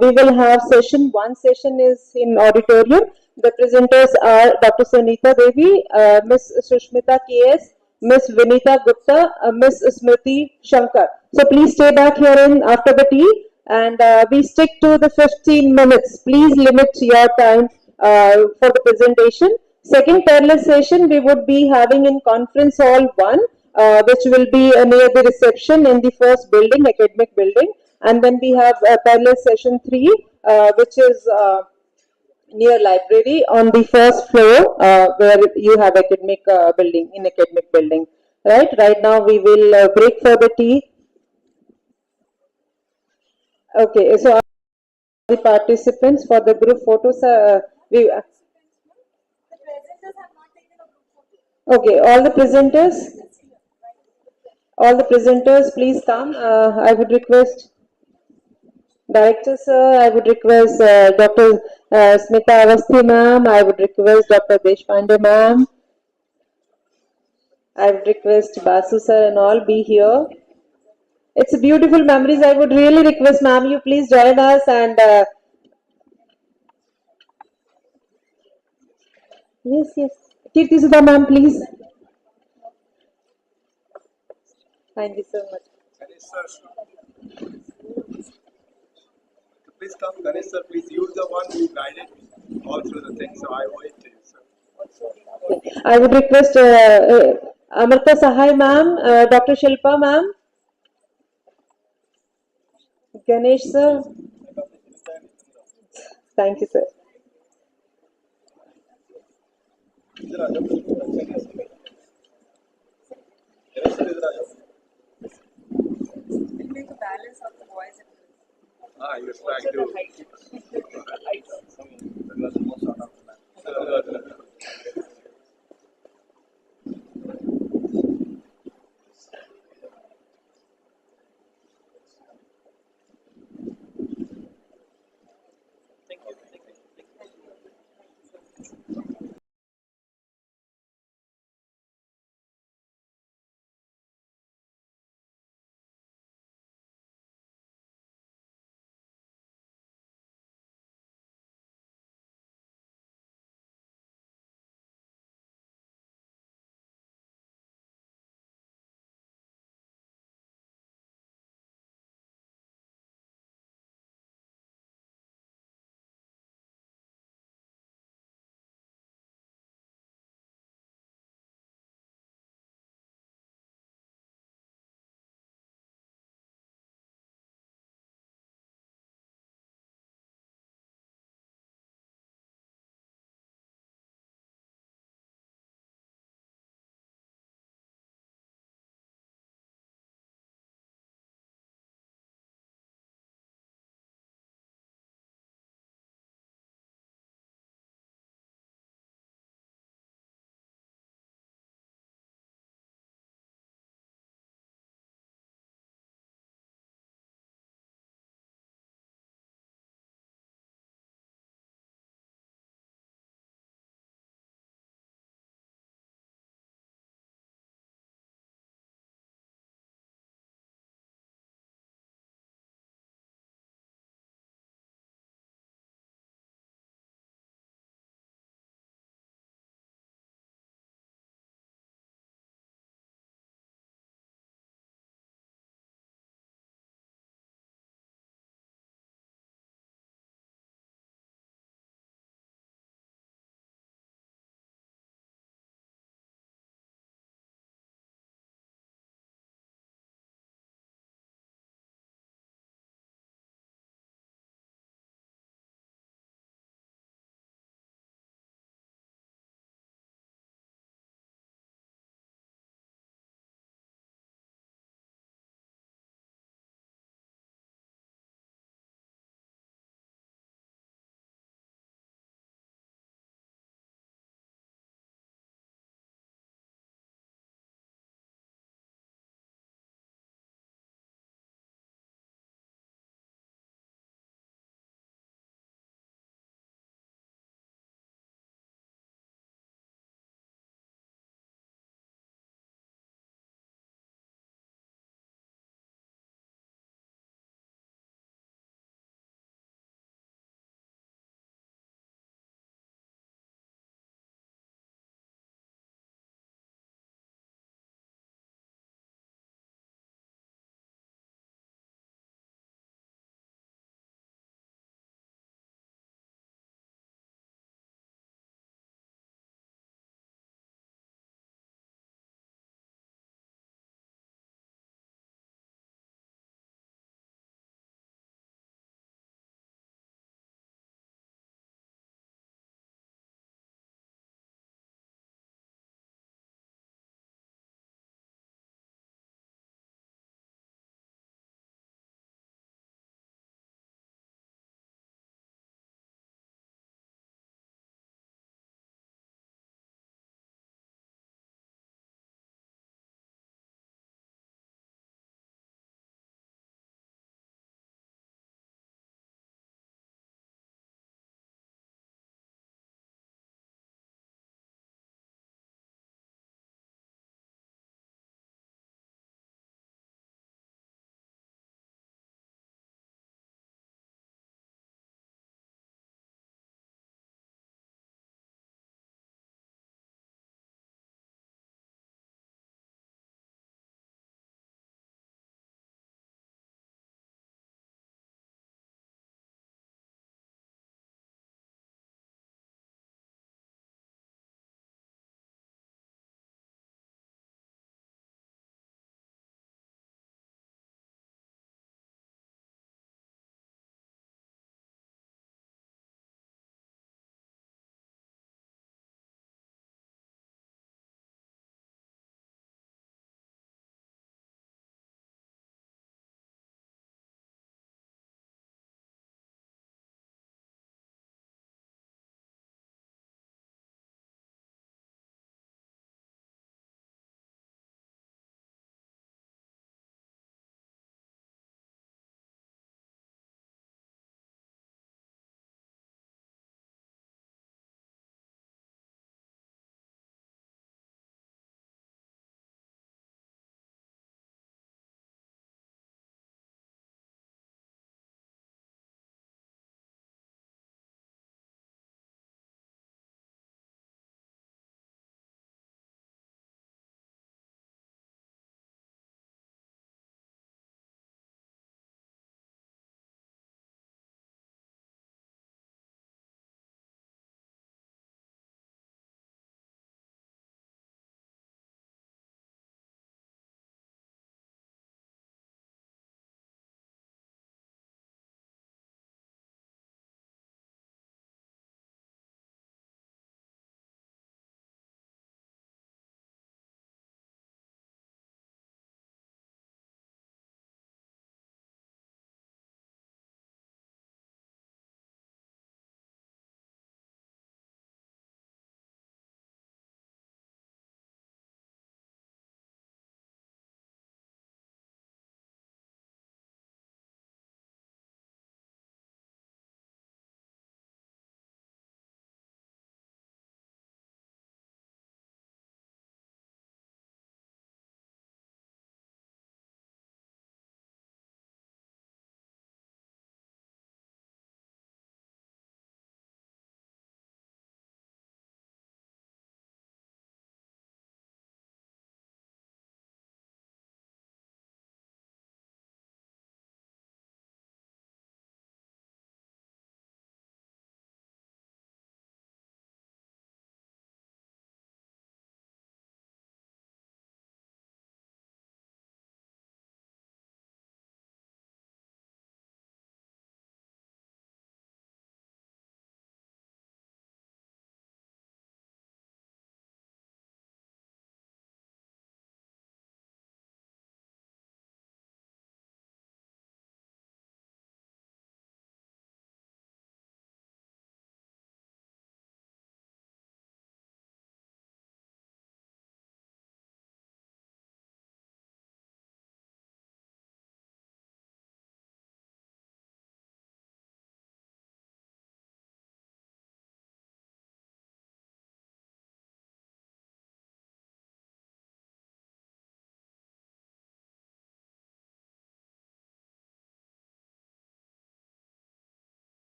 We will have session. One session is in auditorium. The presenters are Dr. Sunita Devi, Ms. Sushmita KS, Ms. Vinita Gupta, Ms. Smriti Shankar. So please stay back here in after the tea, and we stick to the 15 minutes. Please limit your time for the presentation. Second parallel session we would be having in conference hall 1, which will be near the reception in the first building, academic building. And then we have parallel session 3, which is near library on the first floor, where you have academic building, in academic building. Right now we will break for the tea. Okay, so the participants for the group photos, okay, all the presenters. All the presenters, please come. I would request Director sir, I would request Dr. Smita Avasthi ma'am, I would request Dr. Deshpande ma'am, I would request Basu sir and all be here. It's a beautiful memories. I would really request ma'am, you please join us and yes, yes. Kirti Sudha ma'am, please. Thank you so much. Please come, Ganesh sir. Please use the one who guided me all through the thing. So I owe it to you, sir. I would request Amarta Sahai ma'am, Dr. Shilpa ma'am, Ganesh sir. Thank you, sir. Make a balance of the voice and You're trying to.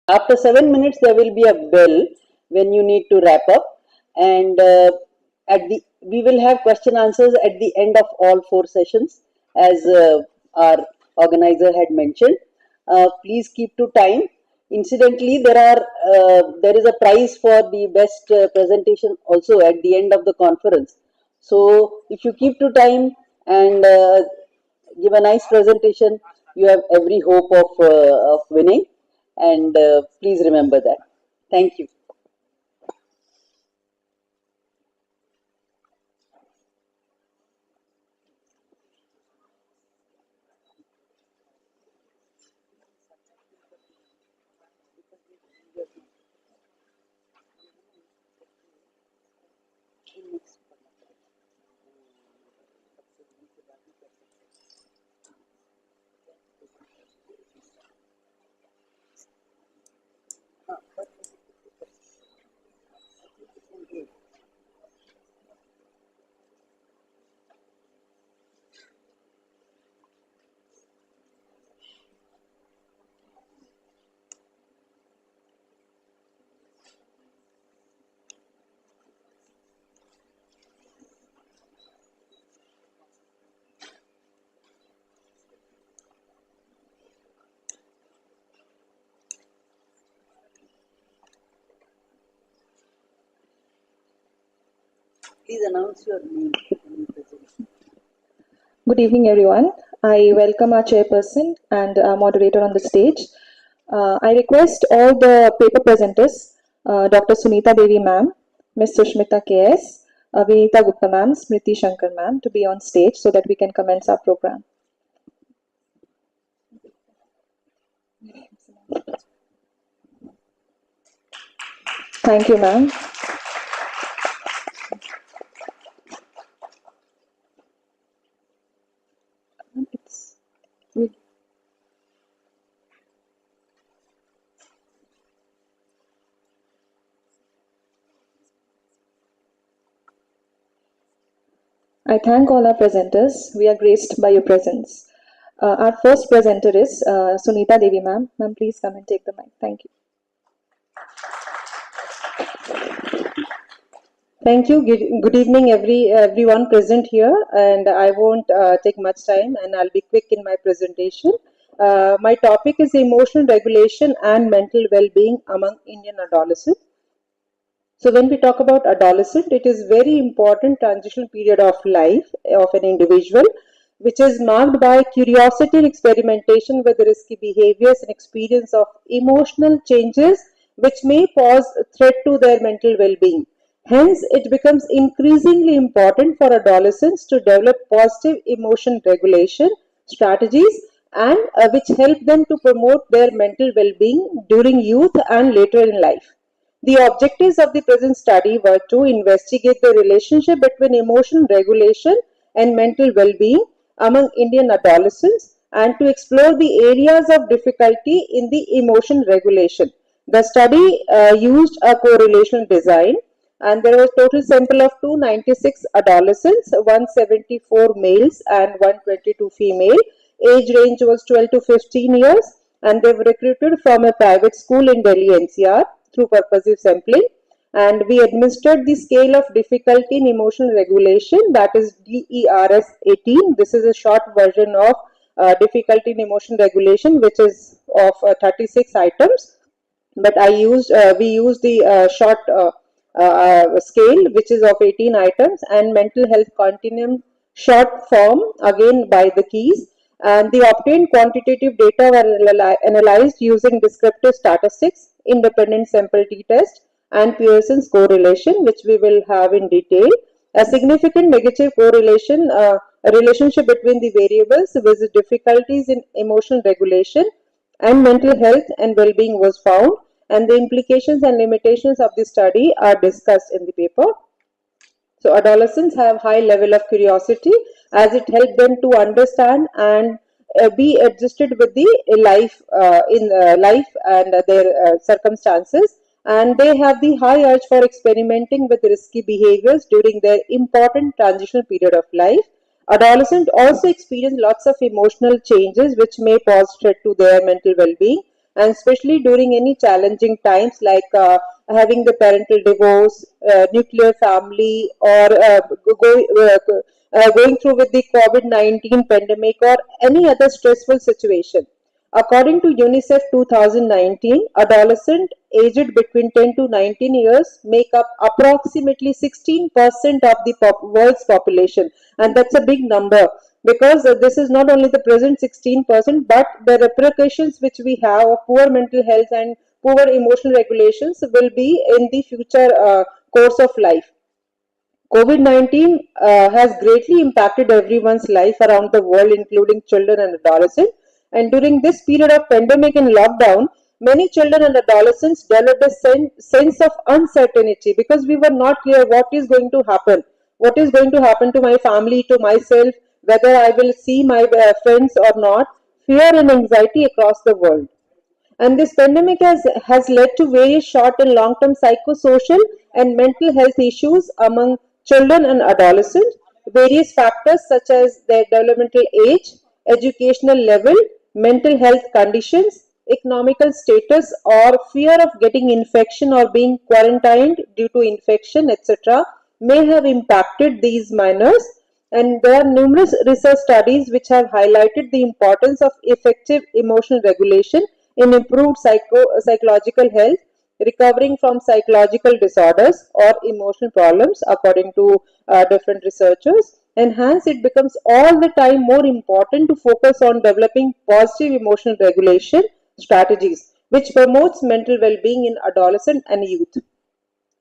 After 7 minutes, there will be a bell when you need to wrap up, and we will have question answers at the end of all 4 sessions, as our organizer had mentioned. Please keep to time. Incidentally, there is a prize for the best presentation also at the end of the conference. So if you keep to time and give a nice presentation, you have every hope of winning. And please remember that. Thank you. Please announce your name. Good evening, everyone. I welcome our chairperson and our moderator on the stage. I request all the paper presenters, Dr. Sunita Devi ma'am, Ms. Sushmita KS, Vinita Gupta ma'am, Smriti Shankar ma'am to be on stage so that we can commence our program. Thank you, ma'am. I thank all our presenters. We are graced by your presence. Our first presenter is Sunita Devi ma'am. Ma'am, please come and take the mic. Thank you. Thank you. Good evening, everyone present here. And I won't take much time, and I'll be quick in my presentation. My topic is emotional regulation and mental well-being among Indian adolescents. So when we talk about adolescent, it is very important transitional period of life of an individual, which is marked by curiosity and experimentation with risky behaviors and experience of emotional changes which may pose a threat to their mental well-being. Hence, it becomes increasingly important for adolescents to develop positive emotion regulation strategies and which help them to promote their mental well-being during youth and later in life. The objectives of the present study were to investigate the relationship between emotional regulation and mental well-being among Indian adolescents and to explore the areas of difficulty in the emotion regulation. The study used a correlational design, and there was total sample of 296 adolescents, 174 males and 122 female. Age range was 12 to 15 years, and they were recruited from a private school in Delhi NCR through purposive sampling. And we administered the scale of difficulty in emotional regulation, that is DERS 18. This is a short version of difficulty in emotion regulation, which is of 36 items. But we used the short scale, which is of 18 items, and mental health continuum short form, again by the keys. And the obtained quantitative data were analyzed using descriptive statistics, independent sample t-test, and Pearson's correlation, which we will have in detail. A significant negative correlation, a relationship between the variables with difficulties in emotional regulation and mental health and well-being was found, and the implications and limitations of the study are discussed in the paper. So adolescents have high level of curiosity as it helps them to understand and be adjusted with the life in life and their circumstances, and they have the high urge for experimenting with risky behaviors during their important transitional period of life. Adolescents also experience lots of emotional changes which may pose threat to their mental well-being. and especially during any challenging times like having the parental divorce, nuclear family, or going through with the COVID-19 pandemic or any other stressful situation. According to UNICEF 2019, adolescents aged between 10 to 19 years make up approximately 16% of the world's population, and that's a big number because this is not only the present 16%, but the repercussions which we have of poor mental health and poor emotional regulations will be in the future course of life. COVID-19 has greatly impacted everyone's life around the world, including children and adolescents. And during this period of pandemic and lockdown, many children and adolescents developed a sense of uncertainty because we were not clear what is going to happen. What is going to happen to my family, to myself, whether I will see my friends or not. Fear and anxiety across the world. And this pandemic has led to various short and long term psychosocial and mental health issues among children and adolescents. Various factors such as their developmental age, educational level, mental health conditions, economical status, or fear of getting infection or being quarantined due to infection, etc., may have impacted these minors. And there are numerous research studies which have highlighted the importance of effective emotional regulation in improved psychological health, recovering from psychological disorders or emotional problems, according to different researchers. And hence, it becomes all the time more important to focus on developing positive emotional regulation strategies, which promotes mental well-being in adolescent and youth.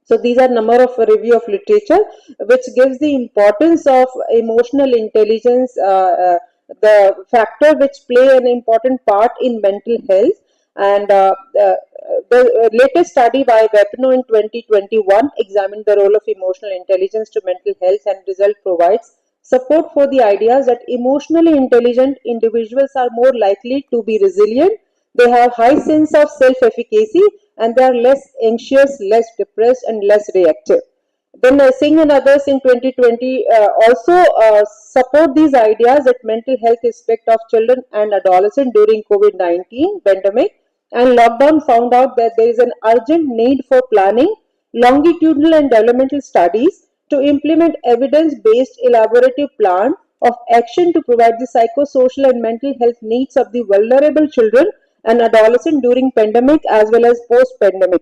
So these are number of review of literature which gives the importance of emotional intelligence, the factor which play an important part in mental health. And the latest study by Wepno in 2021 examined the role of emotional intelligence to mental health, and result provides support for the ideas that emotionally intelligent individuals are more likely to be resilient. They have high sense of self-efficacy, and they are less anxious, less depressed, and less reactive. Then Singh and others in 2020 also support these ideas that mental health aspect of children and adolescents during COVID-19 pandemic and lockdown found out that there is an urgent need for planning longitudinal and developmental studies to implement evidence-based elaborative plan of action to provide the psychosocial and mental health needs of the vulnerable children and adolescents during pandemic as well as post-pandemic.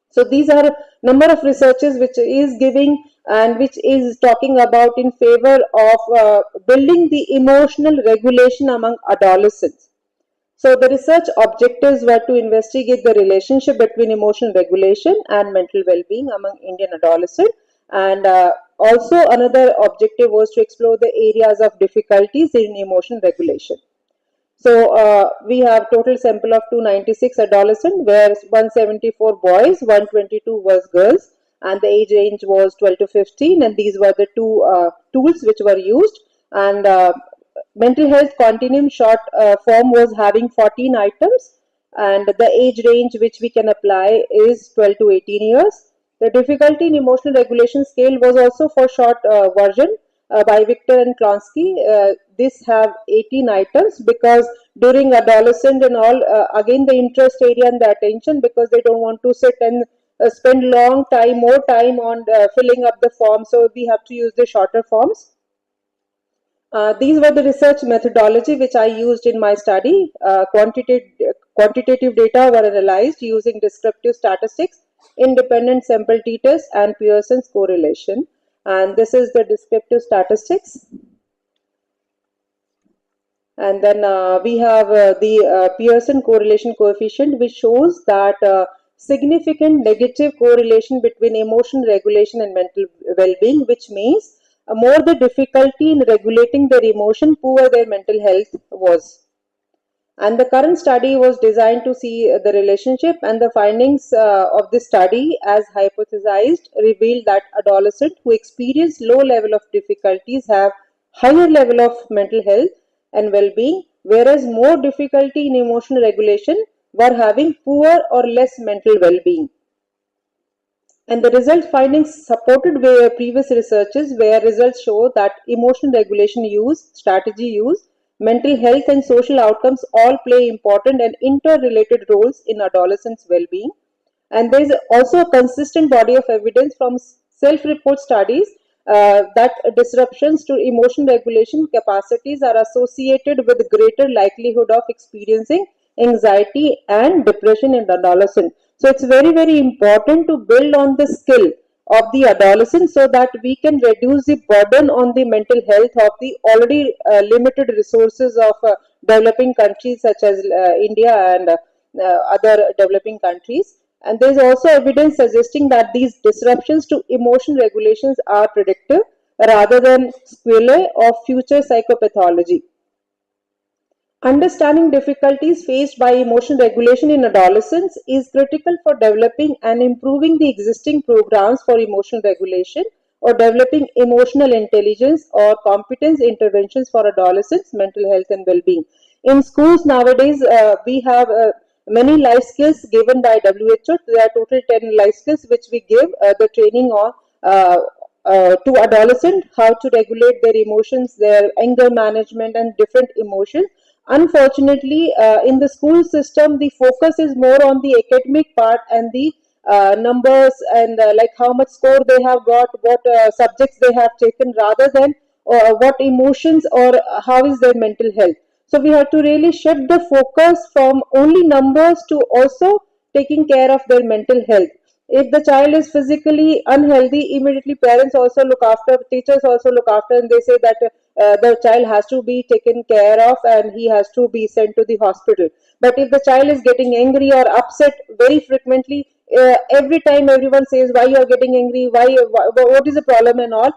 So these are number of researches which is giving and which is talking about in favor of building the emotional regulation among adolescents. So the research objectives were to investigate the relationship between emotional regulation and mental well-being among Indian adolescents, and also another objective was to explore the areas of difficulties in emotion regulation. So we have total sample of 296 adolescents, where 174 boys, 122 was girls, and the age range was 12 to 15. And these were the two tools which were used. And mental health continuum short form was having 14 items, and the age range which we can apply is 12 to 18 years. The difficulty in emotional regulation scale was also for short version by Victor and Klonsky. This have 18 items because during adolescent and all, again the interest area and the attention, because they don't want to sit and spend long time, more time on filling up the form. So we have to use the shorter forms. These were the research methodology which I used in my study. Quantitative data were analyzed using descriptive statistics, independent sample t-test, and Pearson's correlation. And this is the descriptive statistics. And then we have the Pearson correlation coefficient, which shows that significant negative correlation between emotion regulation and mental well-being, which means more the difficulty in regulating their emotion, poor their mental health was. And the current study was designed to see the relationship, and the findings of this study, as hypothesized, revealed that adolescents who experience low level of difficulties have higher level of mental health and well-being, whereas more difficulty in emotional regulation were having poor or less mental well-being. And the result findings supported by previous researches, where results show that emotional regulation use, strategy use, mental health and social outcomes all play important and interrelated roles in adolescents' well-being. And there is also a consistent body of evidence from self-report studies that disruptions to emotion regulation capacities are associated with greater likelihood of experiencing anxiety and depression in adolescent. So it's very, very important to build on the skill of the adolescent so that we can reduce the burden on the mental health of the already limited resources of developing countries such as India and other developing countries. And there is also evidence suggesting that these disruptions to emotion regulations are predictive rather than sequelae of future psychopathology. Understanding difficulties faced by emotion regulation in adolescents is critical for developing and improving the existing programs for emotional regulation or developing emotional intelligence or competence interventions for adolescents' mental health and well-being. In schools nowadays, we have many life skills given by WHO. There are total 10 life skills which we give the training on to adolescents, how to regulate their emotions, their anger management and different emotions. Unfortunately, in the school system, the focus is more on the academic part and the numbers and like how much score they have got, what subjects they have taken, rather than what emotions or how is their mental health. So we have to really shift the focus from only numbers to also taking care of their mental health. If the child is physically unhealthy, immediately parents also look after, teachers also look after, and they say that the child has to be taken care of and he has to be sent to the hospital. But if the child is getting angry or upset very frequently, every time everyone says why you are getting angry, what is the problem and all,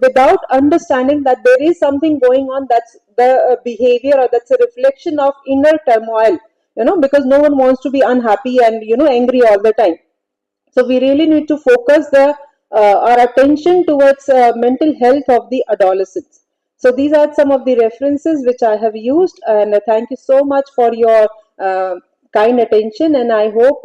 without understanding that there is something going on, that's the behavior or that's a reflection of inner turmoil, because no one wants to be unhappy and angry all the time. So we really need to focus our attention towards mental health of the adolescents. So these are some of the references which I have used, and thank you so much for your kind attention. And I hope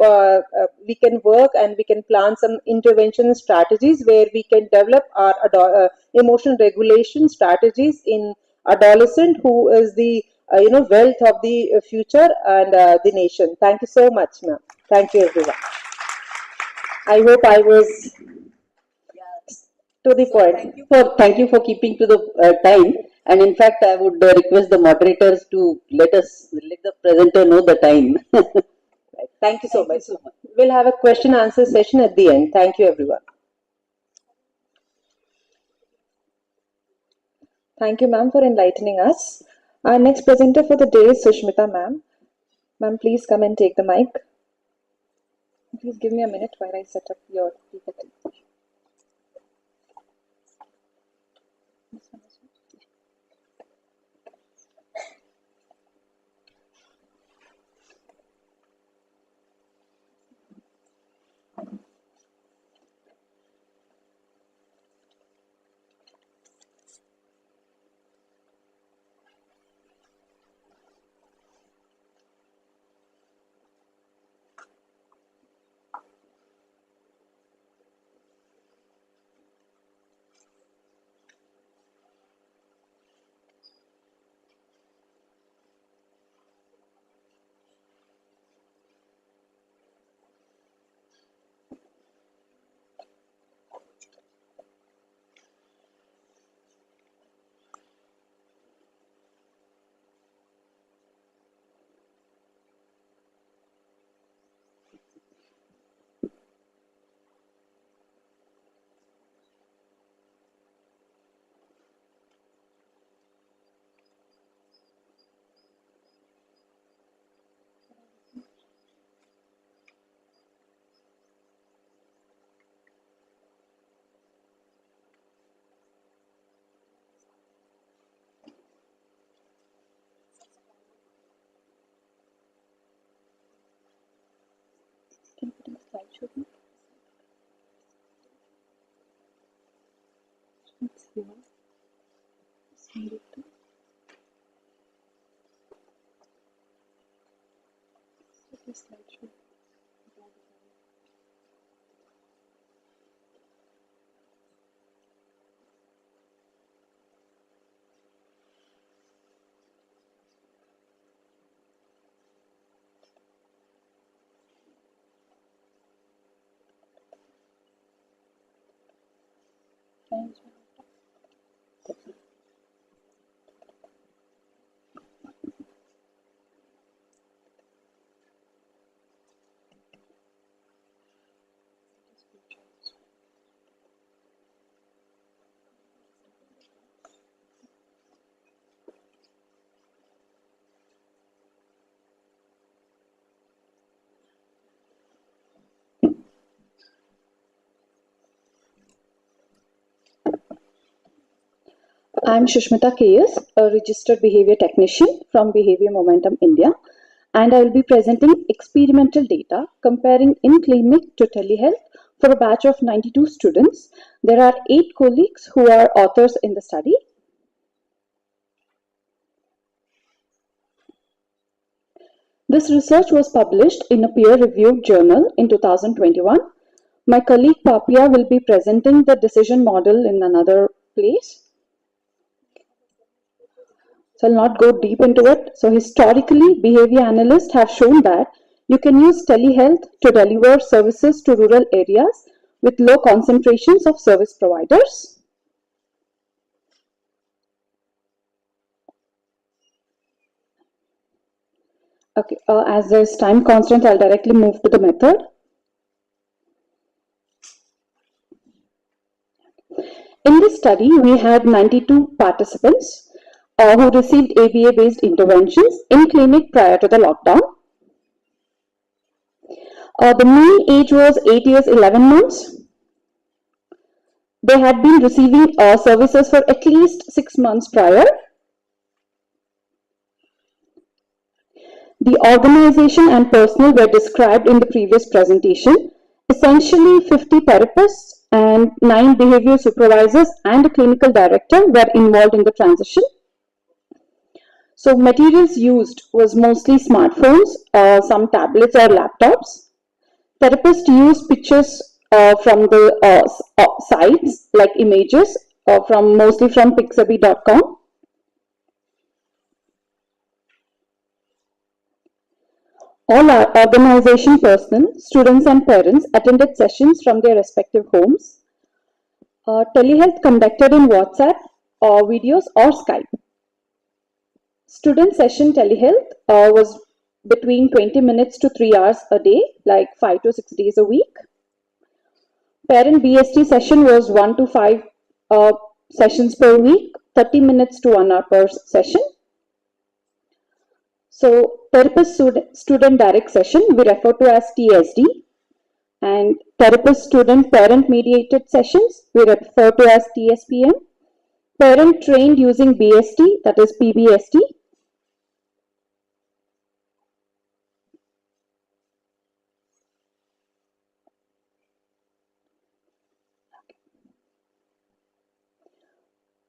we can work and we can plan some intervention strategies where we can develop our emotion regulation strategies in adolescent, who is the wealth of the future and the nation. Thank you so much, ma'am. Thank you, everyone. I hope I was to the point. Thank you for keeping to the time. And in fact, I would request the moderators to let the presenter know the time. Thank you so much. We'll have a question answer session at the end. Thank you, everyone. Thank you, ma'am, for enlightening us. Our next presenter for the day is Sushmita, ma'am. Ma'am, please come and take the mic. Please give me a minute while I set up your PPT. I'm Shushmita KS, a registered behavior technician from Behavior Momentum India, and I will be presenting experimental data comparing in-clinic to telehealth for a batch of 92 students. There are 8 colleagues who are authors in the study. This research was published in a peer-reviewed journal in 2021. My colleague Papia will be presenting the decision model in another place. So I'll not go deep into it. So historically, behavior analysts have shown that you can use telehealth to deliver services to rural areas with low concentrations of service providers. Okay, as there's time constraint, I'll directly move to the method. In this study, we had 92 participants who received ABA-based interventions in clinic prior to the lockdown. The mean age was 8 years 11 months. They had been receiving services for at least 6 months prior. The organization and personnel were described in the previous presentation. Essentially, 50 therapists and 9 behavior supervisors and a clinical director were involved in the transition. So materials used was mostly smartphones, some tablets or laptops. Therapists used pictures from the sites like images mostly from pixabay.com. All our organization personnel, students and parents attended sessions from their respective homes. Telehealth conducted in WhatsApp, videos or Skype. Student session telehealth was between 20 minutes to 3 hours a day, like 5 to 6 days a week. Parent BST session was 1 to 5 sessions per week, 30 minutes to 1 hour per session. So therapist student direct session we refer to as TSD, and therapist student parent mediated sessions we refer to as TSPM. Parent trained using BST, that is PBST.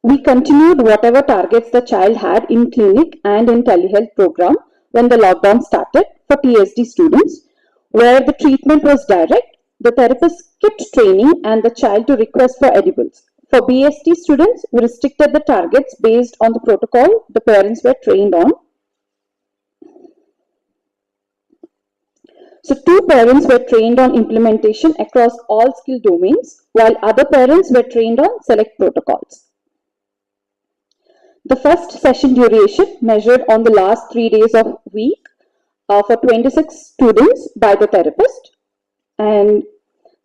We continued whatever targets the child had in clinic and in telehealth program when the lockdown started for TSD students, where the treatment was direct. The therapist skipped training and the child to request for edibles. For BST students, we restricted the targets based on the protocol the parents were trained on. So 2 parents were trained on implementation across all skill domains, while other parents were trained on select protocols. The first session duration measured on the last 3 days of week for 26 students by the therapist, and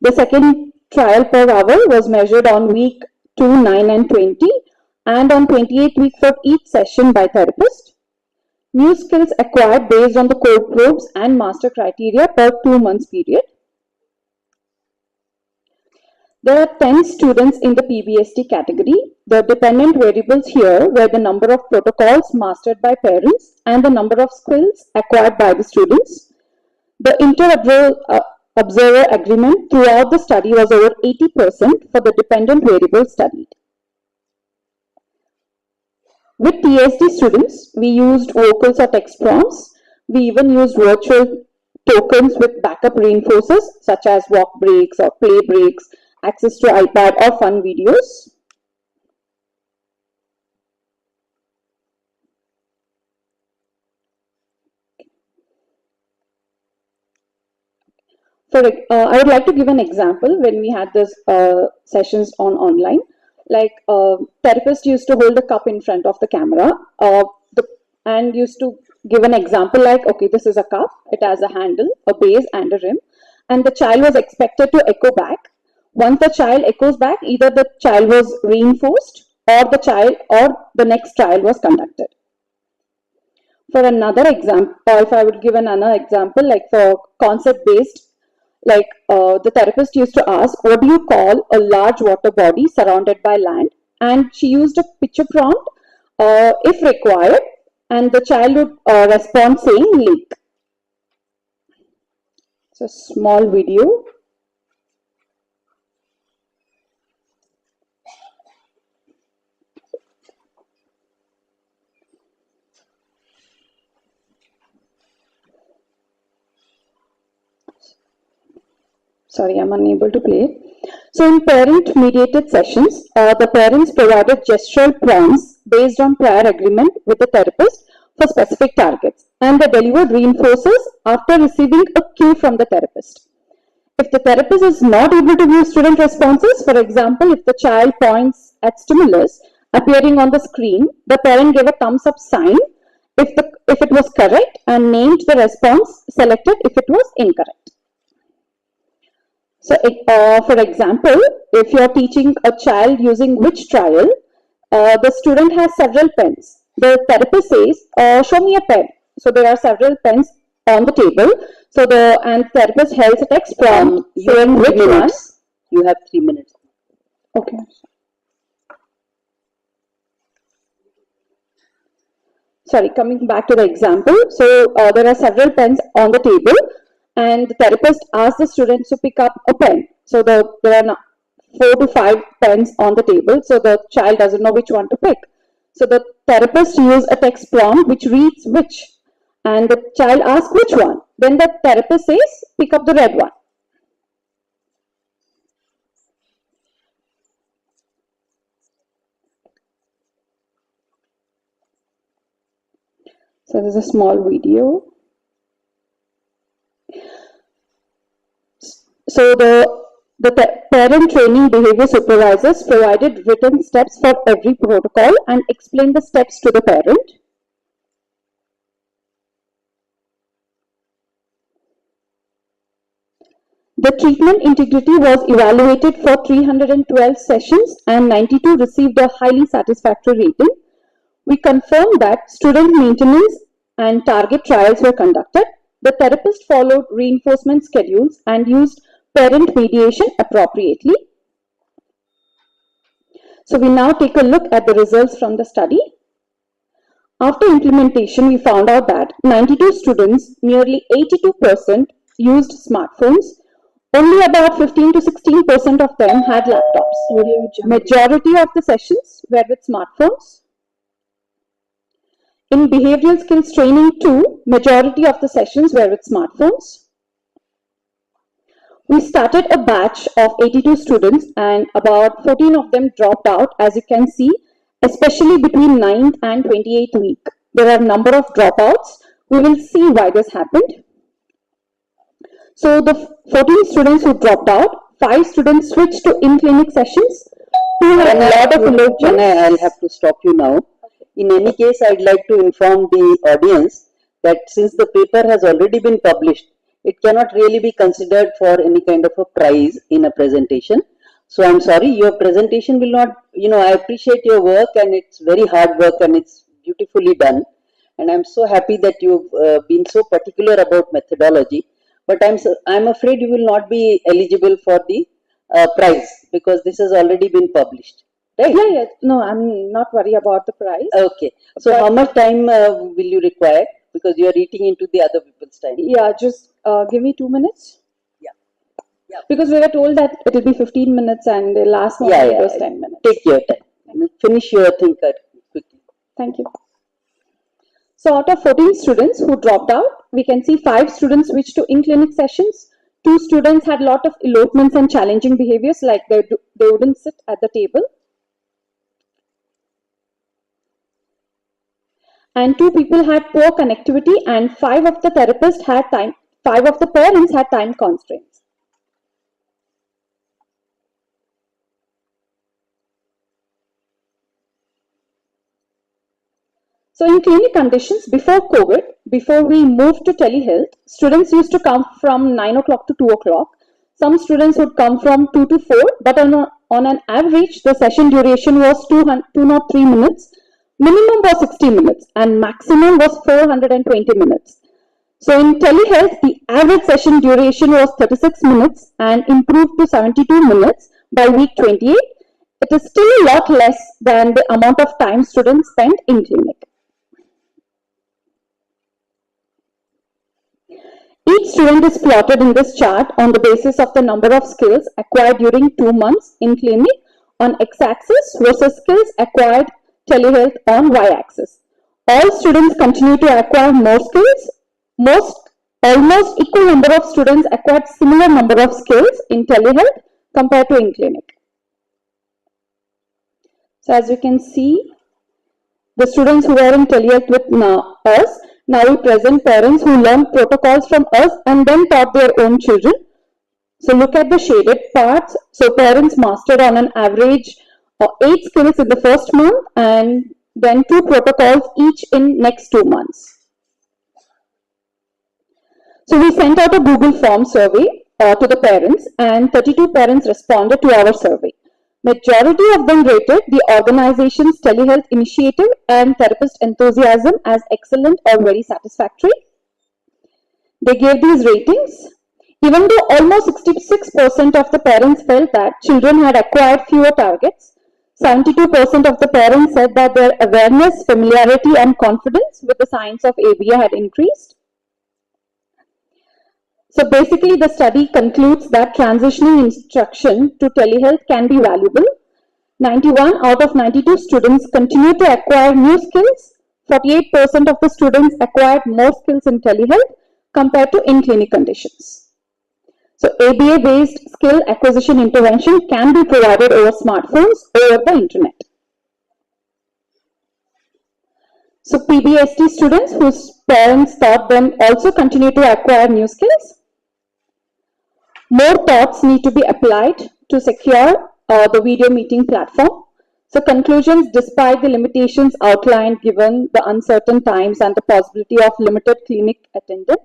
the second trial per hour was measured on week 2, 9 and 20 and on 28 week for each session by therapist. New skills acquired based on the code probes and master criteria per 2 months period. There are 10 students in the PBST category. The dependent variables here were the number of protocols mastered by parents and the number of skills acquired by the students. The inter-observer agreement throughout the study was over 80% for the dependent variables studied. With TSD students, we used vocals or text prompts. We even used virtual tokens with backup reinforcers such as walk breaks or play breaks, access to iPad or fun videos. I would like to give an example when we had this sessions on online. Like therapist used to hold a cup in front of the camera and used to give an example like, okay, this is a cup, it has a handle, a base and a rim, and the child was expected to echo back. Once the child echoes back, either the child was reinforced or the next trial was conducted. For another example, or if I would give another example, like for concept based, like the therapist used to ask, what do you call a large water body surrounded by land? And she used a picture prompt if required, and the child would respond saying lake. It's a small video. Sorry, I'm unable to play it. So in parent-mediated sessions, the parents provided gestural prompts based on prior agreement with the therapist for specific targets, and they delivered reinforcers after receiving a cue from the therapist. If the therapist is not able to view student responses, for example, if the child points at stimulus appearing on the screen, the parent gave a thumbs up sign if it was correct and named the response selected if it was incorrect. So, for example, if you are teaching a child using which trial, the student has several pens. The therapist says, show me a pen. So there are several pens on the table. So the therapist holds a text prompt saying which one. You have 3 minutes. Okay. Sorry, coming back to the example. So there are several pens on the table, and the therapist asks the students to pick up a pen. So there are 4 to 5 pens on the table. So the child doesn't know which one to pick. So the therapist uses a text prompt which reads which, and the child asks which one. Then the therapist says, pick up the red one. So there's a small video. So the parent training behavior supervisors provided written steps for every protocol and explained the steps to the parent. The treatment integrity was evaluated for 312 sessions and 92 received a highly satisfactory rating. We confirmed that student maintenance and target trials were conducted. The therapist followed reinforcement schedules and used parent mediation appropriately. So we now take a look at the results from the study. After implementation, we found out that 92 students, nearly 82%, used smartphones. Only about 15 to 16% of them had laptops. Majority of the sessions were with smartphones. In behavioral skills training too, majority of the sessions were with smartphones. We started a batch of 82 students and about 14 of them dropped out, as you can see, especially between 9th and 28th week. There are a number of dropouts. We will see why this happened. So the 14 students who dropped out, 5 students switched to in-clinic sessions. 2 had a lot of elopements. I'll have to stop you now. In any case, I'd like to inform the audience that since the paper has already been published, it cannot really be considered for any kind of a prize in a presentation. So I'm sorry, your presentation will not, I appreciate your work and it's very hard work and it's beautifully done. And I'm so happy that you've been so particular about methodology. But I'm afraid you will not be eligible for the prize because this has already been published. Right? Yeah. No, I'm not worried about the prize. Okay. So how much time will you require? Because you are eating into the other people's time. Yeah, just give me 2 minutes. Yeah. Because we were told that it will be 15 minutes and the last moment was 10 minutes. Take your time. Finish your thing quickly. Thank you. So out of 14 students who dropped out, we can see 5 students switched to in-clinic sessions. 2 students had a lot of elopements and challenging behaviors, like they wouldn't sit at the table. And 2 people had poor connectivity, and 5 of the parents had time constraints. So in clinic conditions before COVID, before we moved to telehealth, students used to come from 9 o'clock to 2 o'clock. Some students would come from 2 to 4, but on an average, the session duration was 203 minutes, minimum was 60 minutes, and maximum was 420 minutes. So in telehealth, the average session duration was 36 minutes and improved to 72 minutes by week 28. It is still a lot less than the amount of time students spend in clinic. Each student is plotted in this chart on the basis of the number of skills acquired during 2 months in clinic on x-axis versus skills acquired telehealth on y-axis. All students continue to acquire more skills. Almost equal number of students acquired similar number of skills in telehealth compared to in clinic. So as you can see, the students who are in telehealth with us, now we present parents who learned protocols from us and then taught their own children. So look at the shaded parts. So parents mastered on an average 8 skills in the first month and then 2 protocols each in next 2 months. So we sent out a Google form survey to the parents and 32 parents responded to our survey. Majority of them rated the organization's telehealth initiative and therapist enthusiasm as excellent or very satisfactory. They gave these ratings. Even though almost 66% of the parents felt that children had acquired fewer targets, 72% of the parents said that their awareness, familiarity, and confidence with the science of ABA had increased. So basically, the study concludes that transitioning instruction to telehealth can be valuable. 91 out of 92 students continue to acquire new skills. 48% of the students acquired more skills in telehealth compared to in-clinic conditions. So ABA-based skill acquisition intervention can be provided over smartphones or the internet. So PBST students whose parents taught them also continue to acquire new skills. More thoughts need to be applied to secure the video meeting platform. So conclusions, despite the limitations outlined given the uncertain times and the possibility of limited clinic attendance,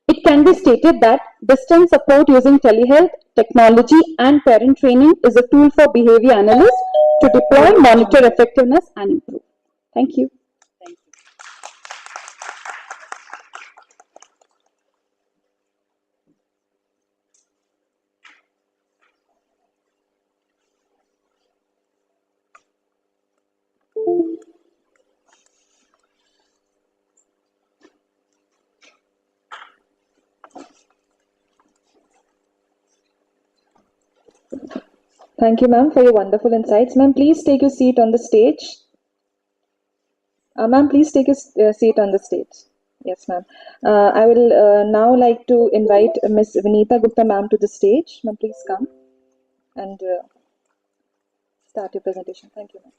it can be stated that distance support using telehealth, technology and parent training is a tool for behavior analysts to deploy, monitor effectiveness and improve. Thank you. Thank you, ma'am, for your wonderful insights. Ma'am, please take your seat on the stage. Ma'am, please take your seat on the stage. Yes, ma'am. I will now like to invite Ms. Vinita Gupta, ma'am, to the stage. Ma'am, please come and start your presentation. Thank you, ma'am.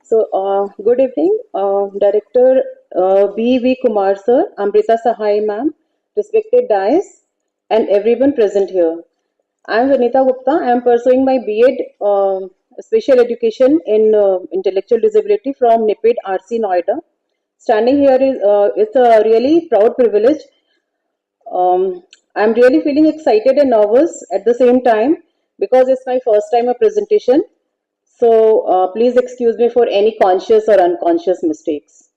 So, good evening, Director B.V. Kumar sir, Amrita Sahai ma'am, respected dais, and everyone present here. I am Vinita Gupta. I am pursuing my B.Ed Special Education in Intellectual Disability from NIPID RC Noida. Standing here is it's a really proud privilege. I'm really feeling excited and nervous at the same time because it's my first time a presentation. So please excuse me for any conscious or unconscious mistakes.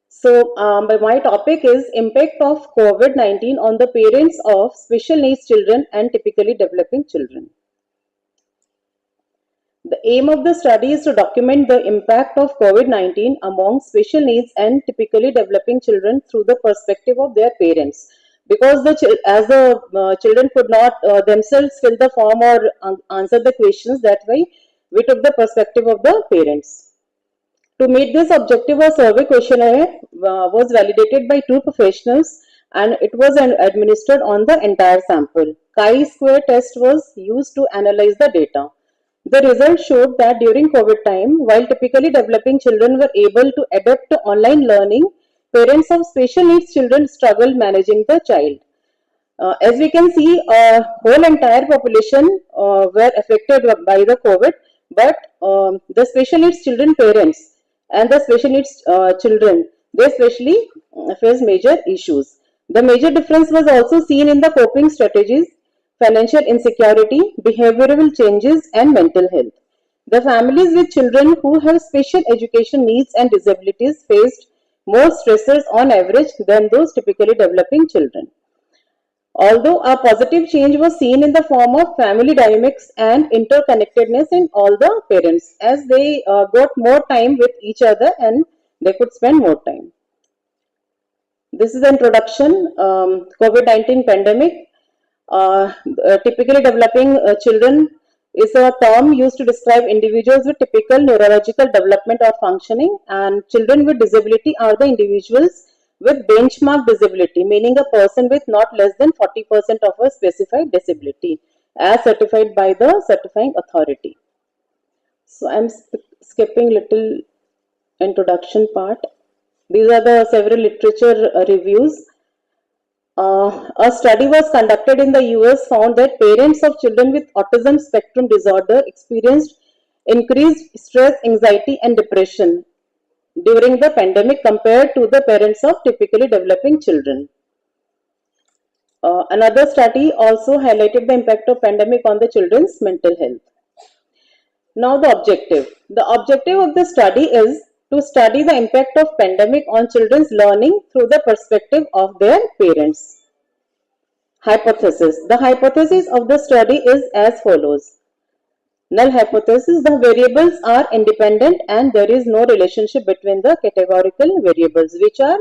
So my topic is impact of COVID-19 on the parents of special needs children and typically developing children. The aim of the study is to document the impact of COVID-19 among special needs and typically developing children through the perspective of their parents. Because as the children could not themselves fill the form or answer the questions, that way we took the perspective of the parents. To meet this objective, a survey questionnaire was validated by two professionals and it was administered on the entire sample. Chi-square test was used to analyze the data. The results showed that during COVID time, while typically developing children were able to adapt to online learning, parents of special needs children struggled managing the child. As we can see, whole entire population were affected by the COVID, but the special needs children parents and the special needs children, they especially face major issues. The major difference was also seen in the coping strategies, financial insecurity, behavioral changes, and mental health. The families with children who have special education needs and disabilities faced more stressors on average than those typically developing children. Although a positive change was seen in the form of family dynamics and interconnectedness in all the parents as they got more time with each other and they could spend more time. This is an introduction, COVID-19 pandemic. Typically developing children is a term used to describe individuals with typical neurological development or functioning, and children with disability are the individuals with benchmark disability, meaning a person with not less than 40% of a specified disability as certified by the certifying authority. So I'm skipping little introduction part. These are the several literature reviews. A study was conducted in the US found that parents of children with autism spectrum disorder experienced increased stress, anxiety, and depression during the pandemic compared to the parents of typically developing children. Another study also highlighted the impact of pandemic on the children's mental health. Now the objective. The objective of the study is to study the impact of pandemic on children's learning through the perspective of their parents. Hypothesis. The hypothesis of the study is as follows. Null hypothesis, the variables are independent and there is no relationship between the categorical variables, which are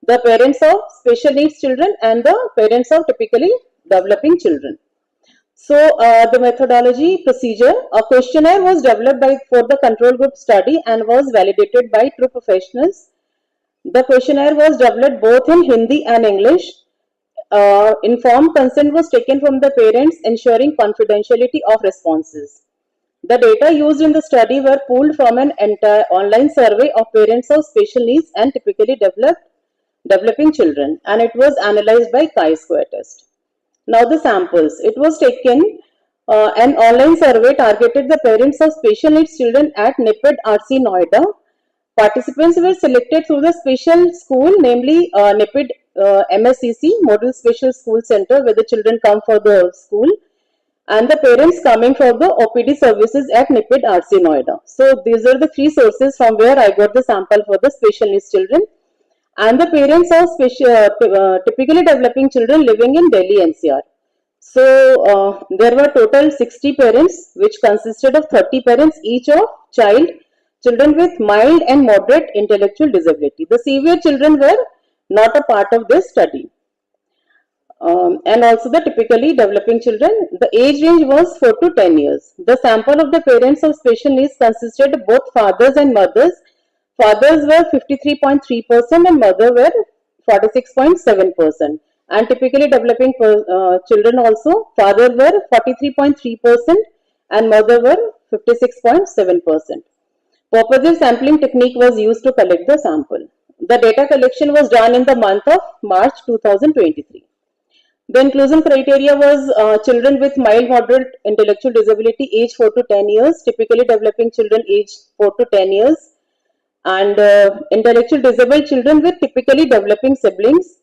the parents of special needs children and the parents of typically developing children. So the methodology procedure, a questionnaire was developed for the control group study and was validated by two professionals. The questionnaire was developed both in Hindi and English. Informed consent was taken from the parents, ensuring confidentiality of responses. The data used in the study were pulled from an entire online survey of parents of special needs and typically developing children, and it was analyzed by chi-square test. Now the samples. It was taken, an online survey targeted the parents of special needs children at NIPID RC Noida. Participants were selected through the special school, namely NIPID MSCC, Model Special School Center, where the children come for the school, and the parents coming for the OPD services at NIPID RC Noida. So these are the three sources from where I got the sample for the special needs children. And the parents of typically developing children living in Delhi NCR. So there were total 60 parents, which consisted of 30 parents each of children with mild and moderate intellectual disability. The severe children were not a part of this study. And also the typically developing children, the age range was 4 to 10 years. The sample of the parents of special needs consisted of both fathers and mothers. Fathers were 53.3% and mother were 46.7%. And typically developing children also, father were 43.3% and mother were 56.7%. Purposive sampling technique was used to collect the sample. The data collection was done in the month of March 2023. The inclusion criteria was children with mild moderate intellectual disability age 4 to 10 years, typically developing children age 4 to 10 years, and intellectual disabled children with typically developing siblings.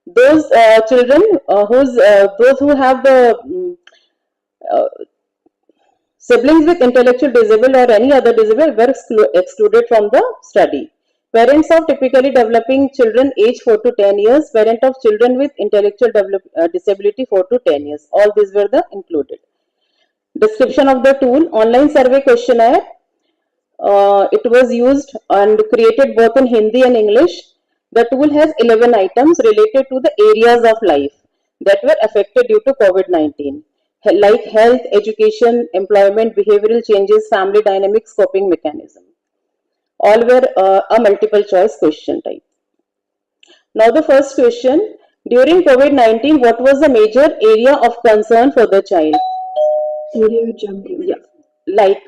Those children those who have the siblings with intellectual disabled or any other disabled were excluded from the study. Parents of typically developing children age 4 to 10 years, parent of children with intellectual disability 4 to 10 years. All these were the included. Description of the tool, online survey questionnaire. It was used and created both in Hindi and English. The tool has 11 items related to the areas of life that were affected due to COVID-19. like health, education, employment, behavioral changes, family dynamics, coping mechanism. All were a multiple choice question type. Now the first question, during COVID-19, what was the major area of concern for the child? Yeah. Like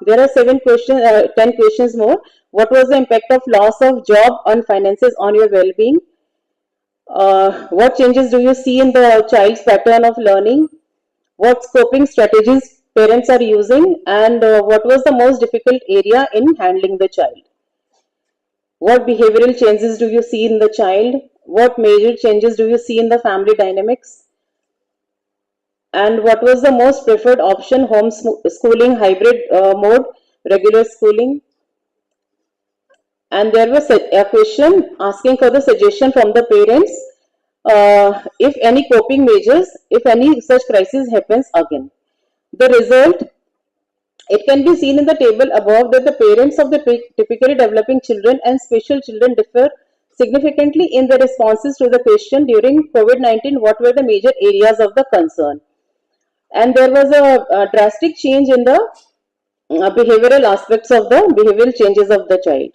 there are 10 questions more. What was the impact of loss of job on finances on your well-being? What changes do you see in the child's pattern of learning? What coping strategies parents are using? And what was the most difficult area in handling the child? What behavioral changes do you see in the child? What major changes do you see in the family dynamics? And what was the most preferred option, homeschooling, hybrid mode, regular schooling? And there was a question asking for the suggestion from the parents, if any coping measures, if any such crisis happens again. The result, it can be seen in the table above that the parents of the typically developing children and special children differ significantly in the responses to the question during COVID-19, what were the major areas of the concern. And there was a drastic change in the behavioral aspects of the behavioral changes of the child.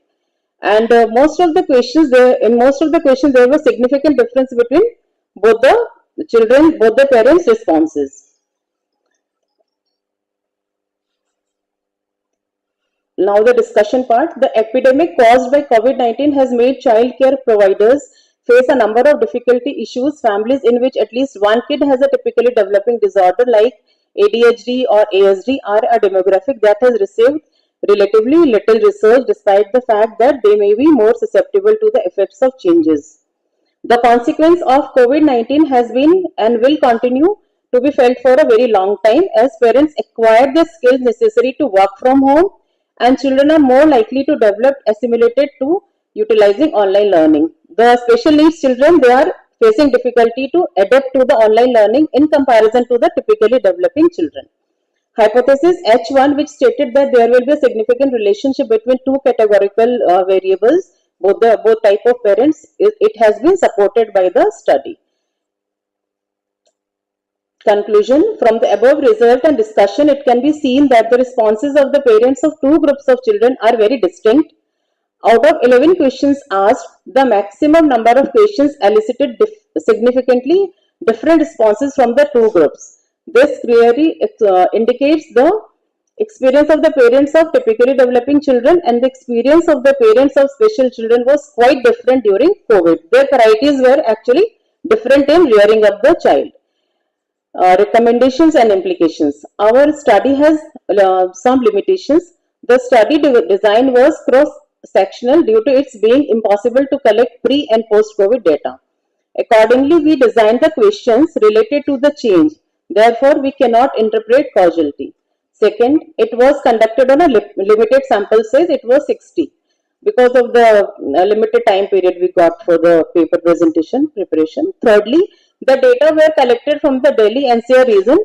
And most of the questions there was significant difference between both the children, both the parents' responses. Now the discussion part. The epidemic caused by COVID-19 has made child care providers face a number of difficulty issues. Families in which at least one kid has a typically developing disorder like ADHD or ASD are a demographic that has received relatively little research despite the fact that they may be more susceptible to the effects of changes. The consequence of COVID-19 has been and will continue to be felt for a very long time as parents acquire the skills necessary to work from home and children are more likely to develop assimilated to utilizing online learning. The special needs children, they are facing difficulty to adapt to the online learning in comparison to the typically developing children. Hypothesis H1, which stated that there will be a significant relationship between two categorical variables, both type of parents, it has been supported by the study. Conclusion, from the above result and discussion, it can be seen that the responses of the parents of two groups of children are very distinct. Out of 11 questions asked, the maximum number of questions elicited significantly different responses from the two groups. This clearly indicates the experience of the parents of typically developing children and the experience of the parents of special children was quite different during COVID. Their priorities were actually different in rearing up the child. Recommendations and implications. Our study has some limitations. The study design was cross-sectional due to its being impossible to collect pre and post-COVID data. Accordingly, we designed the questions related to the change. Therefore, we cannot interpret causality. Second, it was conducted on a limited sample size. It was 60 because of the limited time period we got for the paper presentation preparation. Thirdly, the data were collected from the Delhi NCR region.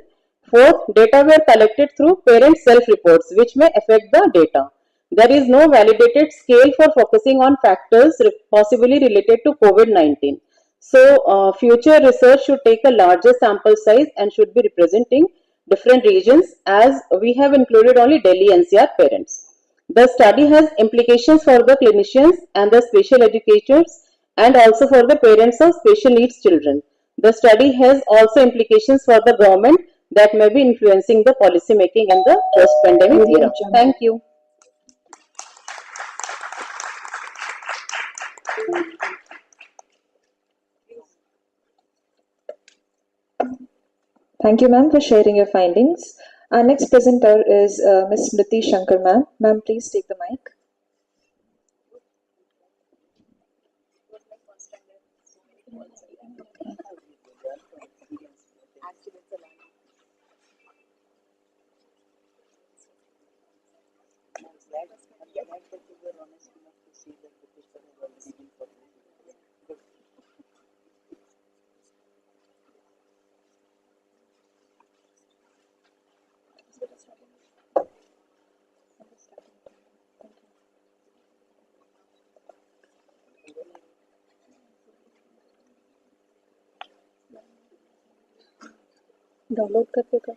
Fourth, data were collected through parent self-reports which may affect the data. There is no validated scale for focusing on factors possibly related to COVID-19. So, future research should take a larger sample size and should be representing different regions as we have included only Delhi NCR parents. The study has implications for the clinicians and the special educators and also for the parents of special needs children. The study has also implications for the government that may be influencing the policy making in the post-pandemic era. Thank you. Thank you, ma'am, for sharing your findings. Our next presenter is Ms. Smriti Shankar, ma'am. Ma'am, please take the mic. Download करके कर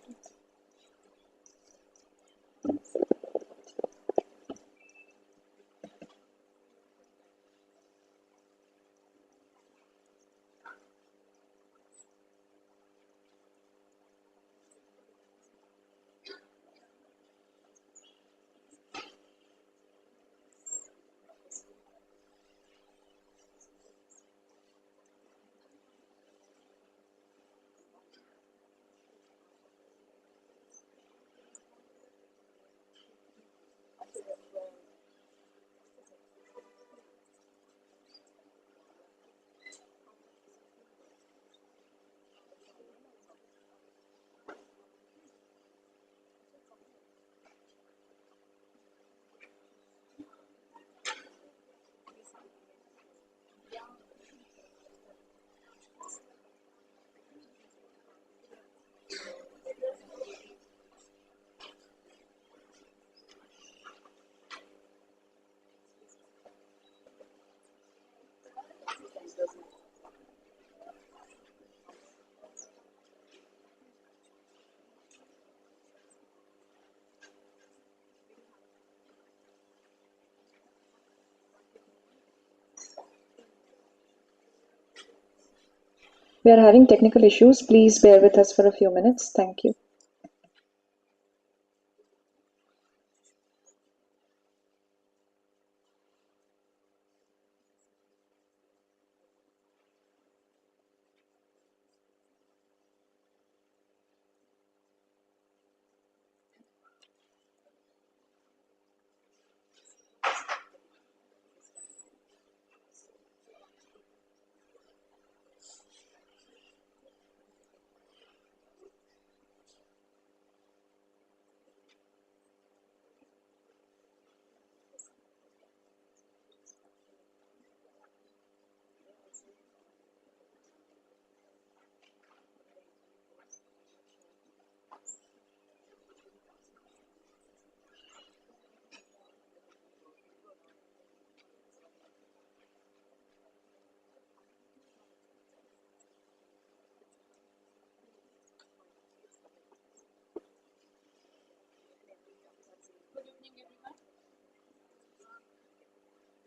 We are having technical issues. Please bear with us for a few minutes. Thank you.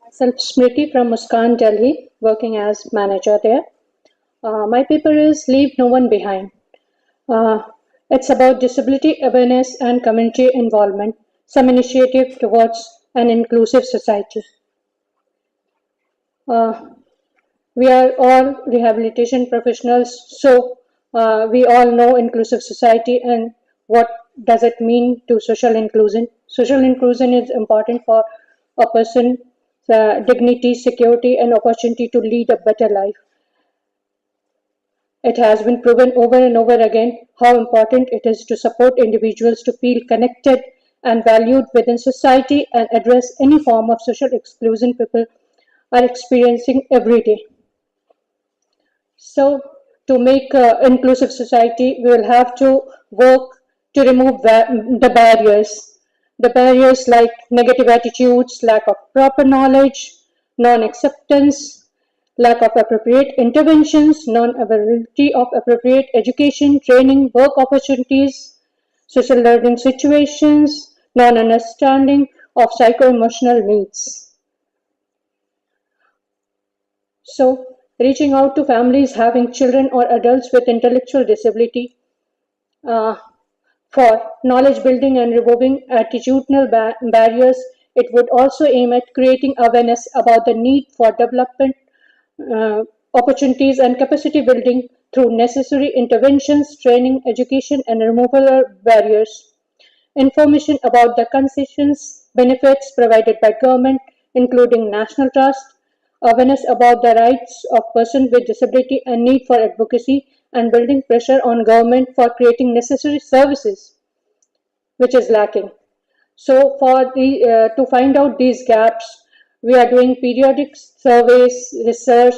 Myself Smriti from Muskan, Delhi, working as manager there. My paper is Leave No One Behind. Uh, it's about disability awareness and community involvement, some initiative towards an inclusive society. Uh, we are all rehabilitation professionals, so we all know inclusive society and what does it mean to social inclusion. Social inclusion is important for a person's dignity, security, and opportunity to lead a better life. It has been proven over and over again how important it is to support individuals to feel connected and valued within society and address any form of social exclusion people are experiencing every day. So, to make inclusive society, we will have to work to remove the barriers like negative attitudes, lack of proper knowledge, non-acceptance, lack of appropriate interventions, non-availability of appropriate education, training, work opportunities, social learning situations, non-understanding of psycho-emotional needs. So, reaching out to families having children or adults with intellectual disability uh, for knowledge building and removing attitudinal barriers, it would also aim at creating awareness about the need for development uh, opportunities and capacity building through necessary interventions, training, education, and removal of barriers. Information about the concessions benefits provided by government, including national trust, awareness about the rights of persons with disability and need for advocacy, and building pressure on government for creating necessary services, which is lacking. So, to find out these gaps, we are doing periodic surveys, research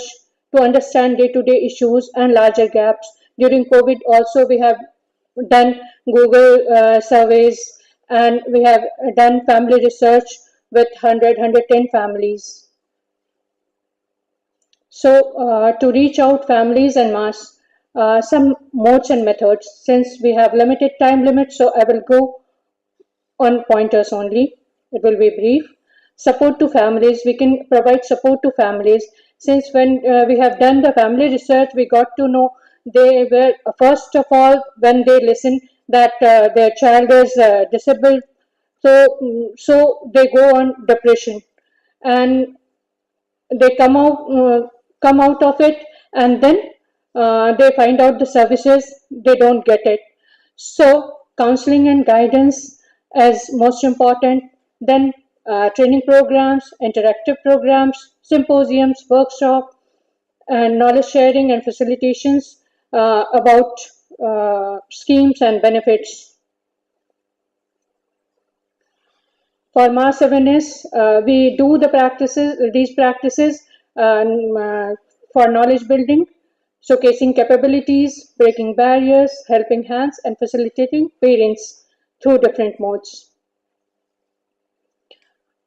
to understand day-to-day issues and larger gaps. During COVID, also we have done Google surveys and we have done family research with 110 families. So, to reach out families and mass, some modes and methods. Since we have limited time limit, so I will go on pointers only. It will be brief. Support to families. We can provide support to families. Since when we have done the family research, we got to know they were, first of all, when they listen that their child is disabled, so they go on depression, and they come out of it, and then they find out the services, they don't get it. So counseling and guidance is most important. Then training programs, interactive programs, symposiums, workshop, and knowledge sharing and facilitations about schemes and benefits. For mass awareness, we do these practices for knowledge building, showcasing capabilities, breaking barriers, helping hands, and facilitating parents through different modes.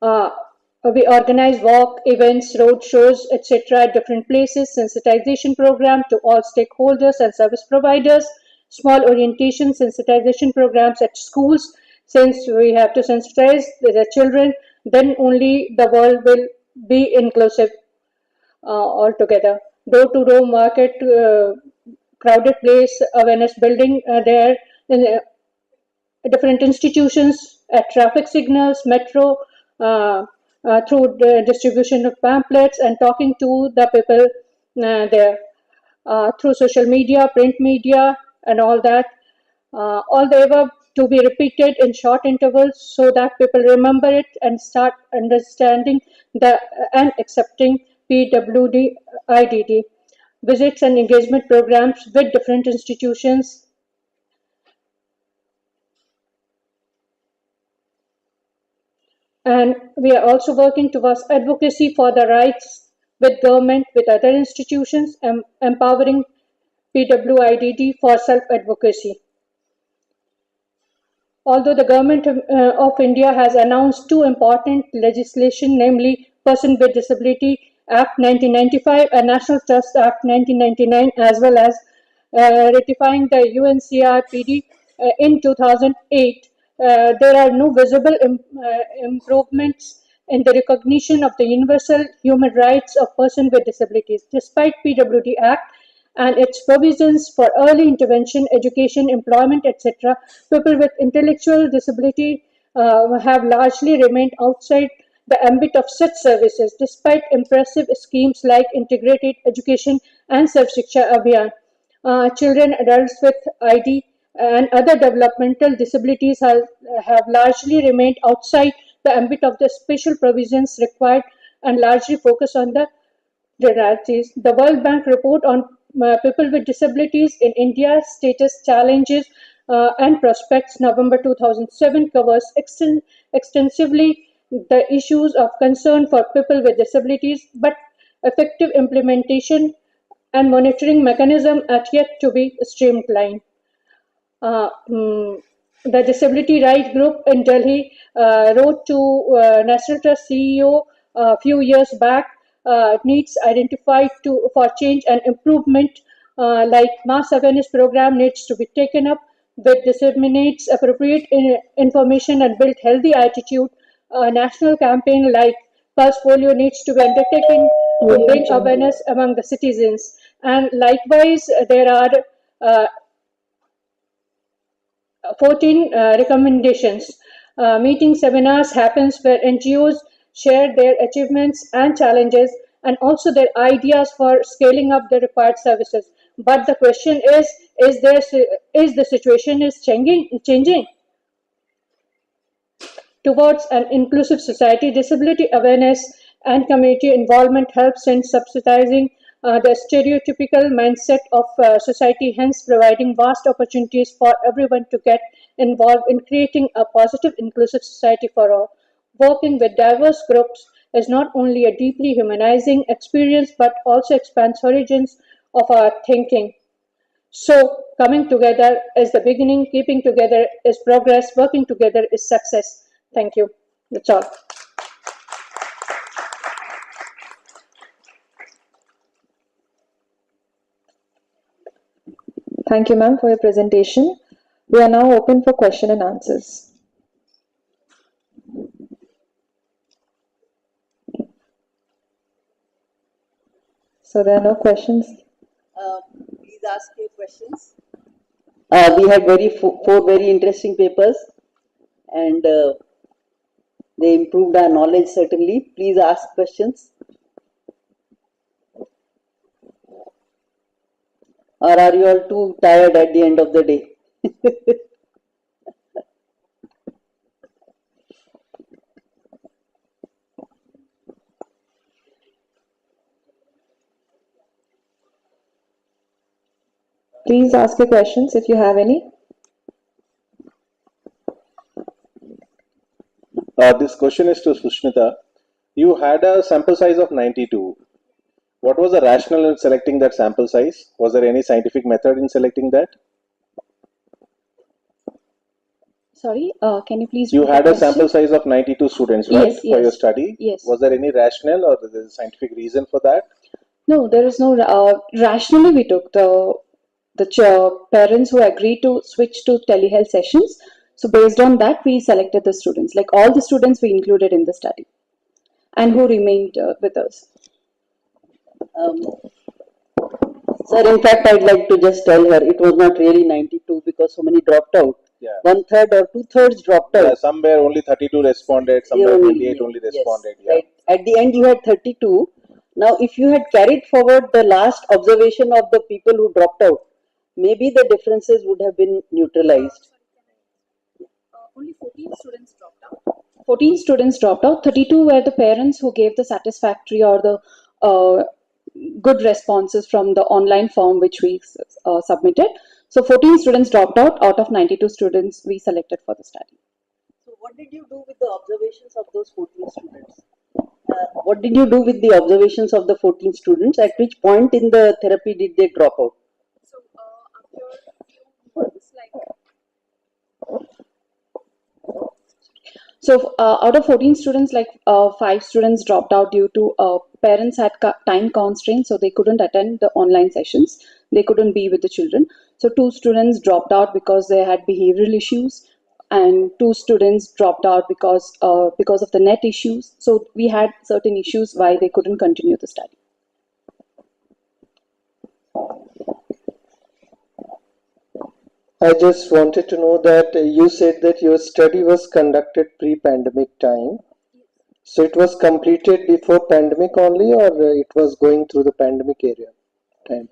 Uh, we organize walk, events, road shows, etc. at different places, sensitization program to all stakeholders and service providers, small orientation sensitization programs at schools. Since we have to sensitize the children, then only the world will be inclusive altogether. Door-to-door market, crowded place, awareness building there in different institutions, at traffic signals, metro, uh, through the distribution of pamphlets and talking to the people there, through social media, print media, and all that. All the above to be repeated in short intervals so that people remember it and start understanding the and accepting PWD IDD. Visits and engagement programs with different institutions. And we are also working towards advocacy for the rights with government, with other institutions, empowering PWIDD for self-advocacy. Although the government of India has announced two important legislation, namely Person with Disability Act 1995 and National Trust Act 1999, as well as ratifying the UNCRPD in 2008, there are no visible improvements in the recognition of the universal human rights of persons with disabilities. Despite PWD Act and its provisions for early intervention, education, employment, etc., people with intellectual disability have largely remained outside the ambit of such services, despite impressive schemes like Integrated Education and Sarv Shiksha Abhiyan. Children, adults with ID, and other developmental disabilities have largely remained outside the ambit of the special provisions required and largely focus on the generalities. The World Bank report on people with disabilities in India, status, challenges, and prospects, November 2007, covers extensively the issues of concern for people with disabilities, but effective implementation and monitoring mechanism are yet to be streamlined. Uh, mm, the Disability Right Group in Delhi wrote to National Trust CEO a few years back. Needs identified for change and improvement, like mass awareness program needs to be taken up, that disseminates appropriate information and build healthy attitude. A national campaign like Pulse Polio needs to be undertaken to bring awareness among the citizens. And likewise, there are uh, 14 recommendations. Meeting seminars happens where NGOs share their achievements and challenges and also their ideas for scaling up the required services. But the question is the situation is changing towards an inclusive society? Disability awareness and community involvement helps in subsidizing the stereotypical mindset of society, hence providing vast opportunities for everyone to get involved in creating a positive, inclusive society for all. Working with diverse groups is not only a deeply humanizing experience but also expands horizons of our thinking. So, coming together is the beginning, keeping together is progress, working together is success. Thank you. That's all. Thank you, ma'am, for your presentation. We are now open for question and answers. So there are no questions. Please ask your questions. We had four very interesting papers, and they improved our knowledge certainly. Please ask questions. Or are you all too tired at the end of the day? Please ask your questions if you have any. This question is to Sushmita. You had a sample size of 92. What was the rationale in selecting that sample size? Was there any scientific method in selecting that? Sorry, can you please You repeat had the a sample question? size of 92 students, right, Yes, for your yes. study? Yes. Was there any rationale or there is a scientific reason for that? No, there is no rationally we took the parents who agreed to switch to telehealth sessions. So based on that, we selected the students. Like all the students we included in the study, and who remained with us. Sir, in fact, I'd like to just tell her it was not really 92 because so many dropped out. Yeah. 1/3 or 2/3 dropped out. Yeah, somewhere only 32 responded, somewhere 28 only responded. Yes, right. At the end, you had 32. Now, if you had carried forward the last observation of the people who dropped out, maybe the differences would have been neutralized. Only 14 students dropped out. 14 students dropped out. 32 were the parents who gave the satisfactory or the good responses from the online form which we submitted. So 14 students dropped out of 92 students we selected for the study. So, what did you do with the observations of those 14 students? What did you do with the observations of the 14 students? At which point in the therapy did they drop out? So after a few months, so out of 14 students, 5 students dropped out due to parents had time constraints, so they couldn't attend the online sessions. They couldn't be with the children. So 2 students dropped out because they had behavioral issues, and 2 students dropped out because of the net issues. So we had certain issues why they couldn't continue the study. I just wanted to know that you said that your study was conducted pre-pandemic time. So it was completed before pandemic only, or it was going through the pandemic area time?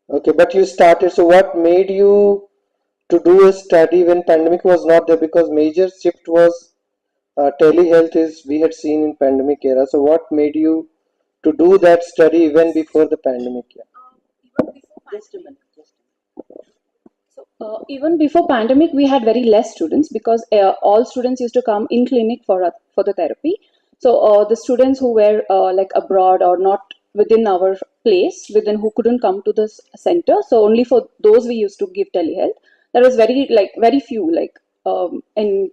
Okay, but you started. So what made you to do a study when pandemic was not there? Because major shift was telehealth is we had seen in pandemic era. So what made you to do that study even before the pandemic? Just a minute. Even before pandemic, we had very less students because all students used to come in clinic for the therapy. So the students who were abroad or not within our place, within who couldn't come to the center, so only for those we used to give telehealth. That was very few, in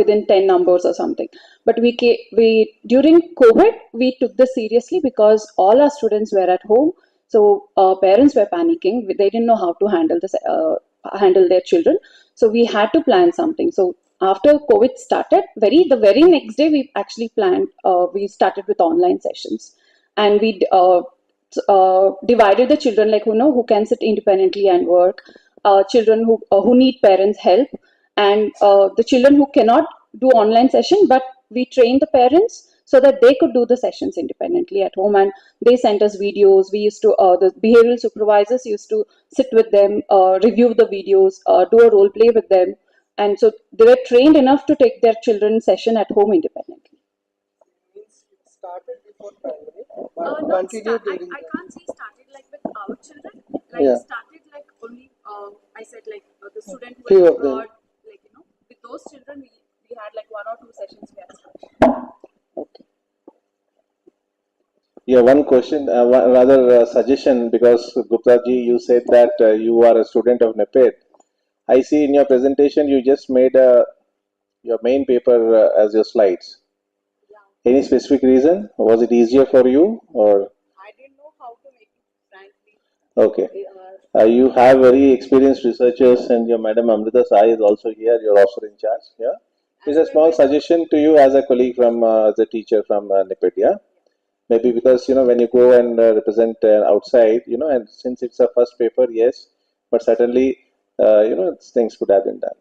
within 10 numbers or something. But we during COVID we took this seriously because all our students were at home. So parents were panicking. They didn't know how to handle this. Handle their children, so we had to plan something. So after COVID started, the very next day we actually planned. We started with online sessions, and we divided the children who can sit independently and work, children who need parents help, and the children who cannot do online session, but we trained the parents so that they could do the sessions independently at home, and they sent us videos. We used to the behavioral supervisors used to sit with them, review the videos, do a role play with them, and so they were trained enough to take their children's session at home independently. Started before pandemic, Continued during I can't say started with our children. Started only I said the student who Few were of them. abroad, with those children we had 1 or 2 sessions we had started. Yeah, one question, rather suggestion, because Gupta ji, you said that you are a student of NEPED. I see in your presentation you just made your main paper as your slides. Any specific reason? Was it easier for you, or? I didn't know how to make it, frankly. Okay. You have very experienced researchers, and your Madam Amrita Sai is also here. You're also in charge. Yeah. Here's a small suggestion to you as a colleague from, as a teacher from NIPID. Yeah. Maybe because when you go and represent outside, and since it's a first paper, yes, but certainly things could have been done.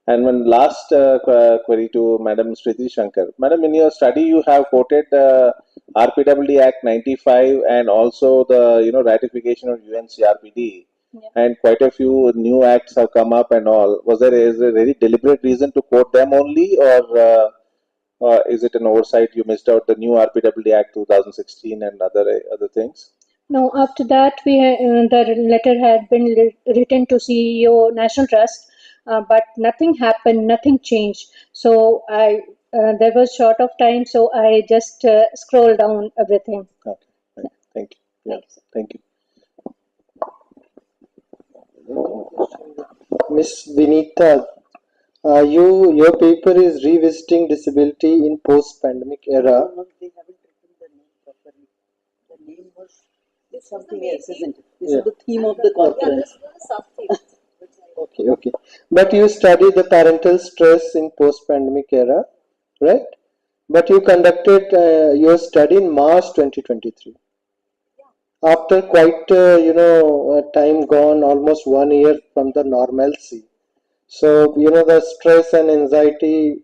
And one last query to Madam Smriti Shankar. Madam, in your study, you have quoted RPWD Act 95 and also the ratification of UNCRPD, and quite a few new acts have come up and all. Is there a very deliberate reason to quote them only, or is it an oversight? You missed out the new RPWD Act 2016 and other things. No, after that, the letter had been written to CEO National Trust, but nothing happened, nothing changed. So there was short of time, so I just scrolled down everything. Okay, thank you. Yeah, thank you. Miss Vinita, your paper is revisiting disability in post-pandemic era. No, they haven't written the name properly. The name was something else, isn't it? This is the theme of the conference. Okay. But you study the parental stress in post-pandemic era, right? But you conducted your study in March 2023. After quite time gone, almost 1 year from the normalcy. So the stress and anxiety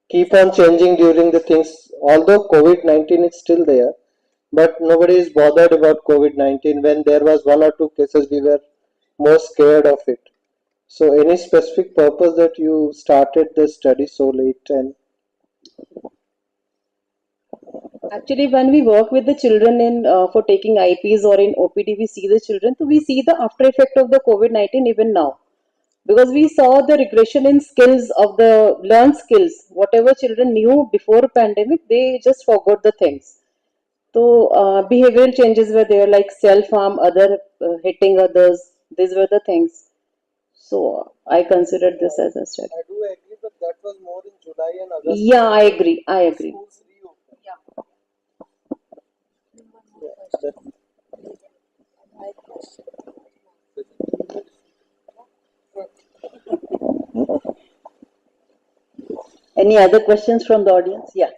keep on changing during the things. Although COVID-19 is still there, but nobody is bothered about COVID-19. When there was 1 or 2 cases, we were more scared of it. So any specific purpose that you started the study so late? And actually, when we work with the children in for taking IPs or in OPD, we see the children, so we see the after effect of the COVID-19 even now, because we saw the regression in skills of the learned skills. Whatever children knew before pandemic, they just forgot the things. So behavioral changes were there, like self-harm, other hitting others. These were the things. So I considered this as a study. I do agree, but that was more in July and August. Yeah, I agree. Any other questions from the audience? Yeah.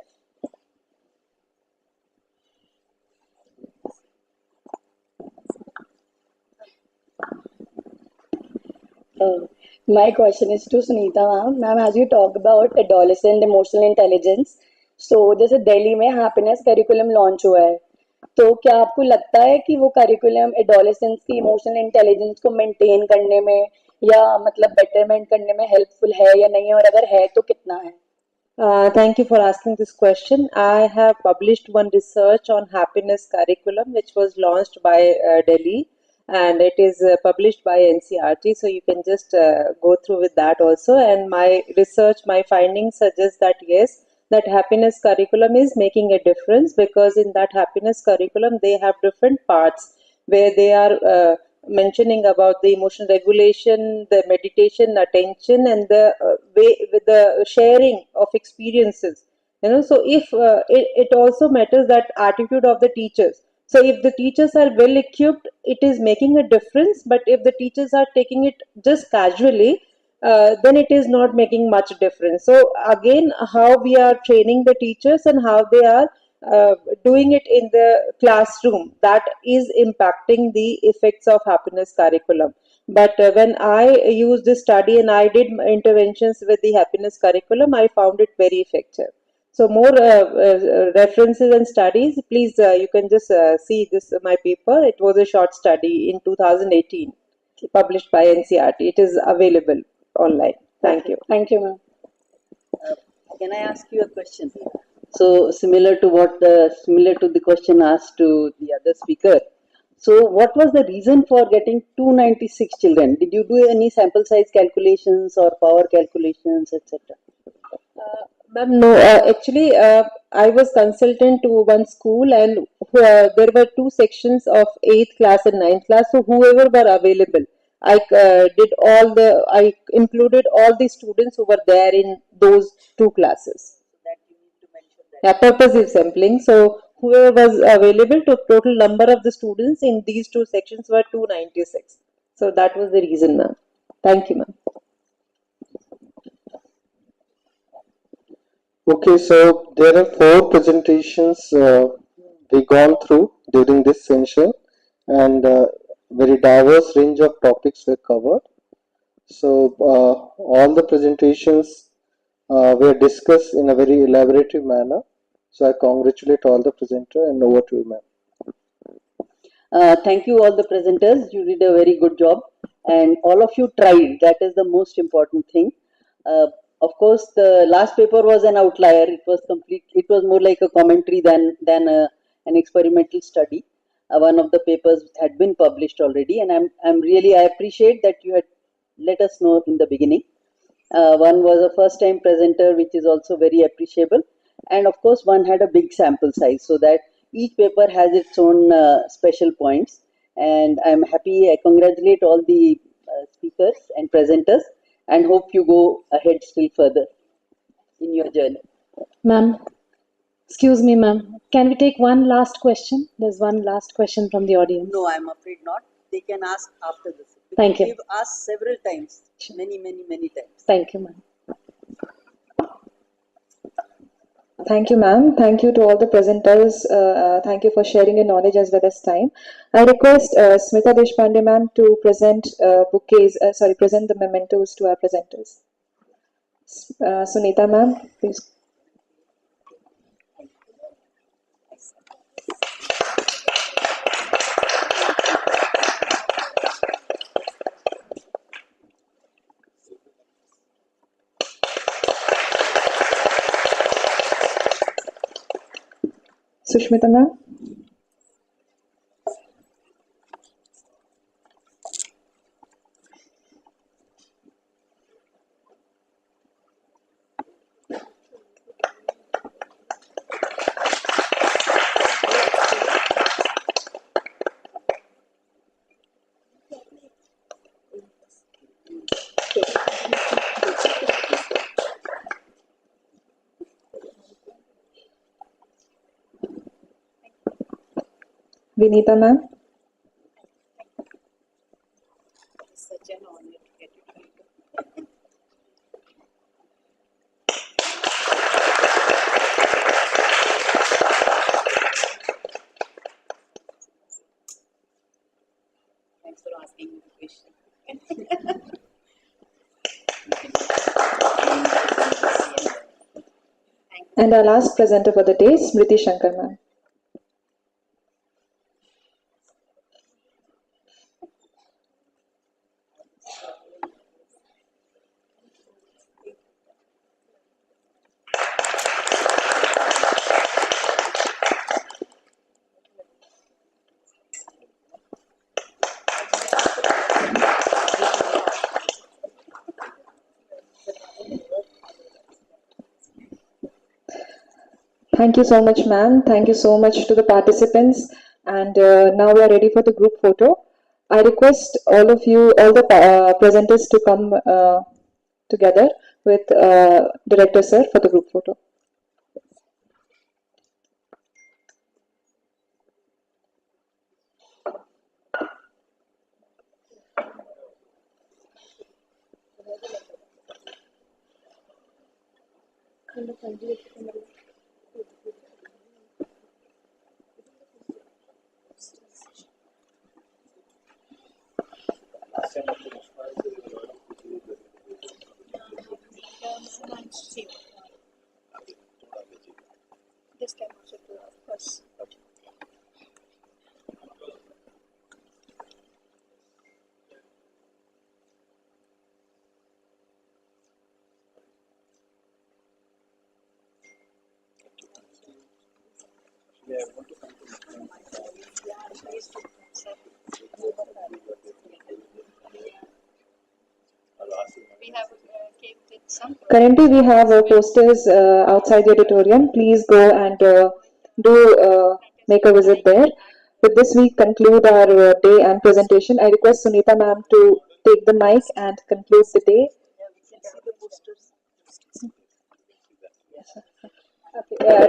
My question is to Sunita ma'am. Ma'am, as you talk about adolescent emotional intelligence, so जैसे दिल्ली में happiness curriculum launch हुआ है, तो क्या आपको लगता है कि वो करिकुलम एडोलेसेंस की इमोशनल इंटेलिजेंस को मेंटेन करने में या मतलब बेटरमेंट करने में हेल्पफुल है या नहीं है, और अगर है तो कितना है? Thank you for asking this question. I have published one research on happiness curriculum which was launched by Delhi, and it is published by NCRT, so you can just go through with that also. And my research, my findings suggest that yes, that happiness curriculum is making a difference, because in that happiness curriculum they have different parts where they are mentioning about the emotion regulation, the meditation, attention, and the way with the sharing of experiences. So if it also matters that attitude of the teachers. So if the teachers are well equipped, it is making a difference. But if the teachers are taking it just casually, then it is not making much difference. So again, how we are training the teachers and how they are doing it in the classroom, that is impacting the effects of happiness curriculum. But when I used this study and I did interventions with the happiness curriculum, I found it very effective. So more references and studies, please you can just see this my paper. It was a short study in 2018 published by NCRT. It is available online. Thank you. Thank you, ma'am. Can I ask you a question? So similar to the question asked to the other speaker. So what was the reason for getting 296 children? Did you do any sample size calculations or power calculations, etc.? Ma'am, no, actually, I was consultant to one school, and there were two sections of 8th class and 9th class. So whoever were available, I included all the students who were there in those two classes. Yeah, purposive sampling. So whoever was available, to total number of the students in these two sections were 296. So that was the reason, ma'am. Thank you, ma'am. Okay, so there are four presentations we gone through during this session, and very diverse range of topics were covered. So all the presentations were discussed in a very elaborative manner. So I congratulate all the presenter and over to you, ma'am. Thank you all the presenters. You did a very good job, and all of you tried. That is the most important thing. Uh, of course, the last paper was an outlier. It was complete. It was more like a commentary than an experimental study. One of the papers had been published already, and I'm really I appreciate that you had let us know in the beginning. One was a first time presenter, which is also very appreciable. And of course, one had a big sample size so that each paper has its own special points. And I'm happy, I congratulate all the speakers and presenters and hope you go ahead still further in your journey. Ma'am, excuse me, ma'am. Can we take one last question? There's one last question from the audience. No, I'm afraid not. They can ask after this. Thank you. We've asked several times, many times. Thank you, ma'am. Thank you, ma'am. Thank you to all the presenters. Thank you for sharing your knowledge as well as time. I request Smita Deshpande, ma'am, to present present the mementos to our presenters. Sunita, ma'am, please. Sushmita, ma'am. Vinita, ma'am. Such an honor to get you. Thanks for asking me the question. And our last presenter for the day, Smriti Shankar, ma'am. Thank you so much, ma'am. Thank you so much to the participants. And now we are ready for the group photo. I request all of you, all the presenters to come together with Director Sir for the group photo. This can also do, of course. We have kept it some. Currently, we have posters outside the auditorium. Please go and make a visit there. With this, we conclude our day and presentation. I request Sunita ma'am to take the mic and conclude the day.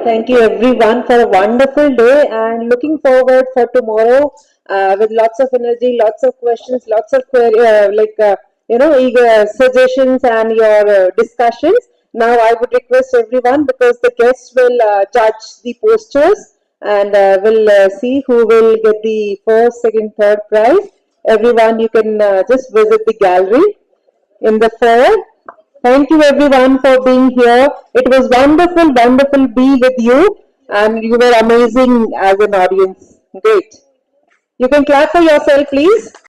Thank you everyone for a wonderful day and looking forward for tomorrow with lots of energy, lots of questions, lots of eager suggestions and your discussions. Now I would request everyone, because the guests will judge the postures and will see who will get the first, second, third prize. Everyone, you can just visit the gallery in the foyer. Thank you everyone for being here. It was wonderful, wonderful be with you, and you were amazing as an audience. Great. You can clap for yourself, please.